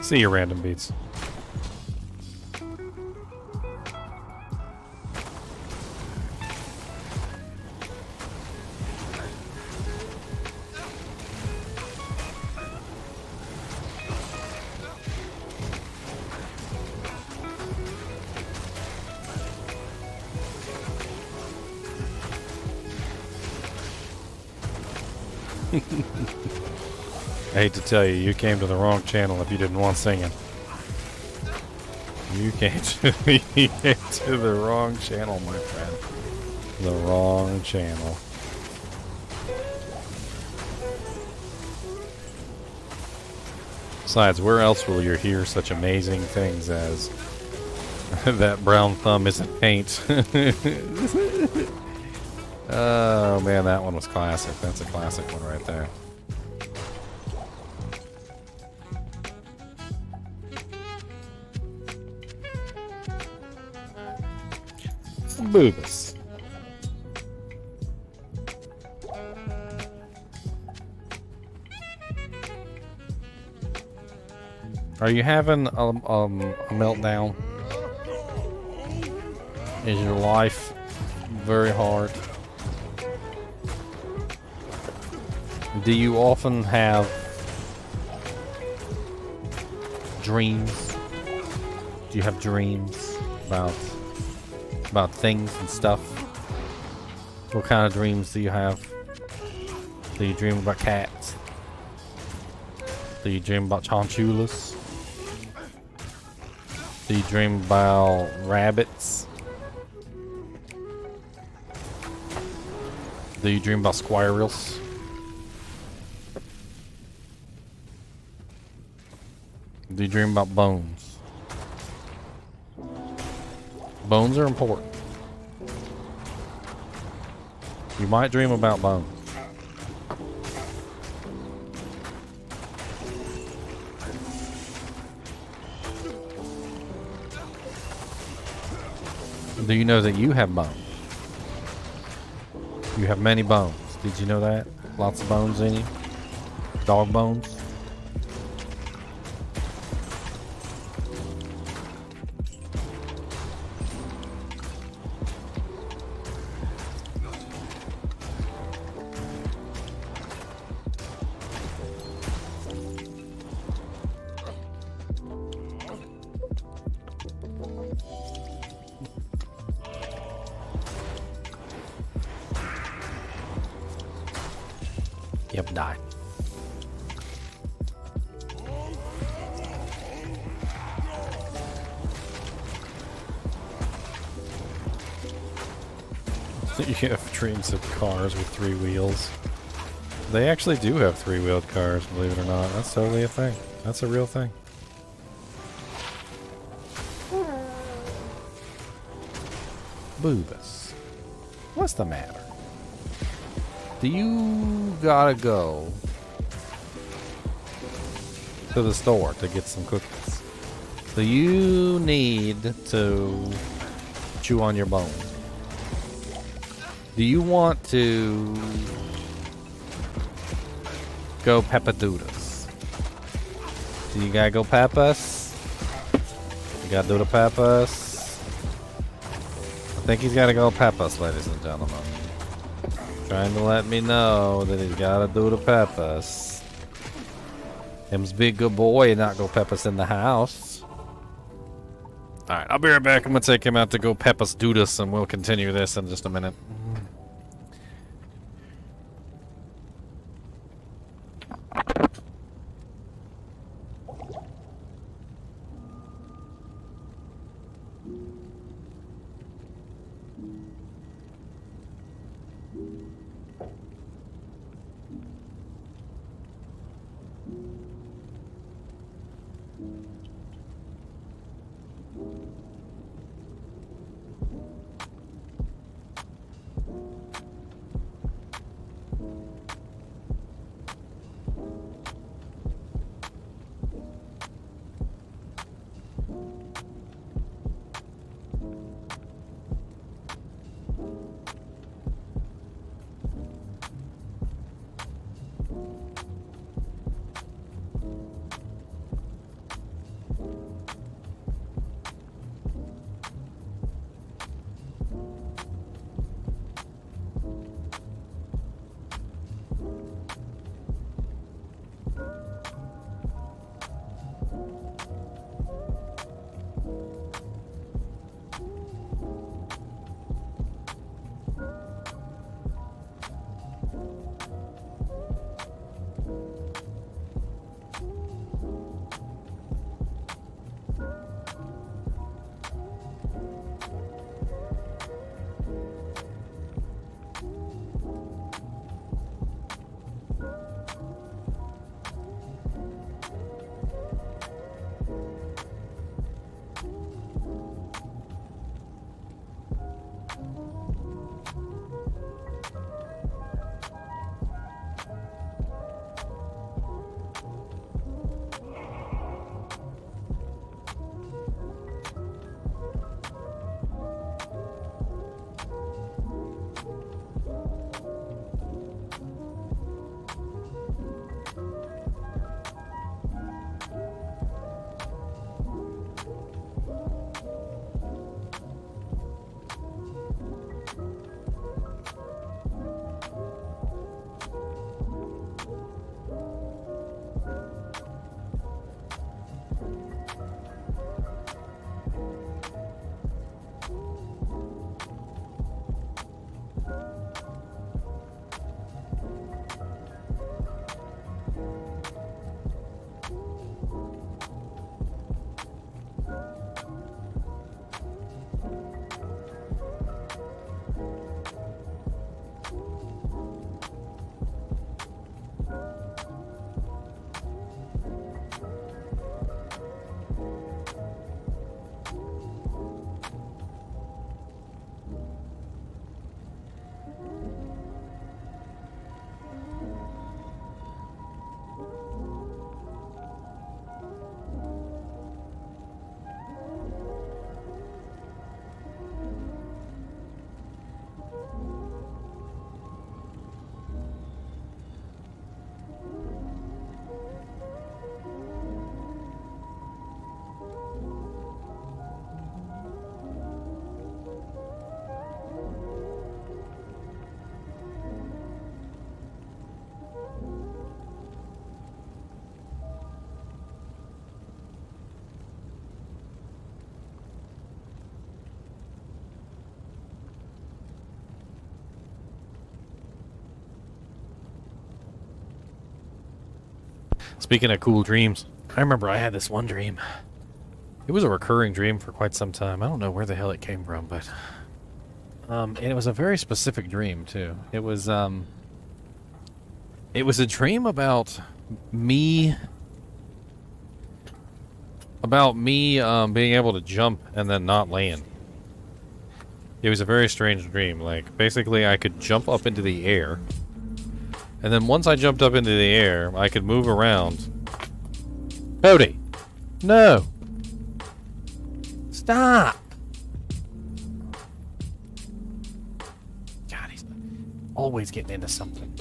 See you, random beats. I hate to tell you, you came to the wrong channel if you didn't want singing. You came to the wrong channel, my friend. The wrong channel. Besides, where else will you hear such amazing things as that brown thumb isn't paint? Oh man, that one was classic. That's a classic one right there. Boobas. Are you having a meltdown? Is your life very hard? Do you often have dreams? Do you have dreams about things and stuff? What kind of dreams do you have? Do you dream about cats? Do you dream about Chinchillas? Do you dream about rabbits? Do you dream about squirrels? Do you dream about bones? Bones are important. You might dream about bones. Do you know that you have bones? You have many bones. Did you know that? Lots of bones in you. Dog bones. Yep, die. You have dreams of cars with 3 wheels. They actually do have 3-wheeled cars, believe it or not. That's totally a thing. That's a real thing. Boobus. What's the matter? Do you gotta go to the store to get some cookies? Do you need to chew on your bone? Do you want to go peppadoodles? Do you gotta go peppas? You gotta do the peppas? I think he's gotta go peppas, ladies and gentlemen. Trying to let me know that he's gotta do the peppas. Him's big good boy and not go peppas in the house. Alright, I'll be right back. I'm gonna take him out to go peppas doodus and we'll continue this in just a minute. Speaking of cool dreams, I remember I had this one dream. It was a recurring dream for quite some time. I don't know where the hell it came from, but and it was a very specific dream too. It was a dream about me being able to jump and then not land. It was a very strange dream. Like, basically I could jump up into the air, and then once I jumped up into the air, I could move around. Cody! No! Stop! God, he's always getting into something.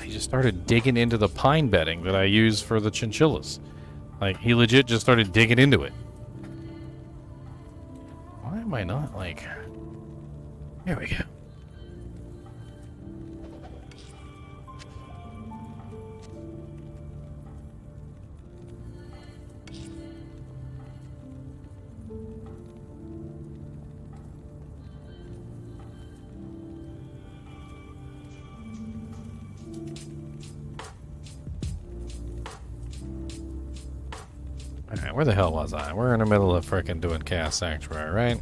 He just started digging into the pine bedding that I use for the chinchillas. Like, he legit just started digging into it. Why am I not, like... There we go. Alright, where the hell was I? We're in the middle of frickin' doing Chaos Sanctuary, right?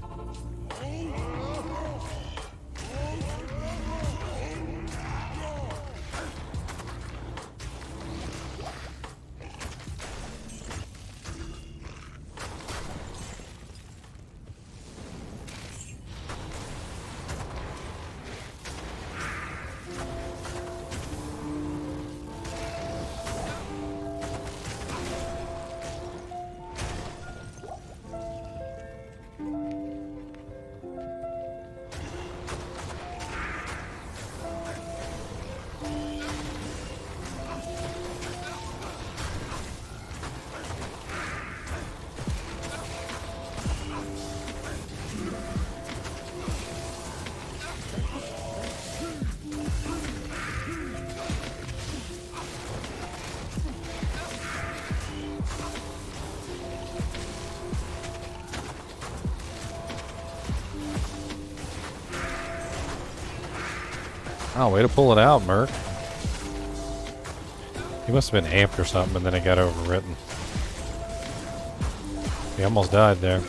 Oh, way to pull it out, Merc. He must have been amped or something, and then it got overwritten. He almost died there.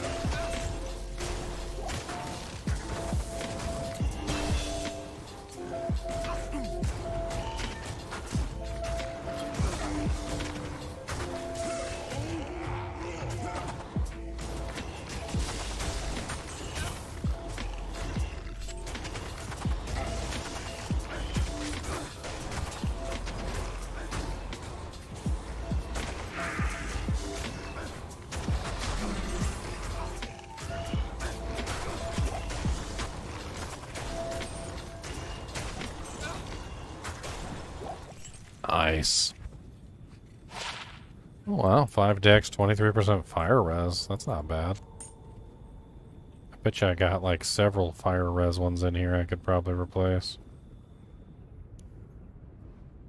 Nice. Oh, wow, 5 decks, 23% fire res. That's not bad. I bet you I got like several fire res ones in here I could probably replace.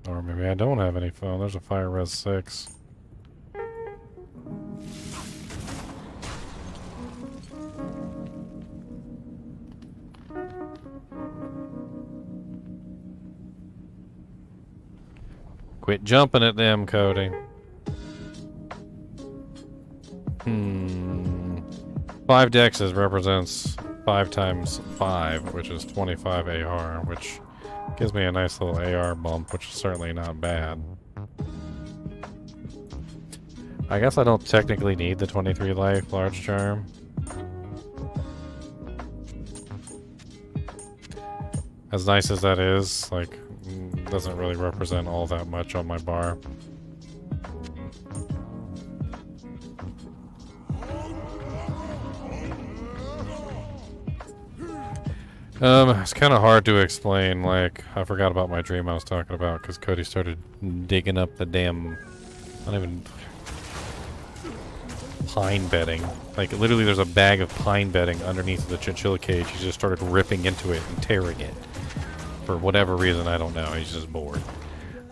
Or maybe I don't have any phone. There's a fire res 6. Quit jumping at them, Cody. 5 dexes represents 5 times 5, which is 25 AR, which gives me a nice little AR bump, which is certainly not bad. I guess I don't technically need the 23 life large charm. As nice as that is, like, doesn't really represent all that much on my bar. It's kind of hard to explain. Like, I forgot about my dream I was talking about because Cody started digging up the damn, not even pine bedding. Like, literally, there's a bag of pine bedding underneath the chinchilla cage. He just started ripping into it and tearing it for whatever reason. I don't know. He's just bored.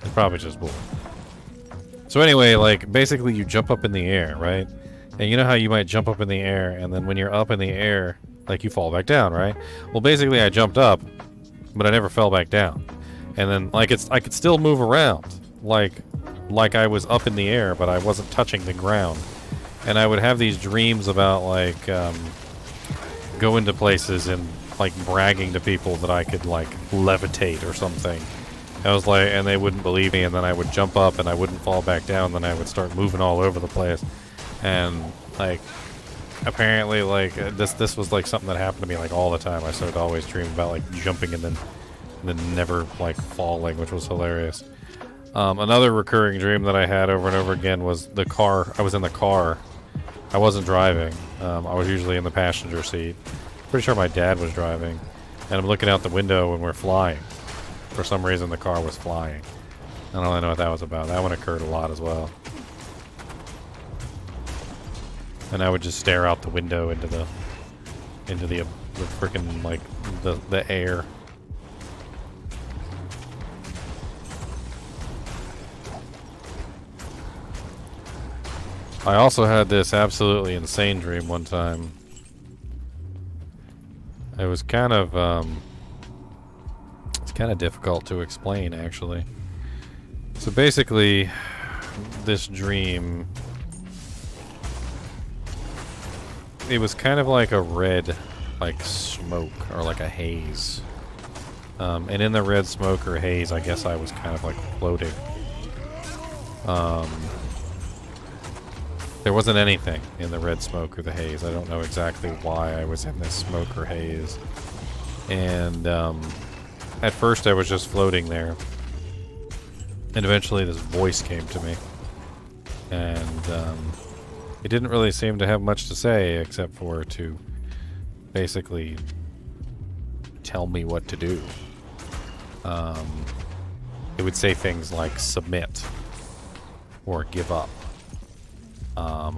He's probably just bored. So anyway, like, basically, you jump up in the air, right? And you know how you might jump up in the air, and then when you're up in the air, like, you fall back down, right? Well, basically, I jumped up, but I never fell back down. And then, like, I could still move around, like I was up in the air, but I wasn't touching the ground. And I would have these dreams about, like, going to places and, like, bragging to people that I could, like, levitate or something. I was like, and they wouldn't believe me, and then I would jump up and I wouldn't fall back down, then I would start moving all over the place. And, like, apparently, like, this was, like, something that happened to me, like, all the time. I started to always dream about, like, jumping and then never, like, falling, which was hilarious. Another recurring dream that I had over and over again was the car. I was in the car. I wasn't driving. I was usually in the passenger seat. Pretty sure my dad was driving. And I'm looking out the window and we're flying. For some reason, the car was flying. I don't really know what that was about. That one occurred a lot as well. And I would just stare out the window into the freaking, like, the air. I also had this absolutely insane dream one time. It was kind of it's kind of difficult to explain, actually. So basically, this dream, it was kind of like a red, like, smoke or like a haze. And in the red smoke or haze, I guess I was kind of like floating. There wasn't anything in the red smoke or the haze. I don't know exactly why I was in this smoke or haze. And at first I was just floating there. And eventually this voice came to me. And it didn't really seem to have much to say except for to basically tell me what to do. It would say things like submit or give up.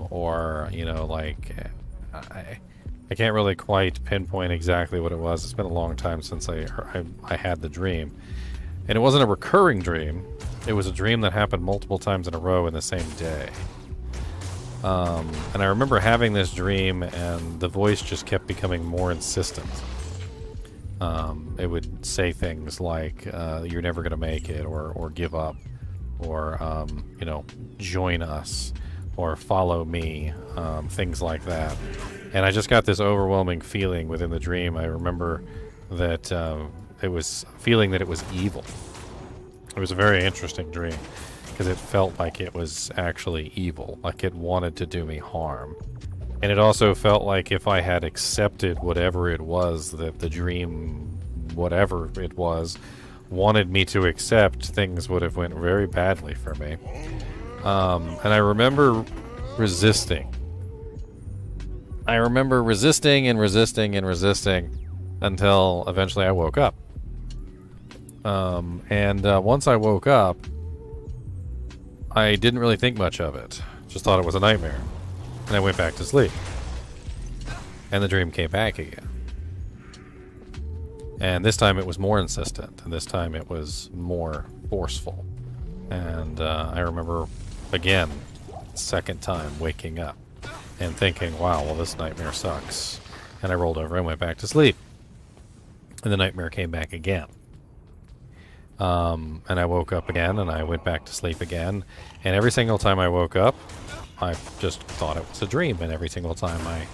Or, you know, like, I can't really quite pinpoint exactly what it was. It's been a long time since I had the dream. And it wasn't a recurring dream. It was a dream that happened multiple times in a row in the same day. And I remember having this dream, and the voice just kept becoming more insistent. It would say things like, you're never going to make it, or give up, or, you know, join us, or follow me, things like that. And I just got this overwhelming feeling within the dream. I remember that it was feeling that it was evil. It was a very interesting dream, because it felt like it was actually evil, like it wanted to do me harm. And it also felt like if I had accepted whatever it was that the dream, whatever it was, wanted me to accept, things would have went very badly for me. And I remember resisting. I remember resisting and resisting and resisting until eventually I woke up. Once I woke up, I didn't really think much of it. Just thought it was a nightmare. And I went back to sleep. And the dream came back again. And this time it was more insistent. And this time it was more forceful. And I remember, again, second time waking up and thinking, wow, well, this nightmare sucks. And I rolled over and went back to sleep. And the nightmare came back again. And I woke up again, and I went back to sleep again. And every single time I woke up, I just thought it was a dream. And every single time I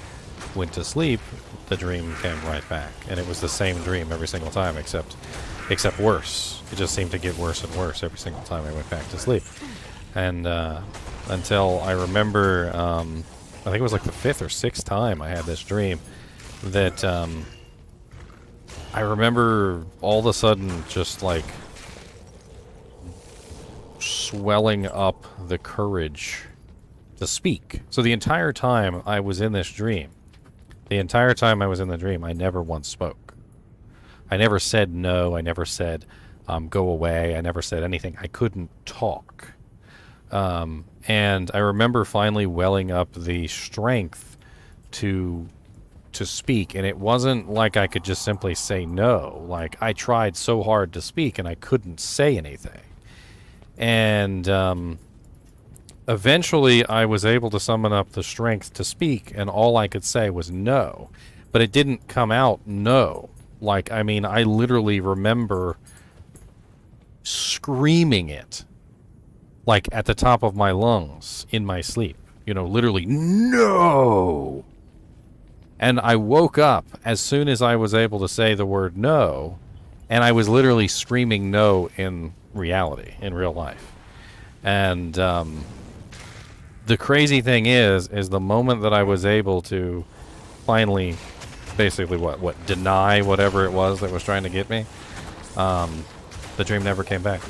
went to sleep, the dream came right back. And it was the same dream every single time, except worse. It just seemed to get worse and worse every single time I went back to sleep. And until I remember, I think it was like the 5th or 6th time I had this dream, that I remember all of a sudden just like swelling up the courage to speak. So the entire time I was in this dream, the entire time I was in the dream, I never once spoke. I never said no. I never said go away. I never said anything. I couldn't talk. And I remember finally welling up the strength to speak, and it wasn't like I could just simply say no. Like, I tried so hard to speak, and I couldn't say anything. And eventually, I was able to summon up the strength to speak, and all I could say was no. But it didn't come out no. Like, I mean, I literally remember screaming it, like, at the top of my lungs in my sleep. You know, literally, no! And I woke up as soon as I was able to say the word no, and I was literally screaming no in reality, in real life. And the crazy thing is the moment that I was able to finally, basically, deny whatever it was that was trying to get me, the dream never came back.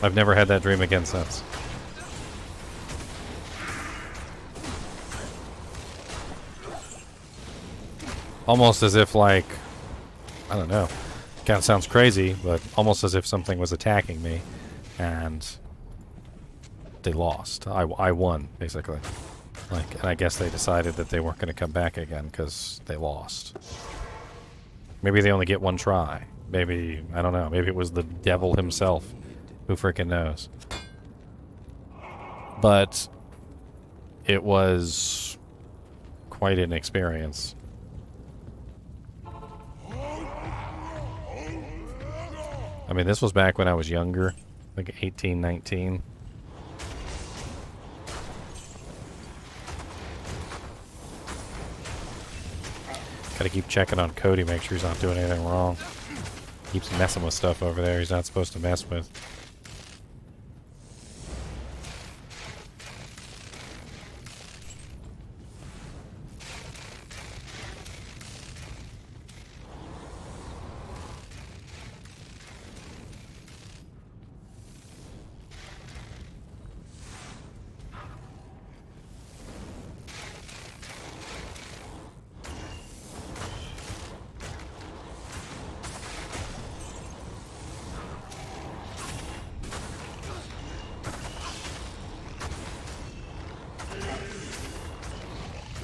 I've never had that dream again since. Almost as if, like, I don't know, kind of sounds crazy, but almost as if something was attacking me, and they lost. I won, basically. Like, and I guess they decided that they weren't going to come back again because they lost. Maybe they only get one try. Maybe, I don't know, maybe it was the devil himself. Who freaking knows? But it was quite an experience. I mean, this was back when I was younger, like 18, 19. Gotta keep checking on Cody, make sure he's not doing anything wrong. Keeps messing with stuff over there he's not supposed to mess with.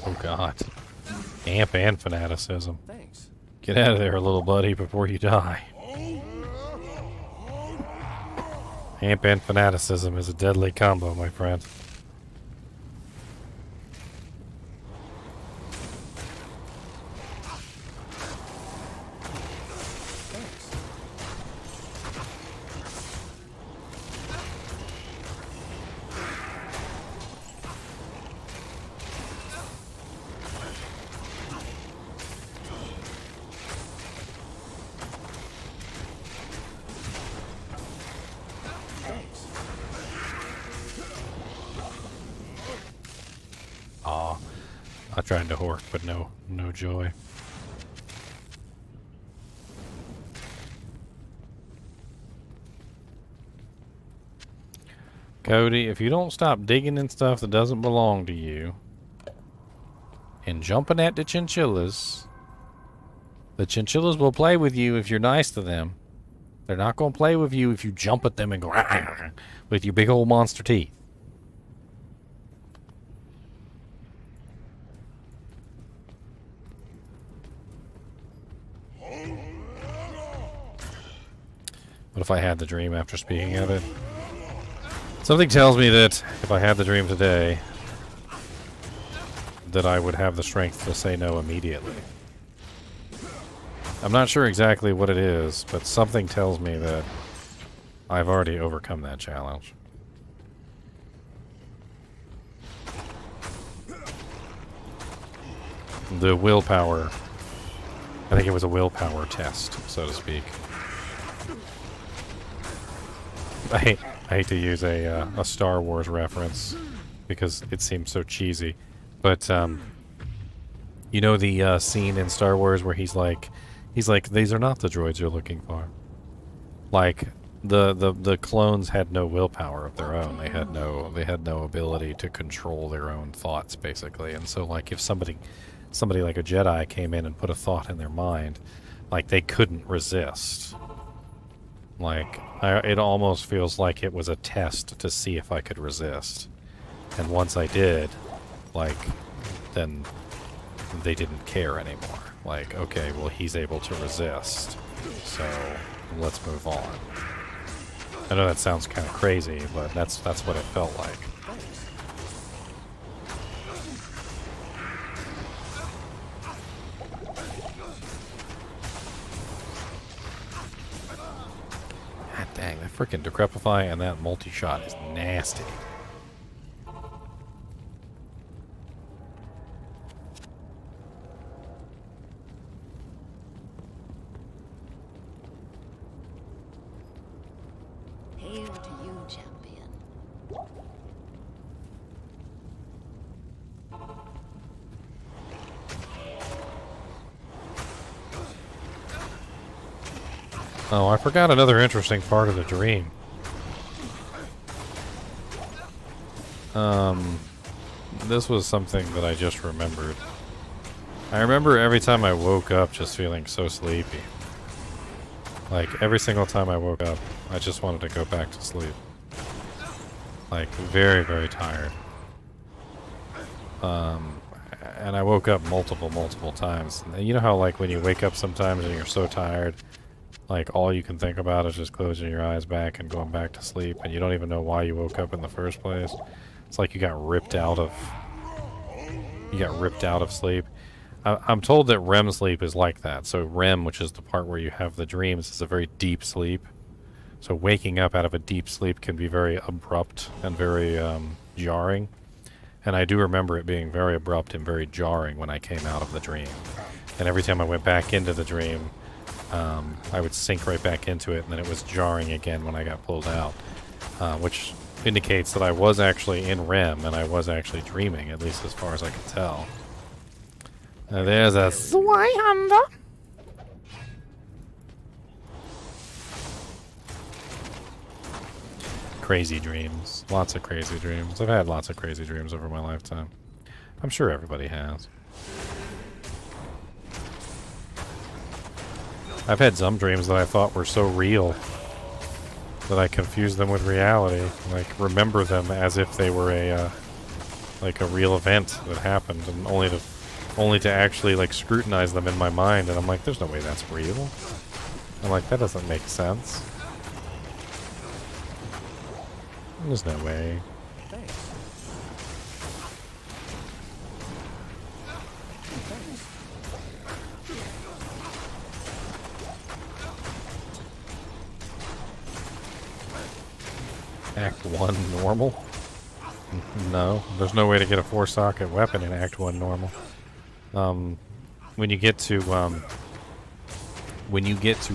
Oh god. Amp and fanaticism. Thanks. Get out of there, little buddy, before you die. Amp and fanaticism is a deadly combo, my friend. I tried to hork, but no joy. Cody, if you don't stop digging in stuff that doesn't belong to you and jumping at the chinchillas will play with you if you're nice to them. They're not going to play with you if you jump at them and go with your big old monster teeth. What if I had the dream after speaking of it? Something tells me that if I had the dream today, that I would have the strength to say no immediately. I'm not sure exactly what it is, but something tells me that I've already overcome that challenge. The willpower, I think it was a willpower test, so to speak. I hate to use a Star Wars reference because it seems so cheesy, but you know the scene in Star Wars where he's like, these are not the droids you're looking for. Like the clones had no willpower of their own. They had no ability to control their own thoughts, basically. And so, like, if somebody like a Jedi came in and put a thought in their mind, like they couldn't resist. Like, it almost feels like it was a test to see if I could resist. And once I did, like, then they didn't care anymore. Like, okay, well, he's able to resist, so let's move on. I know that sounds kind of crazy, but that's what it felt like. God dang, that freaking Decrepify and that multi-shot is nasty. Hail to you, champion. Oh, I forgot another interesting part of the dream. This was something that I just remembered. I remember every time I woke up just feeling so sleepy. Like, every single time I woke up, I just wanted to go back to sleep. Like, very, very tired. And I woke up multiple times. And you know how, like, when you wake up sometimes and you're so tired, like, all you can think about is just closing your eyes back and going back to sleep, and you don't even know why you woke up in the first place? It's like you got ripped out of sleep. I'm told that REM sleep is like that. So REM, which is the part where you have the dreams, is a very deep sleep. So waking up out of a deep sleep can be very abrupt and very jarring. And I do remember it being very abrupt and very jarring when I came out of the dream. And every time I went back into the dream, I would sink right back into it, and then it was jarring again when I got pulled out. Which indicates that I was actually in REM, and I was actually dreaming, at least as far as I could tell. There's a Swihanda. crazy dreams. Lots of crazy dreams. I've had lots of crazy dreams over my lifetime. I'm sure everybody has. I've had some dreams that I thought were so real that I confused them with reality. Like, remember them as if they were a real event that happened, and only to actually, like, scrutinize them in my mind, and I'm like, there's no way that's real. I'm like, that doesn't make sense. There's no way. Act 1 normal? No, there's no way to get a 4-socket weapon in Act 1 normal. When you get to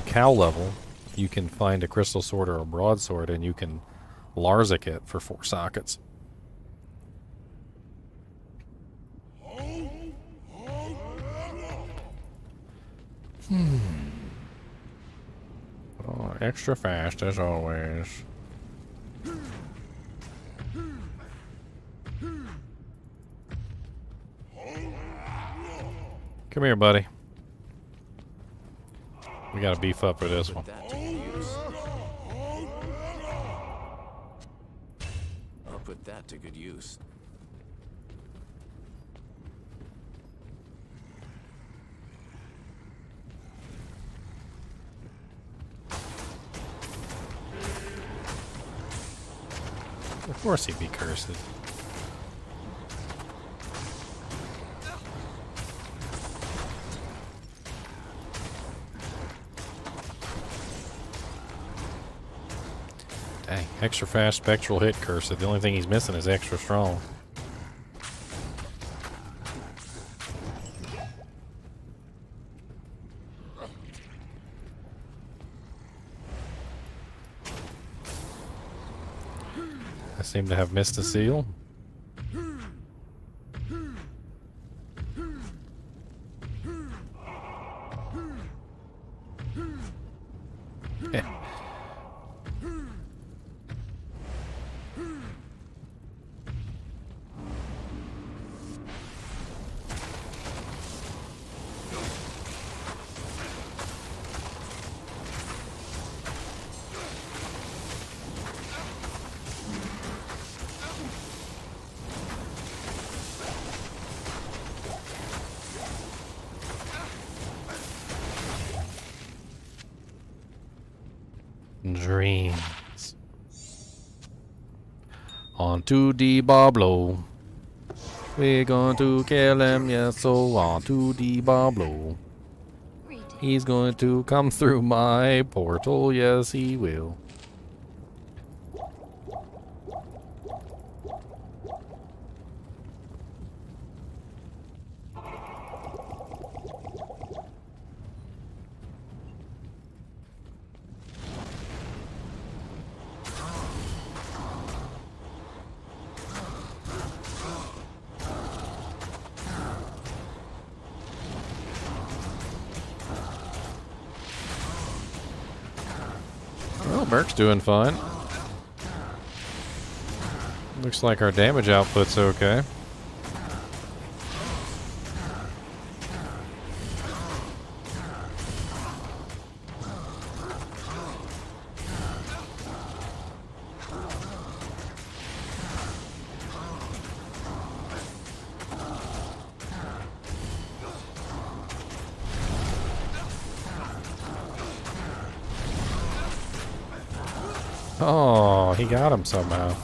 cow level, you can find a crystal sword or a broadsword, and you can Larzik it for 4 sockets. Oh, extra fast as always. Come here, buddy. We gotta beef up for this one. That to good use. I'll put that to good use. Of course he'd be cursed. Dang, extra fast spectral hit cursed. The only thing he's missing is extra strong. I seem to have missed a seal. dreams. On to the Barblo. We're going to kill him, yes, so on to the Barblo. He's going to come through my portal, yes he will. Well, Merc's doing fine. Looks like our damage output's okay. Oh, he got him somehow.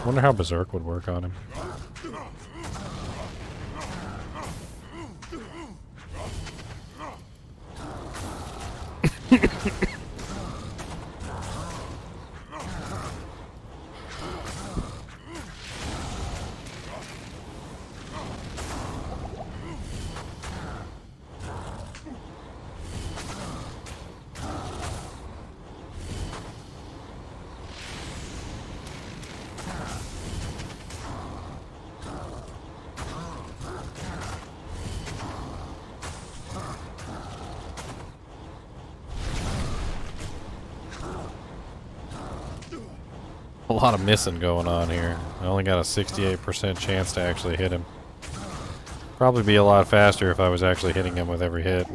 Wonder how Berserk would work on him. A lot of missing going on here. I only got a 68% chance to actually hit him. Probably be a lot faster if I was actually hitting him with every hit.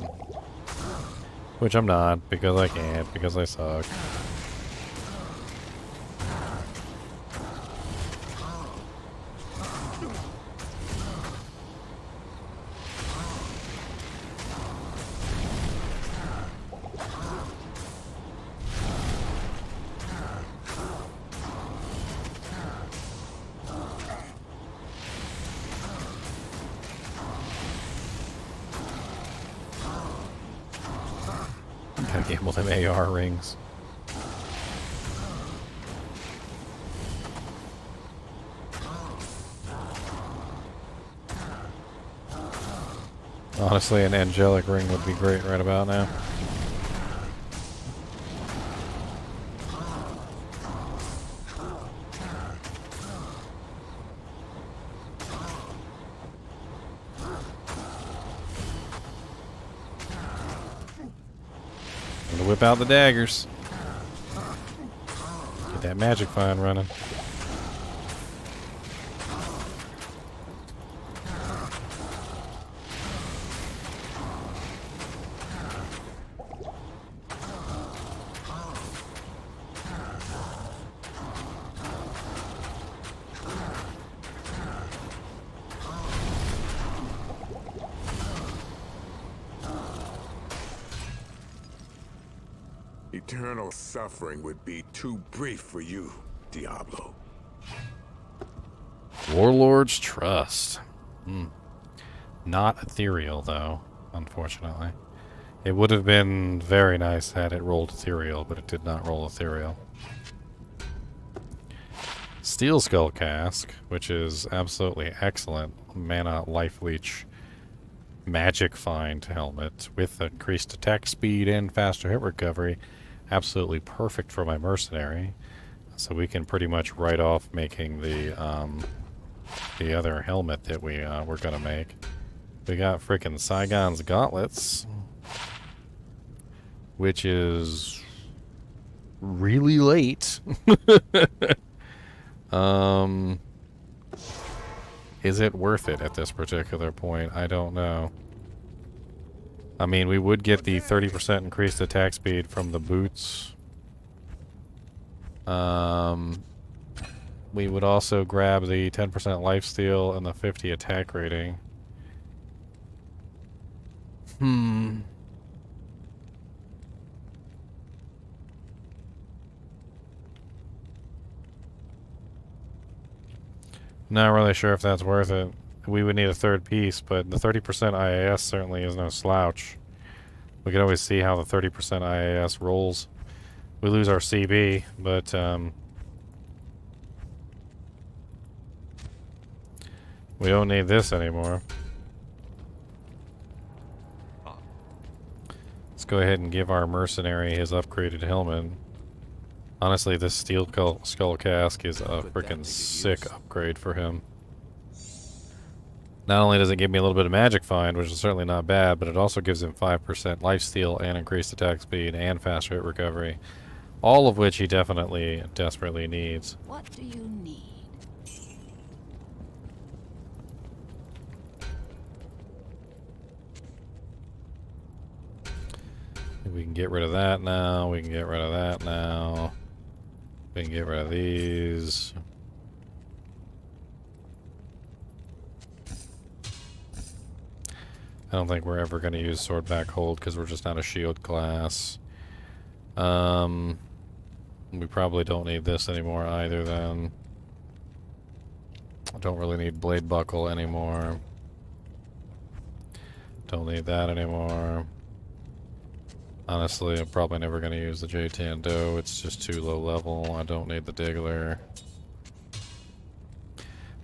Which I'm not, because I can't, because I suck. Gotta gamble them AR rings. Honestly, an angelic ring would be great right about now. Whip out the daggers. Get that magic fine running. Eternal suffering would be too brief for you, Diablo. Warlord's Trust. Not ethereal, though, unfortunately. It would have been very nice had it rolled ethereal, but it did not roll ethereal. Steel Skull Cask, which is absolutely excellent. Mana Life Leech Magic Find helmet with increased attack speed and faster hit recovery. Absolutely perfect for my mercenary. So we can pretty much write off making the other helmet that we're gonna make. We got frickin' Saigon's Gauntlets, which is really late. Is it worth it at this particular point? I don't know. I mean, we would get the 30% increased attack speed from the boots. We would also grab the 10% lifesteal and the 50 attack rating. Not really sure if that's worth it. We would need a third piece, but the 30% IAS certainly is no slouch. We could always see how the 30% IAS rolls. We lose our CB, but we don't need this anymore. Let's go ahead and give our mercenary his upgraded helmet. Honestly, this steel skull cask is a freaking sick upgrade for him. Not only does it give me a little bit of magic find, which is certainly not bad, but it also gives him 5% lifesteal and increased attack speed and faster hit recovery. All of which he definitely, desperately needs. What do you need? We can get rid of that now. We can get rid of that now. We can get rid of these. I don't think we're ever going to use sword back hold because we're just not a shield class. We probably don't need this anymore either then. I don't really need blade buckle anymore. Don't need that anymore. Honestly, I'm probably never going to use the J-Tan Dough. It's just too low level. I don't need the Diggler.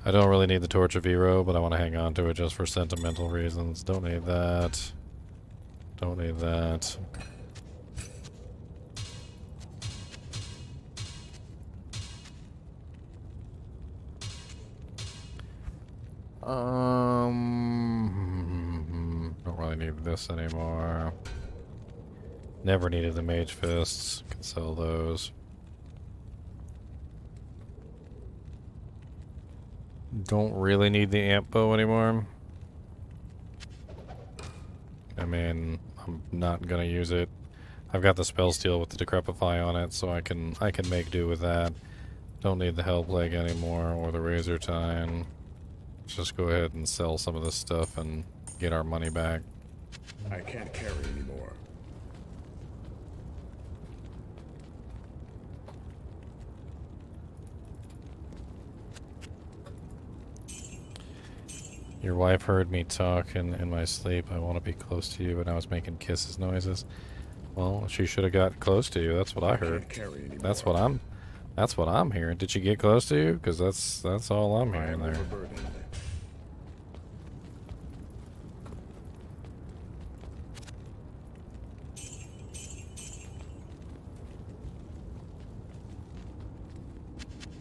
I don't really need the Torch of Hero, but I want to hang on to it just for sentimental reasons. Don't need that. Don't need that. Don't really need this anymore. Never needed the Mage Fists. Can sell those. Don't really need the Amp Bow anymore. I mean, I'm not gonna use it. I've got the Spell Steel with the Decrepify on it, so I can make do with that. Don't need the Hellplague anymore or the Razor Tine. Let's just go ahead and sell some of this stuff and get our money back. I can't carry anymore. Your wife heard me talk in my sleep. I want to be close to you, and I was making kisses noises. Well, she should have got close to you. That's what I heard. That's what I'm hearing. Did she get close to you? Because that's all I'm hearing there.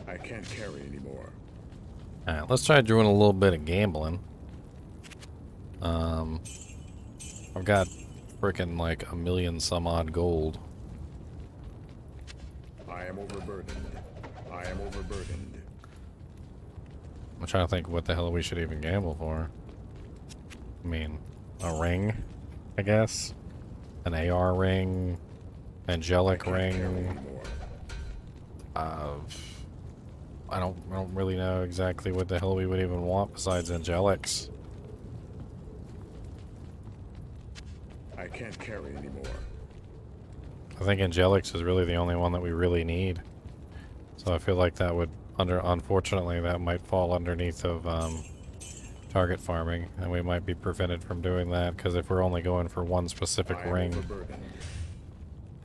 I can't carry anymore. Alright, let's try doing a little bit of gambling. I've got freaking like 1,000,000 some odd gold. I am overburdened. I am overburdened. I'm trying to think what the hell we should even gamble for. I mean, a ring, I guess? An AR ring, angelic ring. I don't really know exactly what the hell we would even want besides angelics. I can't carry anymore. I think angelics is really the only one that we really need. So I feel like that would unfortunately that might fall underneath of target farming, and we might be prevented from doing that because if we're only going for one specific ring.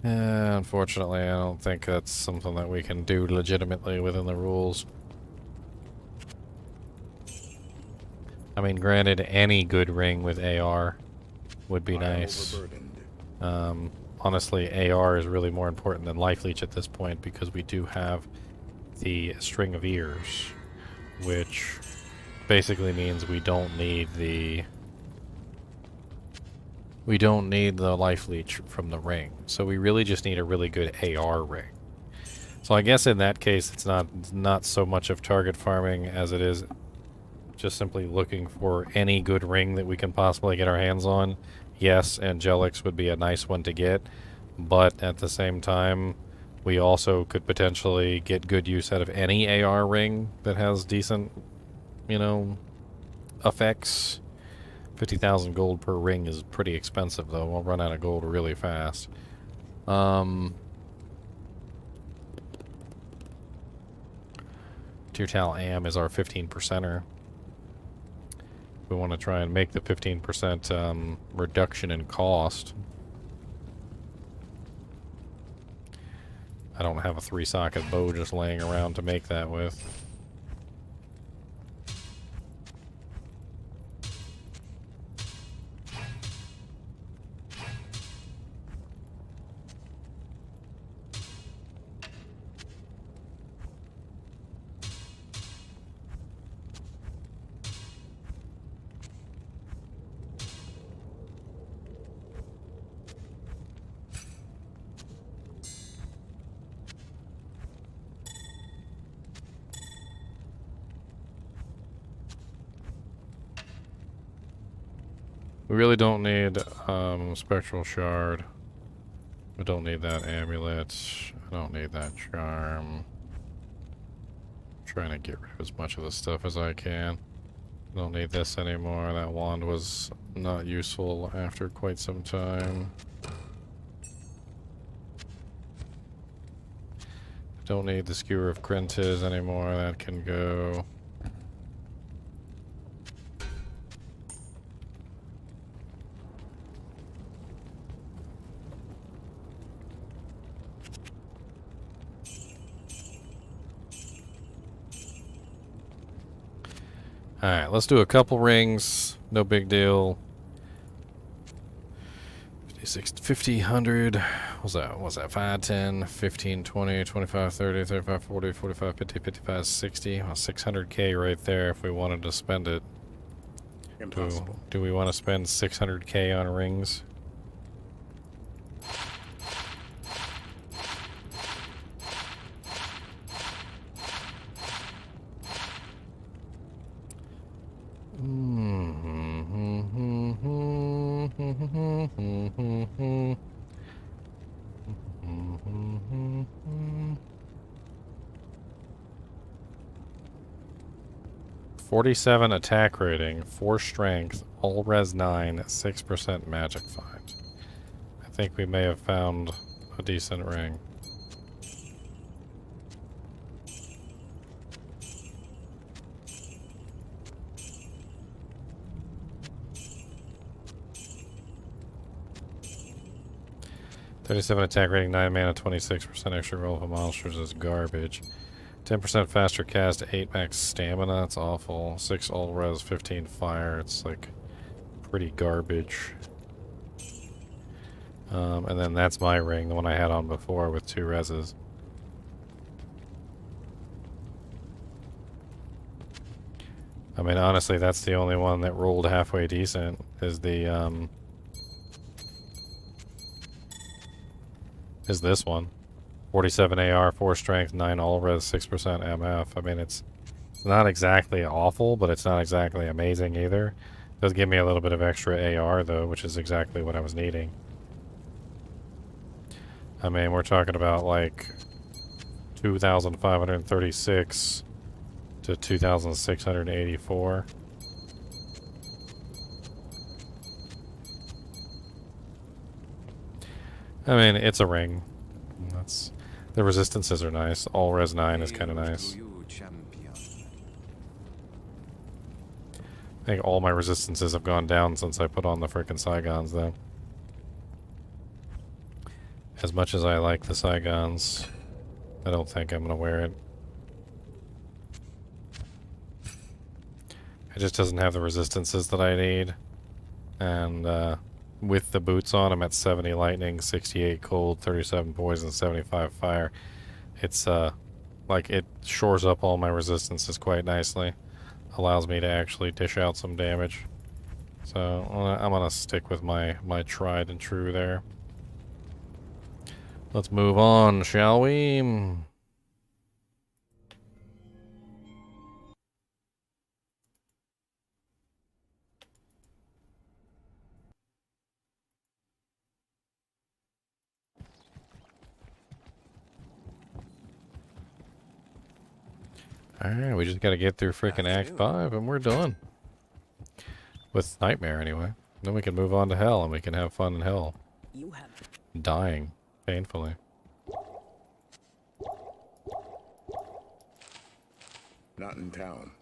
Unfortunately, I don't think that's something that we can do legitimately within the rules. I mean, granted, any good ring with AR would be nice. Honestly, AR is really more important than Life Leech at this point because we do have the String of Ears, which basically means we don't need the Life Leech from the ring. So we really just need a really good AR ring. So I guess in that case it's not so much of target farming as it is just simply looking for any good ring that we can possibly get our hands on, yes, Angelics would be a nice one to get, but at the same time, we also could potentially get good use out of any AR ring that has decent, you know, effects. 50,000 gold per ring is pretty expensive, though. We'll run out of gold really fast. Tiertal Am is our 15%er. We want to try and make the 15% reduction in cost. I don't have a 3-socket bow just laying around to make that with. We really don't need Spectral Shard. We don't need that amulet. I don't need that charm. I'm trying to get rid of as much of this stuff as I can. Don't need this anymore. That wand was not useful after quite some time. Don't need the Skewer of Krentiz anymore. That can go. Alright, let's do a couple rings. No big deal. 56, 50, 100. What's that? 5, 10, 15, 20, 25, 30, 35, 40, 45, 50, 55, 60. Well, 600k right there if we wanted to spend it. Impossible. Do we want to spend 600k on rings? .47 attack rating, 4 strength, all res 9, 6% magic find. I think we may have found a decent ring. .37 attack rating, 9 mana, 26% extra roll for monsters is garbage. 10% faster cast, 8 max stamina, that's awful. 6 all res, 15 fire, it's like pretty garbage. And then that's my ring, the one I had on before with 2 reses. I mean, honestly, that's the only one that rolled halfway decent, is the, is this one. 47 AR, 4 strength, 9 all res, 6% MF. I mean, it's not exactly awful, but it's not exactly amazing either. It does give me a little bit of extra AR, though, which is exactly what I was needing. I mean, we're talking about, like, 2,536 to 2,684. I mean, it's a ring. That's... The resistances are nice. All res 9 is kind of nice. I think all my resistances have gone down since I put on the frickin' Saigons, though. As much as I like the Saigons, I don't think I'm gonna wear it. It just doesn't have the resistances that I need. And, with the boots on, I'm at 70 lightning, 68 cold, 37 poison, 75 fire. It's, like, it shores up all my resistances quite nicely. Allows me to actually dish out some damage. So, I'm gonna stick with my tried and true there. Let's move on, shall we? Alright, we just gotta get through freaking Act Afternoon. 5 and we're done. With Nightmare, anyway. Then we can move on to Hell and we can have fun in Hell. You have Dying painfully. Not in town.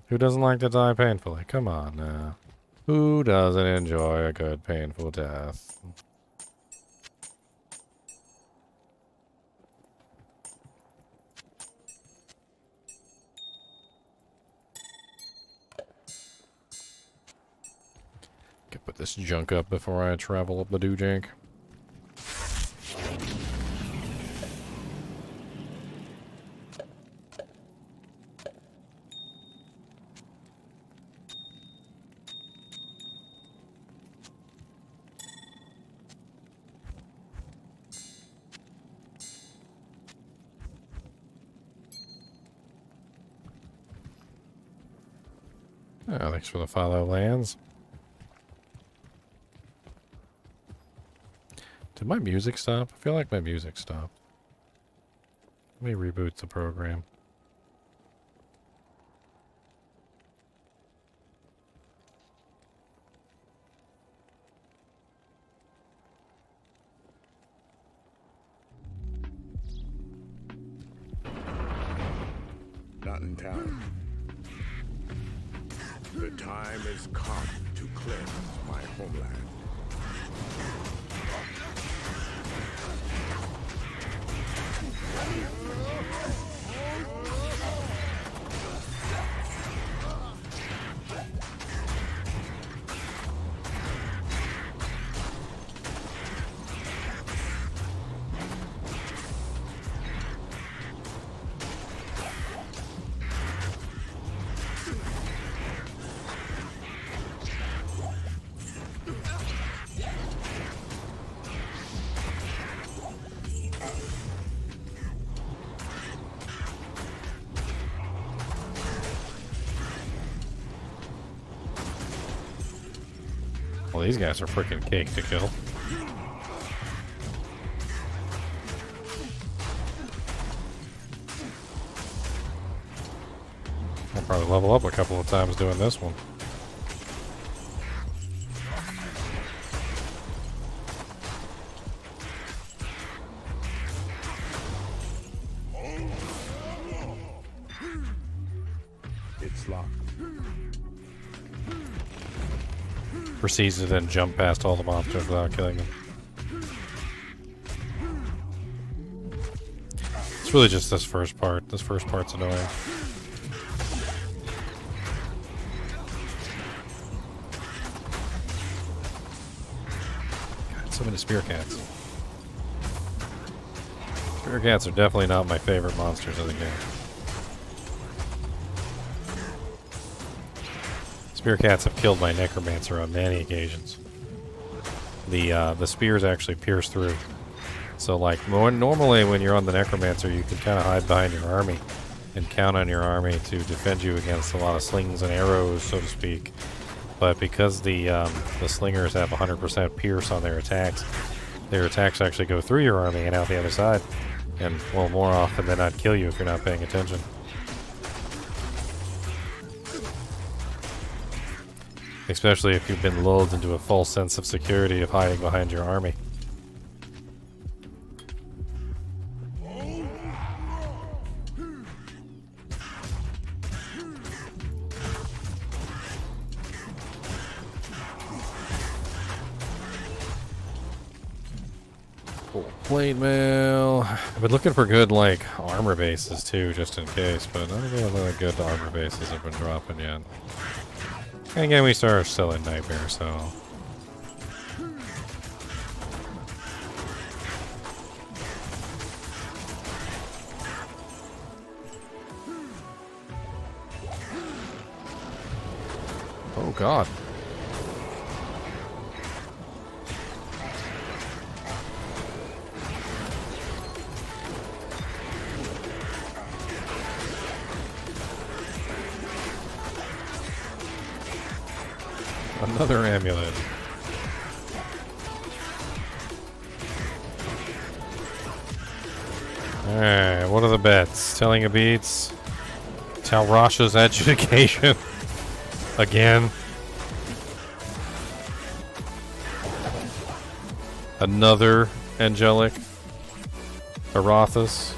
Who doesn't like to die painfully? Come on now. Who doesn't enjoy a good painful death? Can put this junk up before I travel up the doojank. Oh, thanks for the follow, Lands. Did my music stop? I feel like my music stopped. Let me reboot the program. Not in town. The time has come to cleanse my homeland. Well, these guys are freaking cake to kill. I'll probably level up a couple of times doing this one. It's locked. Proceeds to then jump past all the monsters without killing them. It's really just this first part. This first part's annoying. God, so many spear cats. Spear cats are definitely not my favorite monsters in the game. Spear cats have killed my necromancer on many occasions. The spears actually pierce through. So like normally when you're on the necromancer, you can kind of hide behind your army and count on your army to defend you against a lot of slings and arrows, so to speak. But because the slingers have 100% pierce on their attacks actually go through your army and out the other side, and well, more often than not kill you if you're not paying attention. Especially if you've been lulled into a false sense of security of hiding behind your army. Cool. Plate mail. I've been looking for good, like, armor bases too, just in case, but none of the other good armor bases have been dropping yet. And again, we started selling Nightmare, so... Oh god. Another amulet. Alright, what are the bets? Telling a beats? Talrasha's adjudication. Again. Another angelic. Arathis.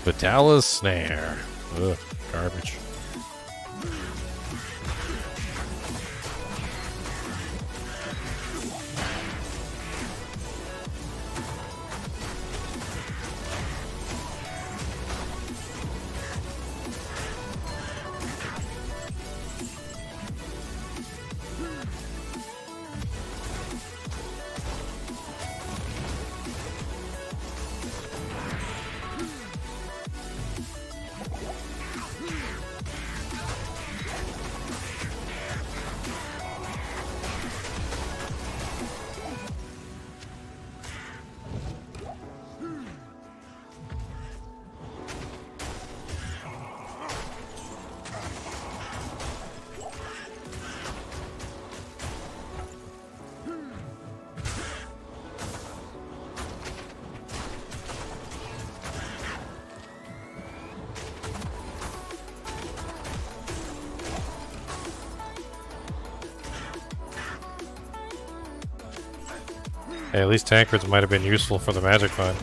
Vidala's snare. Ugh, garbage. Hey, at least tankards might have been useful for the magic find.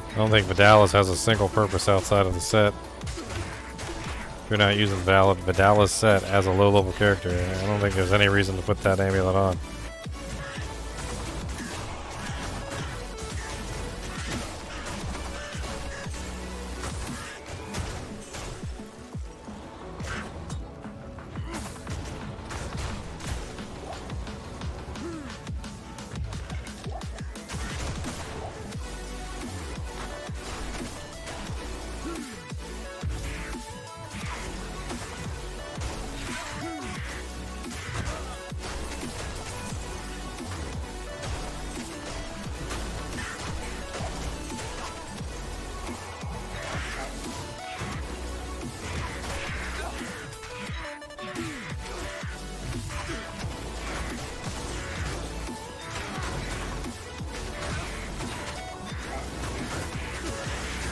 I don't think Vidalis has a single purpose outside of the set. If you're not using Vidalis set as a low-level character, I don't think there's any reason to put that amulet on.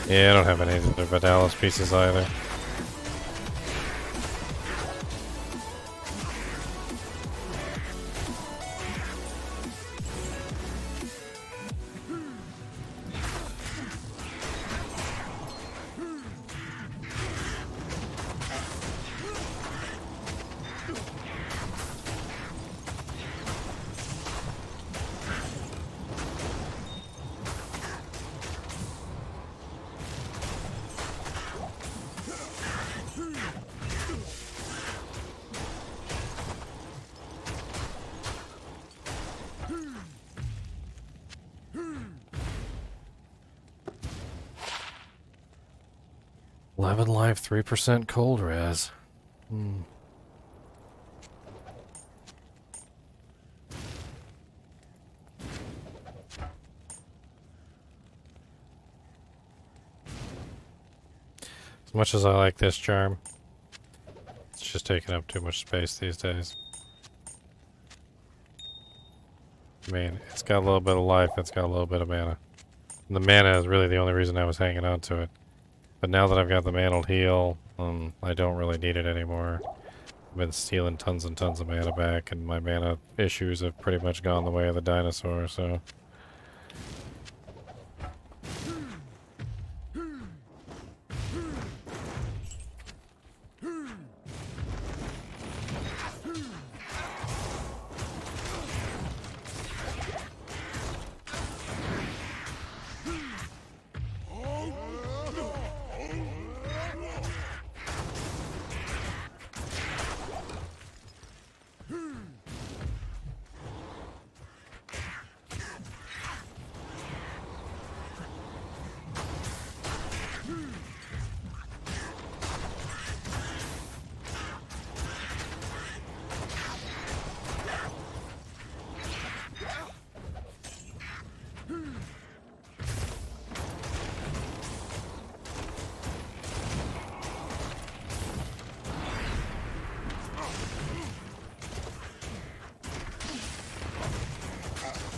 Yeah, I don't have any of the Vidalis pieces either. Live 3% cold res. As much as I like this charm, it's just taking up too much space these days. I mean, it's got a little bit of life, it's got a little bit of mana. And the mana is really the only reason I was hanging on to it. But now that I've got the mantled heal, I don't really need it anymore. I've been stealing tons and tons of mana back, and my mana issues have pretty much gone the way of the dinosaur, so...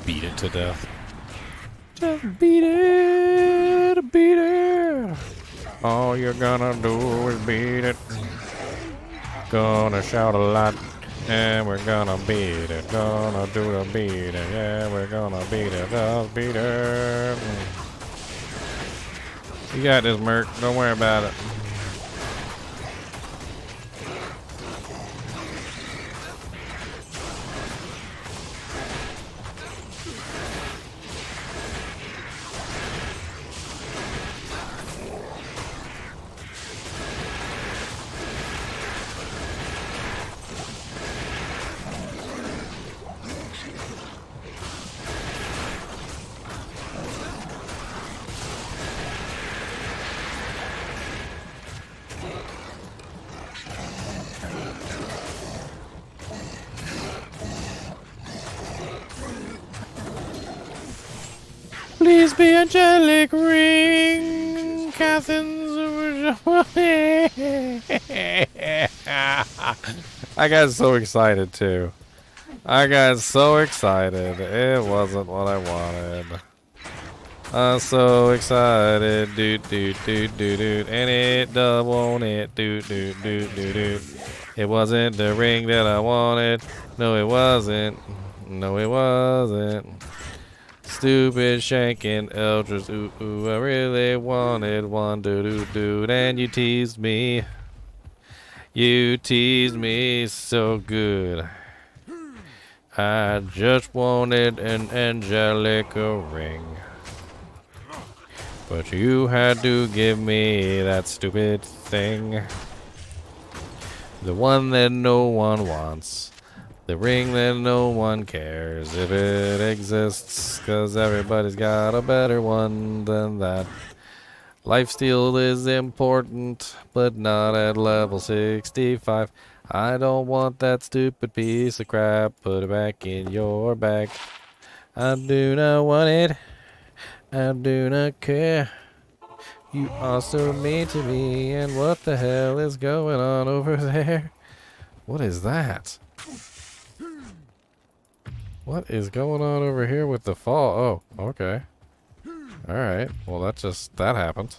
beat it to death. Just beat it, beat it. All you're gonna do is beat it. Gonna shout a lot, and we're gonna beat it. Gonna do the beat it, yeah, we're gonna beat it. Just beat it. You got this, Merc. Don't worry about it. Please be angelic ring, Catherine's. I got so excited too. I got so excited. It wasn't what I wanted. I'm so excited. Doot doot doot doot doot. And it does won't it. Doot doot doot doot doot. It wasn't the ring that I wanted. No, it wasn't. No, it wasn't. Stupid shanking elders. Ooh, ooh, I really wanted one. Doo doo doo. And you teased me. You teased me so good. I just wanted an angelica ring. But you had to give me that stupid thing. The one that no one wants. The ring that no one cares if it exists. 'Cause everybody's got a better one than that. Lifesteal is important, but not at level 65. I don't want that stupid piece of crap. Put it back in your bag. I do not want it. I do not care. You are so mean to me, and what the hell is going on over there? What is that? What is going on over here with the fall? Oh, okay. Alright, well that happened.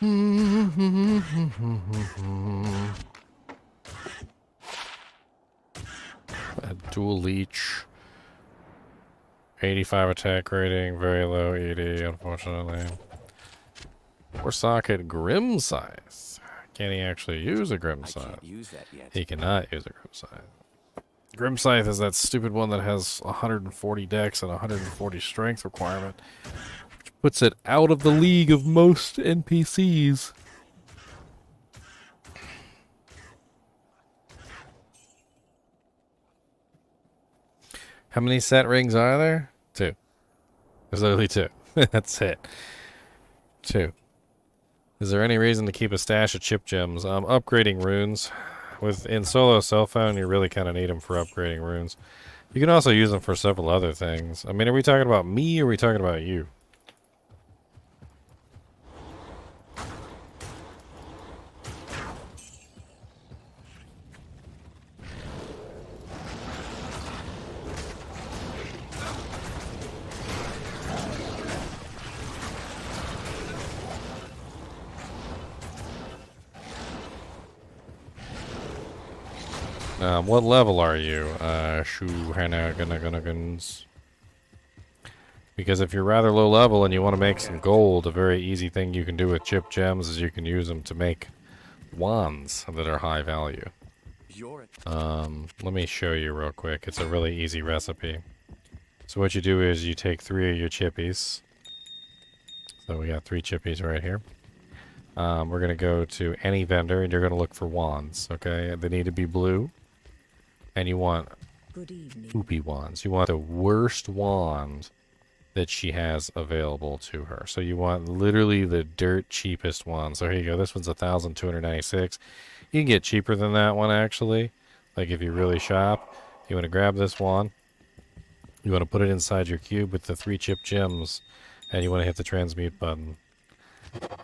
A dual leech. 85 attack rating, very low ED, unfortunately. Or socket Grim Scythe. Can he actually use a Grim I Scythe? can't use that yet. He cannot use a Grim Scythe. Grim Scythe is that stupid one that has 140 dex and 140 strength requirement, which puts it out of the league of most NPCs. How many set rings are there? 2. There's literally 2. That's it. 2. Is there any reason to keep a stash of chip gems? Upgrading runes. In solo cell phone, you really kind of need them for upgrading runes. You can also use them for several other things. I mean, are we talking about me or are we talking about you? What level are you, Shuhanaganagans? Because if you're rather low level and you want to make some gold, a very easy thing you can do with chip gems is you can use them to make wands that are high value. You're Let me show you real quick. It's a really easy recipe. So what you do is you take 3 of your chippies. So we got 3 chippies right here. We're going to go to any vendor and you're going to look for wands, okay? They need to be blue. And you want Good evening. poopy wands. You want the worst wand that she has available to her. So you want literally the dirt cheapest one. So here you go. This one's 1,296. You can get cheaper than that one, actually. Like if you really shop, you want to grab this one. You want to put it inside your cube with the 3 chip gems. And you want to hit the transmute button.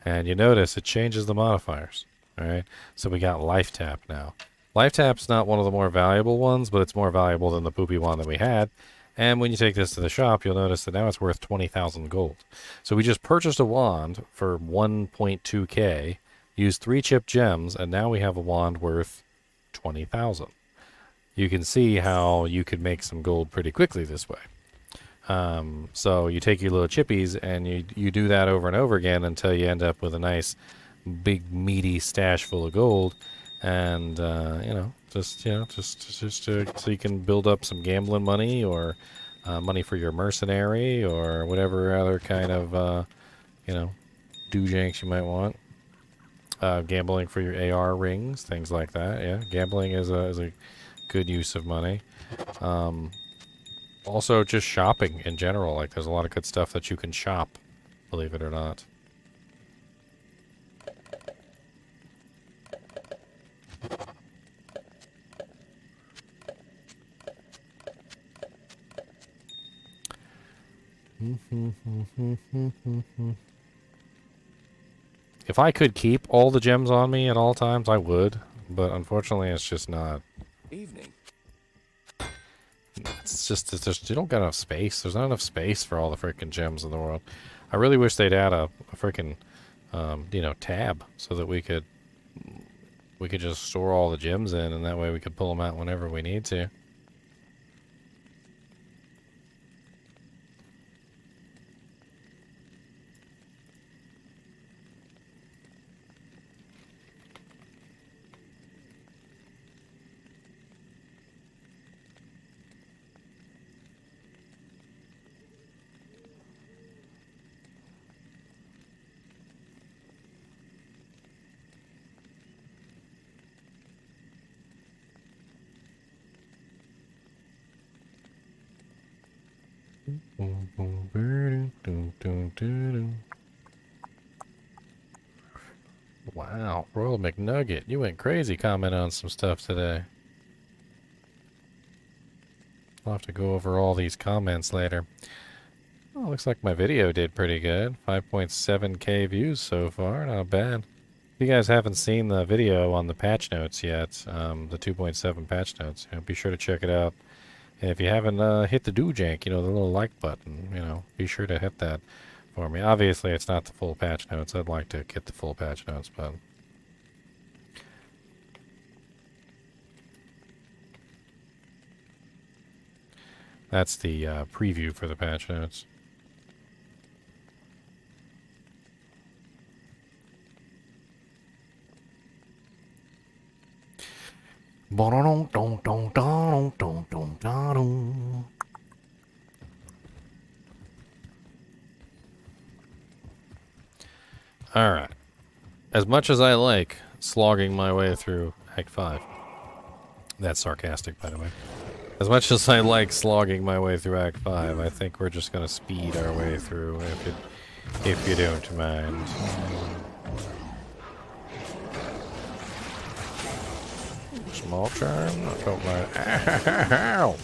And you notice it changes the modifiers. Alright? So we got life tap now. Life tap's not one of the more valuable ones, but it's more valuable than the poopy one that we had. And when you take this to the shop, you'll notice that now it's worth 20,000 gold. So we just purchased a wand for 1.2k, used 3 chip gems, and now we have a wand worth 20,000. You can see how you could make some gold pretty quickly this way. So you take your little chippies and you do that over and over again until you end up with a nice big meaty stash full of gold. And just so you can build up some gambling money or money for your mercenary or whatever other kind of doojanks you might want. Gambling for your AR rings, things like that. Yeah, gambling is a good use of money. Also, just shopping in general. Like, there's a lot of good stuff that you can shop, believe it or not. If I could keep all the gems on me at all times, I would. But unfortunately, it's just not. evening. It's just you don't got enough space. There's not enough space for all the freaking gems in the world. I really wish they'd add a freaking tab so that we could just store all the gems in, and that way we could pull them out whenever we need to. Wow, Royal McNugget, you went crazy commenting on some stuff today. I'll have to go over all these comments later. Oh, looks like my video did pretty good. 5.7k views so far, not bad. If you guys haven't seen the video on the patch notes yet, the 2.7 patch notes, be sure to check it out. And if you haven't hit the doojank, the little like button, be sure to hit that for me. Obviously, it's not the full patch notes. I'd like to get the full patch notes, but... that's the preview for the patch notes. Alright. As much as I like slogging my way through Act 5. That's sarcastic, by the way. As much as I like slogging my way through Act 5, I think we're just gonna speed our way through, if you don't mind. Small charm? I don't mind. Ow!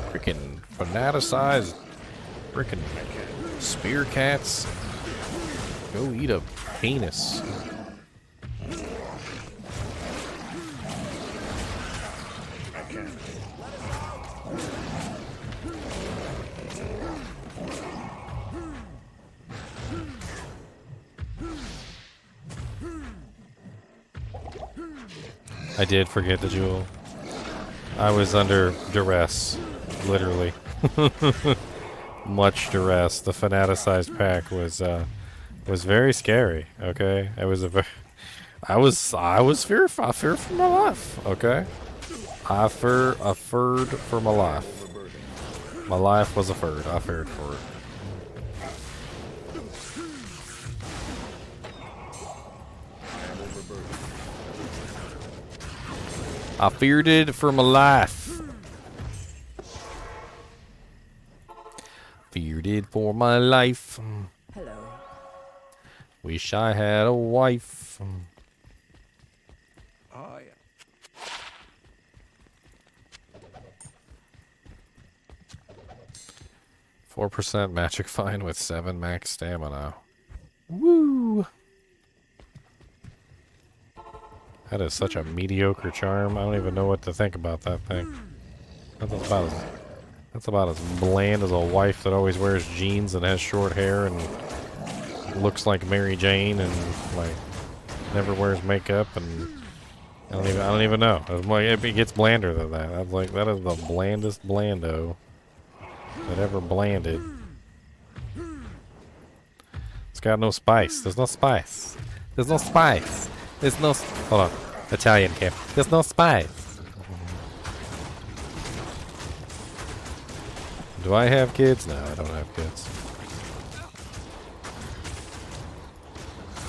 Freaking fanaticized freaking spear cats. Go eat a penis. I did forget the jewel. I was under duress, literally. Much duress. The fanaticized pack was very scary. Okay, I was fearful. I feared for my life. Okay, I feared for my life. My life was afeard. I feared for it. I feared it for my life. Feared it for my life. Hello. Wish I had a wife. Oh, yeah. 4% magic fine with 7 max stamina. Woo! That is such a mediocre charm. I don't even know what to think about that thing. That's about as bland as a wife that always wears jeans and has short hair and looks like Mary Jane and like never wears makeup and I don't even know. It gets blander than that. I was like, that is the blandest blando that ever blanded. It's got no spice. There's no spice. There's no spice. There's no... Hold on. Italian camp. There's no spice. Do I have kids? No, I don't have kids.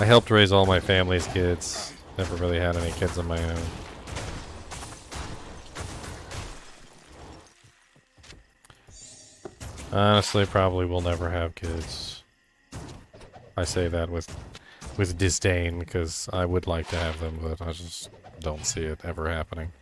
I helped raise all my family's kids. Never really had any kids of my own. Honestly, probably will never have kids. I say that with disdain because I would like to have them, but I just don't see it ever happening.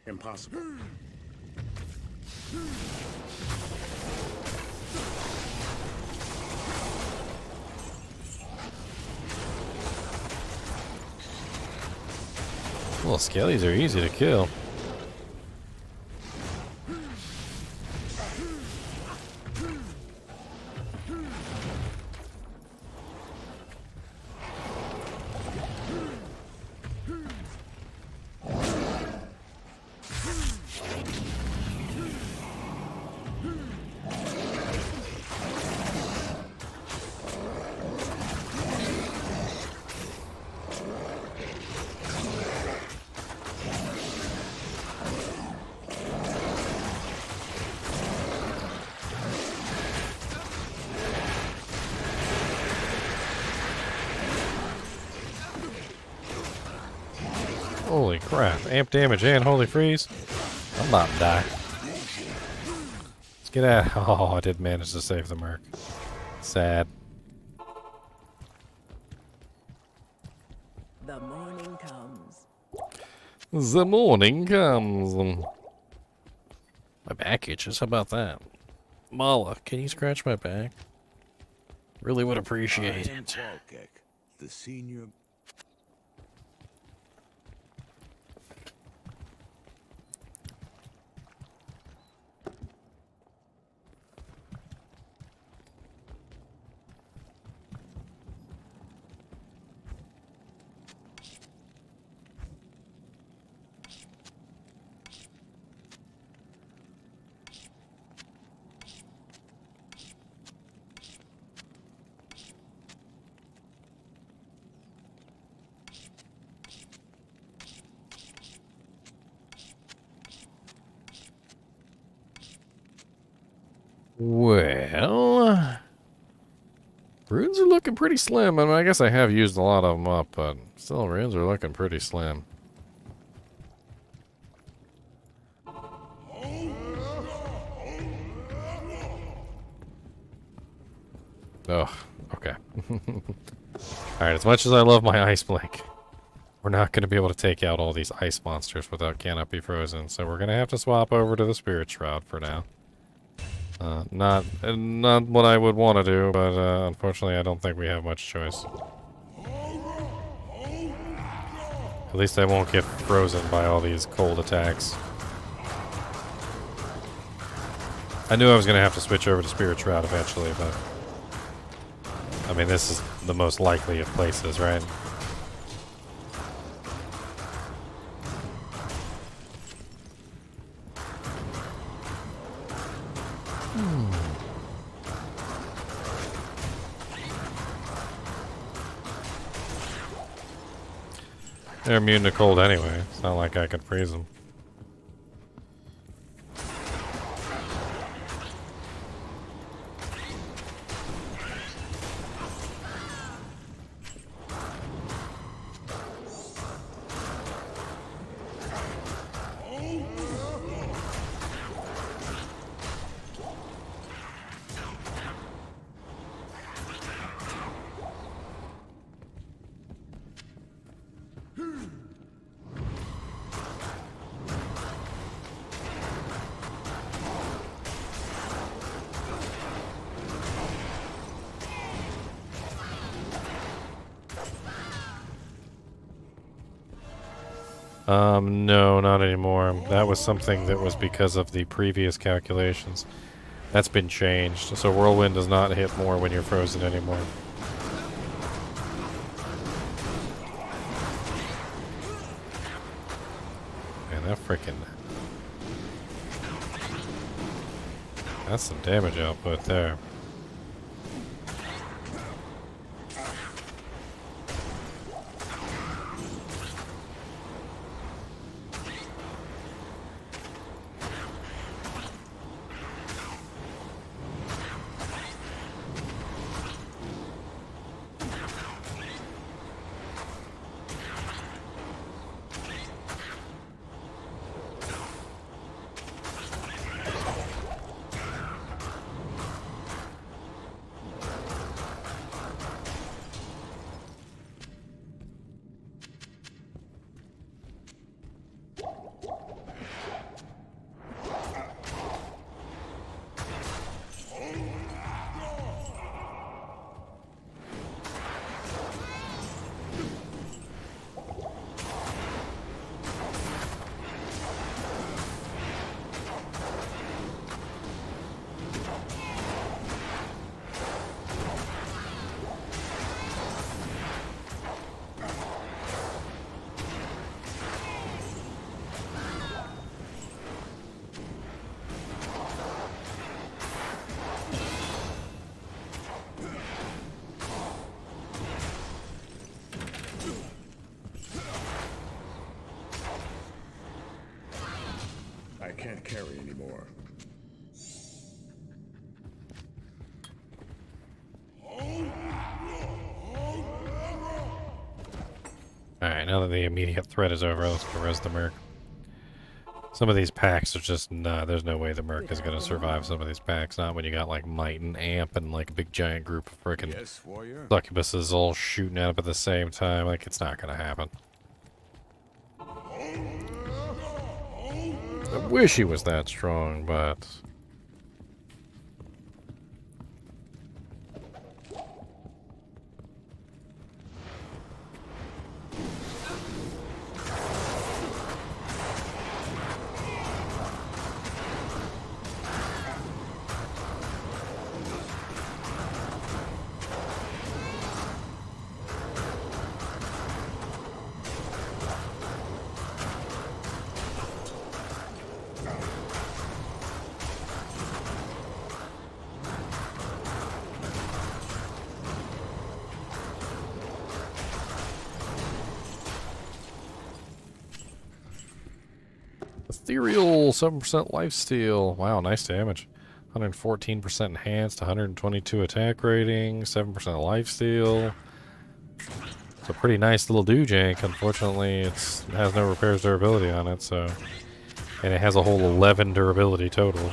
Impossible. Well, skellies are easy to kill. Holy crap. Amp damage and holy freeze. I'm about to die. Let's get out. Oh, I did manage to save the merc. Sad. The morning comes. The morning comes. My back itches. How about that? Mala, can you scratch my back? Really would appreciate it. The senior. Well, runes are looking pretty slim. I mean, I guess I have used a lot of them up, but still, runes are looking pretty slim. Oh, okay. Alright, as much as I love my ice blink, we're not going to be able to take out all these ice monsters without Cannot Be Frozen, so we're going to have to swap over to the Spirit Shroud for now. Not what I would want to do, but unfortunately I don't think we have much choice. At least I won't get frozen by all these cold attacks. I knew I was going to have to switch over to Spirit Shroud eventually, but... I mean, this is the most likely of places, right? They're immune to cold anyway. It's not like I could freeze them. No, not anymore. That was something that was because of the previous calculations. That's been changed, so Whirlwind does not hit more when you're frozen anymore. Man, that freaking... That's some damage output there. I can't carry anymore. Alright, now that the immediate threat is over, let's go res the Merc. Some of these packs are just, nah, there's no way the Merc is going to survive some of these packs. Not when you got like Might and Amp and like a big giant group of frickin' Yes, warrior. succubuses all shooting at him at the same time. Like, it's not going to happen. I wish he was that strong, but... Ethereal, 7% lifesteal. Wow, nice damage. 114% enhanced, 122 attack rating, 7% lifesteal. It's a pretty nice little do-jank. Unfortunately, it has no repairs durability on it, so... And it has a whole 11 durability total.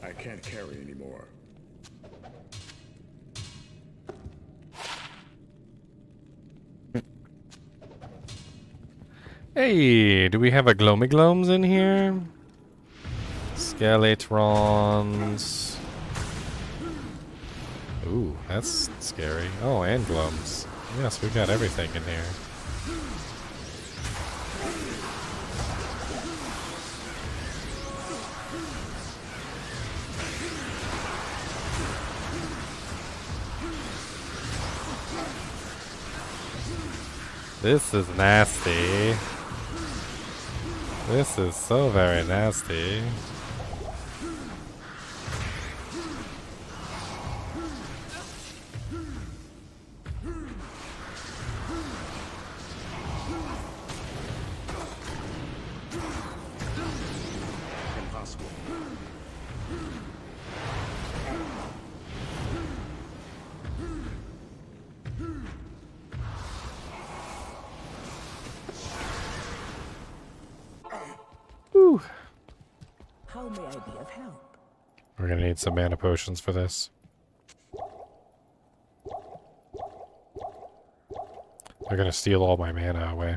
I can't carry anymore. Hey, do we have a Glomiglomes in here? Skeletrons. Ooh, that's scary. Oh, and Glomes. Yes, we got everything in here. This is nasty. This is so very nasty. Impossible. Whew. How may I be of help? We're gonna need some mana potions for this. They're gonna steal all my mana away.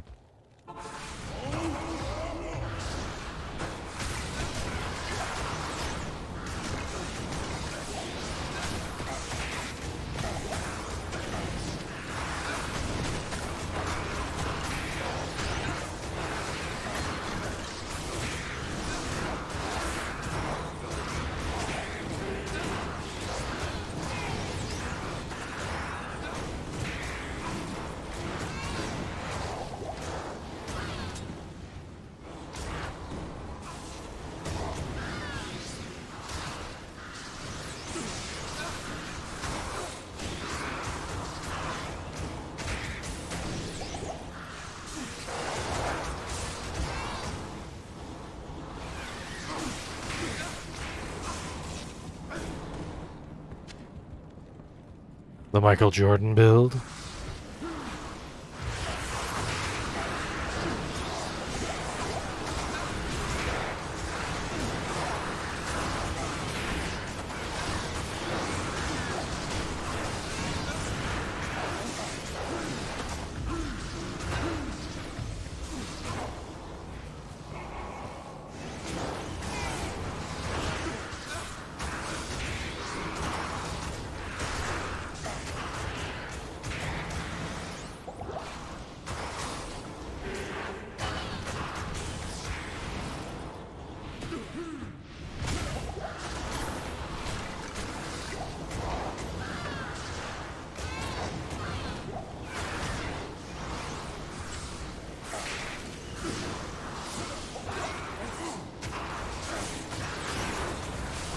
The Michael Jordan build.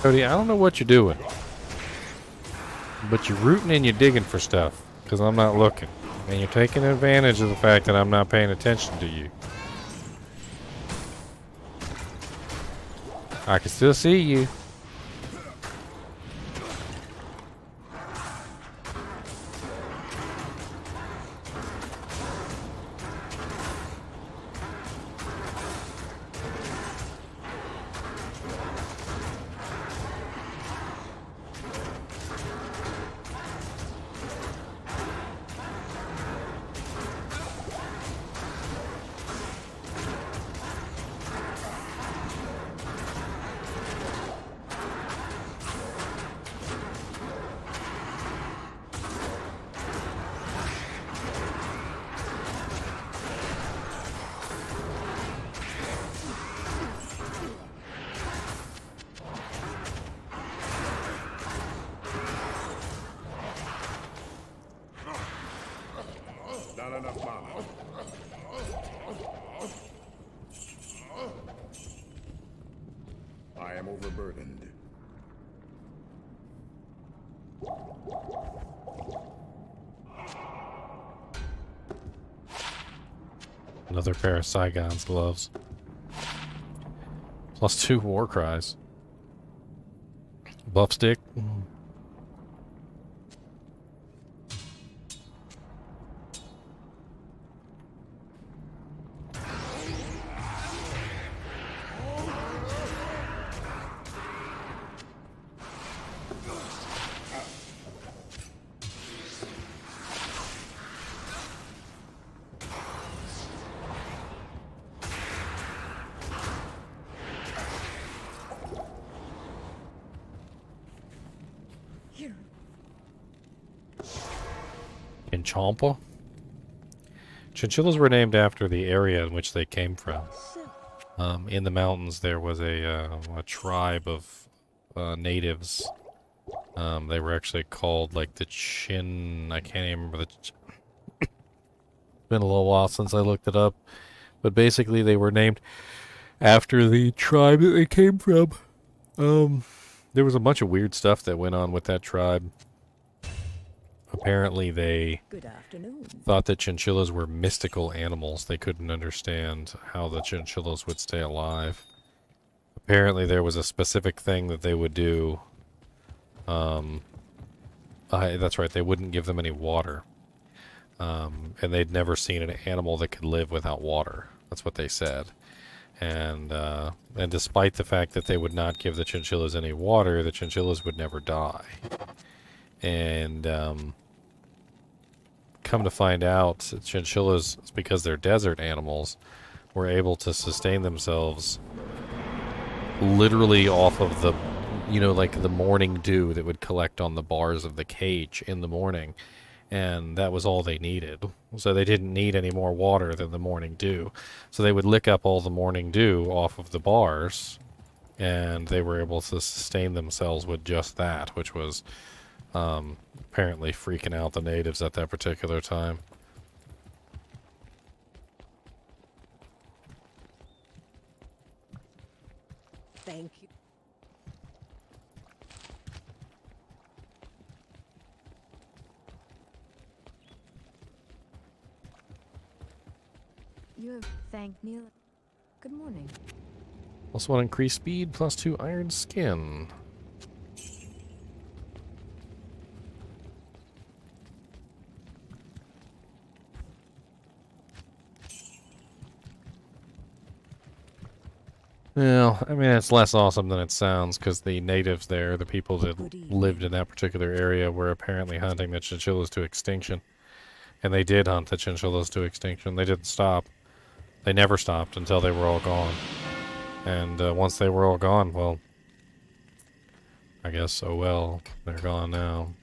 Cody, I don't know what you're doing, but you're rooting and you're digging for stuff because I'm not looking. And you're taking advantage of the fact that I'm not paying attention to you. I can still see you. Not enough mana. I am overburdened. Another pair of Saigon's gloves. +2 war cries. Buff stick. Chinchilla. Chinchillas were named after the area in which they came from. In the mountains, there was a tribe of natives. They were actually called like the I can't even remember the. Been a little while since I looked it up, but basically they were named after the tribe that they came from. There was a bunch of weird stuff that went on with that tribe. Apparently they thought that chinchillas were mystical animals. They couldn't understand how the chinchillas would stay alive. Apparently there was a specific thing that they would do. That's right, they wouldn't give them any water. And they'd never seen an animal that could live without water. That's what they said. And despite the fact that they would not give the chinchillas any water, the chinchillas would never die. And come to find out, chinchillas, because they're desert animals, were able to sustain themselves literally off of the, like the morning dew that would collect on the bars of the cage in the morning. And that was all they needed. So they didn't need any more water than the morning dew. So they would lick up all the morning dew off of the bars, and they were able to sustain themselves with just that, which was apparently freaking out the natives at that particular time. Thank you. You have thanked me. Good morning. Also want increased speed, +2 iron skin. Well, I mean, it's less awesome than it sounds, because the natives there, the people that lived in that particular area, were apparently hunting the chinchillas to extinction. And they did hunt the chinchillas to extinction. They didn't stop. They never stopped until they were all gone. And once they were all gone, well, I guess, oh well, they're gone now.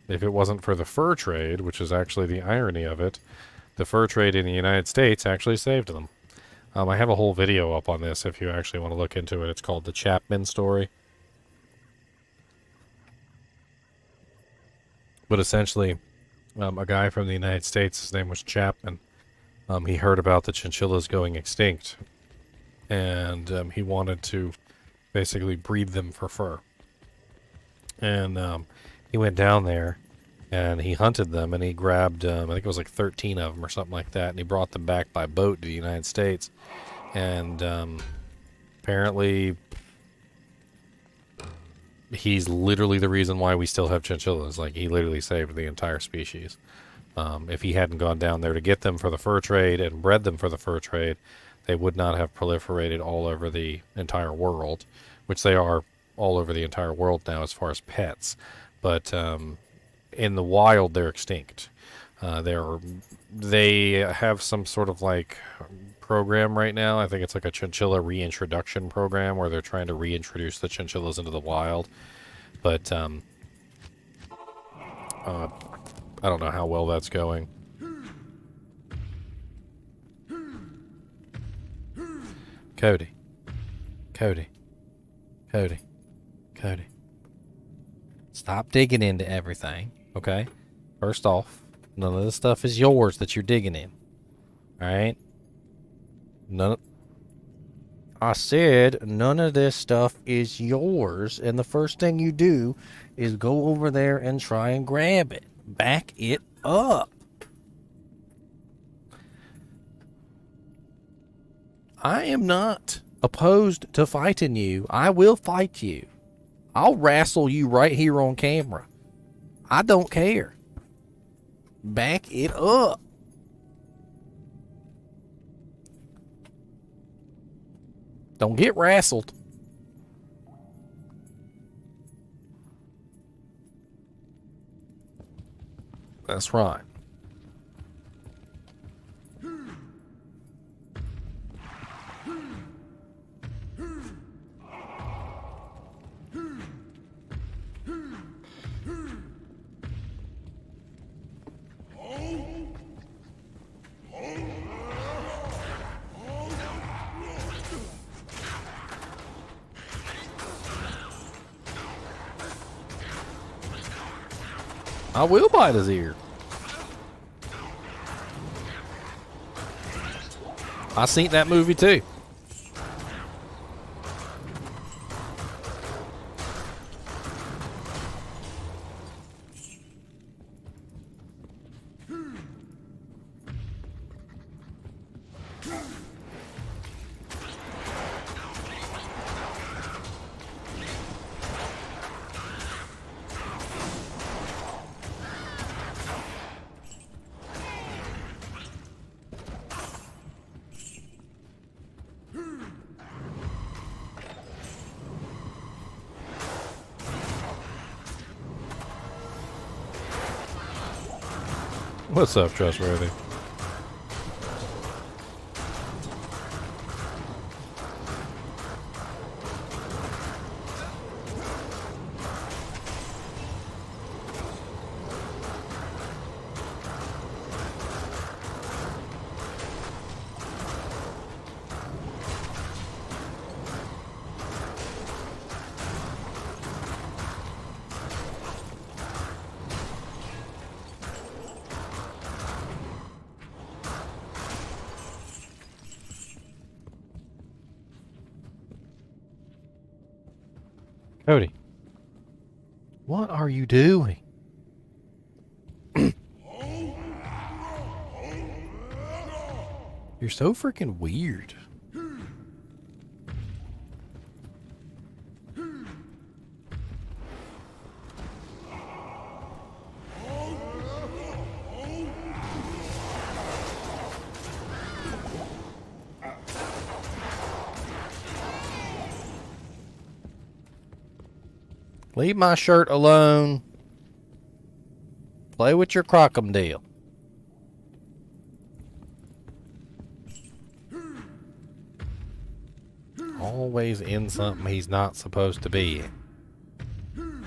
If it wasn't for the fur trade, which is actually the irony of it, the fur trade in the United States actually saved them. I have a whole video up on this if you actually want to look into it. It's called The Chapman Story. But essentially, a guy from the United States, his name was Chapman, he heard about the chinchillas going extinct. and he wanted to basically breed them for fur. And he went down there, and he hunted them, and he grabbed, I think it was like 13 of them or something like that, and he brought them back by boat to the United States. And apparently he's literally the reason why we still have chinchillas. Like, he literally saved the entire species. If he hadn't gone down there to get them for the fur trade and bred them for the fur trade, they would not have proliferated all over the entire world, which they are all over the entire world now as far as pets. But in the wild, they're extinct. They have some sort of like program right now. I think it's like a chinchilla reintroduction program where they're trying to reintroduce the chinchillas into the wild. But I don't know how well that's going. Cody. Cody. Cody. Cody. Stop digging into everything, okay? First off, none of this stuff is yours that you're digging in. Alright? I said none of this stuff is yours, and the first thing you do is go over there and try and grab it. Back it up. I am not opposed to fighting you. I will fight you. I'll wrestle you right here on camera. I don't care. Back it up. Don't get wrestled. That's right. I will bite his ear. I seen that movie too. What's up, Trustworthy? Cody, what are you doing? You're so freaking weird. Leave my shirt alone. Play with your crocodile. Always in something he's not supposed to be in.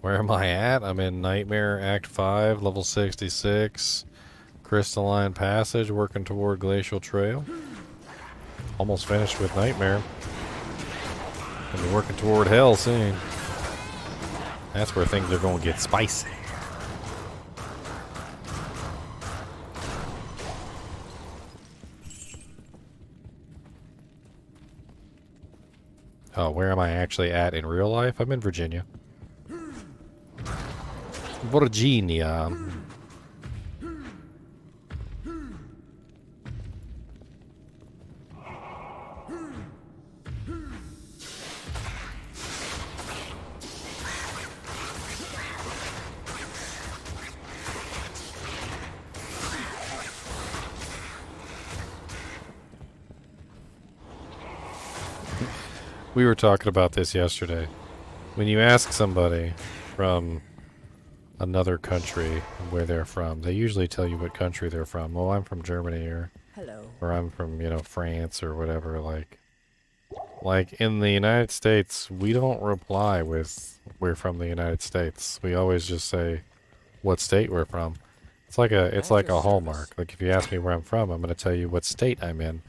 Where am I at? I'm in Nightmare Act 5, level 66. Crystalline Passage, working toward Glacial Trail. Almost finished with Nightmare. And we're working toward hell soon. That's where things are going to get spicy. Oh, where am I actually at in real life? I'm in Virginia. Virginia. We were talking about this yesterday. When you ask somebody from another country where they're from, they usually tell you what country they're from. Well, I'm from Germany, Hello. or I'm from, France or whatever. Like in the United States, we don't reply with "we're from the United States." We always just say what state we're from. It's like a hallmark. Like if you ask me where I'm from, I'm going to tell you what state I'm in,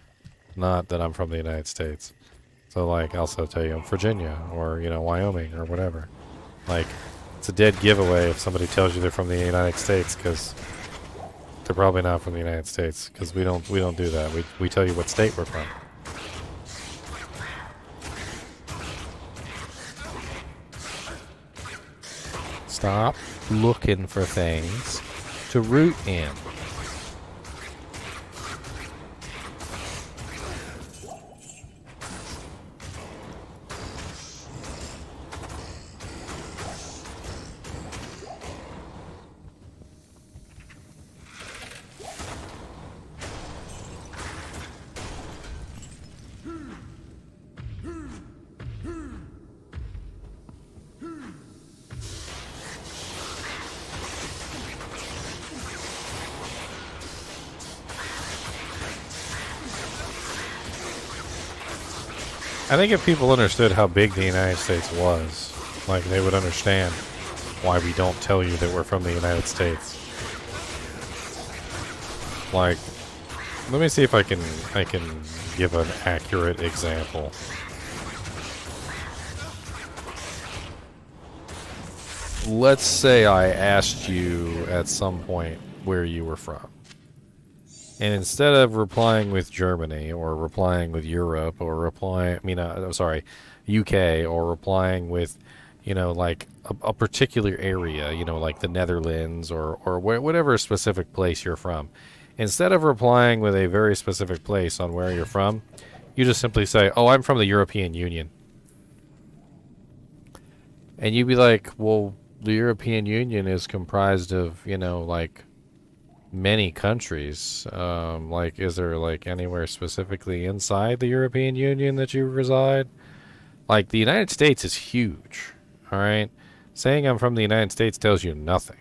not that I'm from the United States. So, like, I'll also tell you I'm Virginia, or, Wyoming, or whatever. Like, it's a dead giveaway if somebody tells you they're from the United States, because they're probably not from the United States, because we don't do that. We tell you what state we're from. Stop looking for things to root in. I think if people understood how big the United States was, like, they would understand why we don't tell you that we're from the United States. Like, let me see if I can give an accurate example. Let's say I asked you at some point where you were from. And instead of replying with Germany, or replying with Europe, or UK, or replying with, like a particular area, like the Netherlands, or whatever specific place you're from. Instead of replying with a very specific place on where you're from, you just simply say, oh, I'm from the European Union. And you'd be like, well, the European Union is comprised of, like, many countries. Like, is there, like, anywhere specifically inside the European Union that you reside? Like, the United States is huge, alright? Saying I'm from the United States tells you nothing.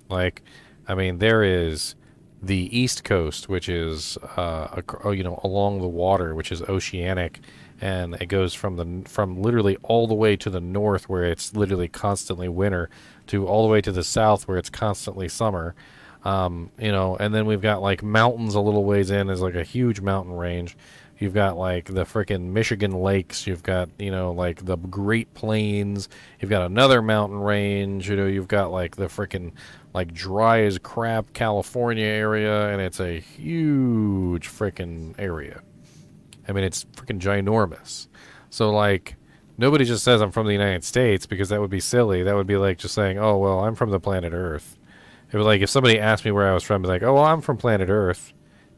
Like, I mean, there is the East Coast, which is, along the water, which is oceanic, and it goes from literally all the way to the north, where it's literally constantly winter, to all the way to the south, where it's constantly summer. And then we've got, like, mountains a little ways in. There's, like, a huge mountain range. You've got, like, the frickin' Michigan lakes. You've got, like, the Great Plains. You've got another mountain range. You've got, like, the frickin', like, dry as crap California area, and it's a huge frickin' area. I mean, it's frickin' ginormous. So, like, nobody just says I'm from the United States, because that would be silly. That would be like just saying, oh, well, I'm from the planet Earth. It would, like, if somebody asked me where I was from, I'd be like, oh, well, I'm from planet Earth.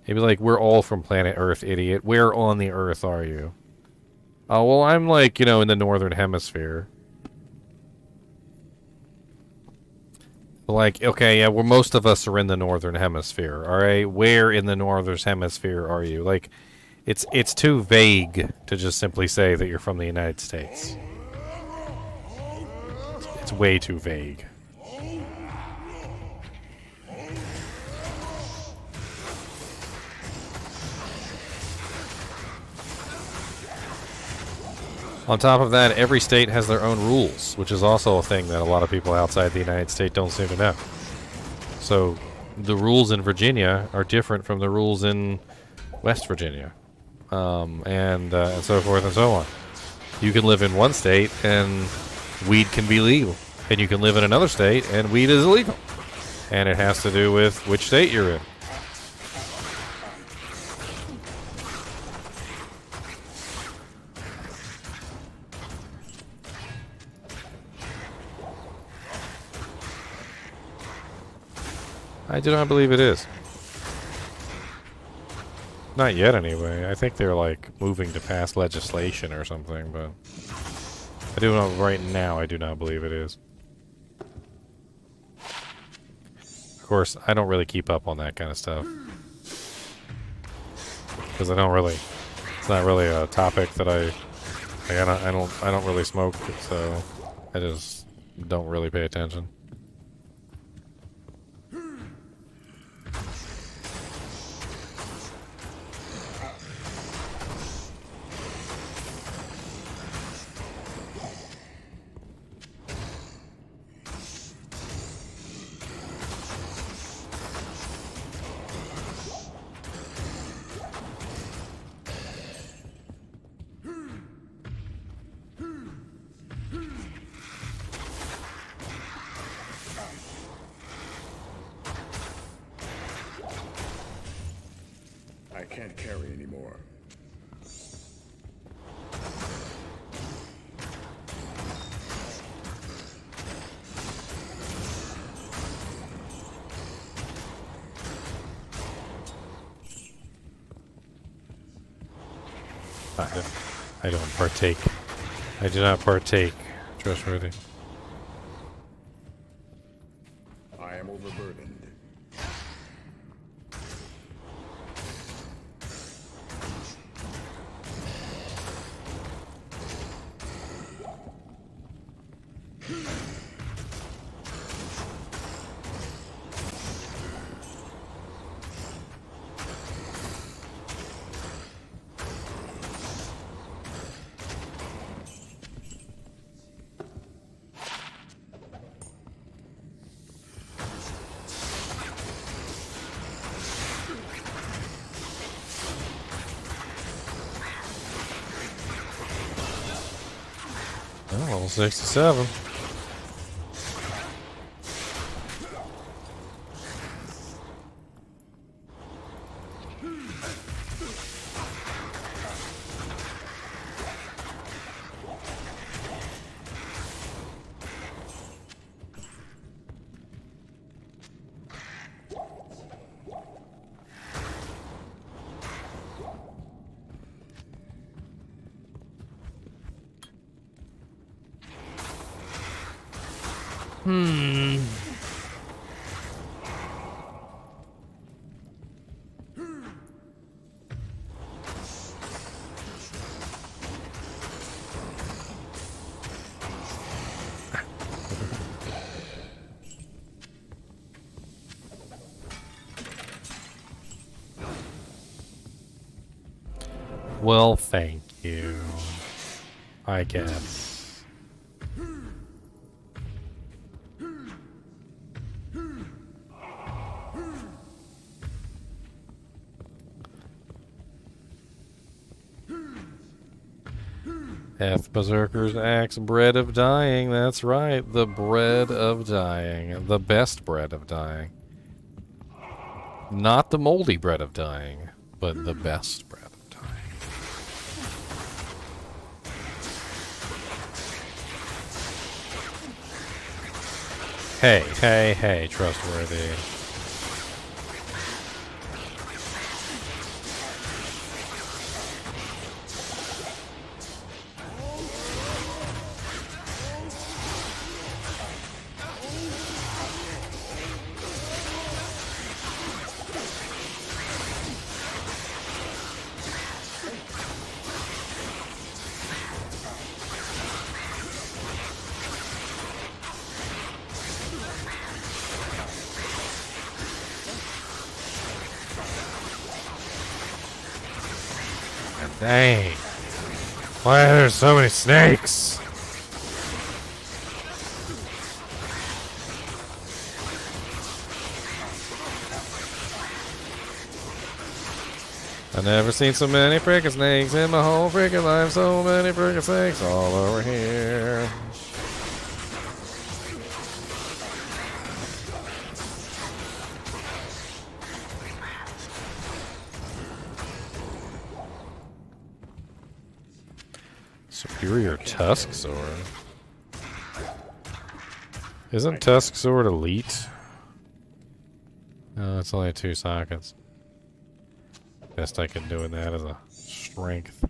It'd be like, we're all from planet Earth, idiot. Where on the Earth are you? Oh, well, I'm, like, in the northern hemisphere. Like, okay, yeah, well, most of us are in the northern hemisphere, all right? Where in the northern hemisphere are you? Like, it's too vague to just simply say that you're from the United States. It's way too vague. On top of that, every state has their own rules, which is also a thing that a lot of people outside the United States don't seem to know. So, the rules in Virginia are different from the rules in West Virginia, and so forth and so on. You can live in one state and weed can be legal, and you can live in another state and weed is illegal, and it has to do with which state you're in. I do not believe it is. Not yet, anyway. I think they're, like, moving to pass legislation or something, but... I do know right now I do not believe it is. Of course, I don't really keep up on that kind of stuff. Because I don't really... It's not really a topic that I don't really smoke, so... I just don't really pay attention. I can't carry anymore. I don't partake. I do not partake. Trustworthy. I am overburdened. Oh, level 67. Well, thank you. I guess. F Berserker's Axe, bread of dying. That's right, the bread of dying. The best bread of dying. Not the moldy bread of dying, but the best bread of dying. Hey, hey, hey, trustworthy. Dang. Why are there so many snakes? I've never seen so many frickin' snakes in my whole frickin' life. So many frickin' snakes all over here. Superior Tusk Sword. Isn't Tusk Sword elite? Oh, it's only 2 sockets. Best I can do in that is a strength.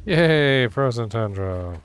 Yay, frozen tundra.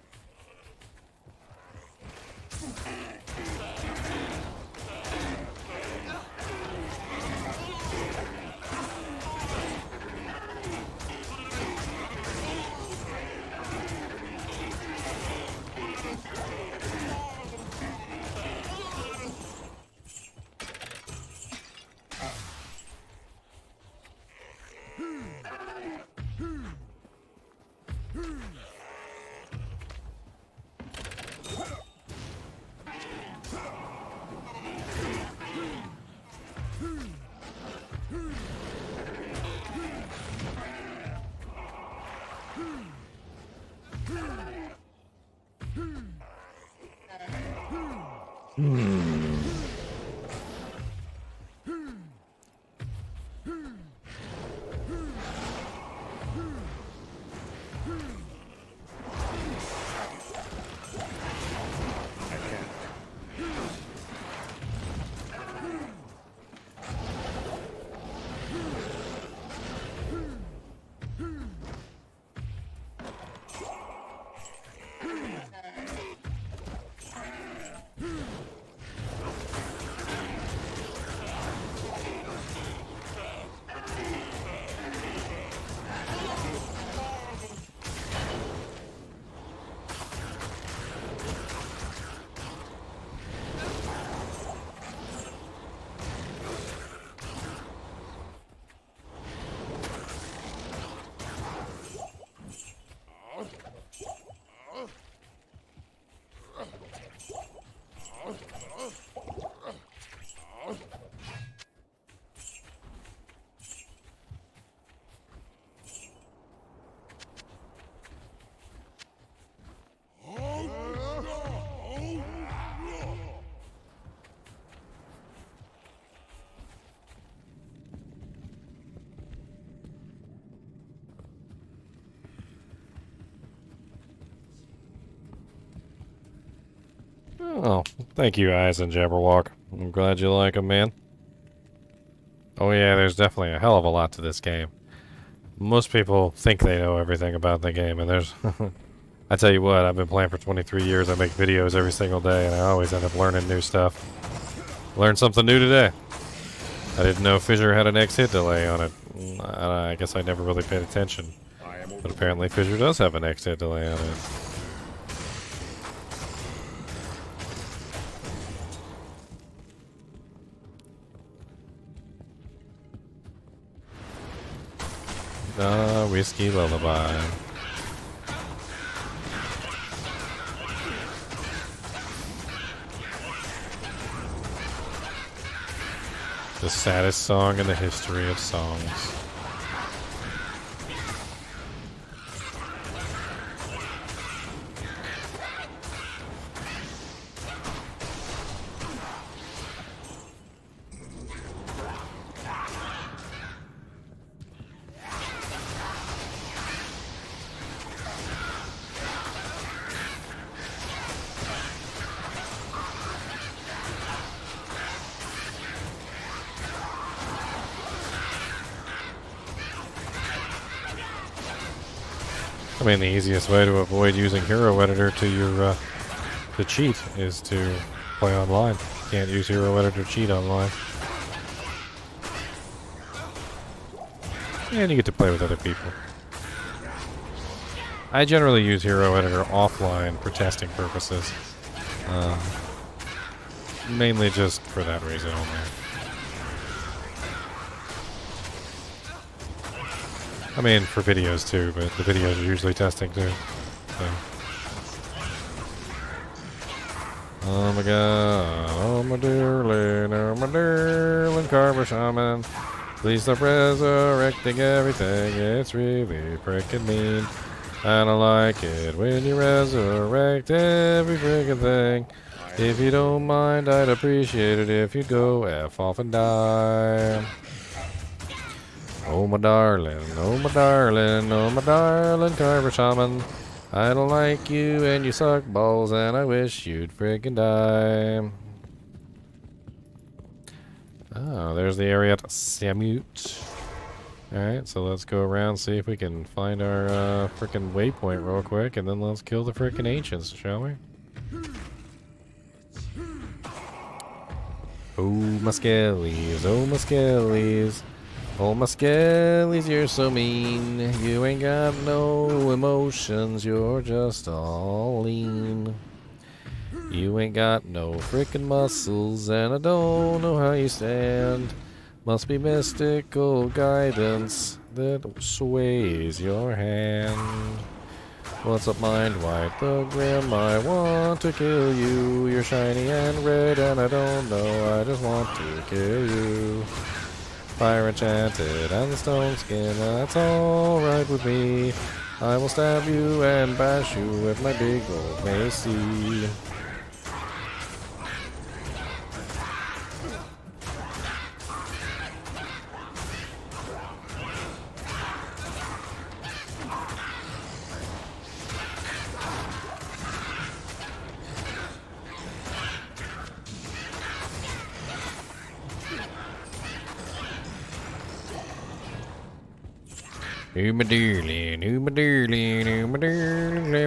Oh, thank you, Eyes and Jabberwock. I'm glad you like them, man. Oh yeah, there's definitely a hell of a lot to this game. Most people think they know everything about the game, and there's... I tell you what, I've been playing for 23 years, I make videos every single day, and I always end up learning new stuff. Learned something new today. I didn't know Fissure had an X hit delay on it. I guess I never really paid attention. But apparently Fissure does have an X hit delay on it. Whiskey lullaby. The saddest song in the history of songs. I mean, the easiest way to avoid using Hero Editor to your to cheat is to play online. Can't use Hero Editor to cheat online. And you get to play with other people. I generally use Hero Editor offline for testing purposes. Mainly just for that reason only. I mean, for videos too, but the videos are usually testing too. So. Oh my god, oh my darling Carver Shaman. Please stop resurrecting everything, it's really frickin' mean. I don't like it when you resurrect every frickin' thing. If you don't mind, I'd appreciate it if you'd go F off and die. Oh my darling, oh my darling, oh my darling Carver Shaman. I don't like you and you suck balls and I wish you'd frickin' die. Oh, there's the area at Samut. Alright, so let's go around, see if we can find our frickin' waypoint real quick, and then let's kill the frickin' ancients, shall we? Oh, my skellies, oh, my skellies. Oh, my skellies, you're so mean. You ain't got no emotions, you're just all lean. You ain't got no frickin' muscles, and I don't know how you stand. Must be mystical guidance that sways your hand. What's up, mind white the grim? I want to kill you. You're shiny and red, and I don't know. I just want to kill you. Fire enchanted and stone skin, that's alright with me. I will stab you and bash you with my big old mace. Oh my darling, oh my darling, oh my darling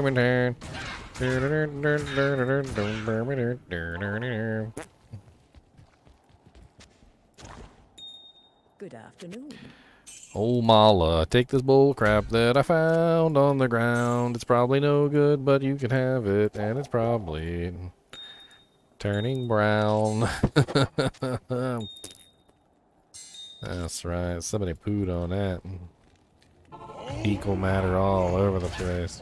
Clementine. Good afternoon. Oh Mala, take this bull crap that I found on the ground. It's probably no good, but you can have it, and it's probably turning brown. That's right, somebody pooed on that. Fecal matter all over the place.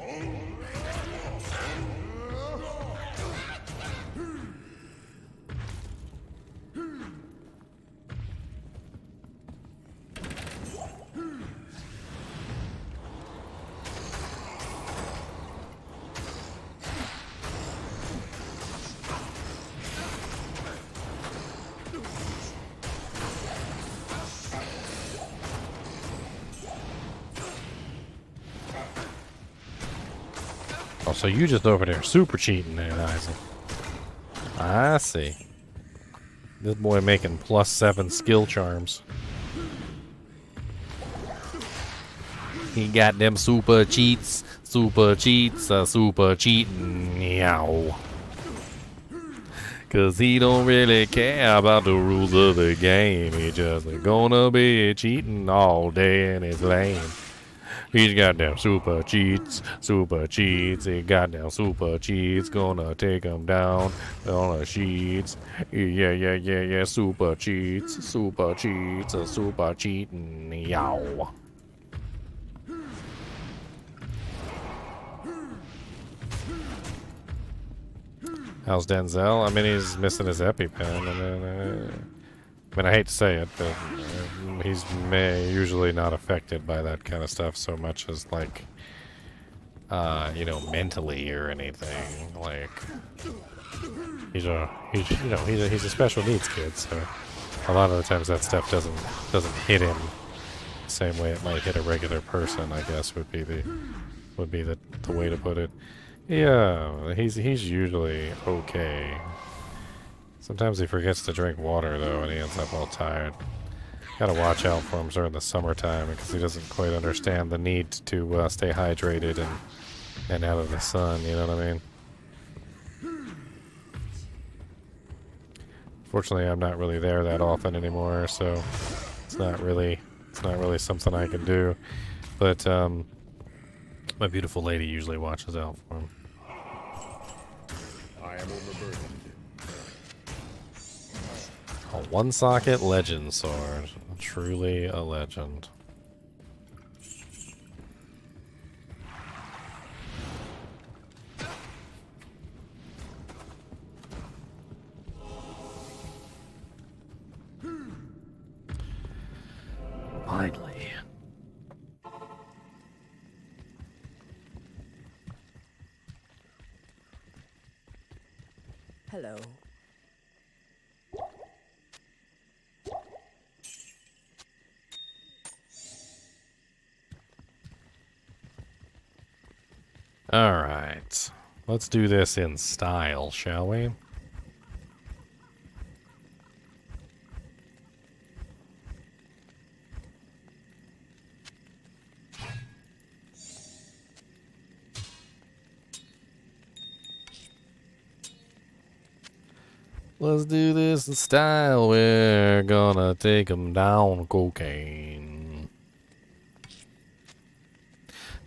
Oh, so you just over there super cheating there, Isaac. I see. This boy making +7 skill charms. He got them super cheats, super cheating, meow. Cause he don't really care about the rules of the game. He just gonna be cheating all day and it's lame. He's got them super cheats, he got them super cheats, gonna take them down on the sheets. Yeah, super cheats, super cheating, yow. How's Denzel? I mean, he's missing his EpiPen. I mean, I hate to say it, but he's usually not affected by that kind of stuff so much as, like, you know, mentally or anything. Like, he's a special needs kid, so a lot of the times that stuff doesn't hit him the same way it might hit a regular person, I guess would be the way to put it. Yeah, he's usually okay. Sometimes he forgets to drink water though, and he ends up all tired. Gotta watch out for him during the summertime because he doesn't quite understand the need to stay hydrated and out of the sun, you know what I mean? Fortunately, I'm not really there that often anymore, so it's not really something I can do. But my beautiful lady usually watches out for him. I am overburdened. A one-socket legend sword. Truly a legend. Finally. Hello. Alright. Let's do this in style, shall we? Let's do this in style. We're gonna take 'em down cocaine.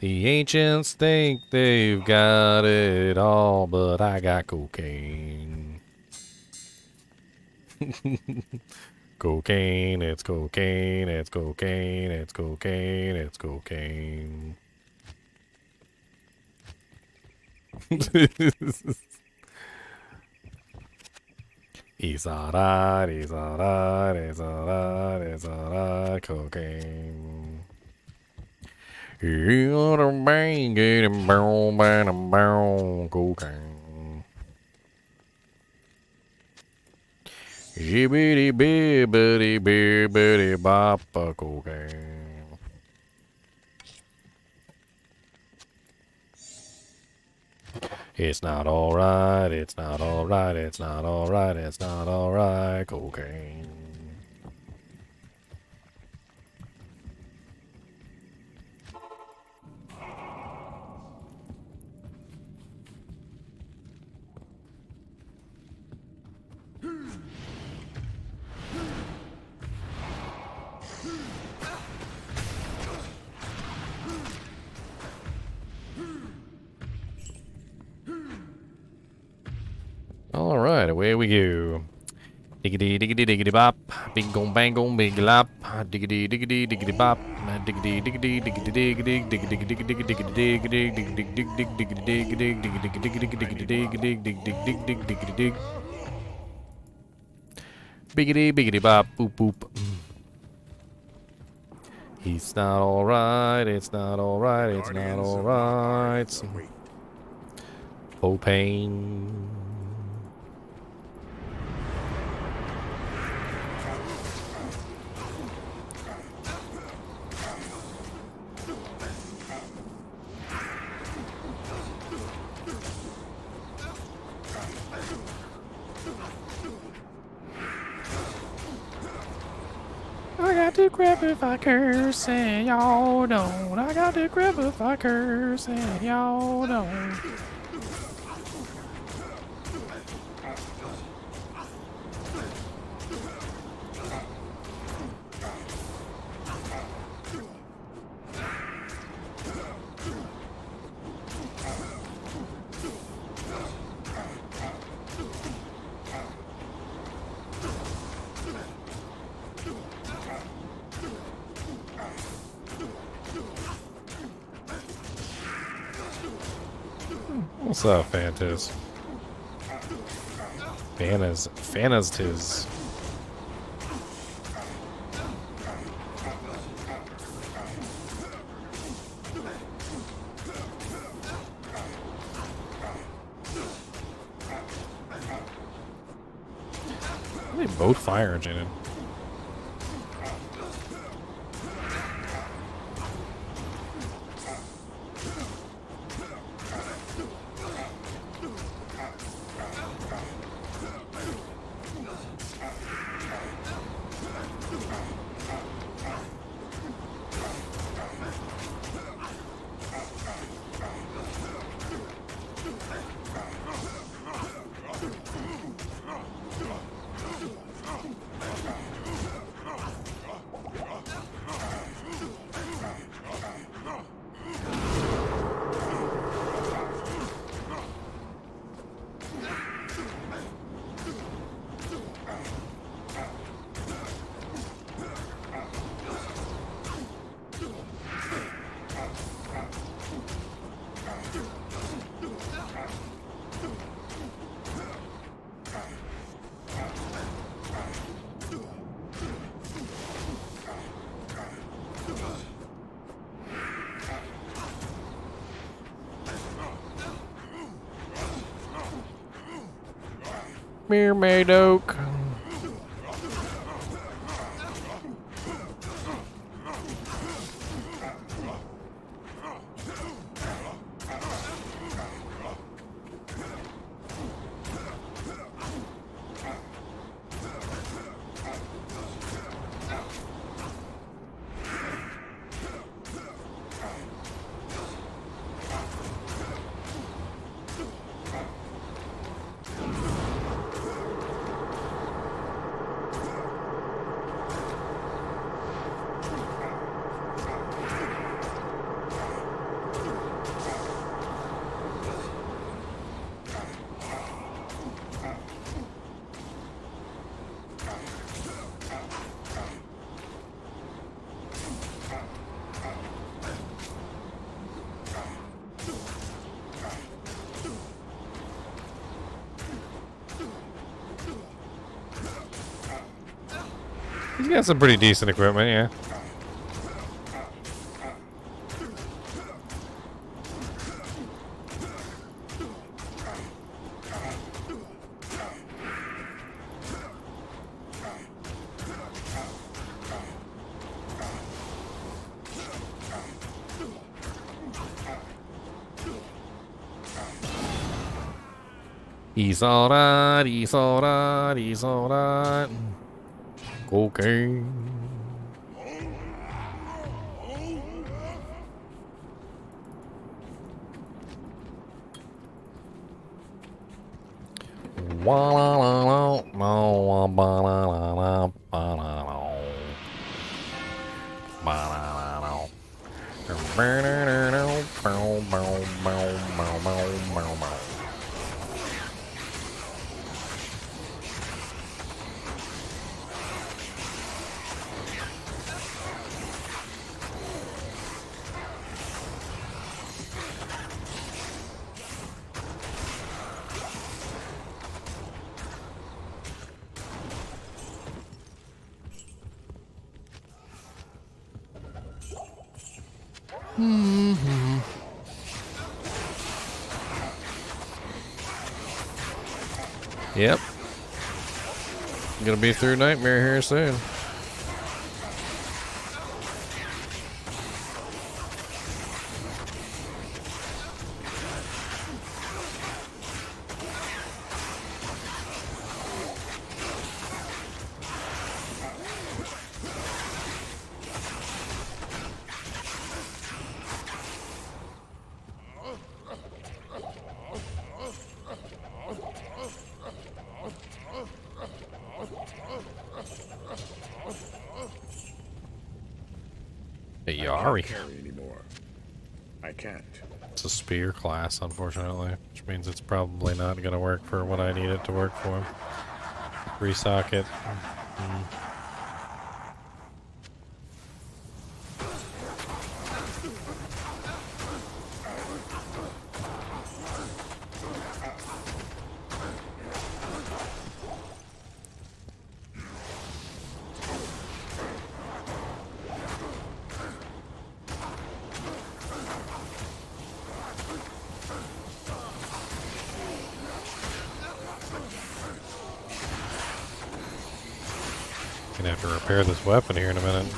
The ancients think they've got it all, but I got cocaine. Cocaine, it's cocaine, it's cocaine, it's cocaine, it's cocaine. He's alright, he's alright, he's alright, he's alright, cocaine. He got a bang, get him boom, bang, boom, cocaine. Shibbity bibbity bibbity boppa, cocaine. It's not alright, it's not alright, it's not alright, it's not alright, cocaine. Alright, away we go. Diggity diggity diggity bop. Bing gong bang gong big lap. Diggity diggity diggity bop. Diggity diggity diggity diggity diggity diggity diggity diggity diggity diggity diggity diggity diggity diggity diggity diggity dig. Biggity biggity bop boop boop. He's not alright, it's not alright, it's not alright. Propane. I got to grab if I curse and y'all don't. I got to grab if I curse and y'all don't. What's up, Fantas? Fana's tis. They both fire, Jaden. Mere Madoke. He's got some pretty decent equipment, yeah. He's alright, he's alright, he's alright. Cocaine. Yep. Gonna be through Nightmare here soon. Hey, Yari. Carry anymore. I can't. It's a spear class, unfortunately, which means it's probably not going to work for what I need it to work for. Resocket. Gonna have to repair this weapon here in a minute.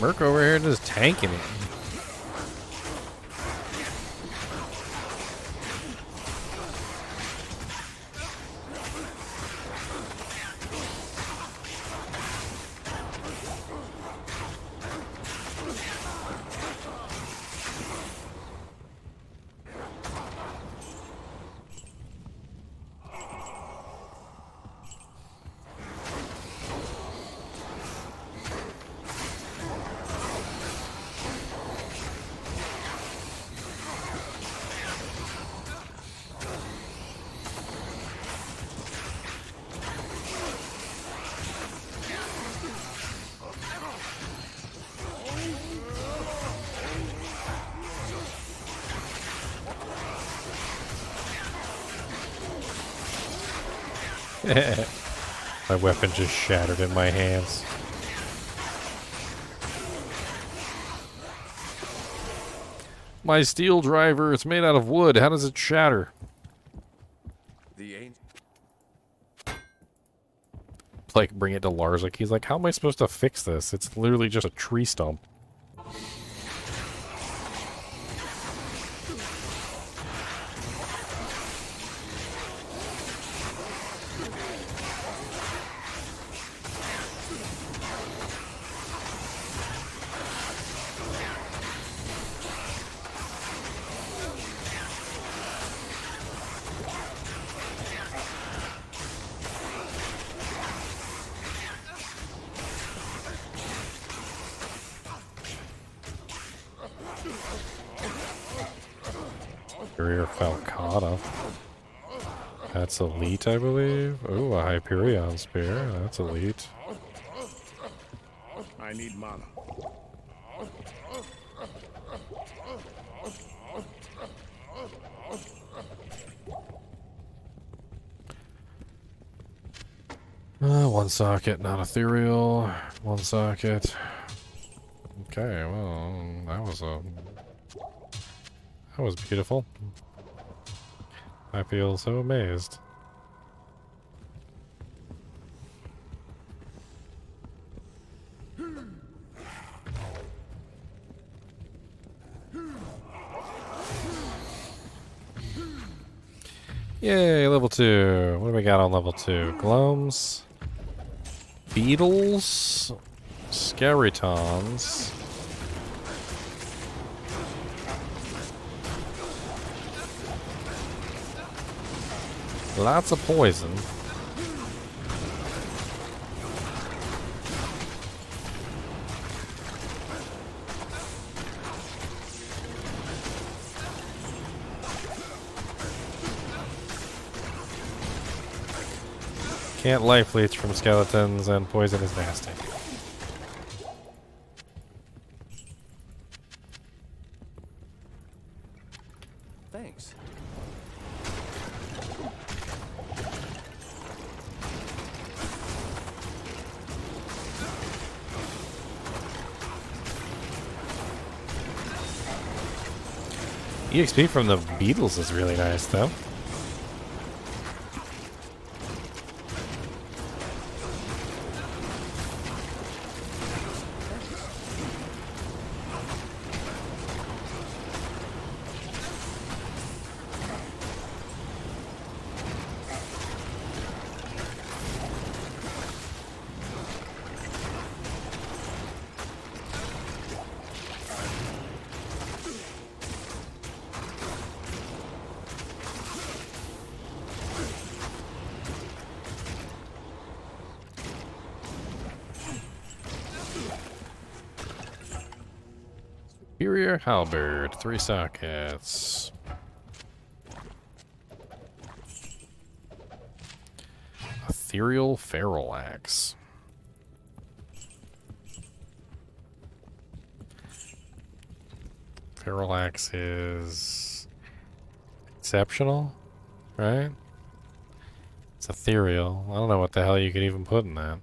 Merc over here just tanking it. My weapon just shattered in my hands. My steel driver, it's made out of wood. How does it shatter? The ain't. Like, bring it to Lars. Like, he's like, how am I supposed to fix this? It's literally just a tree stump. Superior Falcata. That's elite, I believe. Ooh, a Hyperion Spear. That's elite. I need mana. One socket, not ethereal. One socket. Okay, well, that was beautiful. I feel so amazed. Yay, level 2. What do we got on level 2? Glomes, beetles, skeletons. Lots of poison. Can't life leech from skeletons, and poison is nasty. Thanks. EXP from the beetles is really nice, though. Superior halberd, 3 sockets. Ethereal feral axe. Feral axe is exceptional, right? It's ethereal. I don't know what the hell you could even put in that.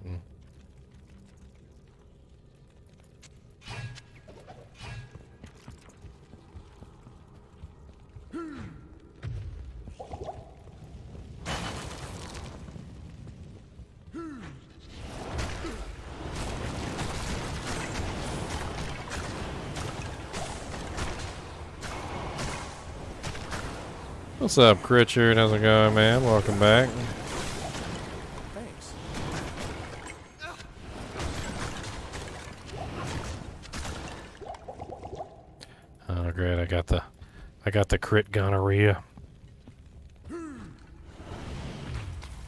What's up, Critchard? How's it going, man? Welcome back. Thanks. Oh, great! I got the crit gonorrhea.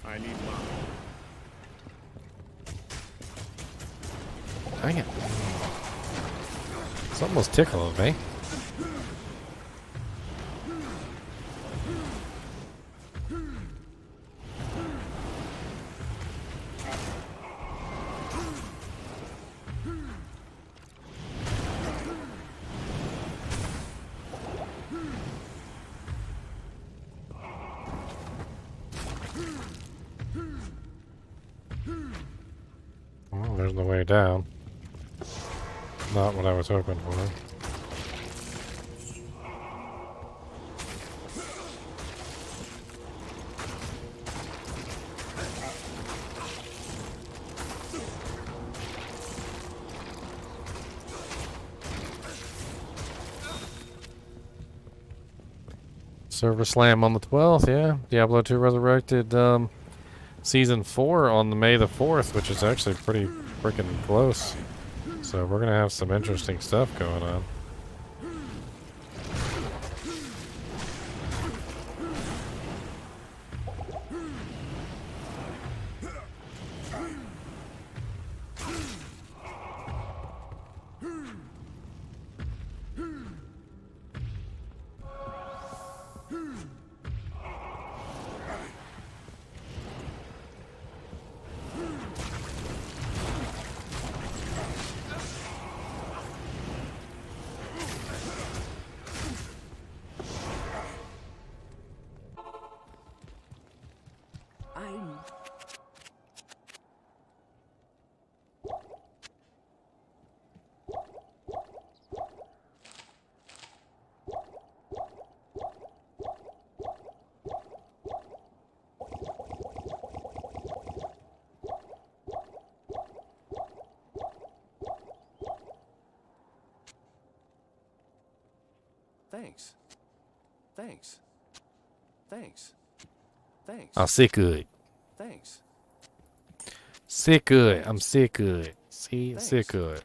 I need mana. Dang it! It's almost tickling me. Well, there's the way down. Not what I was hoping for. Server Slam on the 12th, yeah. Diablo 2 Resurrected Season 4 on the May the 4th, which is actually pretty freaking close. So we're going to have some interesting stuff going on. I'm... Thanks. Thanks. Thanks. Thanks. I'm sick of it. Thanks. Sick of it. I'm sick of it. See? Thanks. Sick of it.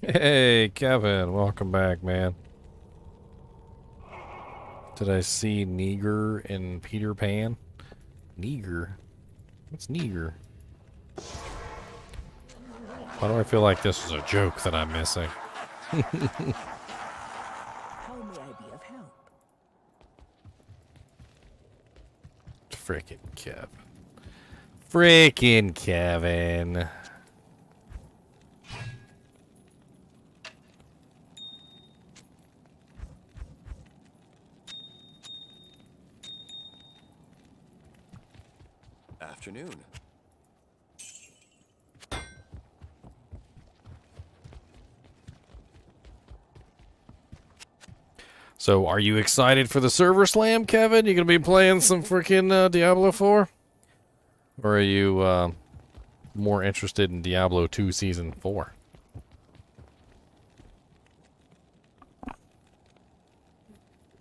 Hey, Kevin, welcome back, man. Did I see Neger in Peter Pan? Neger? What's Neger? Why do I feel like this is a joke that I'm missing? How may I be of help? Frickin' Kevin. Frickin' Kevin. Afternoon. So, are you excited for the server slam, Kevin? You gonna be playing some freaking Diablo 4? Or are you more interested in Diablo 2 Season 4?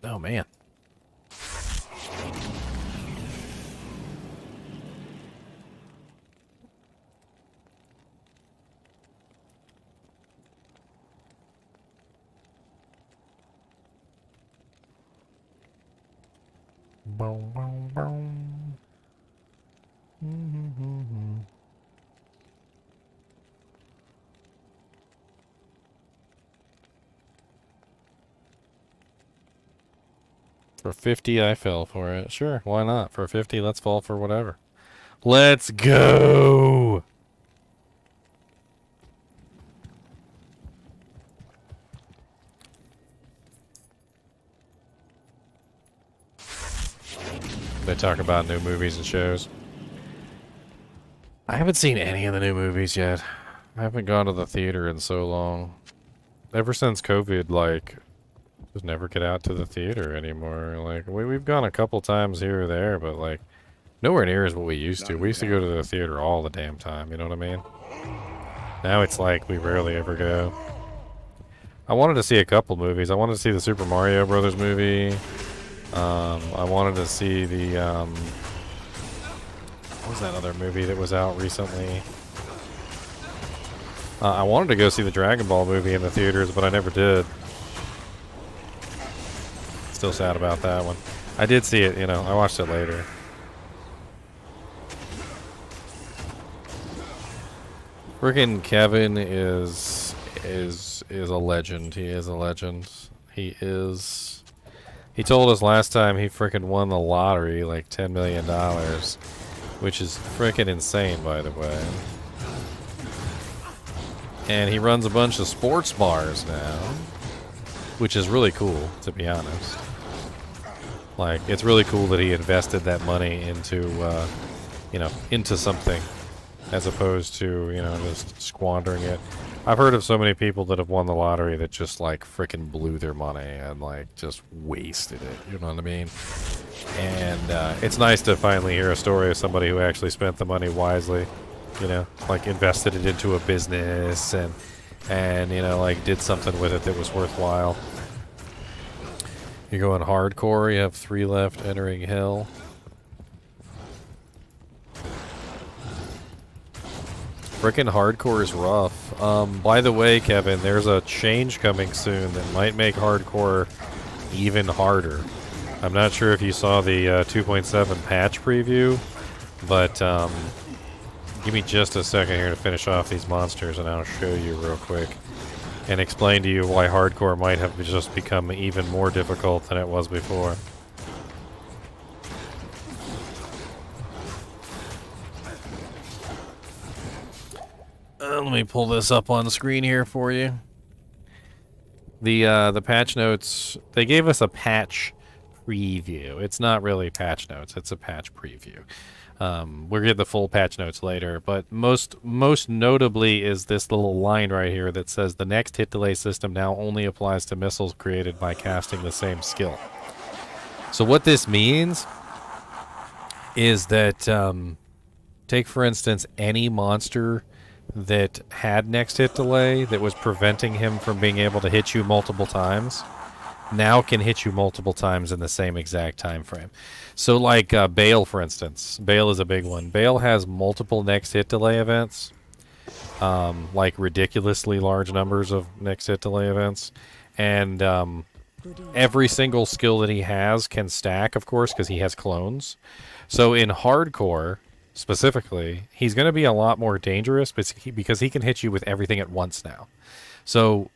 Oh, man. Boom, boom, boom. For 50, I fell for it. Sure, why not? For 50, let's fall for whatever. Let's go! They talk about new movies and shows. I haven't seen any of the new movies yet. I haven't gone to the theater in so long. Ever since COVID, like, just never get out to the theater anymore. Like, we've gone a couple times here or there, but, like, nowhere near as what we used to. We used to go to the theater all the damn time, you know what I mean? Now it's like we rarely ever go. I wanted to see a couple movies. I wanted to see the Super Mario Brothers movie. I wanted to see the, what was that other movie that was out recently? I wanted to go see the Dragon Ball movie in the theaters, but I never did. Still sad about that one. I did see it, you know, I watched it later. Freaking Kevin is a legend. He is a legend. He told us last time he freaking won the lottery, like $10 million, which is freaking insane, by the way. And he runs a bunch of sports bars now, which is really cool, to be honest. Like, it's really cool that he invested that money into, you know, into something, as opposed to, you know, just squandering it. I've heard of so many people that have won the lottery that just, like, frickin' blew their money and, like, just wasted it, you know what I mean? And it's nice to finally hear a story of somebody who actually spent the money wisely, you know, like, invested it into a business and you know, like, did something with it that was worthwhile. You're going hardcore, you have 3 left entering hell. Frickin' hardcore is rough. By the way, Kevin, there's a change coming soon that might make hardcore even harder. I'm not sure if you saw the 2.7 patch preview, but give me just a second here to finish off these monsters and I'll show you real quick and explain to you why hardcore might have just become even more difficult than it was before. Let me pull this up on the screen here for you. The patch notes, they gave us a patch preview. It's not really patch notes, it's a patch preview. We'll get the full patch notes later, but most notably is this little line right here that says the next hit delay system now only applies to missiles created by casting the same skill. So what this means is that, take for instance any monster that had next hit delay that was preventing him from being able to hit you multiple times, now can hit you multiple times in the same exact time frame. So like Baal, for instance. Baal is a big one. Baal has multiple next hit delay events, like ridiculously large numbers of next hit delay events, and every single skill that he has can stack, of course, because he has clones. So in hardcore specifically, he's going to be a lot more dangerous because he can hit you with everything at once now. So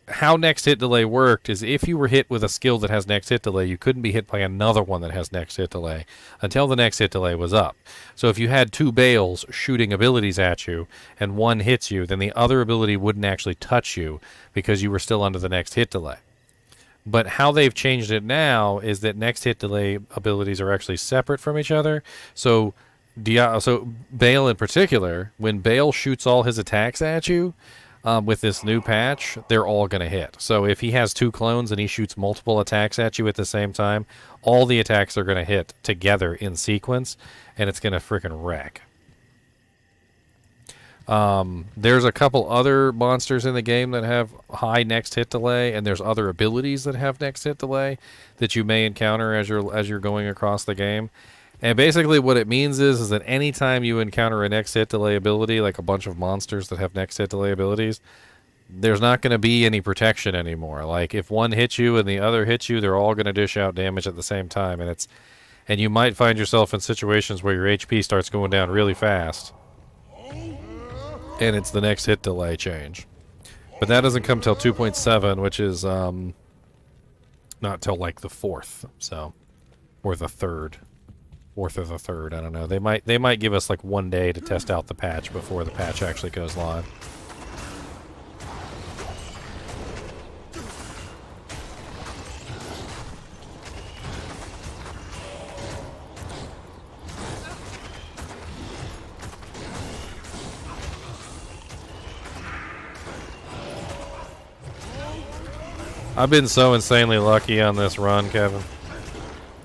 how next hit delay worked is if you were hit with a skill that has next hit delay, you couldn't be hit by another one that has next hit delay until the next hit delay was up. So if you had 2 Baals shooting abilities at you and one hits you, then the other ability wouldn't actually touch you because you were still under the next hit delay. But how they've changed it now is that next hit delay abilities are actually separate from each other. So Baal in particular, when Baal shoots all his attacks at you, with this new patch, they're all going to hit. So if he has 2 clones and he shoots multiple attacks at you at the same time, all the attacks are going to hit together in sequence, and it's going to freaking wreck. There's a couple other monsters in the game that have high next hit delay, and there's other abilities that have next hit delay that you may encounter as you're going across the game. And basically what it means is that anytime you encounter a next hit delay ability, like a bunch of monsters that have next hit delay abilities, there's not going to be any protection anymore. Like if one hits you and the other hits you, they're all going to dish out damage at the same time, and you might find yourself in situations where your HP starts going down really fast. And it's the next hit delay change. But that doesn't come till 2.7, which is not till like the 4th, so, or the 3rd. 4th or the 3rd, I don't know. They might give us like 1 day to test out the patch before the patch actually goes live. I've been so insanely lucky on this run, Kevin.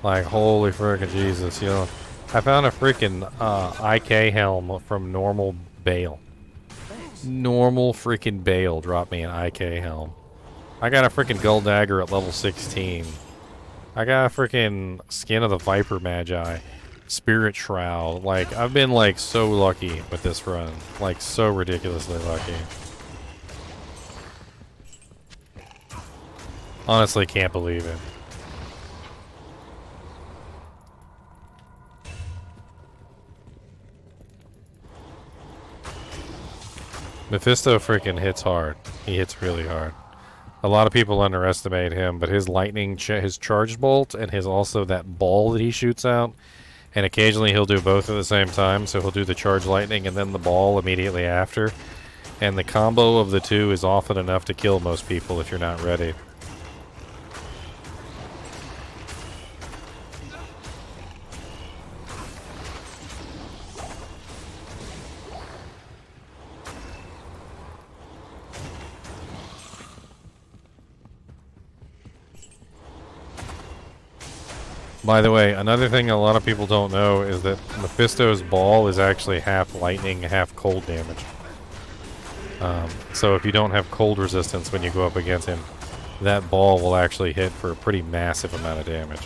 Like, holy frickin' Jesus, you know. I found a freaking IK helm from normal Baal. Normal freaking Baal dropped me an IK helm. I got a freaking gold dagger at level 16. I got a freaking skin of the Viper Magi. Spirit Shroud. Like, I've been, like, so lucky with this run. Like, so ridiculously lucky. Honestly, can't believe it. Mephisto freaking hits hard. He hits really hard. A lot of people underestimate him, but his lightning, his charged bolt, and his also that ball that he shoots out, and occasionally he'll do both at the same time, so he'll do the charged lightning and then the ball immediately after. And the combo of the two is often enough to kill most people if you're not ready. By the way, another thing a lot of people don't know is that Mephisto's ball is actually half lightning, half cold damage. So if you don't have cold resistance when you go up against him, that ball will actually hit for a pretty massive amount of damage.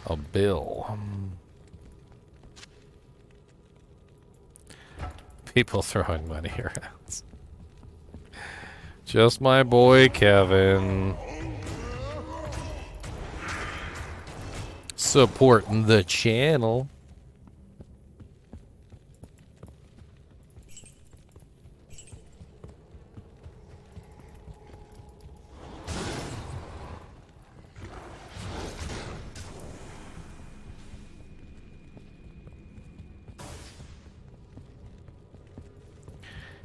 A bill. People throwing money around. Just my boy, Kevin. Supporting the channel.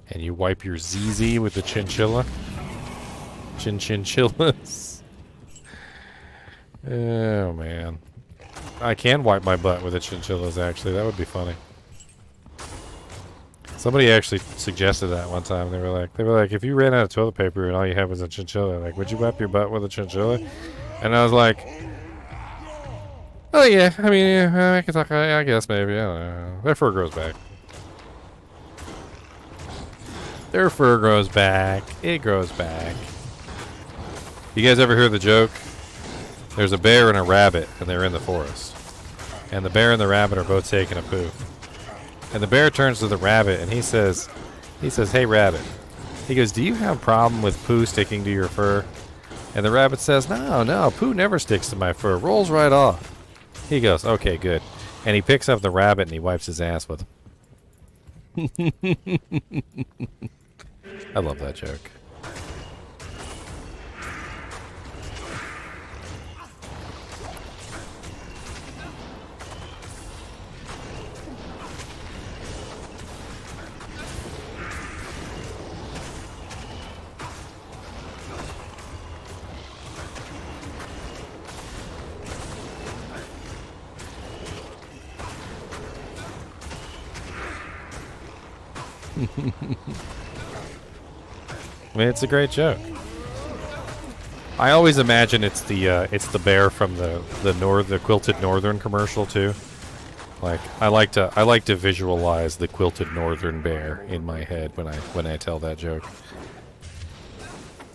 And you wipe your ZZ with the Chinchilla. Chinchillas. Oh, man. I can wipe my butt with the Chinchillas, actually. That would be funny. Somebody actually suggested that one time. They were like, if you ran out of toilet paper and all you had was a Chinchilla, like, would you wipe your butt with a Chinchilla? And I was like, oh, yeah. I mean, yeah, I can talk. I guess maybe. I don't know. Their fur grows back. Their fur grows back. It grows back. You guys ever hear the joke? There's a bear and a rabbit, and they're in the forest. And the bear and the rabbit are both taking a poo. And the bear turns to the rabbit, and he says, hey, rabbit. He goes, do you have a problem with poo sticking to your fur? And the rabbit says, no, poo never sticks to my fur. It rolls right off. He goes, okay, good. And he picks up the rabbit, and he wipes his ass with him. I love that joke. I mean, it's a great joke. I always imagine it's the bear from the Quilted Northern commercial too. Like I like to visualize the Quilted Northern bear in my head when I tell that joke.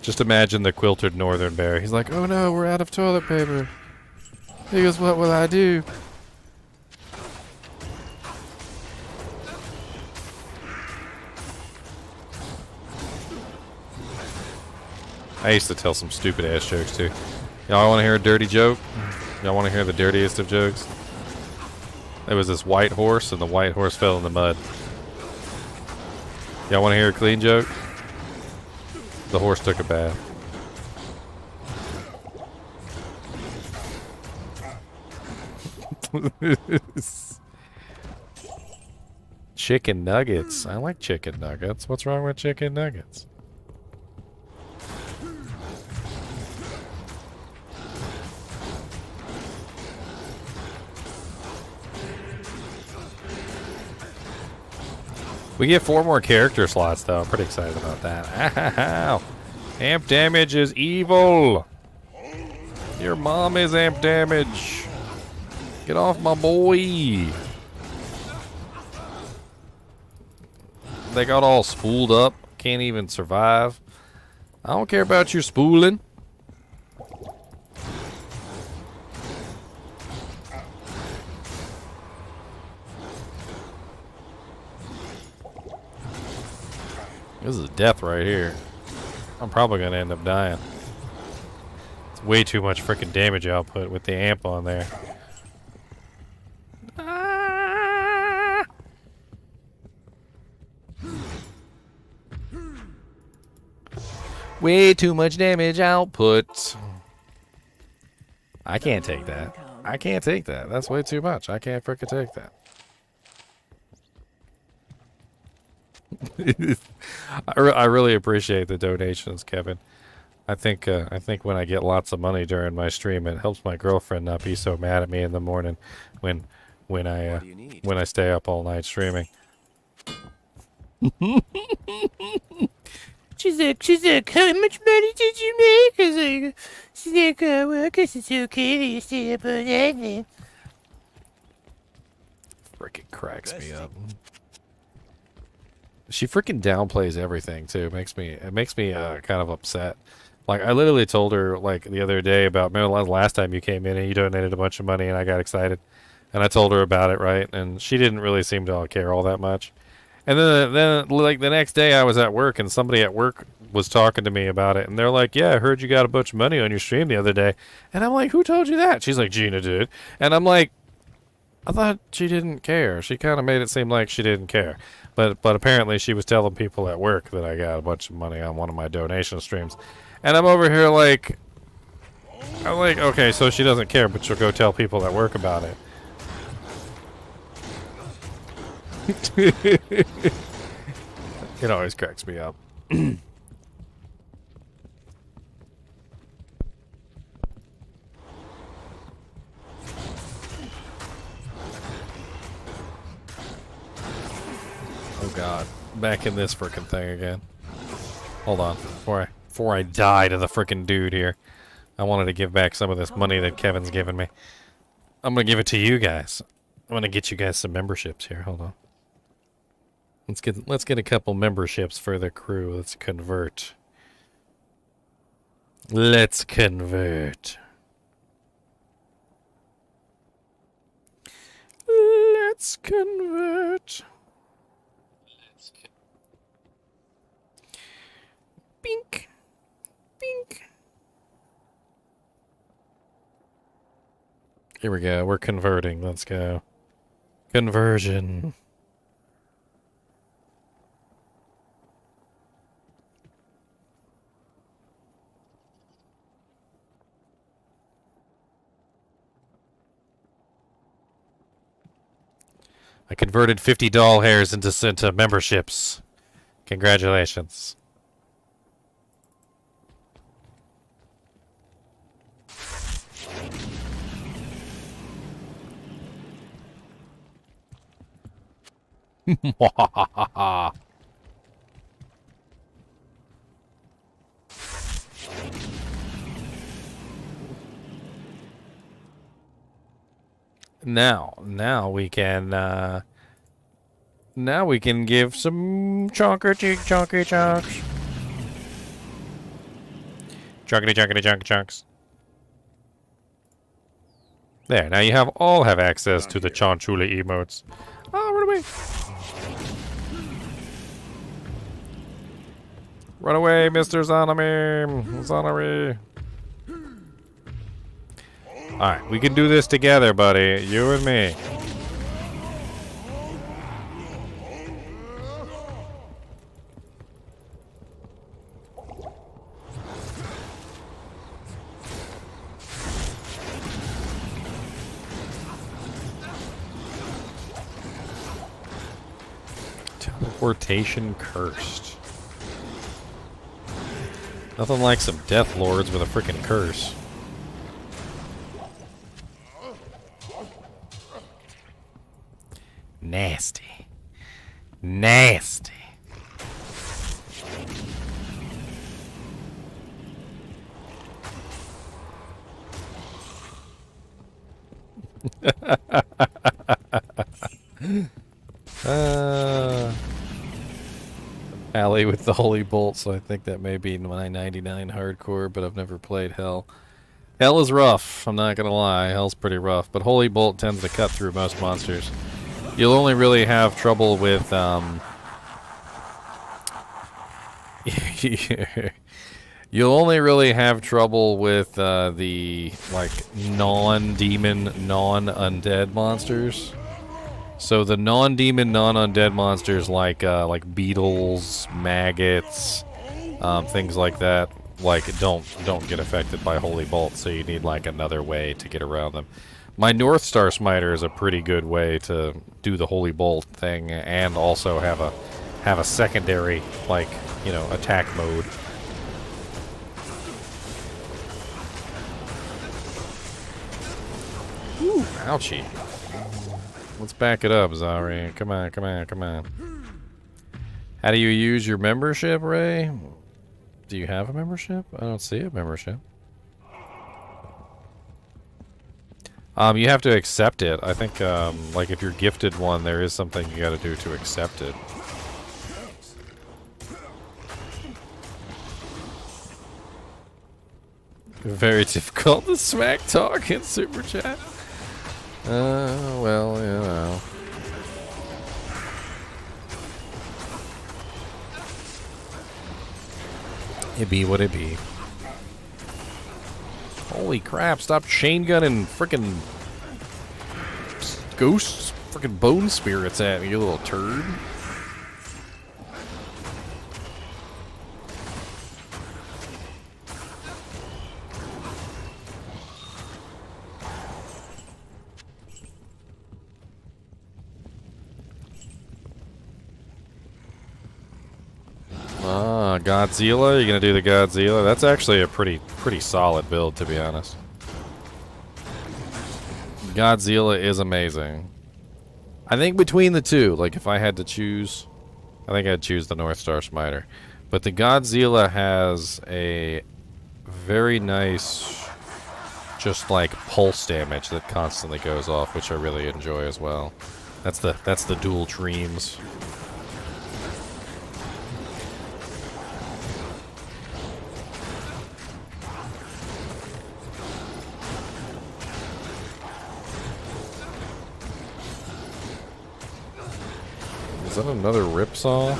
Just imagine the Quilted Northern bear. He's like, "Oh no, we're out of toilet paper." He goes, "What will I do?" I used to tell some stupid ass jokes too. Y'all want to hear a dirty joke? Y'all want to hear the dirtiest of jokes? There was this white horse, and the white horse fell in the mud. Y'all want to hear a clean joke? The horse took a bath. Chicken nuggets. I like chicken nuggets. What's wrong with chicken nuggets? We get 4 more character slots, though. I'm pretty excited about that. Ow! Amp damage is evil! Your mom is amp damage! Get off my boy! They got all spooled up. Can't even survive. I don't care about your spooling. This is death right here. I'm probably going to end up dying. It's way too much freaking damage output with the amp on there. Ah! Way too much damage output. I can't take that. I can't take that. That's way too much. I can't freaking take that. I really appreciate the donations, Kevin. I think when I get lots of money during my stream, it helps my girlfriend not be so mad at me in the morning when I stay up all night streaming. She's like, how much money did you make? She's like, well, I guess it's okay that you stay up all night then. Freaking cracks me up. She freaking downplays everything too. It makes me kind of upset. Like I literally told her like the other day about, remember the last time you came in and you donated a bunch of money and I got excited, and I told her about it, right? And she didn't really seem to care all that much. And then like the next day I was at work and somebody at work was talking to me about it, and they're like, "Yeah, I heard you got a bunch of money on your stream the other day." And I'm like, "Who told you that?" She's like, "Gina did." And I'm like, I thought she didn't care. She kind of made it seem like she didn't care. But apparently she was telling people at work that I got a bunch of money on one of my donation streams. And I'm over here like, okay, so she doesn't care, but she'll go tell people at work about it. It always cracks me up. Oh god, back in this frickin' thing again. Hold on, before I die to the frickin' dude here. I wanted to give back some of this money that Kevin's given me. I'm gonna give it to you guys. I'm gonna get you guys some memberships here. Hold on. Let's get a couple memberships for the crew. Let's convert. Let's convert. Let's convert. Bink. Bink. Here we go. We're converting. Let's go. Conversion. I converted 50 doll hairs into memberships. Congratulations. Now we can now we can give some chonky chunks. Chunkity chunks. There, now you all have access to the Chinchilla emotes. Oh, run away! Run away, Mr. Zanami! Alright, we can do this together, buddy. You and me. Teleportation cursed. Nothing like some Death Lords with a freaking curse. Nasty. Nasty. Alley with the holy bolt, so I think that may be my 99 hardcore, but I've never played Hell. Hell is rough, I'm not gonna lie. Hell's pretty rough, but holy bolt tends to cut through most monsters. You'll only really have trouble with you'll only really have trouble with the like non-demon, non-undead monsters. So the non-demon, non-undead monsters like beetles, maggots, things like that, like don't get affected by holy bolt. So you need like another way to get around them. My North Star Smiter is a pretty good way to do the holy bolt thing and also have a secondary, like, you know, attack mode. Ooh, ouchie. Let's back it up, Zari. Come on, come on, come on. How do you use your membership, Ray? Do you have a membership? I don't see a membership. You have to accept it. I think, like, if you're gifted one, there is something you gotta do to accept it. Very difficult to smack talk in Super Chat. Well, you know. It be what it be. Holy crap, stop chain gunning frickin' ghosts, frickin' bone spirits at me, you little turd. Godzilla? You're gonna do the Godzilla? That's actually a pretty solid build, to be honest. Godzilla is amazing. I think between the two, like if I had to choose, I think I'd choose the North Star Smiter. But the Godzilla has a very nice, just like pulse damage that constantly goes off, which I really enjoy as well. That's the dual dreams. Is that another ripsaw?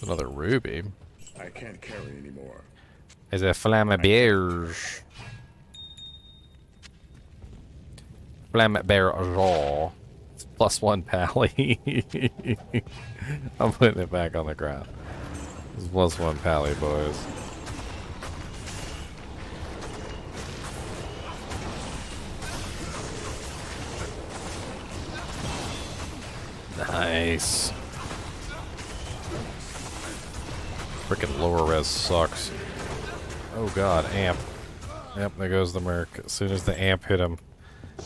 Another ruby. I can't carry anymore. Is it flammabears? Flammabear. It's +1 pally. I'm putting it back on the ground. It's +1 pally, boys. Nice. Frickin' lower res sucks. Oh god, amp. Yep, there goes the merc. As soon as the amp hit him,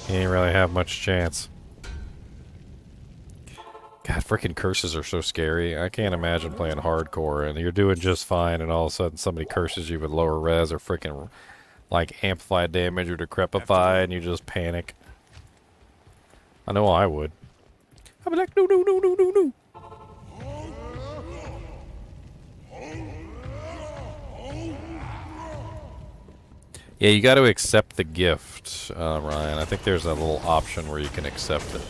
he didn't really have much chance. God, frickin' curses are so scary. I can't imagine playing hardcore and you're doing just fine and all of a sudden somebody curses you with lower res or frickin' like amplify damage or decrepify, and you just panic. I know I would. I'd be like, no, no, no, no, no, no. Yeah, you got to accept the gift, Ryan. I think there's a little option where you can accept it.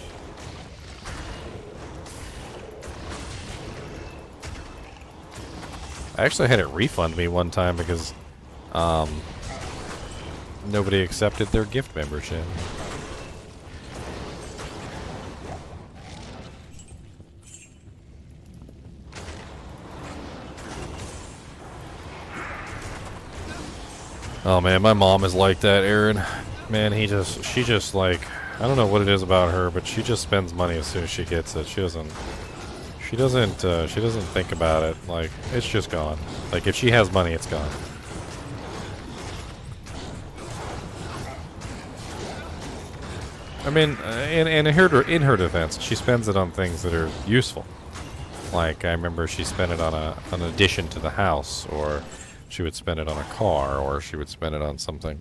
I actually had it refund me one time because nobody accepted their gift membership. Oh man, my mom is like that, Aaron. Man, she just like, I don't know what it is about her, but she just spends money as soon as she gets it. She doesn't think about it. Like, it's just gone. Like, if she has money, it's gone. I mean, in her defense, she spends it on things that are useful. Like, I remember she spent it on an addition to the house, or she would spend it on a car, or she would spend it on something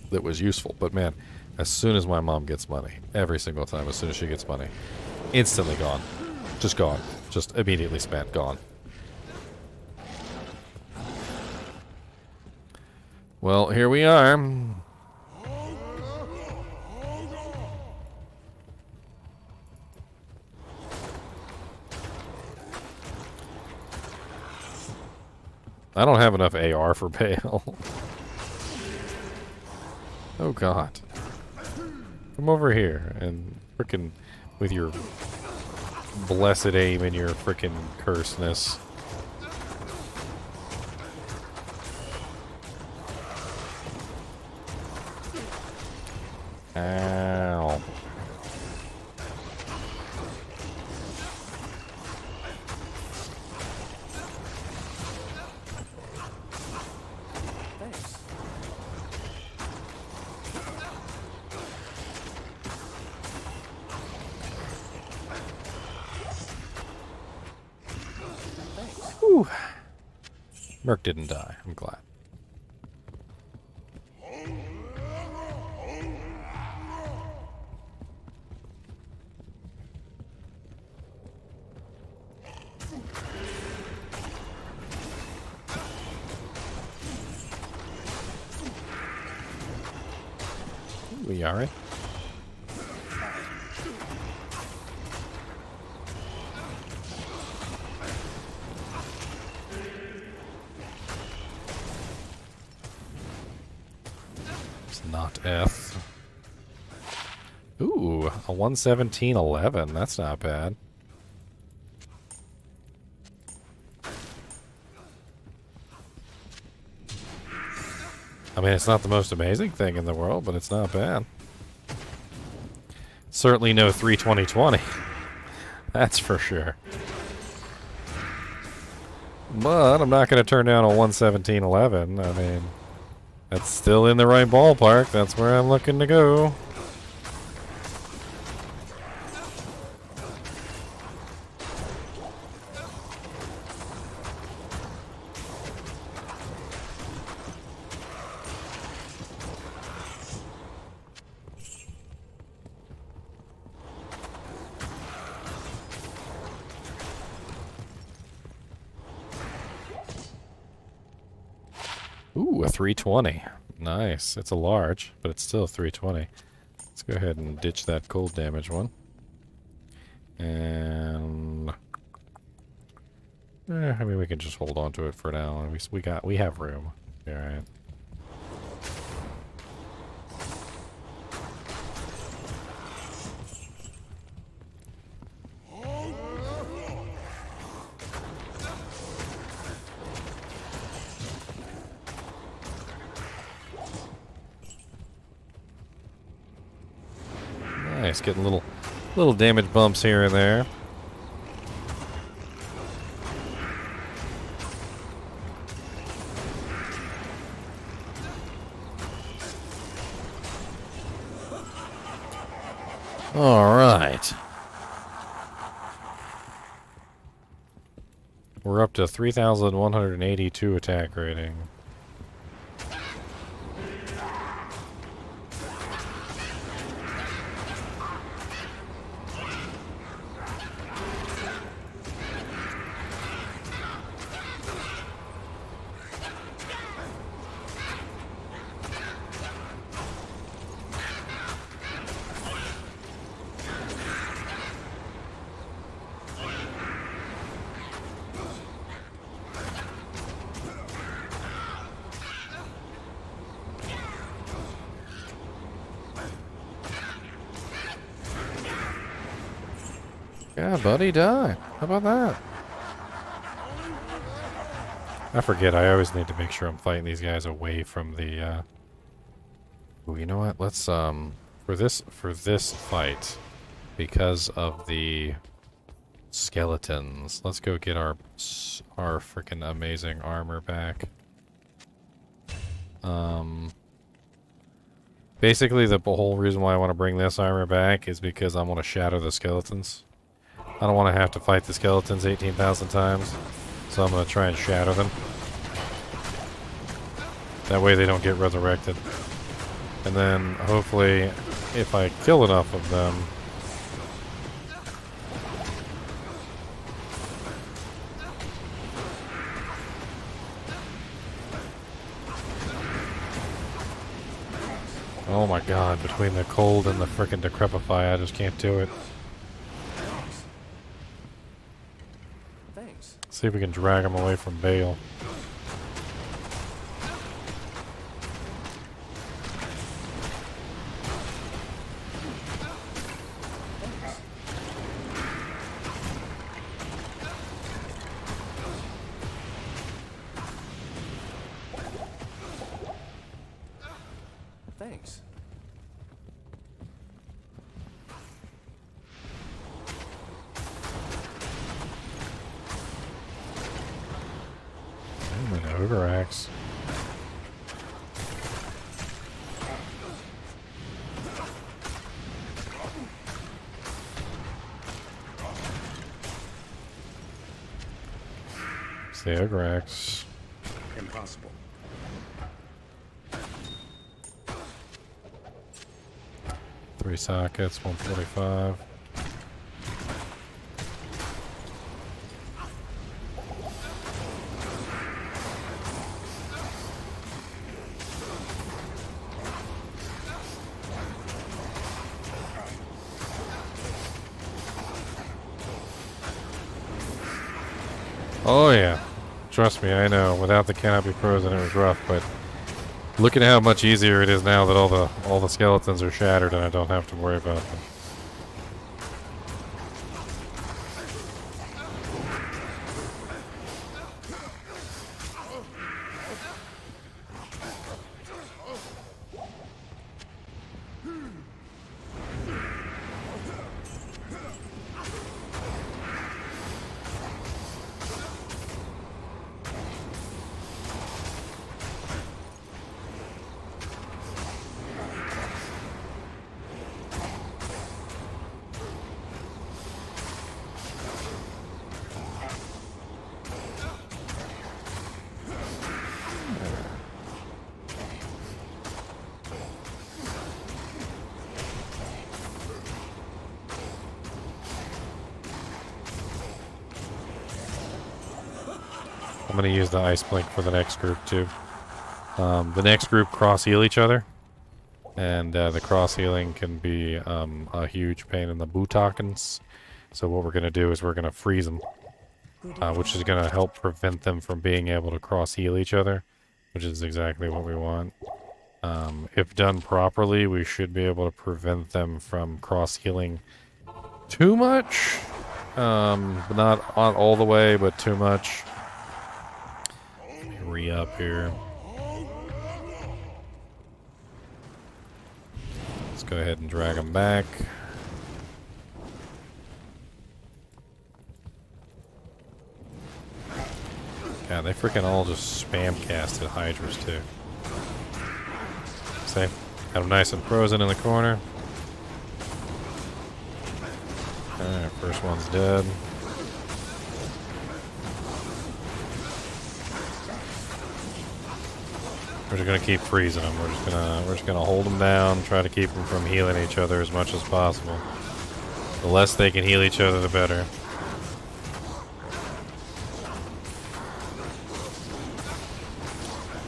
that was useful. But man, as soon as my mom gets money, every single time, as soon as she gets money, instantly gone. Just gone. Just immediately spent. Gone. Well, here we are. I don't have enough AR for Baal. Oh god. Come over here and frickin' with your blessed aim and your frickin' curseness. Ow. Whew. Merc didn't die. I'm glad. We alright? Not F. Ooh, a 117.11. That's not bad. I mean, it's not the most amazing thing in the world, but it's not bad. Certainly no 32020. That's for sure. But I'm not going to turn down a 117.11. I mean, that's still in the right ballpark. That's where I'm looking to go. Ooh, a 320. Nice. It's a large, but it's still 320. Let's go ahead and ditch that cold damage one. And I mean, we can just hold on to it for now. We have room. All right. Nice, getting little damage bumps here and there. All right. We're up to 3,182 attack rating. Yeah, buddy died. How about that? I forget. I always need to make sure I'm fighting these guys away from the. Ooh, you know what? Let's for this fight, because of the skeletons, let's go get our freaking amazing armor back. Basically, the whole reason why I want to bring this armor back is because I want to shatter the skeletons. I don't want to have to fight the skeletons 18,000 times, so I'm going to try and shatter them. That way they don't get resurrected. And then, hopefully, if I kill enough of them... Oh my god, between the cold and the frickin' decrepify, I just can't do it. Thanks. See if we can drag them away from Baal. Thanks. Oh, an ogre axe. It's the ogre axe. Impossible. Three sockets, 145. Oh yeah, trust me, I know. Without the canopy frozen, it was rough, but look at how much easier it is now that all the skeletons are shattered and I don't have to worry about them. I'm going to use the ice blink for the next group too. The next group cross heal each other, and the cross healing can be a huge pain in the buttocks. So what we're going to do is we're going to freeze them, which is going to help prevent them from being able to cross heal each other, which is exactly what we want. If done properly, we should be able to prevent them from cross healing too much, not all the way, but too much. Re-up here. Let's go ahead and drag them back. God, they freaking all just spam casted hydras too. See? Got them nice and frozen in the corner. Alright, first one's dead. We're just gonna keep freezing them. We're just gonna hold them down, try to keep them from healing each other as much as possible. The less they can heal each other, the better.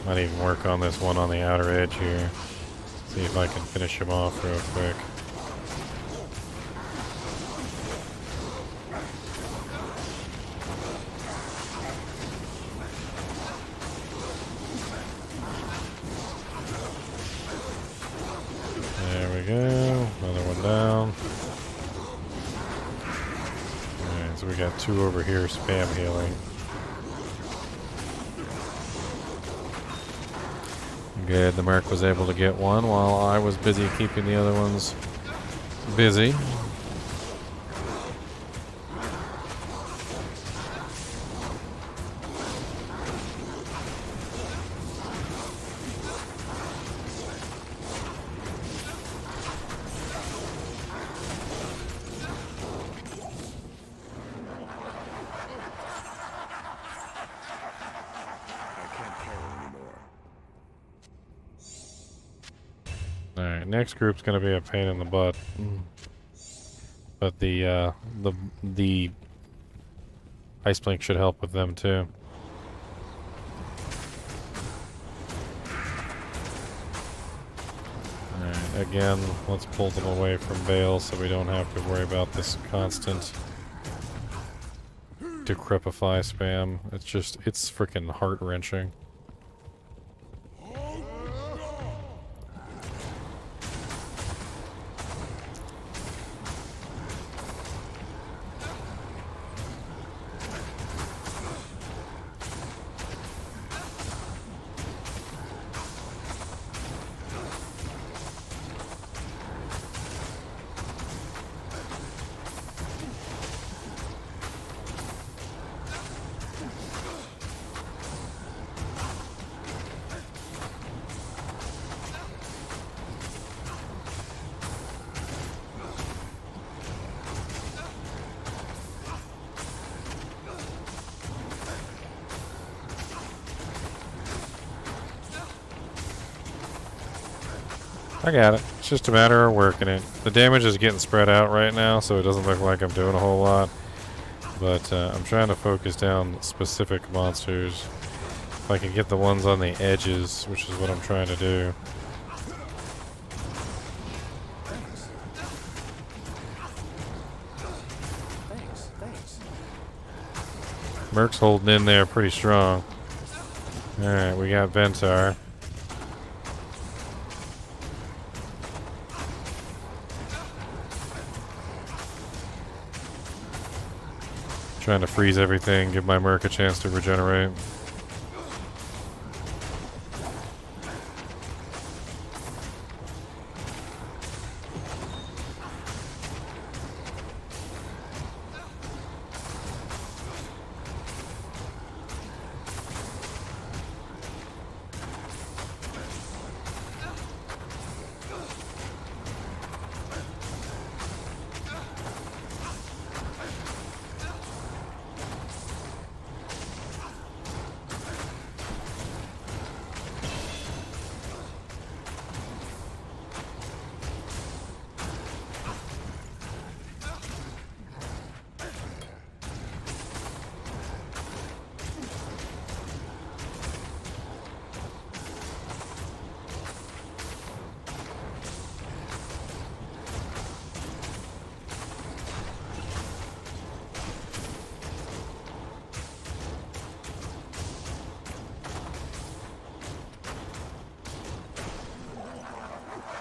Might even work on this one on the outer edge here. See if I can finish him off real quick. There we go. Another one down. got 2 over here spam healing. Good, the Merc was able to get one while I was busy keeping the other ones busy. I can't carry anymore. Alright, next group's gonna be a pain in the butt. But the Ice Blink should help with them too. Alright, again, let's pull them away from Baal so we don't have to worry about this constant decrepify spam. It's freaking heart-wrenching. I got it. It's just a matter of working it. The damage is getting spread out right now, so it doesn't look like I'm doing a whole lot. But I'm trying to focus down specific monsters. If I can get the ones on the edges, which is what I'm trying to do. Thanks. Merc's holding in there pretty strong. Alright, we got Ventar. Trying to freeze everything, give my Merc a chance to regenerate.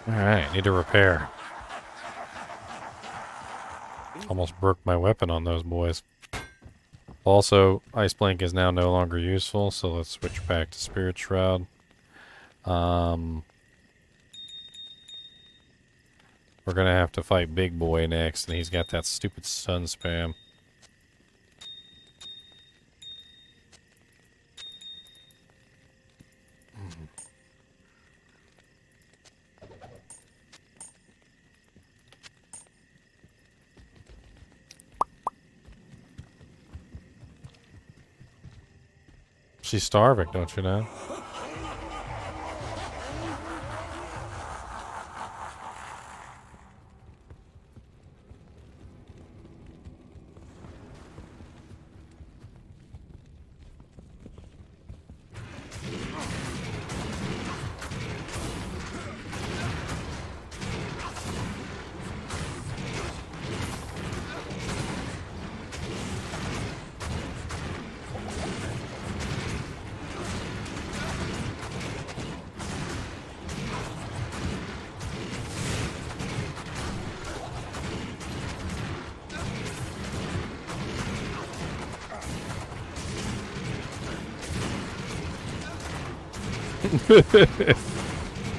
Alright, need to repair. Almost broke my weapon on those boys. Also, Ice Blink is now no longer useful, so let's switch back to Spirit Shroud. We're gonna have to fight Big Boy next, and he's got that stupid stun spam. She's starving, don't you know?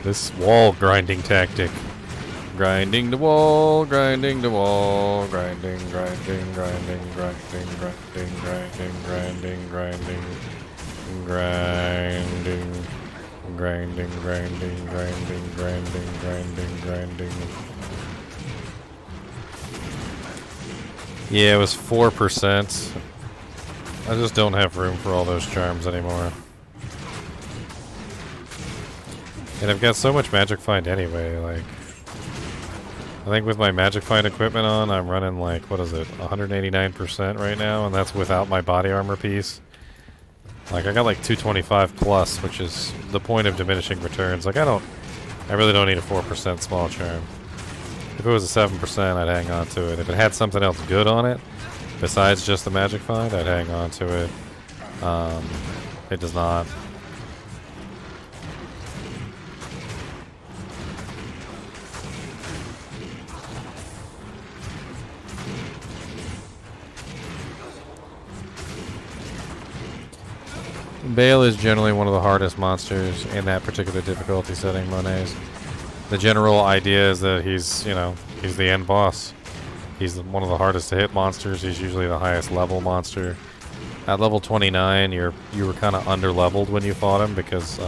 This wall grinding tactic. Grinding the wall, grinding the wall, grinding, grinding, grinding, grinding, grinding, grinding, grinding, grinding, grinding, grinding, grinding, grinding, grinding, grinding, grinding. Yeah, it was 4%. I just don't have room for all those charms anymore. And I've got so much magic find anyway, like... I think with my magic find equipment on, I'm running like, what is it, 189% right now, and that's without my body armor piece. Like, I got like 225 plus, which is the point of diminishing returns. Like, I really don't need a 4% small charm. If it was a 7%, I'd hang on to it. If it had something else good on it, besides just the magic find, I'd hang on to it. It does not. Baal is generally one of the hardest monsters in that particular difficulty setting, Monet's. The general idea is that he's, you know, he's the end boss. He's one of the hardest to hit monsters. He's usually the highest level monster. At level 29, you were kind of under-leveled when you fought him because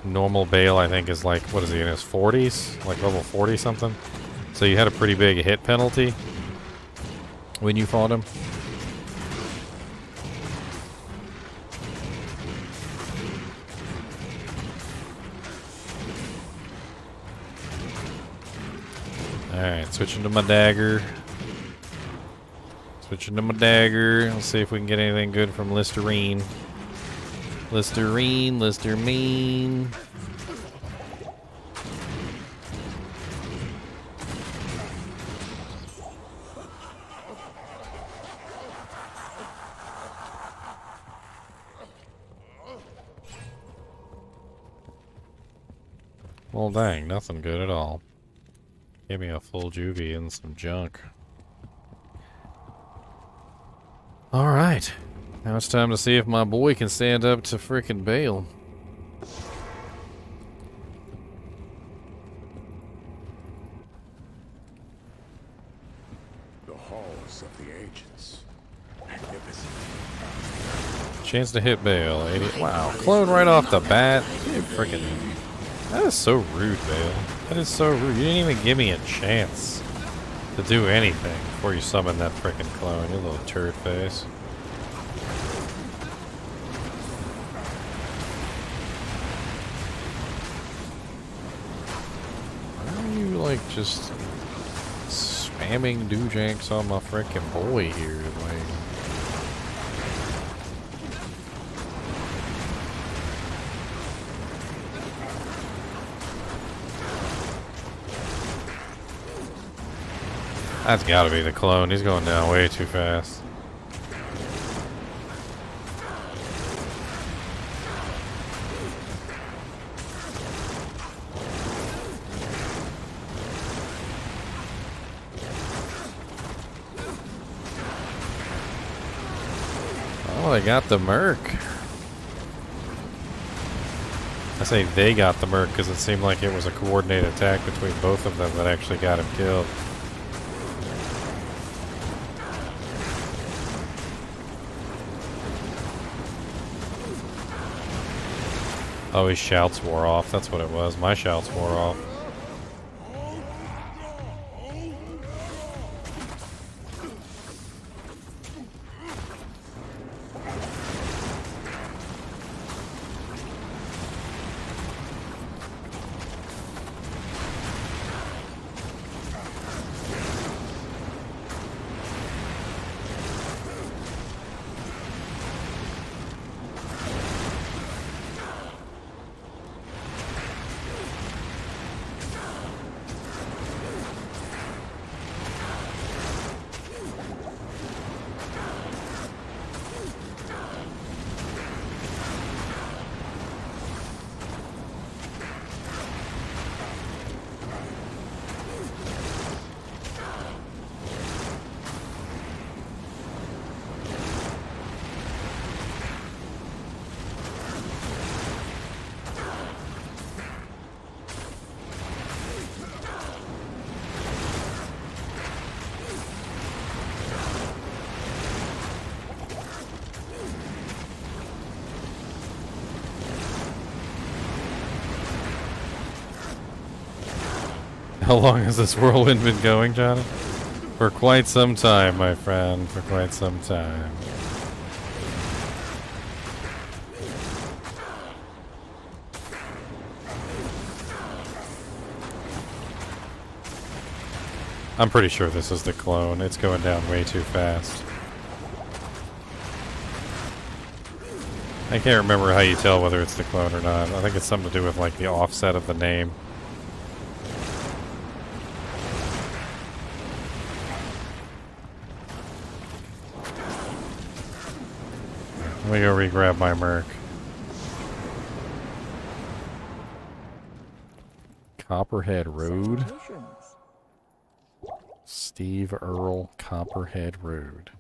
normal Baal, I think, is like, what is he, in his 40s? Like level 40 something? So you had a pretty big hit penalty when you fought him. Alright, switching to my dagger. Switching to my dagger. Let's see if we can get anything good from Listerine. Listerine, Listerine. Well, dang, nothing good at all. Give me a full juvie and some junk. Alright. Now it's time to see if my boy can stand up to frickin' Baal. The halls of the ancients. Magnificent. Chance to hit Baal. 80. Wow. Clone right off the bat. You frickin'. That is so rude, Baal. That is so rude. You didn't even give me a chance to do anything before you summon that frickin' clone, you little turd face. Why are you, like, just spamming doojanks on my frickin' boy here? Like... That's gotta be the clone. He's going down way too fast. Oh, they got the Merc. I say they got the Merc because it seemed like it was a coordinated attack between both of them that actually got him killed. Oh, his shouts wore off. That's what it was. My shouts wore off. How long has this whirlwind been going, Johnny? For quite some time, my friend. For quite some time. I'm pretty sure this is the clone. It's going down way too fast. I can't remember how you tell whether it's the clone or not. I think it's something to do with like the offset of the name. Let me go re-grab my Merc. Copperhead Road. Celebrations. Steve Earle Copperhead Road.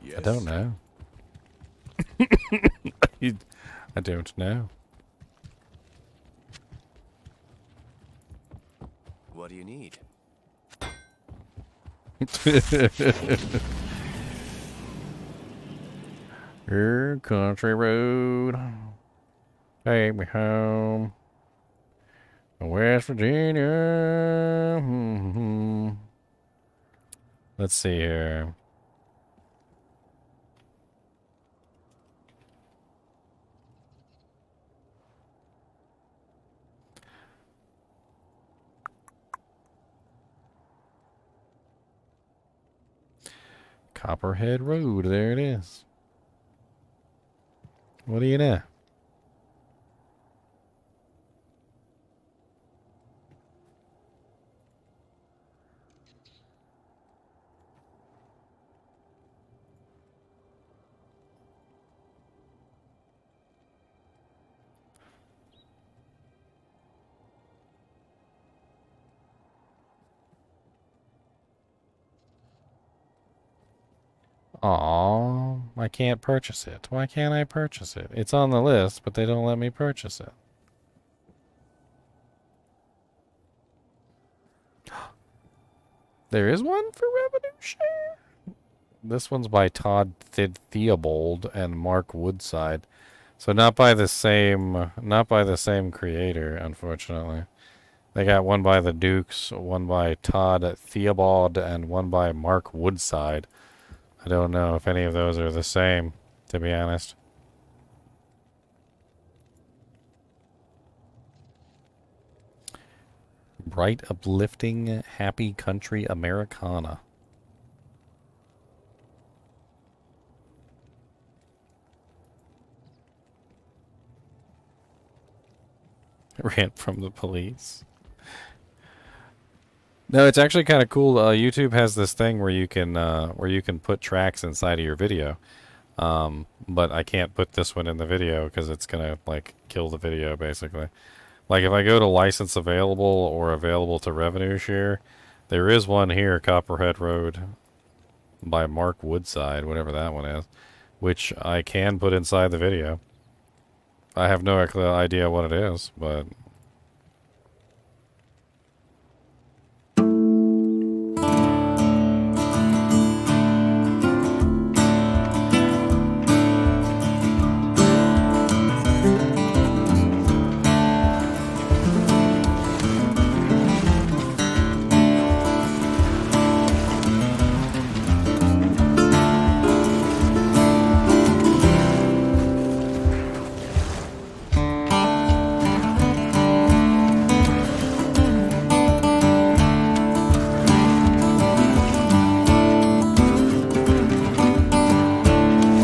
Yes. I don't know. I don't know. What do you need? Country road, take me home, West Virginia. Let's see here. Copperhead Road, there it is. What do you know? Aw, I can't purchase it. Why can't I purchase it? It's on the list, but they don't let me purchase it. There is one for revenue share? This one's by Todd Theobald and Mark Woodside. So not by the same creator, unfortunately. They got one by the Dukes, one by Todd Theobald, and one by Mark Woodside. I don't know if any of those are the same, to be honest. Bright, uplifting, happy country Americana. Rant from the police. No, it's actually kind of cool. YouTube has this thing where you can put tracks inside of your video, but I can't put this one in the video because it's gonna like kill the video basically. Like if I go to license available or available to revenue share, there is one here, Copperhead Road, by Mark Woodside, whatever that one is, which I can put inside the video. I have no idea what it is, but.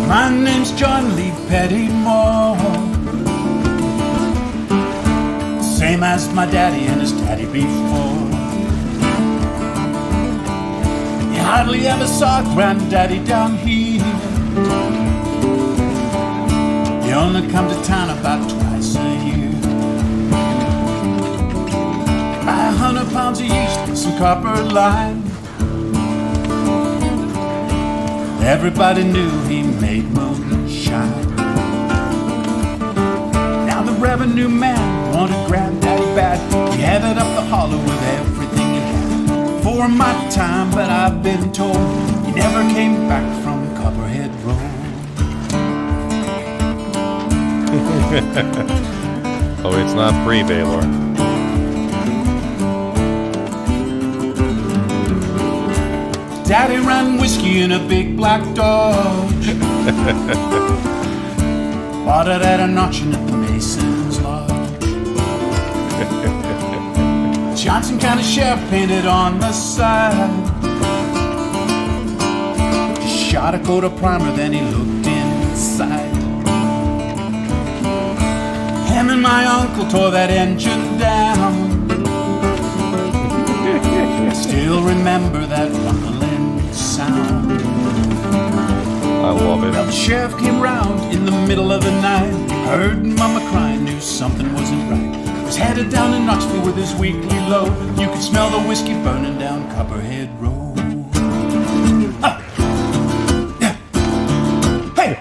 My name's John Lee Pettymore, same as my daddy and his daddy before. You hardly ever saw Granddaddy down here. He only come to town about twice a year. Buy 100 pounds of yeast and some copper lime. Everybody knew he made moonshine. Now the revenue man wanted Granddaddy bad. He headed up the hollow with everything he had. For my time, but I've been told he never came back from Copperhead Road. Oh, it's not free, Baylor. Daddy ran whiskey in a big black Dodge. Bought it at an auction at the Mason's Lodge. Johnson County Sheriff painted on the side. Shot a coat of primer, then he looked inside. Him and my uncle tore that engine down. I still remember that rumbling sound. I love it. Well, the sheriff came round in the middle of the night. Heard Mama crying, knew something wasn't right. Was headed down to Knoxville with his weekly load. You could smell the whiskey burning down Copperhead Road. Ah. Yeah. Hey!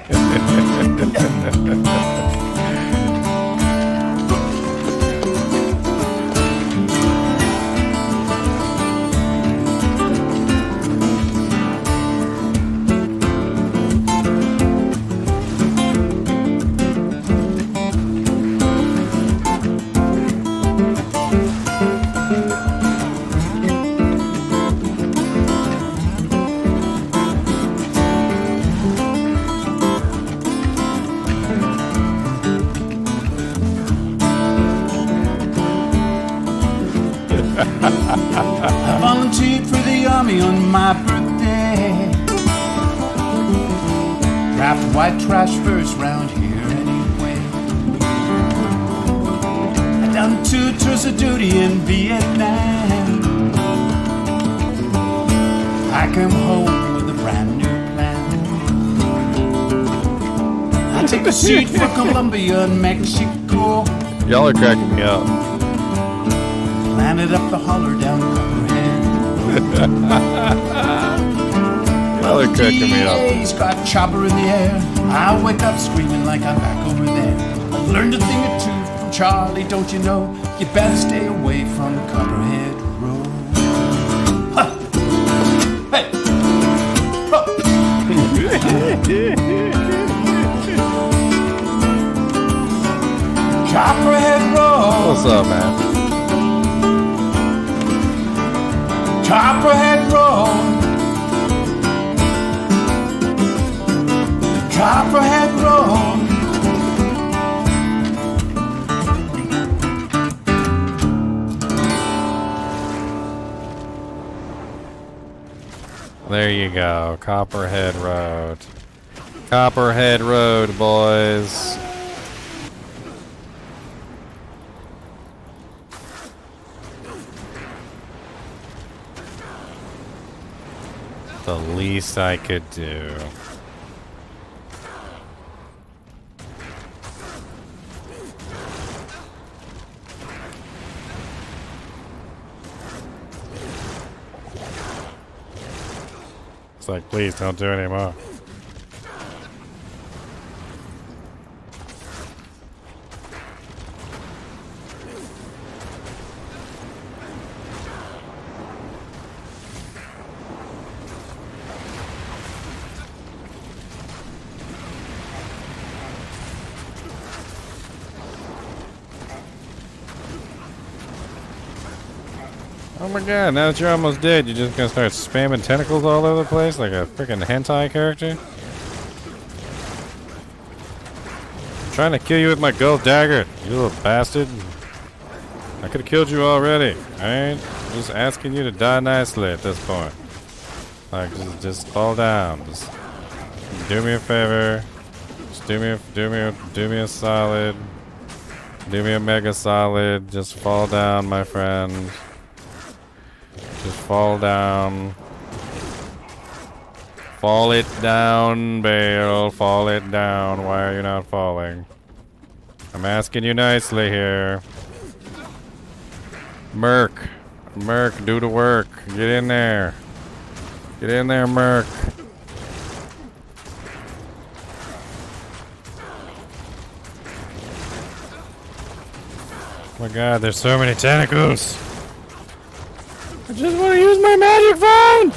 I volunteered for the army on my birthday. Raft white trash first round here anyway. I done 2 tours of duty in Vietnam. I come home with a brand new plan. I take a seat for Colombia and Mexico. Y'all are cracking me up. Landed up the holler down Copperhead. Y'all are cracking me up. DA's got chopper in the air. I wake up screaming like I'm back over there. I learned a thing or two from Charlie, don't you know? You better stay away from Copperhead Road. Ha! Hey! Ho! Copperhead Road. What's up, man? Copperhead Road. Copperhead Road. There you go. Copperhead Road. Copperhead Road, boys. The least I could do. It's like, please don't do any more. Oh my god, now that you're almost dead, you're just gonna start spamming tentacles all over the place like a freaking hentai character? I'm trying to kill you with my gold dagger, you little bastard. I could've killed you already, alright? Just asking you to die nicely at this point. Like, just fall down. Just do me a favor. Just do me a solid. Do me a mega solid. Just fall down, my friend. Just fall down. Fall it down, Baal. Fall it down. Why are you not falling? I'm asking you nicely here. Merc. Merc, do the work. Get in there. Get in there, Merc. Oh my god, there's so many tentacles. I just want to use my magic phone!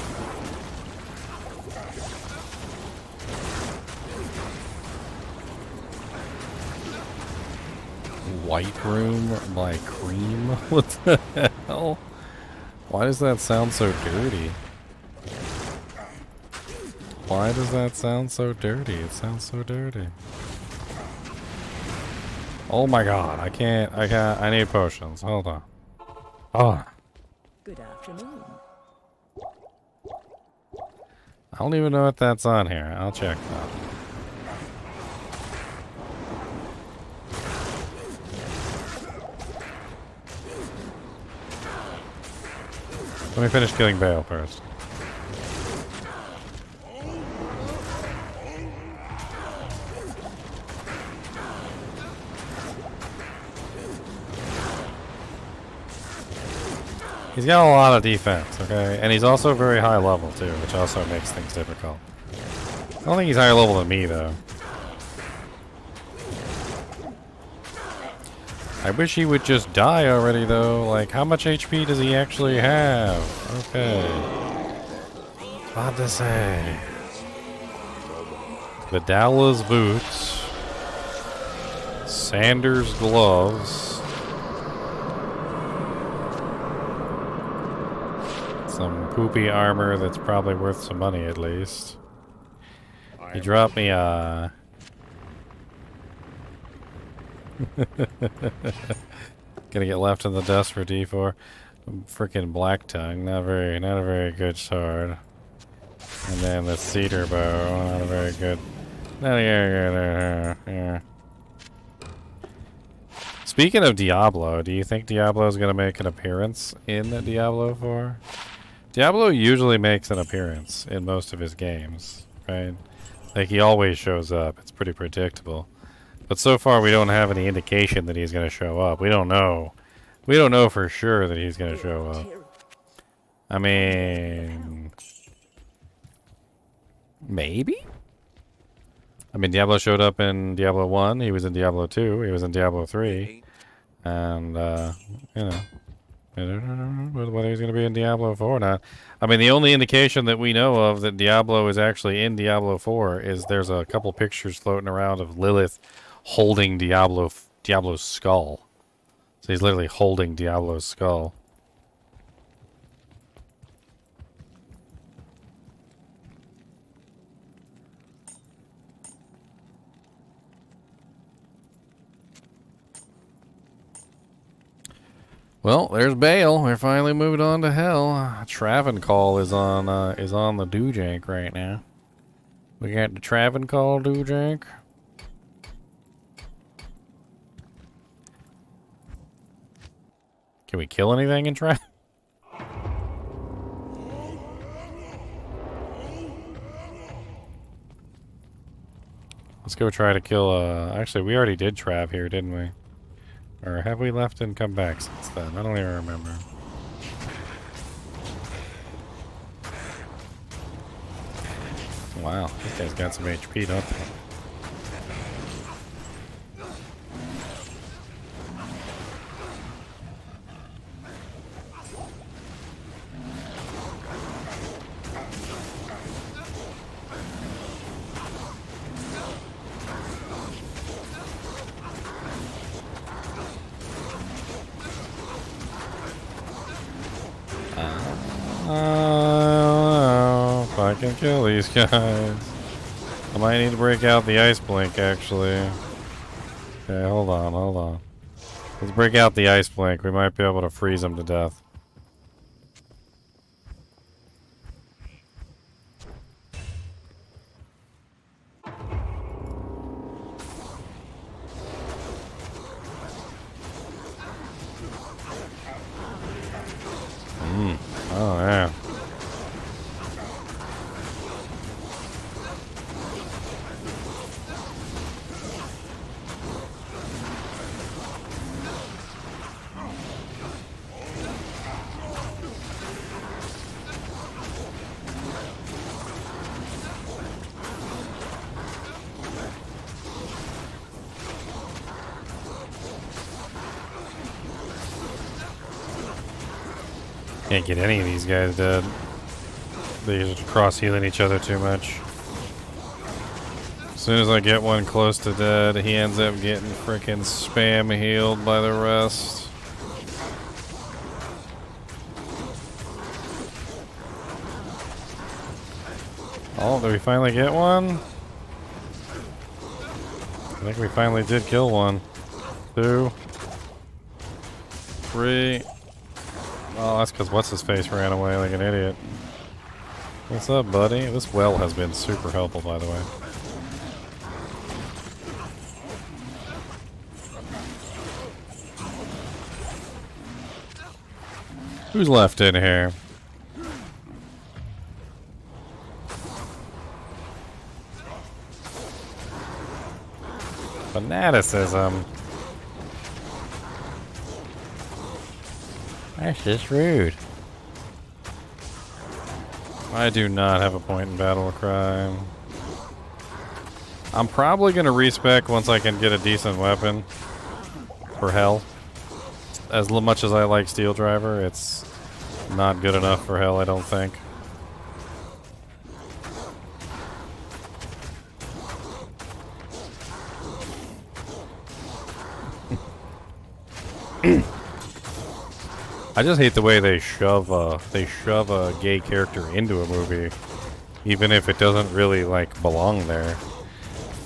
White room by cream? What the hell? Why does that sound so dirty? Why does that sound so dirty? It sounds so dirty. Oh my god, I can't, I need potions. Hold on. Oh. Good afternoon. I don't even know if that's on here. I'll check that. Let me finish killing Baal first. He's got a lot of defense, okay? And he's also very high level, too, which also makes things difficult. I don't think he's higher level than me, though. I wish he would just die already, though. Like, how much HP does he actually have? Okay. What to say? Vidala's boots. Sanders gloves. Some poopy armor that's probably worth some money at least. He dropped me a... Gonna get left in the dust for D4. Freaking black tongue, not a very good sword. And then the cedar bow, not a very good. Yeah. Speaking of Diablo, do you think Diablo is gonna make an appearance in Diablo 4? Diablo usually makes an appearance in most of his games, right? Like, he always shows up. It's pretty predictable. But so far, we don't have any indication that he's going to show up. We don't know. We don't know for sure that he's going to show up. I mean... maybe? I mean, Diablo showed up in Diablo 1. He was in Diablo 2. He was in Diablo 3. And, you know... I don't know whether he's going to be in Diablo 4 or not. I mean, the only indication that we know of that Diablo is actually in Diablo 4 is there's a couple pictures floating around of Lilith holding Diablo's skull. So he's literally holding Diablo's skull. Well, there's Baal. We're finally moved on to hell. Travancore is on the Doojank right now. We got the Travancore Doojank. Can we kill anything in Trav? Let's go try to kill, actually, we already did Trav here, didn't we? Or have we left and come back since then? I don't even remember. Wow, this guy's got some HP, don't they? If I can kill these guys. I might need to break out the ice blink, actually. Okay, hold on. Let's break out the ice blink. We might be able to freeze them to death. Oh, yeah. Can't get any of these guys dead. They just cross healing each other too much. soon as I get one close to dead, he ends up getting freaking spam healed by the rest. Oh, did we finally get one? I think we finally did kill one. 2, 3. Oh, that's because what's-his-face ran away like an idiot. What's up, buddy? This well has been super helpful, by the way. Who's left in here? Fanaticism. That's just rude. I do not have a point in battle cry. I'm probably going to respec once I can get a decent weapon for hell. As much as I like Steel Driver, it's not good enough for hell, I don't think. I just hate the way they shove a gay character into a movie, even if it doesn't really like belong there.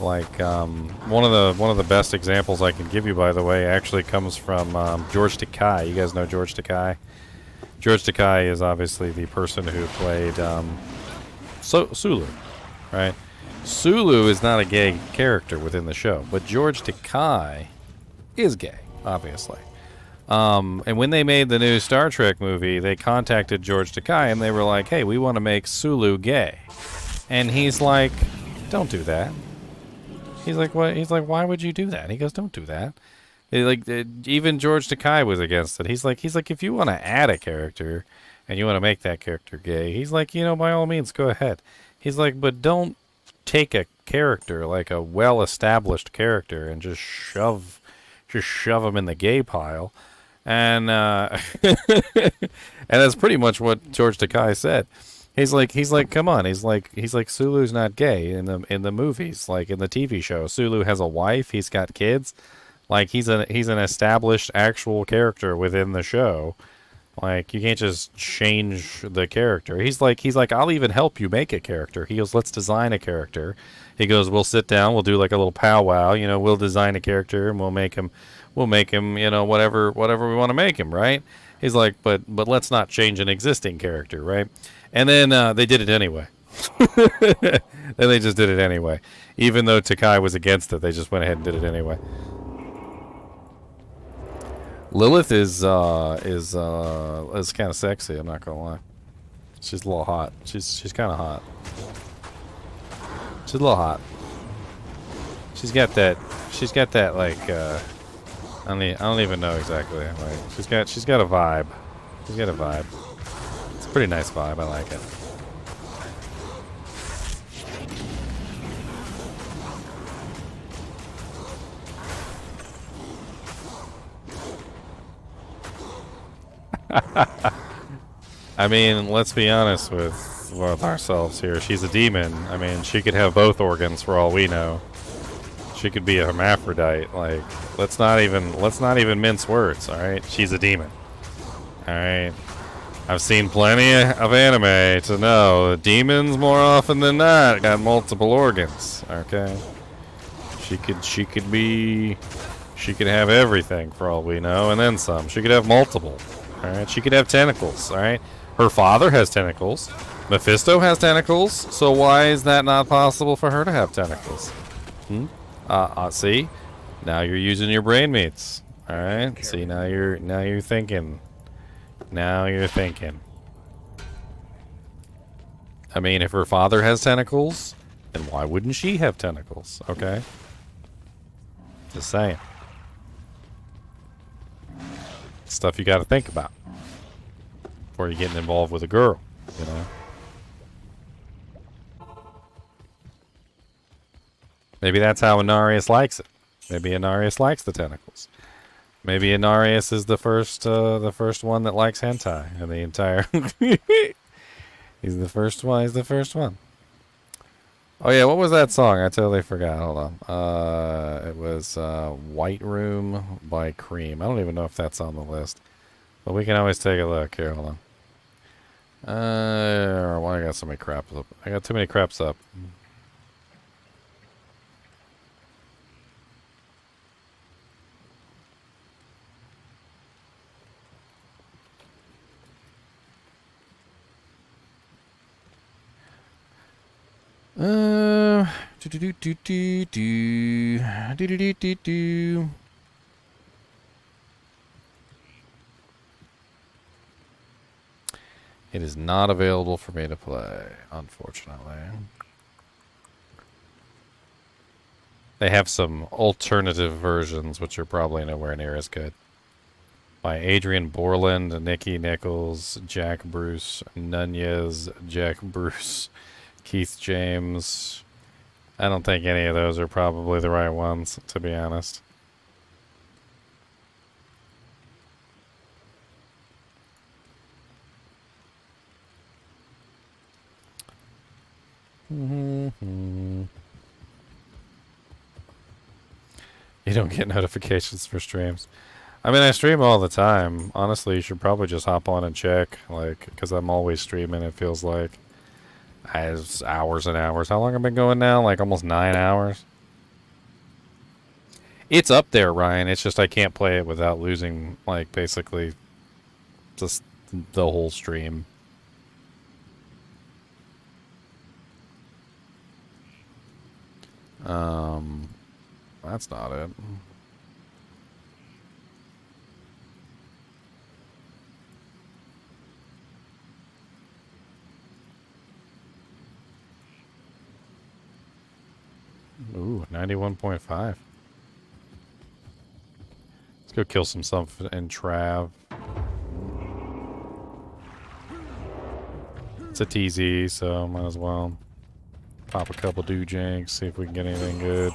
Like one of the best examples I can give you, by the way, actually comes from George Takei. You guys know George Takei? George Takei is obviously the person who played Sulu, right? Sulu is not a gay character within the show, but George Takei is gay, obviously. And when they made the new Star Trek movie, they contacted George Takei and they were like, "Hey, we want to make Sulu gay," and he's like, "Don't do that." He's like, "What?" He's like, "Why would you do that?" He goes, "Don't do that." Even George Takei was against it. He's like, if you want to add a character and you want to make that character gay, he's like, by all means, go ahead. He's like, but don't take a character like a well-established character and just shove him in the gay pile. And and that's pretty much what George Takei said. He's like, come on. He's like, Sulu's not gay in the movies, like in the TV show. Sulu has a wife. He's got kids. Like he's an established actual character within the show. Like you can't just change the character. He's like, I'll even help you make a character. He goes, let's design a character. He goes, we'll sit down. We'll do like a little powwow. We'll design a character and we'll make him, whatever we want to make him, right? He's like, but let's not change an existing character, right? And then they did it anyway. Then they just did it anyway. Even though Takei was against it, they just went ahead and did it anyway. Lilith is kind of sexy. I'm not gonna lie. She's a little hot. She's kind of hot. She's a little hot. She's got that like I don't even know exactly. Like she's got a vibe. She's got a vibe. It's a pretty nice vibe. I like it. I mean, let's be honest with ourselves here. She's a demon. I mean, she could have both organs for all we know. She could be a hermaphrodite. Like, let's not even mince words. All right, she's a demon. All right, I've seen plenty of anime to know demons more often than not got multiple organs. Okay, she could have everything for all we know, and then some. She could have multiple. All right, she could have tentacles. All right, her father has tentacles. Mephisto has tentacles. So why is that not possible for her to have tentacles? See, now you're using your brain meats. All right. See, now you're thinking. Now you're thinking. I mean, if her father has tentacles, then why wouldn't she have tentacles? Okay. Just saying. Stuff you got to think about before you're getting involved with a girl, Maybe that's how Inarius likes it. Maybe Inarius likes the tentacles. Maybe Inarius is the first one that likes hentai in the entire. He's the first one. Oh yeah, what was that song? I totally forgot. Hold on. It was White Room by Cream. I don't even know if that's on the list. But we can always take a look. Here, hold on. Why I got so many craps up? I got too many craps up. Do do do do do do do do do do. It is not available for me to play, unfortunately. They have some alternative versions, which are probably nowhere near as good. By Adrian Borland, Nikki Nichols, Jack Bruce, Nunez, Jack Bruce, Keith James. I don't think any of those are probably the right ones, to be honest. You don't get notifications for streams. I mean, I stream all the time. Honestly, you should probably just hop on and check, like, because I'm always streaming, it feels like. As hours and hours. How long have I been going now? Like almost 9 hours? It's up there, Ryan. It's just I can't play it without losing, like, basically just the whole stream. That's not it. Ooh, 91.5. Let's go kill some stuff in Trav. It's a TZ, so might as well pop a couple doojanks, see if we can get anything good.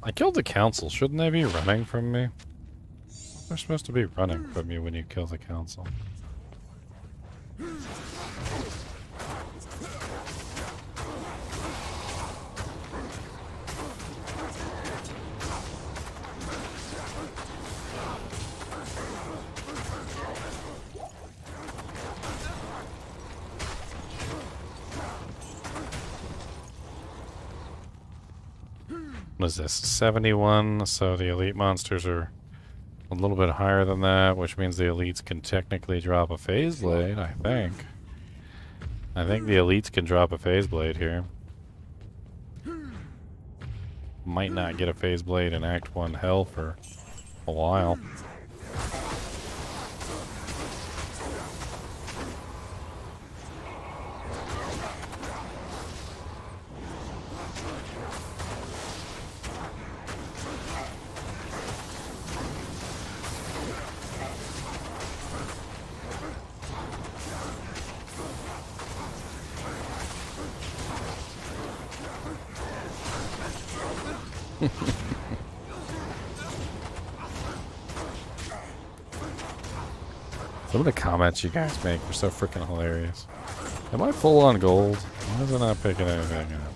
I killed the council. Shouldn't they be running from me? They're supposed to be running from you when you kill the council. What is this? 71, so the elite monsters are a little bit higher than that, which means the elites can technically drop a phase blade, I think. I think the elites can drop a phase blade here. Might not get a phase blade in Act 1 hell for a while. Some of the comments you guys make are so freaking hilarious. Am I full on gold? Why is it not picking anything up?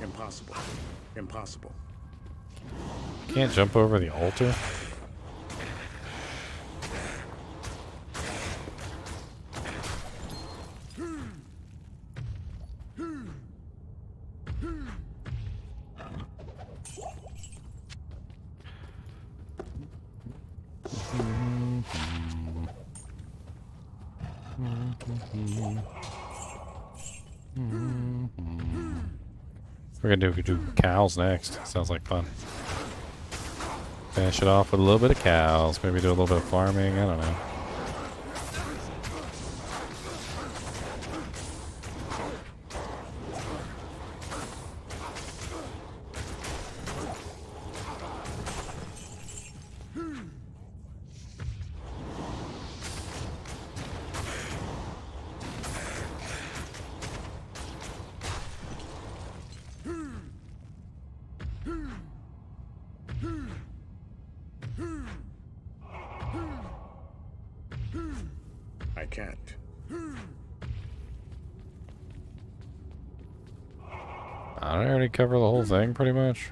Impossible. Impossible. Can't jump over the altar? We're gonna do cows next. Sounds like fun. Finish it off with a little bit of cows. Maybe do a little bit of farming. I don't know. I can't. I already cover the whole thing pretty much.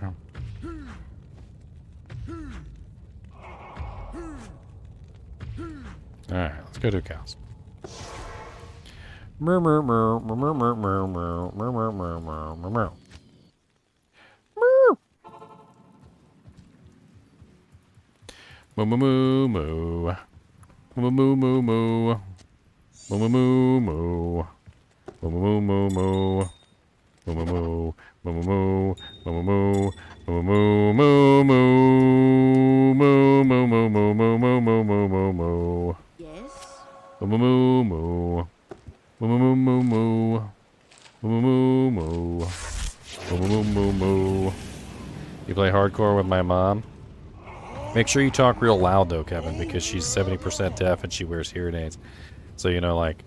Alright, let's go do cows. Moo moo moo moo moo moo moo moo moo moo moo moo moo. Moo moo moo moo. Moo moo moo moo. Moo moo moo moo. Moo moo moo moo. Moo moo moo. Moo moo moo. Moo moo moo. Moo moo moo moo. Moo moo moo moo moo moo moo moo moo moo. Yes? Moo moo moo moo. Moo moo moo moo moo. Moo moo moo moo. Moo moo moo moo. You play hardcore with my mom? Make sure you talk real loud though, Kevin, because she's 70% deaf and she wears hearing aids. So, you know, like,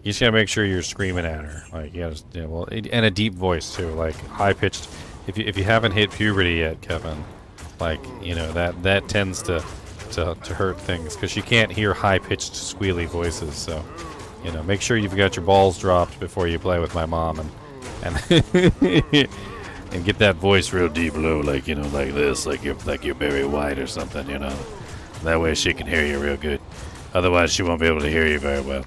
you just gotta make sure you're screaming at her. Like, you gotta, yeah, well, and a deep voice too, like high pitched. If you haven't hit puberty yet, Kevin, like, you know, that tends to hurt things because she can't hear high pitched squealy voices. So, you know, make sure you've got your balls dropped before you play with my mom and and get that voice real deep low, like, you know, like this, like you're Barry White or something, you know. That way she can hear you real good. Otherwise she won't be able to hear you very well.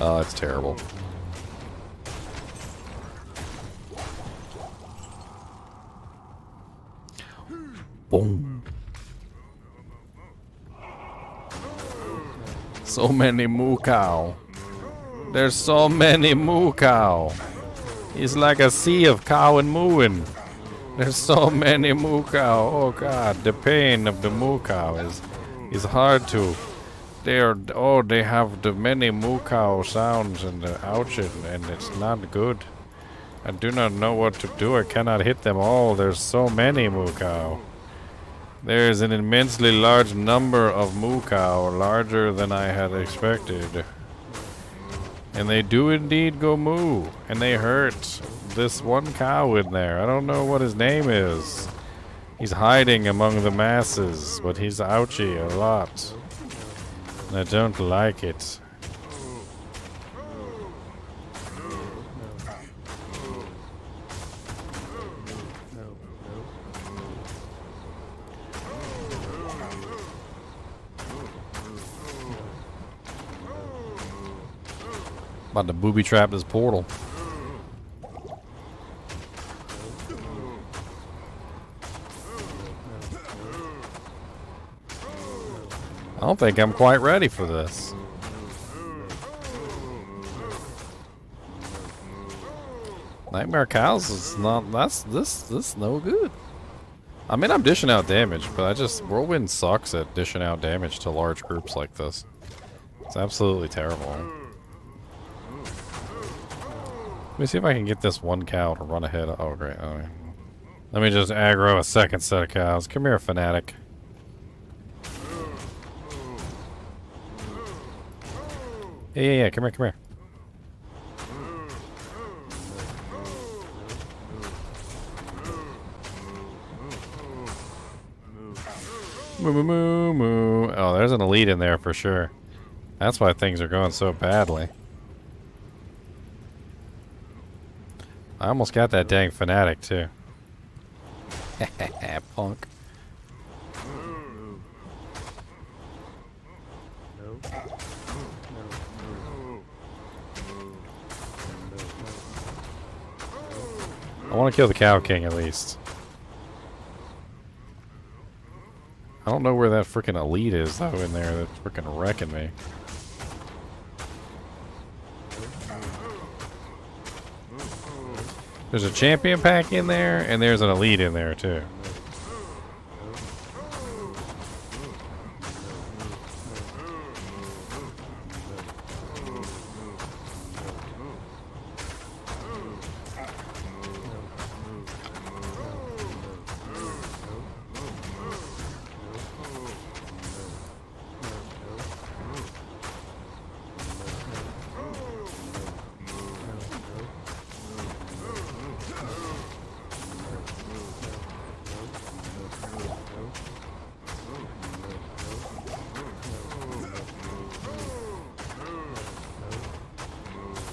Oh, that's terrible. Boom. So many moo cow. There's so many moo cow. It's like a sea of cow and mooing. There's so many moo cow. Oh God, the pain of the moo cow is hard to. They have the many moo cow sounds and the ouch, and it's not good. I do not know what to do. I cannot hit them all. There's so many moo cow. There is an immensely large number of moo cow, larger than I had expected. And they do indeed go moo, and they hurt. This one cow in there, I don't know what his name is. He's hiding among the masses, but he's ouchy a lot. And I don't like it. About to booby trap this portal. I don't think I'm quite ready for this. Nightmare cows is not. This no good. I mean, I'm dishing out damage, but Whirlwind sucks at dishing out damage to large groups like this. It's absolutely terrible. Let me see if I can get this one cow to run ahead. Oh, great. Okay. Let me just aggro a second set of cows. Come here, fanatic. Yeah. Come here. Moo, moo, moo, moo. Oh, there's an elite in there for sure. That's why things are going so badly. I almost got that dang fanatic too. Punk. I want to kill the Cow King at least. I don't know where that freaking elite is though in there that's freaking wrecking me. There's a champion pack in there and there's an elite in there too.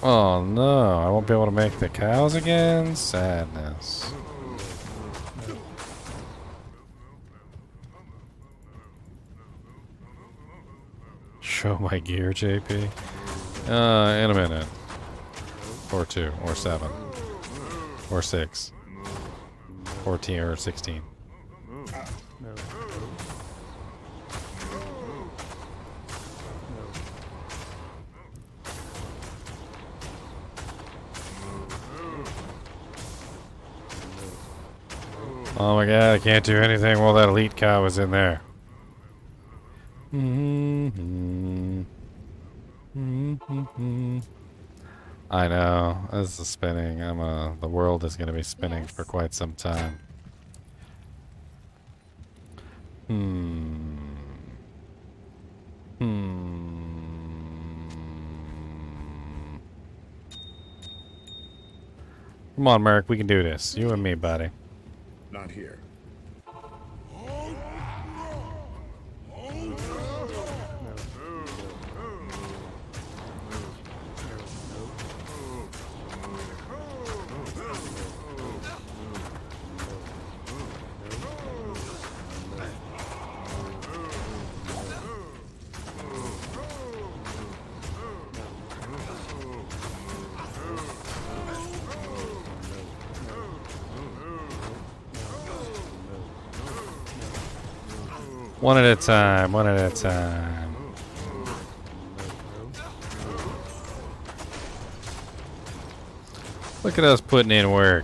Oh no, I won't be able to make the cows again? Sadness. Show my gear, JP. In a minute. Or 2, or 7. Or 6. 14 or 16. Oh my god, I can't do anything while that elite cow is in there. I know, this is spinning. The world is gonna be spinning for quite some time. Come on, Merc, we can do this. You and me, buddy. Not here. One at a time, one at a time. Look at us putting in work.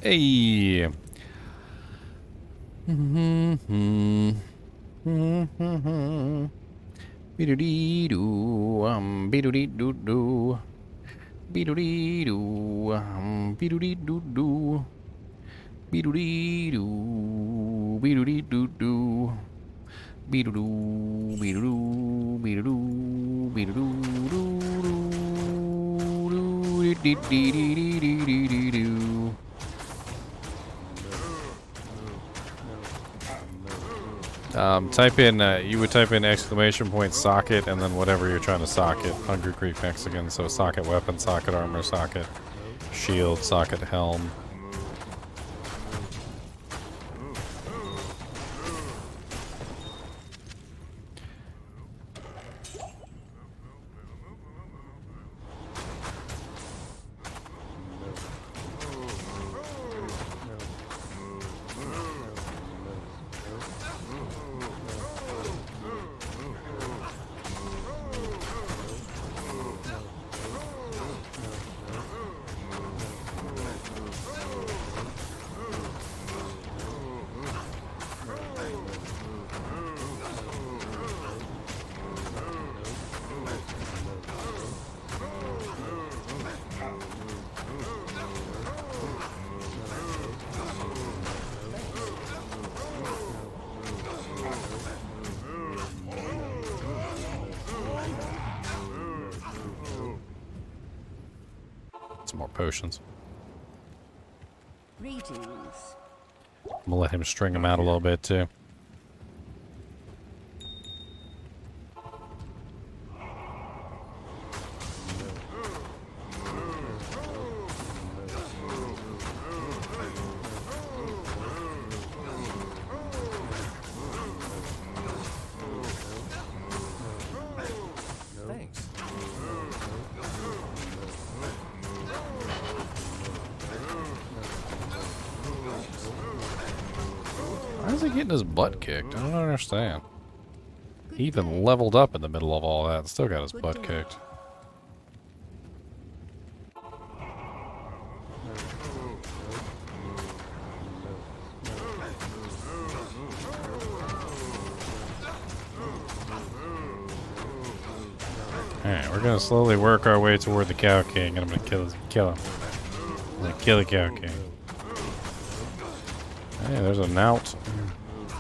Hey. Be-do-dee-doo, be-do-dee-doo-doo. Be-do-dee-doo, be-do-dee-doo-doo. Be-do-dee-doo, be-do-dee-doo-doo. Be-do-doo, be-do-doo, be-do-doo, be-do-doo-doo-doo. Dee-dee-dee-dee-dee-dee-dee-doo. Type in, you would type in exclamation point socket and then whatever you're trying to socket. Hungry Creek Mexican, so socket weapon, socket armor, socket shield, socket helm. Some more potions. Greetings. I'm gonna let him string them out a little bit too. is he getting his butt kicked? I don't understand. He even leveled up in the middle of all that and still got his butt kicked. Alright, we're gonna slowly work our way toward the Cow King, and I'm gonna kill him. I'm gonna kill the Cow King. Hey, there's a Knout.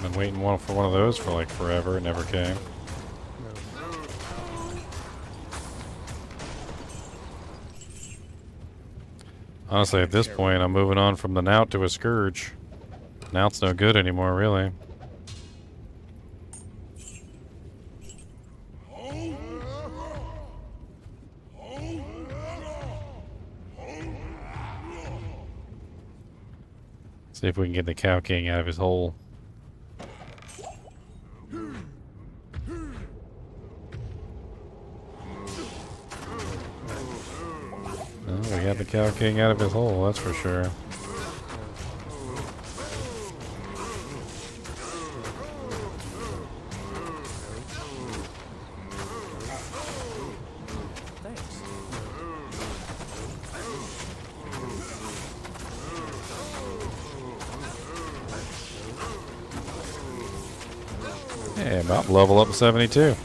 Been waiting for one of those for like forever. It never came. Honestly, at this point, I'm moving on from the Knout to a Scourge. Knout's no good anymore, really. See if we can get the Cow King out of his hole. Oh, we got the Cow King out of his hole, that's for sure. Yeah, about to level up to 72.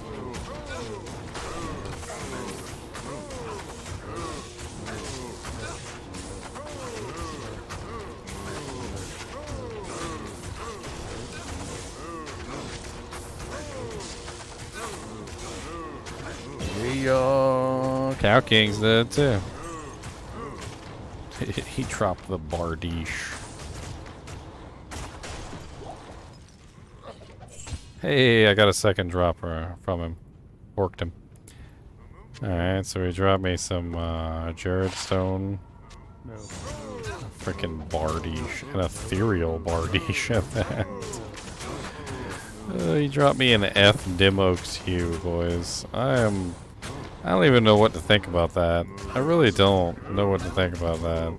Yeah, Cow King's dead too. He dropped the Bardiche. Hey, I got a second drop from him. Worked him. Alright, so he dropped me some Jared Stone. Freaking Bardiche. An ethereal Bardiche at that. He dropped me an F Demox Hue, boys. I don't even know what to think about that. I really don't know what to think about that.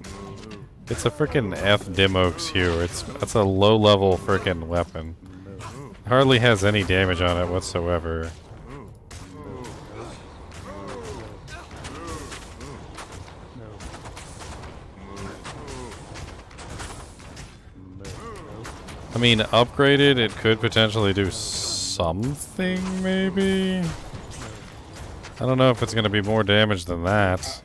It's a freaking F Demox Hue. That's a low level freaking weapon. Hardly has any damage on it whatsoever. I mean, upgraded, it could potentially do something, maybe? I don't know if it's going to be more damage than that.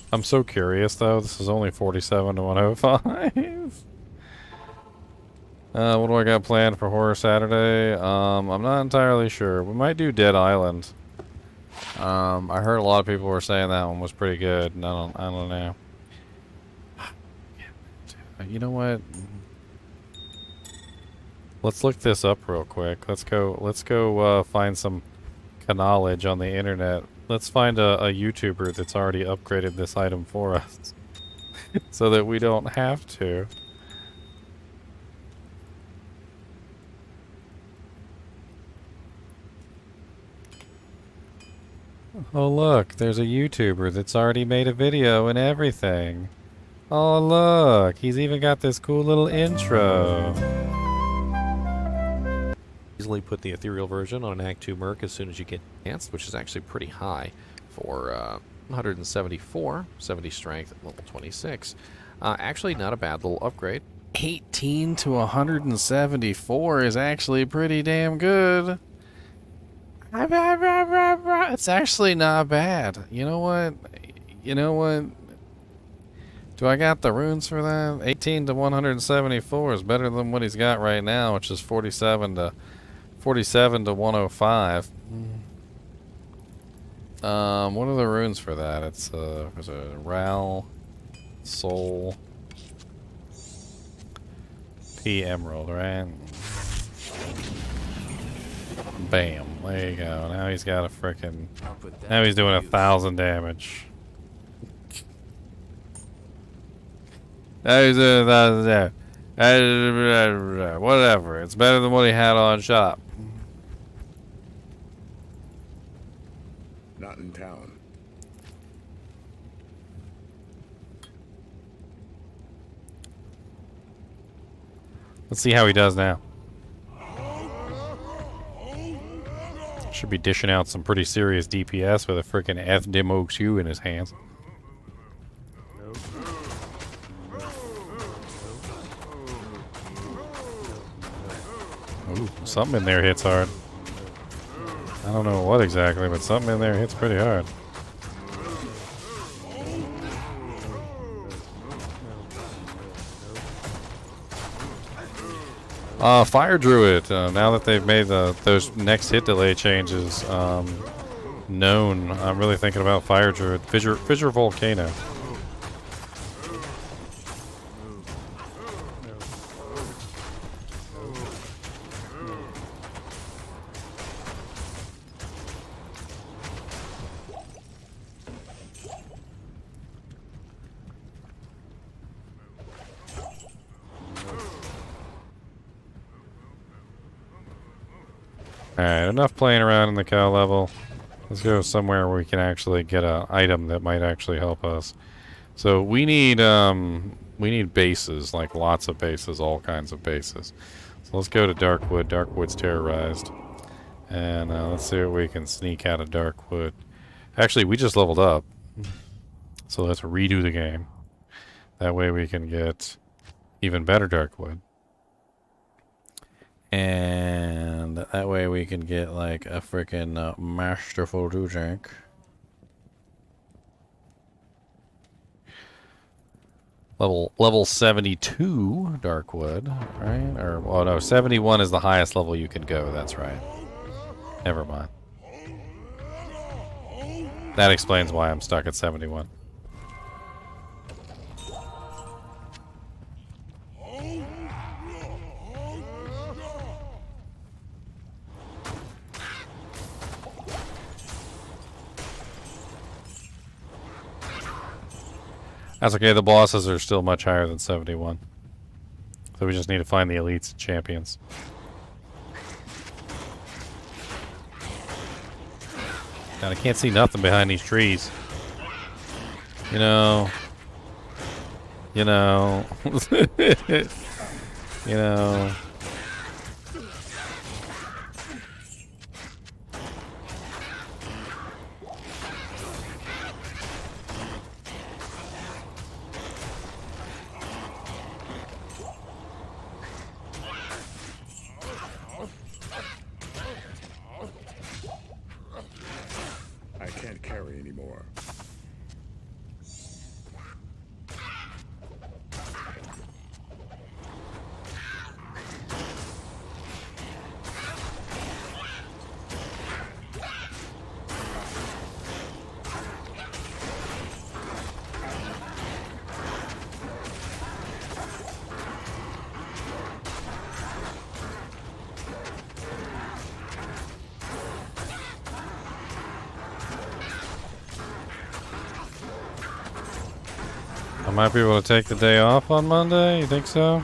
I'm so curious, though. This is only 47 to 105. What do I got planned for Horror Saturday? I'm not entirely sure. We might do Dead Island. I heard a lot of people were saying that one was pretty good, and I don't know. You know what? Let's look this up real quick. Let's go find some knowledge on the internet. Let's find a YouTuber that's already upgraded this item for us. So that we don't have to. Oh look, there's a YouTuber that's already made a video and everything. Oh look, he's even got this cool little intro. Easily put the ethereal version on an Act 2 Merc as soon as you get enhanced, which is actually pretty high for 174, 70 strength at level 26. Actually not a bad little upgrade. 18 to 174 is actually pretty damn good. It's actually not bad. You know what? Do I got the runes for that? 18 to 174 is better than what he's got right now, which is 47 to 105. What are the runes for that? It's there's a Ral, Soul, P Emerald, right? Bam. There you go. Now he's got a frickin'... Now he's doing 1,000 damage. Now he's doing 1,000 damage. Whatever. It's better than what he had on shop. Not in town. Let's see how he does now. Should be dishing out some pretty serious DPS with a freaking FDMOQ in his hands. Ooh, something in there hits hard. I don't know what exactly, but something in there hits pretty hard. Fire Druid, now that they've made those next hit delay changes known, I'm really thinking about Fire Druid. Fissure Volcano. Alright, enough playing around in the cow level. Let's go somewhere where we can actually get an item that might actually help us. So we need bases, like lots of bases, all kinds of bases. So let's go to Darkwood. Darkwood's terrorized. And let's see what we can sneak out of Darkwood. Actually, we just leveled up. So let's redo the game. That way we can get even better Darkwood. And that way we can get like a freaking masterful Dujank. Level 72 Darkwood, right? Or oh no, 71 is the highest level you can go. That's right. Never mind. That explains why I'm stuck at 71. That's okay, the bosses are still much higher than 71. So we just need to find the elites and champions. God, I can't see nothing behind these trees. You know. You know. You know. I might be able to take the day off on Monday. You think so?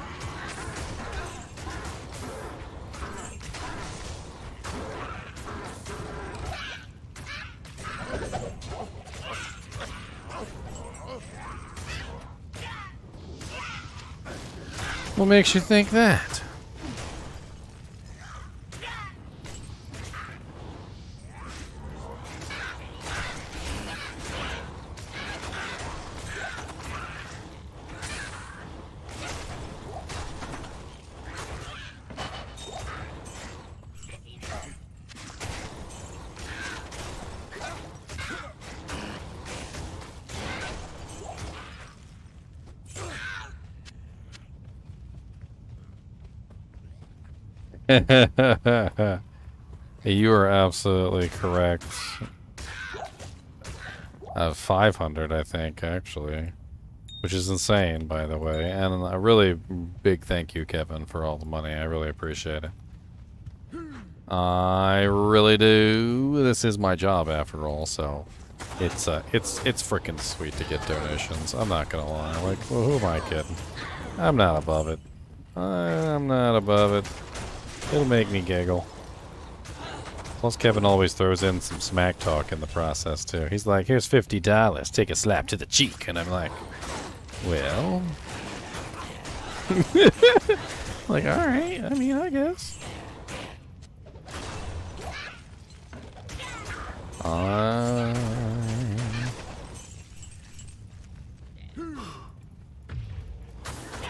What makes you think that? You are absolutely correct. 500, I think, actually. Which is insane, by the way. And a really big thank you, Kevin, for all the money. I really appreciate it. I really do. This is my job, after all, so it's freaking sweet to get donations. I'm not gonna lie. Like, well, who am I kidding? I'm not above it. I'm not above it. It'll make me giggle. Plus, Kevin always throws in some smack talk in the process, too. He's like, here's $50, take a slap to the cheek. And I'm like, well... like, alright, I mean, I guess.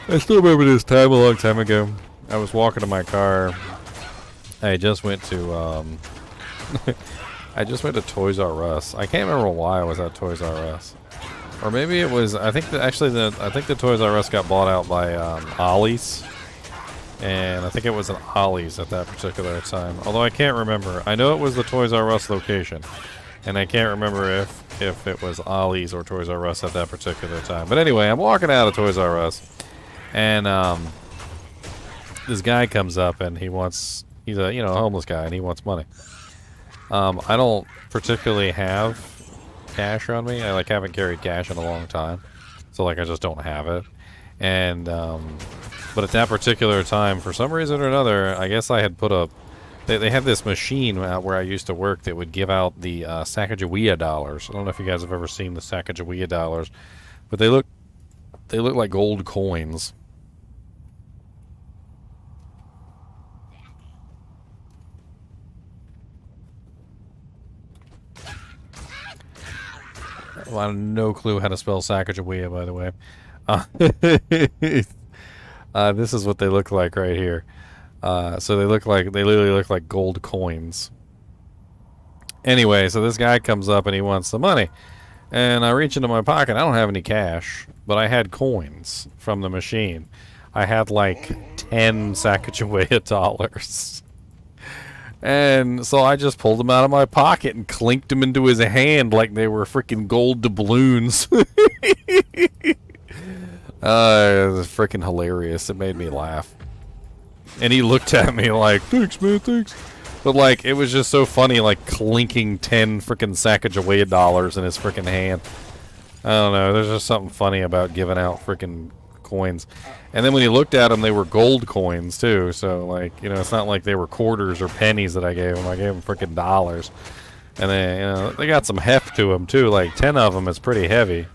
I still remember this time a long time ago. I was walking to my car. I just went to, I just went to Toys R Us. I can't remember why I was at Toys R Us. Or maybe it was, I think the Toys R Us got bought out by, Ollie's. And I think it was an Ollie's at that particular time. Although I can't remember. I know it was the Toys R Us location. And I can't remember if it was Ollie's or Toys R Us at that particular time. But anyway, I'm walking out of Toys R Us. And this guy comes up and he's a homeless guy and he wants money. I don't particularly have cash on me. I haven't carried cash in a long time. So I just don't have it. And but at that particular time, for some reason or another, I guess I had put they had this machine out where I used to work that would give out the Sacagawea dollars. I don't know if you guys have ever seen the Sacagawea dollars, but they look like gold coins. Well, I have no clue how to spell Sacagawea, by the way. This is what they look like right here. So they literally look like gold coins. Anyway, so this guy comes up and he wants the money. And I reach into my pocket. I don't have any cash, but I had coins from the machine. I had 10 Sacagawea dollars. And so I just pulled them out of my pocket and clinked them into his hand like they were freaking gold doubloons. It was freaking hilarious. It made me laugh. And he looked at me like, thanks, man, thanks. But, it was just so funny, clinking 10 freaking Sacagawea dollars in his freaking hand. I don't know. There's just something funny about giving out freaking coins. And then when he looked at them, they were gold coins, too. So, it's not like they were quarters or pennies that I gave him. I gave him freaking dollars. And then, they got some heft to them, too. 10 of them is pretty heavy.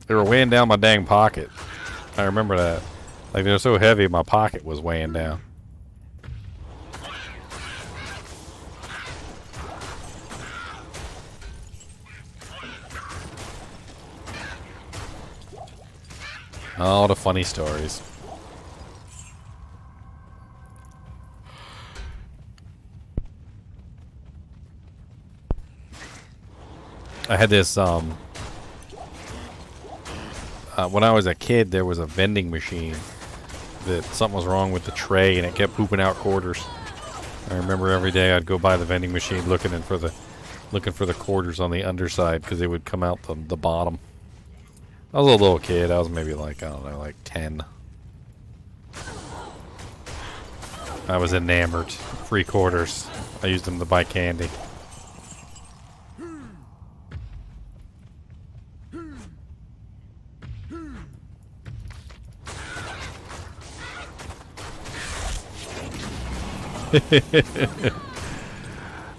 They were weighing down my dang pocket. I remember that. They were so heavy, my pocket was weighing down. All the funny stories. I had this, when I was a kid, there was a vending machine that something was wrong with the tray and it kept pooping out quarters. I remember every day I'd go by the vending machine looking for the quarters on the underside because they would come out the bottom. I was a little kid. I was maybe I don't know, 10. I was enamored. Free quarters. I used them to buy candy.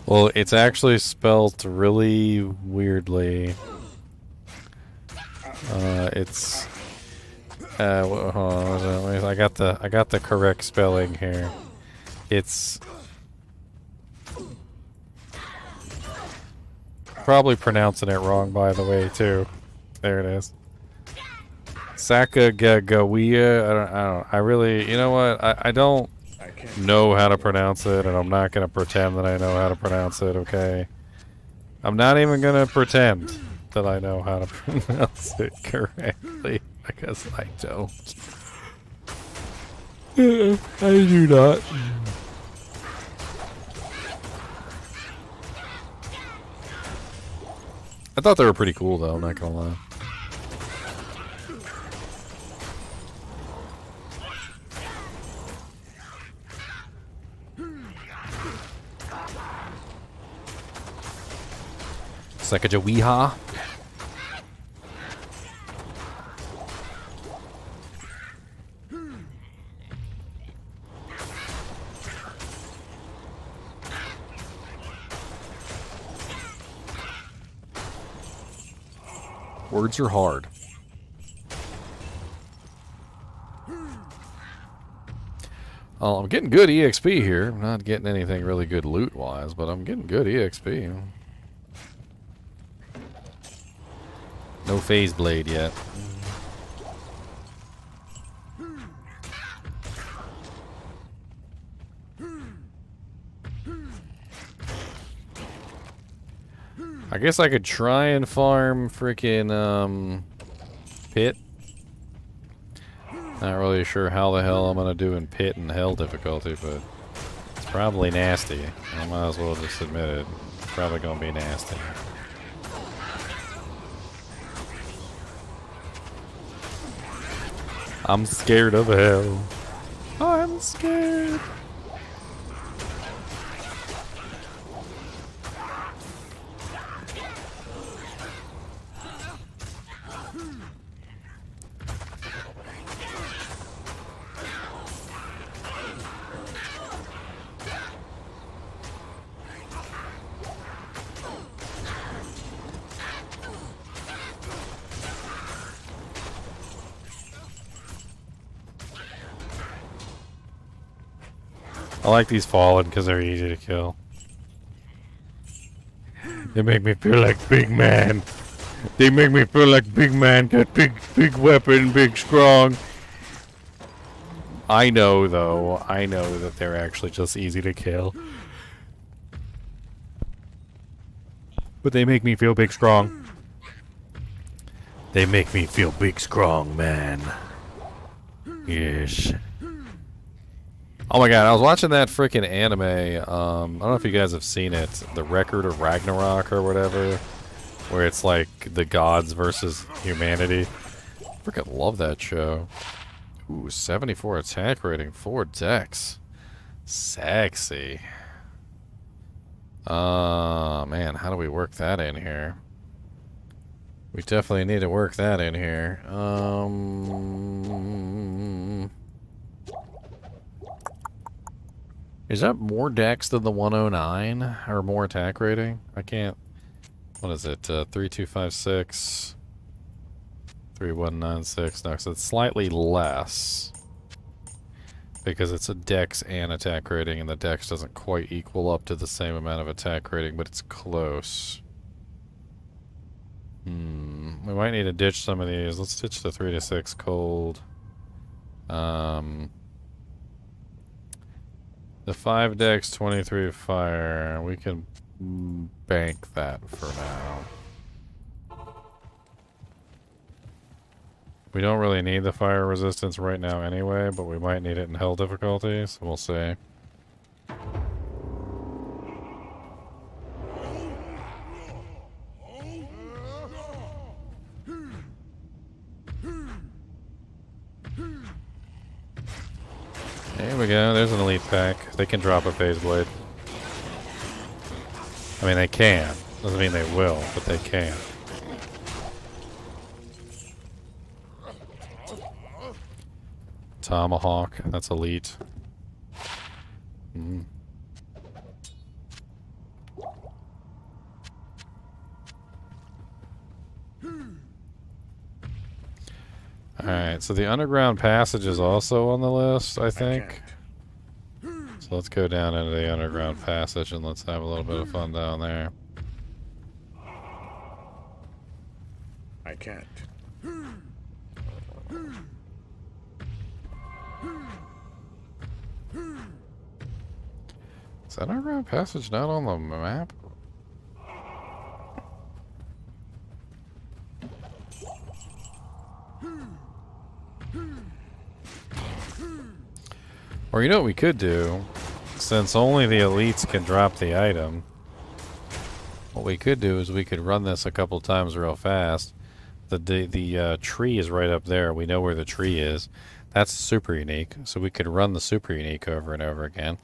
Well, it's actually spelled really weirdly. It's hold on, I got the correct spelling here. It's probably pronouncing it wrong, by the way, too. There it is. Sacagawea. I really, you know what? I don't know how to pronounce it, and I'm not gonna pretend that I know how to pronounce it. Okay, I'm not even gonna pretend that I know how to pronounce it correctly because I don't. I do not. I thought they were pretty cool, though. I'm not gonna lie. Sacagawea. Words are hard. Oh, I'm getting good EXP here. I'm not getting anything really good loot-wise, but I'm getting good EXP. No phase blade yet. I guess I could try and farm freaking pit. Not really sure how the hell I'm gonna do in pit and hell difficulty, but it's probably nasty. I might as well just admit it. It's probably gonna be nasty. I'm scared of hell. I'm scared. I like these fallen because they're easy to kill. They make me feel like big man. They make me feel like big man, got big weapon, big strong. I know though, I know that they're actually just easy to kill. But they make me feel big strong. They make me feel big strong, man. Yes. Oh my god, I was watching that freaking anime, I don't know if you guys have seen it, The Record of Ragnarok or whatever, where it's like the gods versus humanity. Freaking love that show. Ooh, 74 attack rating, 4 decks. Sexy. Man, how do we work that in here? We definitely need to work that in here. Is that more dex than the 109? Or more attack rating? I can't... What is it? 3256... 3196. No, so it's slightly less. Because it's a dex and attack rating, and the dex doesn't quite equal up to the same amount of attack rating, but it's close. We might need to ditch some of these. Let's ditch the 3 to 6 cold. The 5 dex, 23 fire. We can bank that for now. We don't really need the fire resistance right now anyway, but we might need it in hell difficulty, so we'll see. There we go, there's an elite pack. They can drop a phase blade. I mean, they can. Doesn't mean they will, but they can. Tomahawk, that's elite. Alright, so the underground passage is also on the list, I think. So let's go down into the underground passage and let's have a little bit of fun down there. I can't. Is that underground passage not on the map? Or you know what we could do? Since only the elites can drop the item, what we could do is we could run this a couple times real fast. The tree is right up there. We know where the tree is. That's super unique. So we could run the super unique over and over again.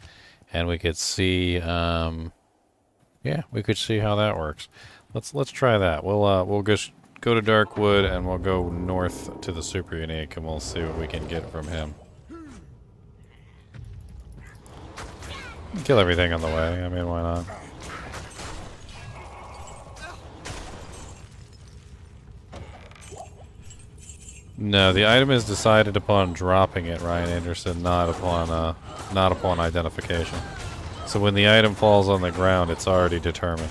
And we could see, yeah, we could see how that works. Let's try that. We'll just go to Darkwood and we'll go north to the super unique and we'll see what we can get from him. Kill everything on the way. I mean, why not? No, the item is decided upon dropping it, Ryan Anderson, not upon identification. So when the item falls on the ground, it's already determined.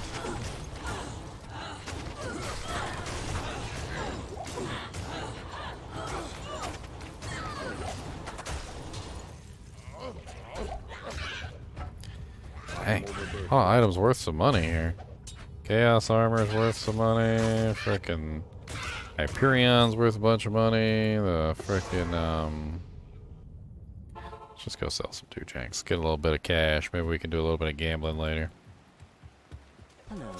Dang. Oh, items worth some money here. Chaos armor is worth some money. Frickin' Hyperion's worth a bunch of money. The frickin' let's just go sell some Dujanks. Get a little bit of cash. Maybe we can do a little bit of gambling later. Hello.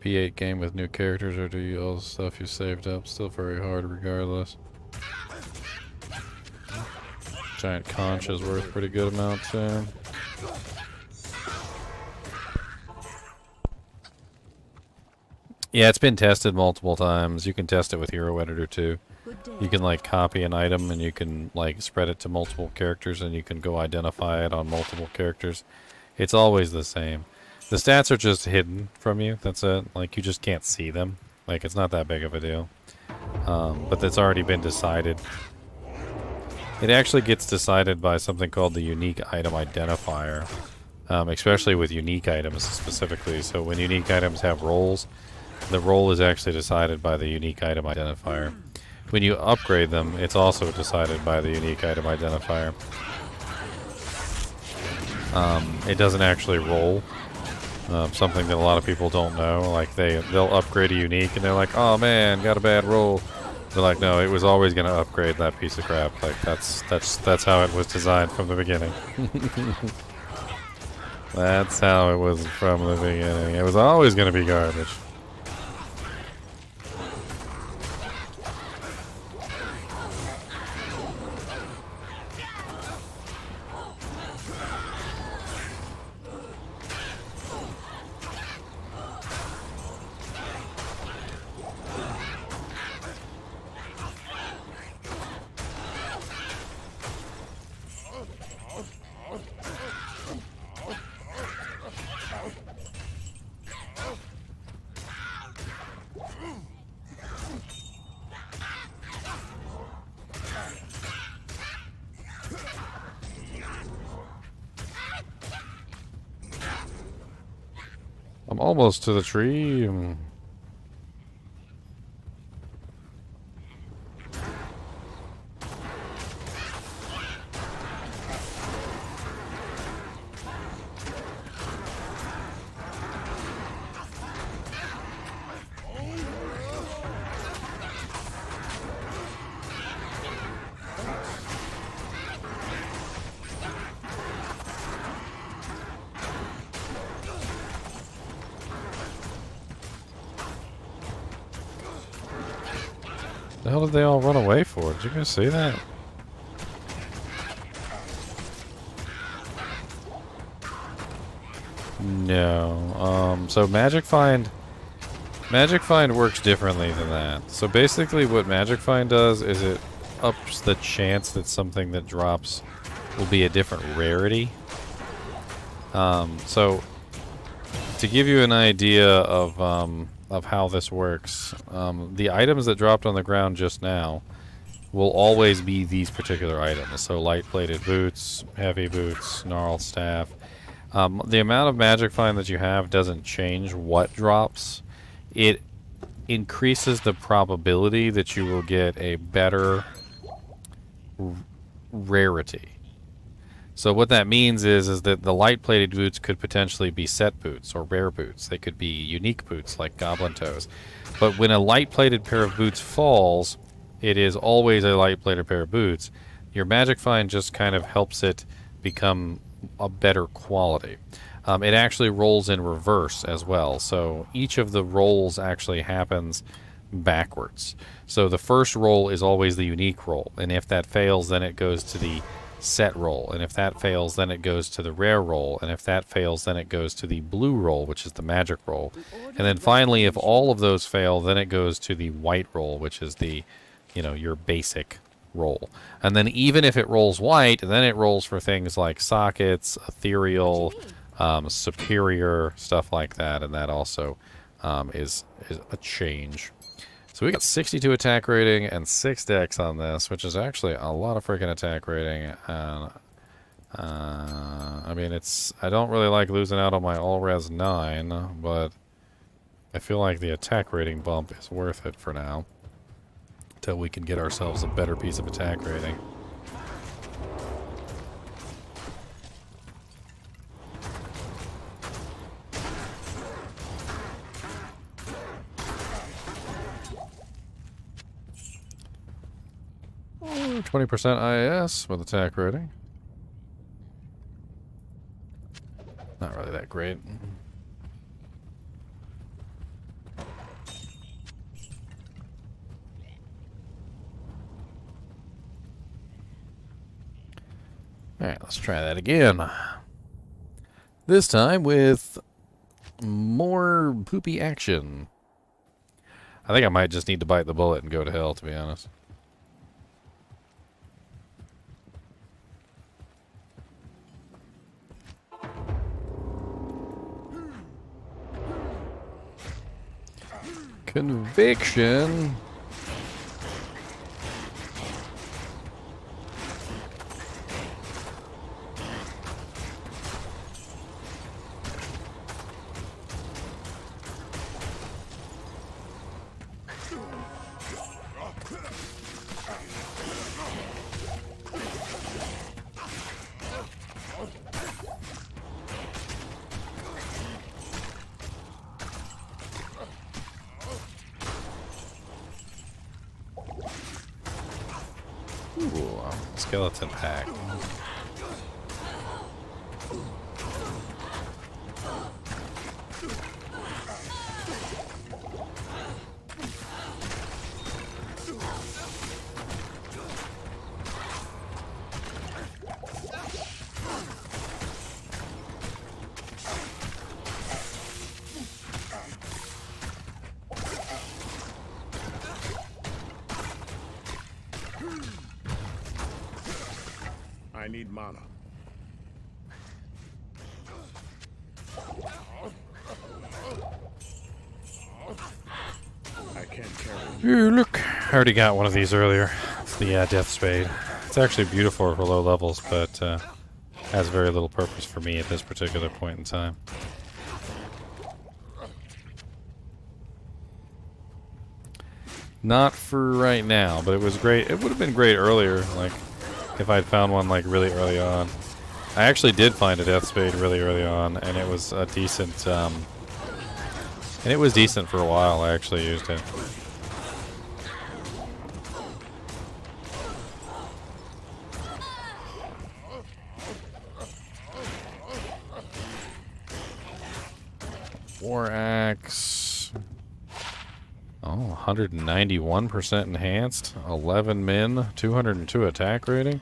P8 game with new characters, or do you all the stuff you saved up? Still very hard regardless. Giant conch is worth a pretty good amount too. Yeah, it's been tested multiple times. You can test it with Hero Editor too. You can like copy an item and you can like spread it to multiple characters and you can go identify it on multiple characters. It's always the same. The stats are just hidden from you, that's it. Like, you just can't see them. Like, it's not that big of a deal. But that's already been decided. It actually gets decided by something called the unique item identifier. Especially with unique items specifically. So when unique items have roles, the role is actually decided by the unique item identifier. When you upgrade them, it's also decided by the unique item identifier. It doesn't actually roll. Something that a lot of people don't know. Like they'll upgrade a unique and they're like, oh man, got a bad roll. They're like, no, it was always going to upgrade that piece of crap. Like that's how it was designed from the beginning. That's how it was from the beginning. It was always going to be garbage. I'm almost to the tree. The hell did they all run away for? Did you guys see that? No. So Magic Find works differently than that. So basically what Magic Find does is it ups the chance that something that drops will be a different rarity. So to give you an idea of how this works, the items that dropped on the ground just now will always be these particular items. So light-plated boots, heavy boots, gnarled staff. The amount of Magic Find that you have doesn't change what drops. It increases the probability that you will get a better rarity. So what that means is that the light-plated boots could potentially be set boots or rare boots. They could be unique boots like Goblin Toes. But when a light-plated pair of boots falls, it is always a light-plated pair of boots. Your Magic Find just kind of helps it become a better quality. It actually rolls in reverse as well. So each of the rolls actually happens backwards. So the first roll is always the unique roll. And if that fails, then it goes to the set roll, and if that fails, then it goes to the rare roll, and if that fails, then it goes to the blue roll, which is the magic roll, and then finally, if all of those fail, then it goes to the white roll, which is the you know, your basic roll. And then even if it rolls white, then it rolls for things like sockets, ethereal, superior, stuff like that, and that also is a change. So we got 62 attack rating and 6 dex on this, which is actually a lot of freaking attack rating. I mean, I don't really like losing out on my all-res 9, but I feel like the attack rating bump is worth it for now, until we can get ourselves a better piece of attack rating. Oh, 20% IS with attack rating. Not really that great. Alright, let's try that again. This time with more poopy action. I think I might just need to bite the bullet and go to hell, to be honest. Conviction. Ooh, skeleton pack. I need mana. I can't carry. Ooh, look. I already got one of these earlier. It's the Death Spade. It's actually beautiful for low levels, but has very little purpose for me at this particular point in time. Not for right now, but it was great. It would have been great earlier, like if I'd found one like really early on. I actually did find a Death Spade really early on, and it was a decent, and it was decent for a while. I actually used it. War Axe. Oh, 191% enhanced, 11 min, 202 attack rating.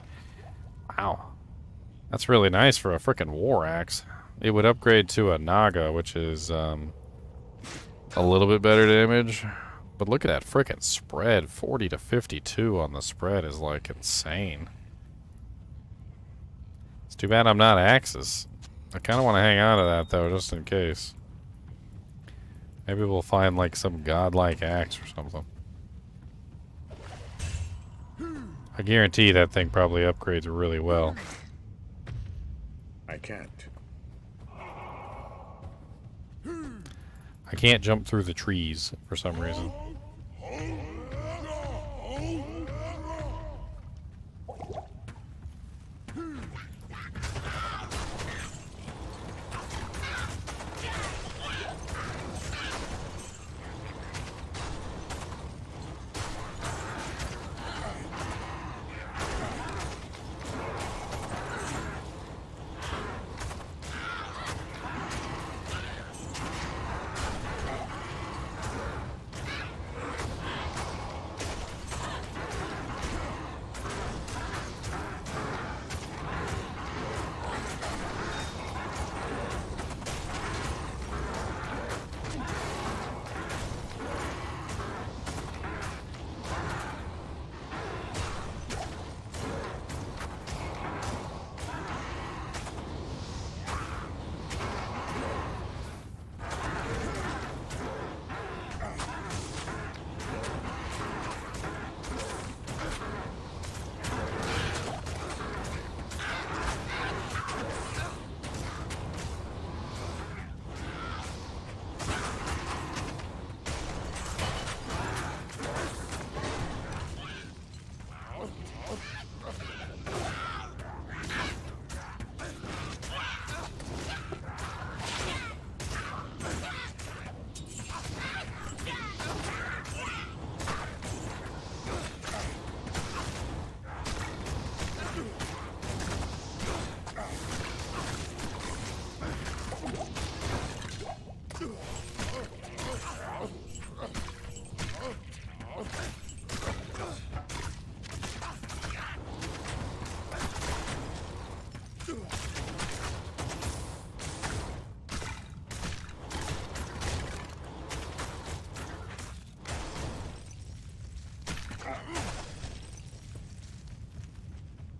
Wow. That's really nice for a frickin' War Axe. It would upgrade to a Naga, which is a little bit better damage. But look at that frickin' spread. 40 to 52 on the spread is like insane. It's too bad I'm not Axes. I kind of want to hang on to that though, just in case. Maybe we'll find like some godlike axe or something. I guarantee that thing probably upgrades really well. I can't. I can't jump through the trees for some reason.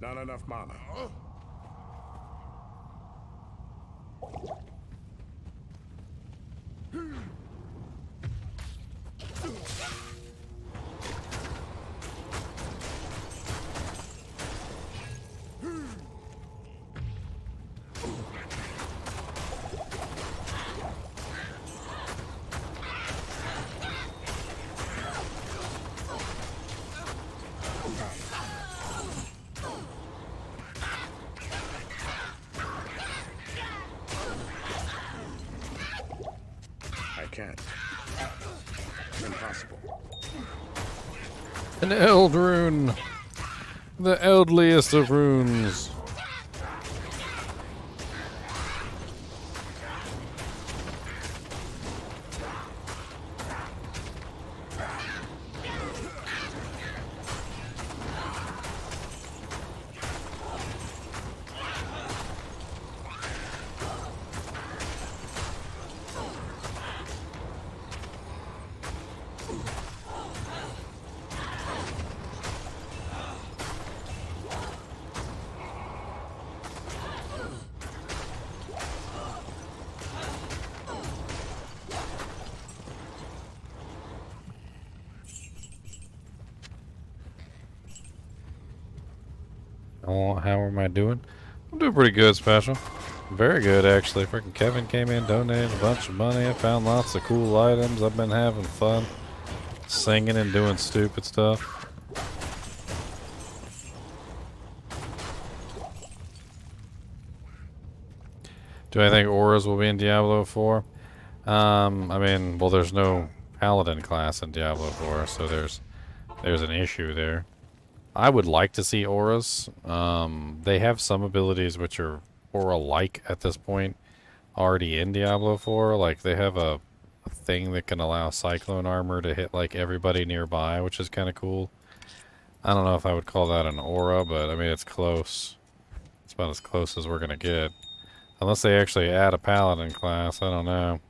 Not enough mana. I can't. Impossible. An eld rune. The eldliest of runes. Oh, how am I doing? I'm doing pretty good, Special. Very good, actually. Freaking Kevin came in, donated a bunch of money. I found lots of cool items. I've been having fun singing and doing stupid stuff. Do I think auras will be in Diablo 4? I mean, well, there's no paladin class in Diablo 4, so there's an issue there. I would like to see auras. They have some abilities which are aura-like at this point already in Diablo 4. Like, they have a thing that can allow cyclone armor to hit, like, everybody nearby, which is kind of cool. I don't know if I would call that an aura, but, I mean, it's close. It's about as close as we're going to get. Unless they actually add a paladin class, I don't know.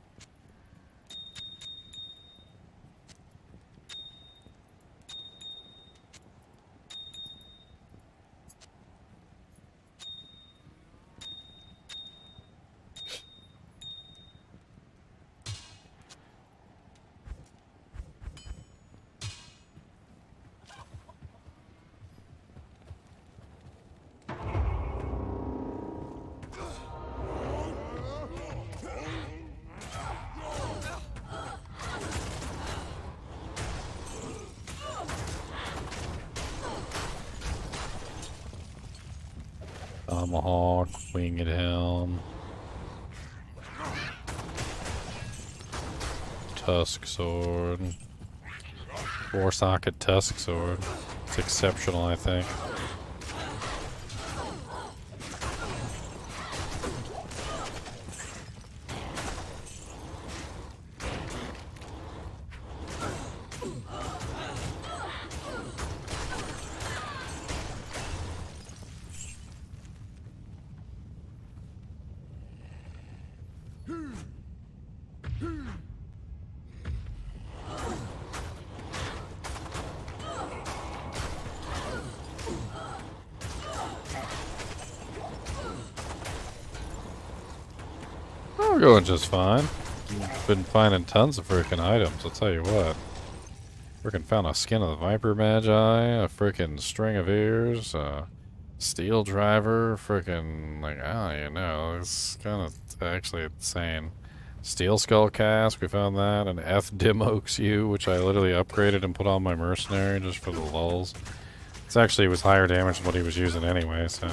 Tomahawk, winged helm, tusk sword, 4-socket tusk sword. It's exceptional, I think. We're going just fine. Been finding tons of freaking items, I'll tell you what. Freaking found a skin of the Viper Magi, a freaking string of ears, a steel driver, freaking, like, I don't even know, it's kind of actually insane. Steel Skull Cask, we found that, an Dim Oaks U, which I literally upgraded and put on my mercenary just for the lulz. It's actually was higher damage than what he was using anyway, so.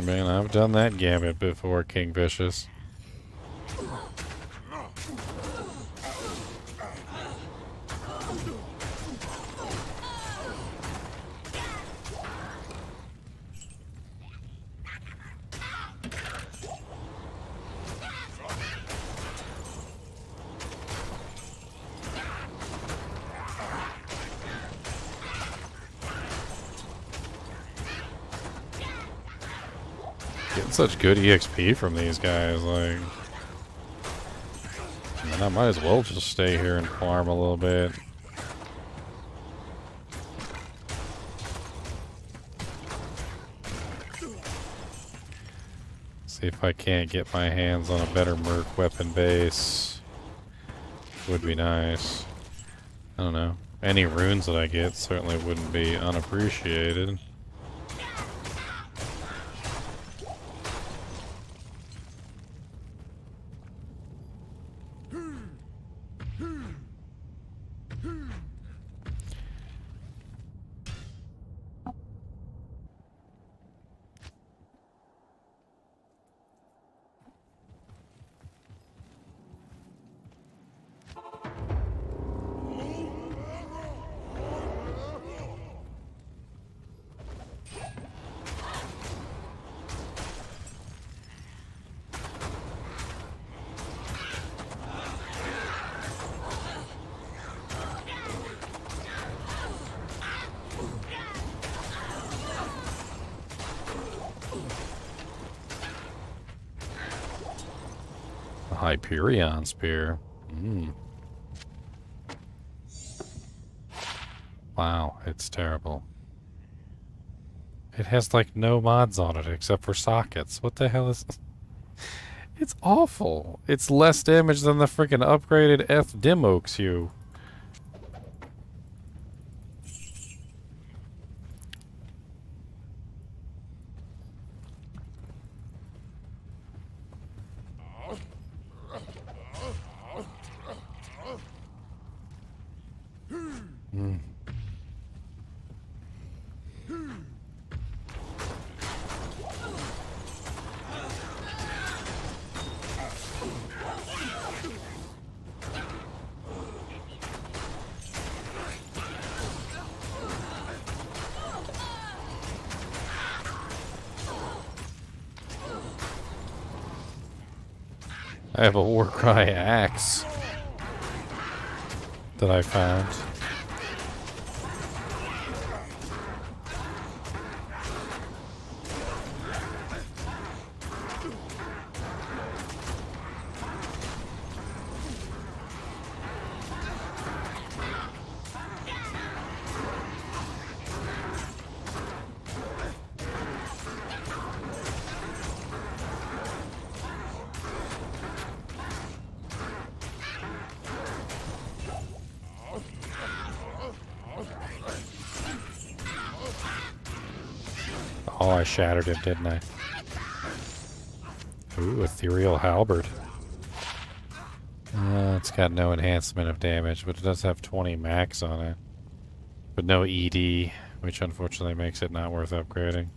Man, I've done that gambit before, King Vicious. Getting such good EXP from these guys, like... Man, I might as well just stay here and farm a little bit. See if I can't get my hands on a better merc weapon base. Would be nice. I don't know. Any runes that I get certainly wouldn't be unappreciated. Hyperion Spear. Wow, it's terrible. It has like no mods on it except for sockets. What the hell is this? It's awful. It's less damage than the freaking upgraded F Demo Q. I have a Warcry axe that I found. Oh, I shattered him, didn't I? Ooh, ethereal halberd. It's got no enhancement of damage, but it does have 20 max on it. But no ED, which unfortunately makes it not worth upgrading.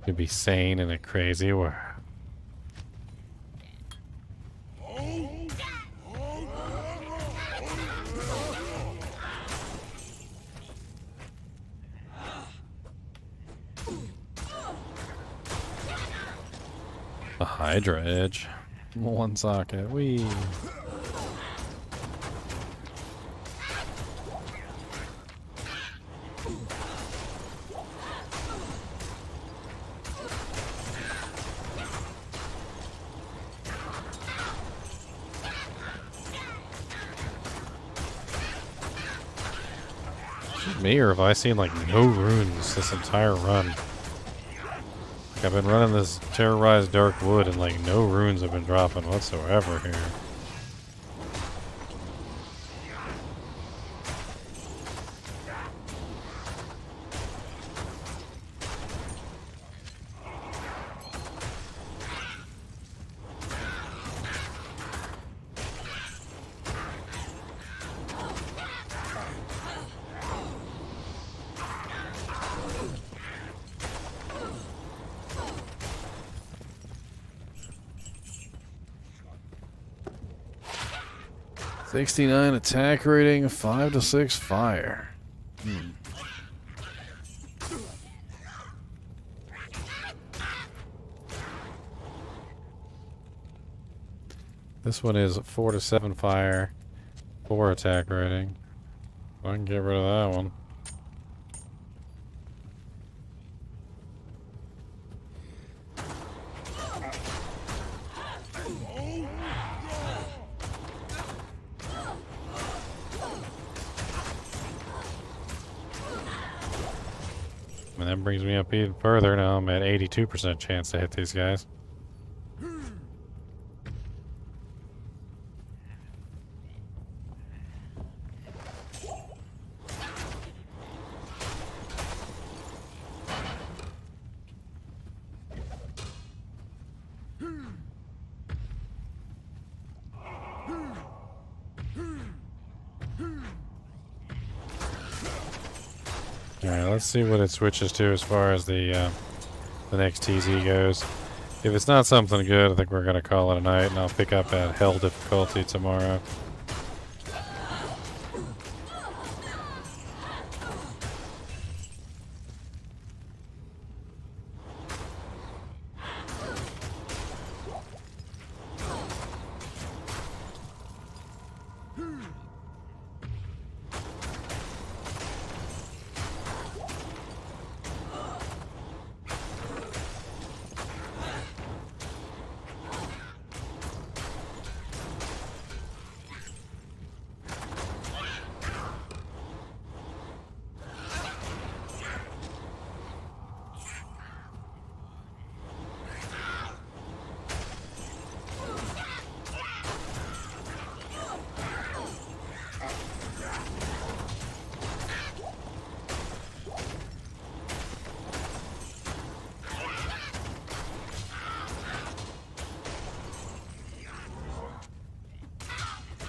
Could be sane in a crazy world. A Hydra Edge. One socket. Whee. Me, or have I seen like no runes this entire run? Like, I've been running this terrorized dark wood and like no runes have been dropping whatsoever here. $69 attack rating, 5 to 6 fire. This one is 4 to 7 fire, 4 attack rating. I can get rid of that one. And that brings me up even further. Now I'm at 82% chance to hit these guys. Alright, let's see what it switches to as far as the next TZ goes. If it's not something good, I think we're going to call it a night, and I'll pick up at Hell difficulty tomorrow.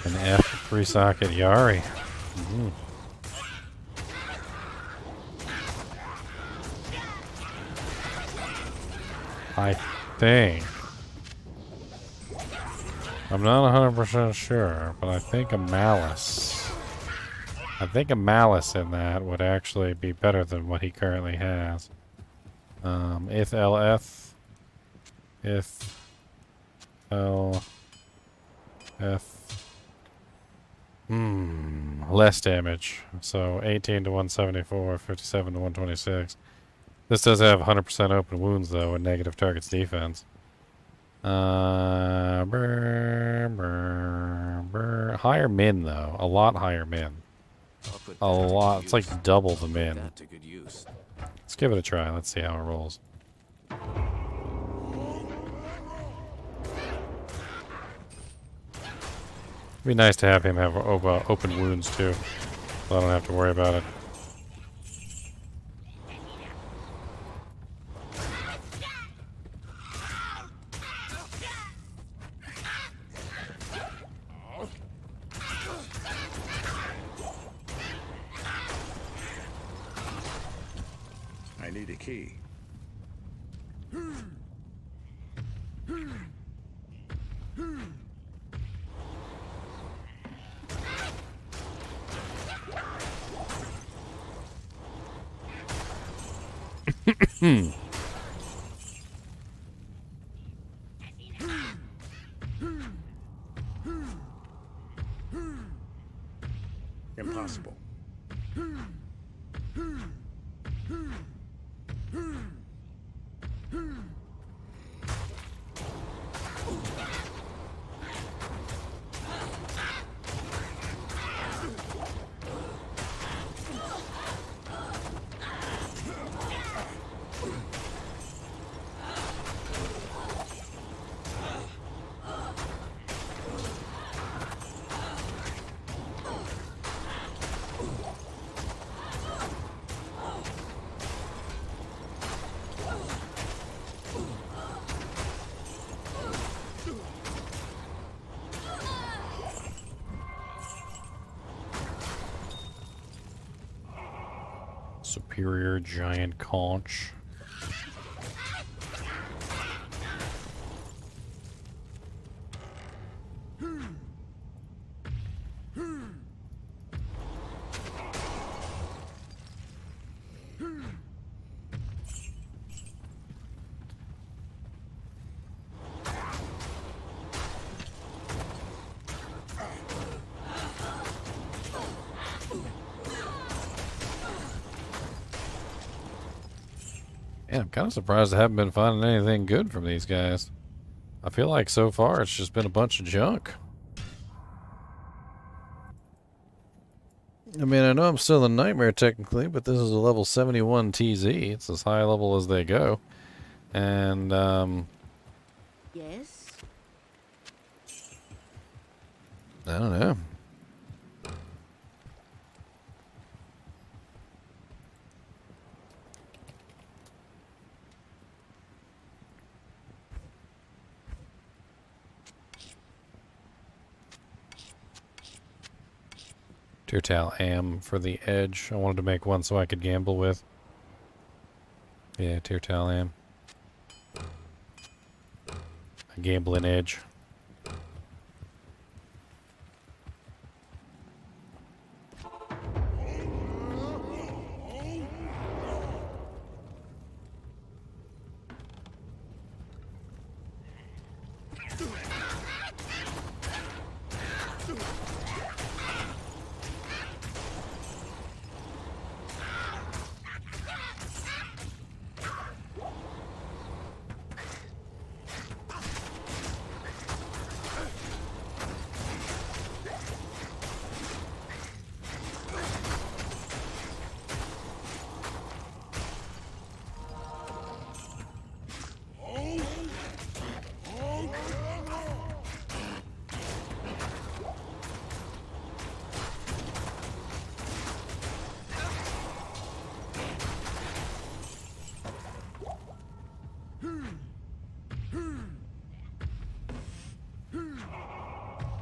An F 3-socket Yari. I think. I'm not 100% sure, but I think a Malice. I think a Malice in that would actually be better than what he currently has. If LF. If LF. Less damage. So 18 to 174, 57 to 126. This does have 100% open wounds though, and negative targets defense. Higher min though, a lot higher min. A lot. It's like double the min. Let's give it a try. Let's see how it rolls. It'd be nice to have him have open wounds too, so I don't have to worry about it. I need a key. Impossible. Superior giant conch. Yeah, I'm kind of surprised I haven't been finding anything good from these guys. I feel like so far it's just been a bunch of junk. I mean, I know I'm still in Nightmare technically, but this is a level 71 TZ. It's as high level as they go. And, Yes? I don't know. Teartal Am for the edge. I wanted to make one so I could gamble with. Yeah, Teartal Am. A gambling edge.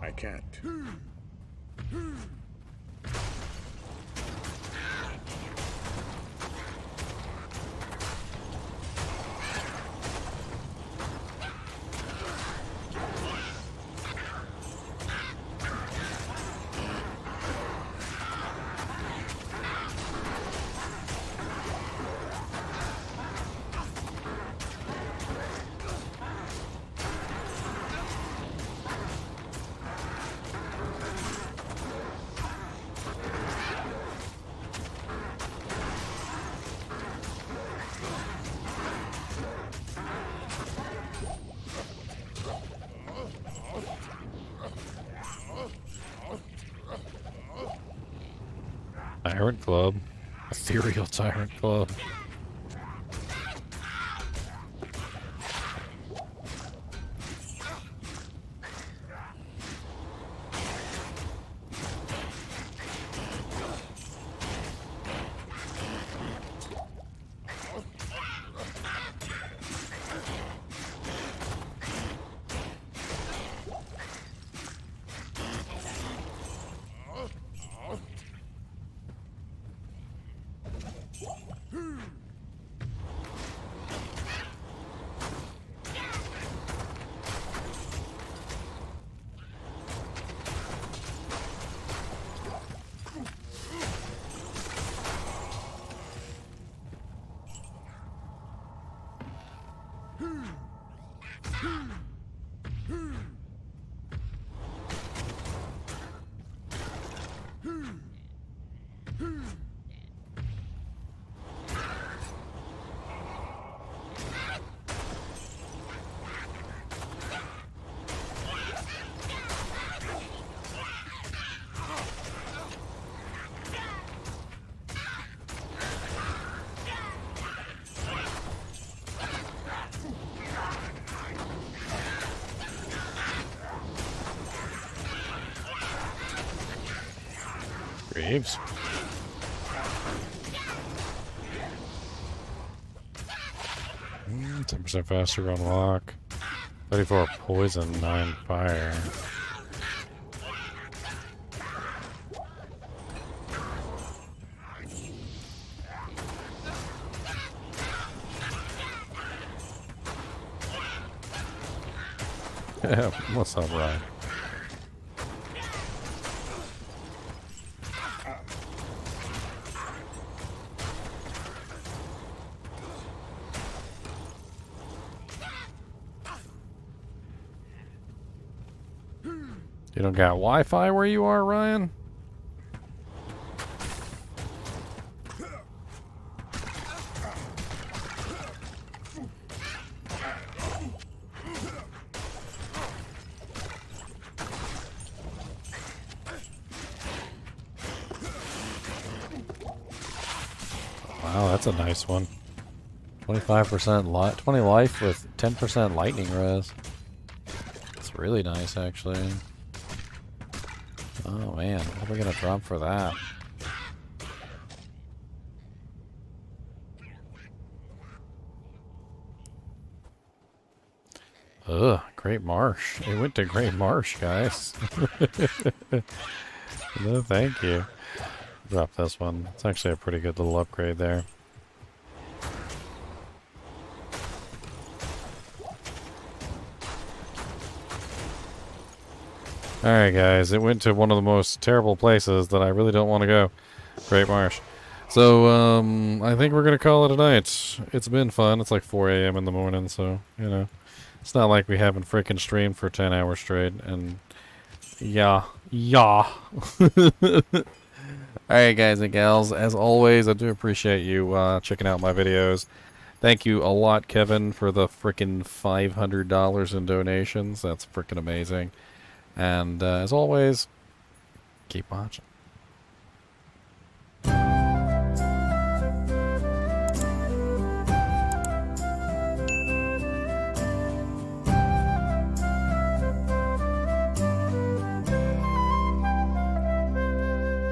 I can't. Tyrant Club. Ethereal Tyrant Club. Graves. 10% faster on lock. 34 poison, 9 fire. What's up, Ryan? You don't got Wi-Fi where you are, Ryan? Wow, that's a nice one. 25% 20 life with 10% lightning res. It's really nice, actually. Oh man, what are we gonna drop for that? Ugh, Great Marsh. It went to Great Marsh, guys. No, thank you. Drop this one. It's actually a pretty good little upgrade there. Alright guys, it went to one of the most terrible places that I really don't want to go. Great Marsh. So, I think we're going to call it a night. It's been fun. It's like 4 a.m. in the morning, so, you know. It's not like we haven't freaking streamed for 10 hours straight, and... Yeah. Alright guys and gals, as always, I do appreciate you checking out my videos. Thank you a lot, Kevin, for the freaking $500 in donations. That's freaking amazing. And as always, keep watching.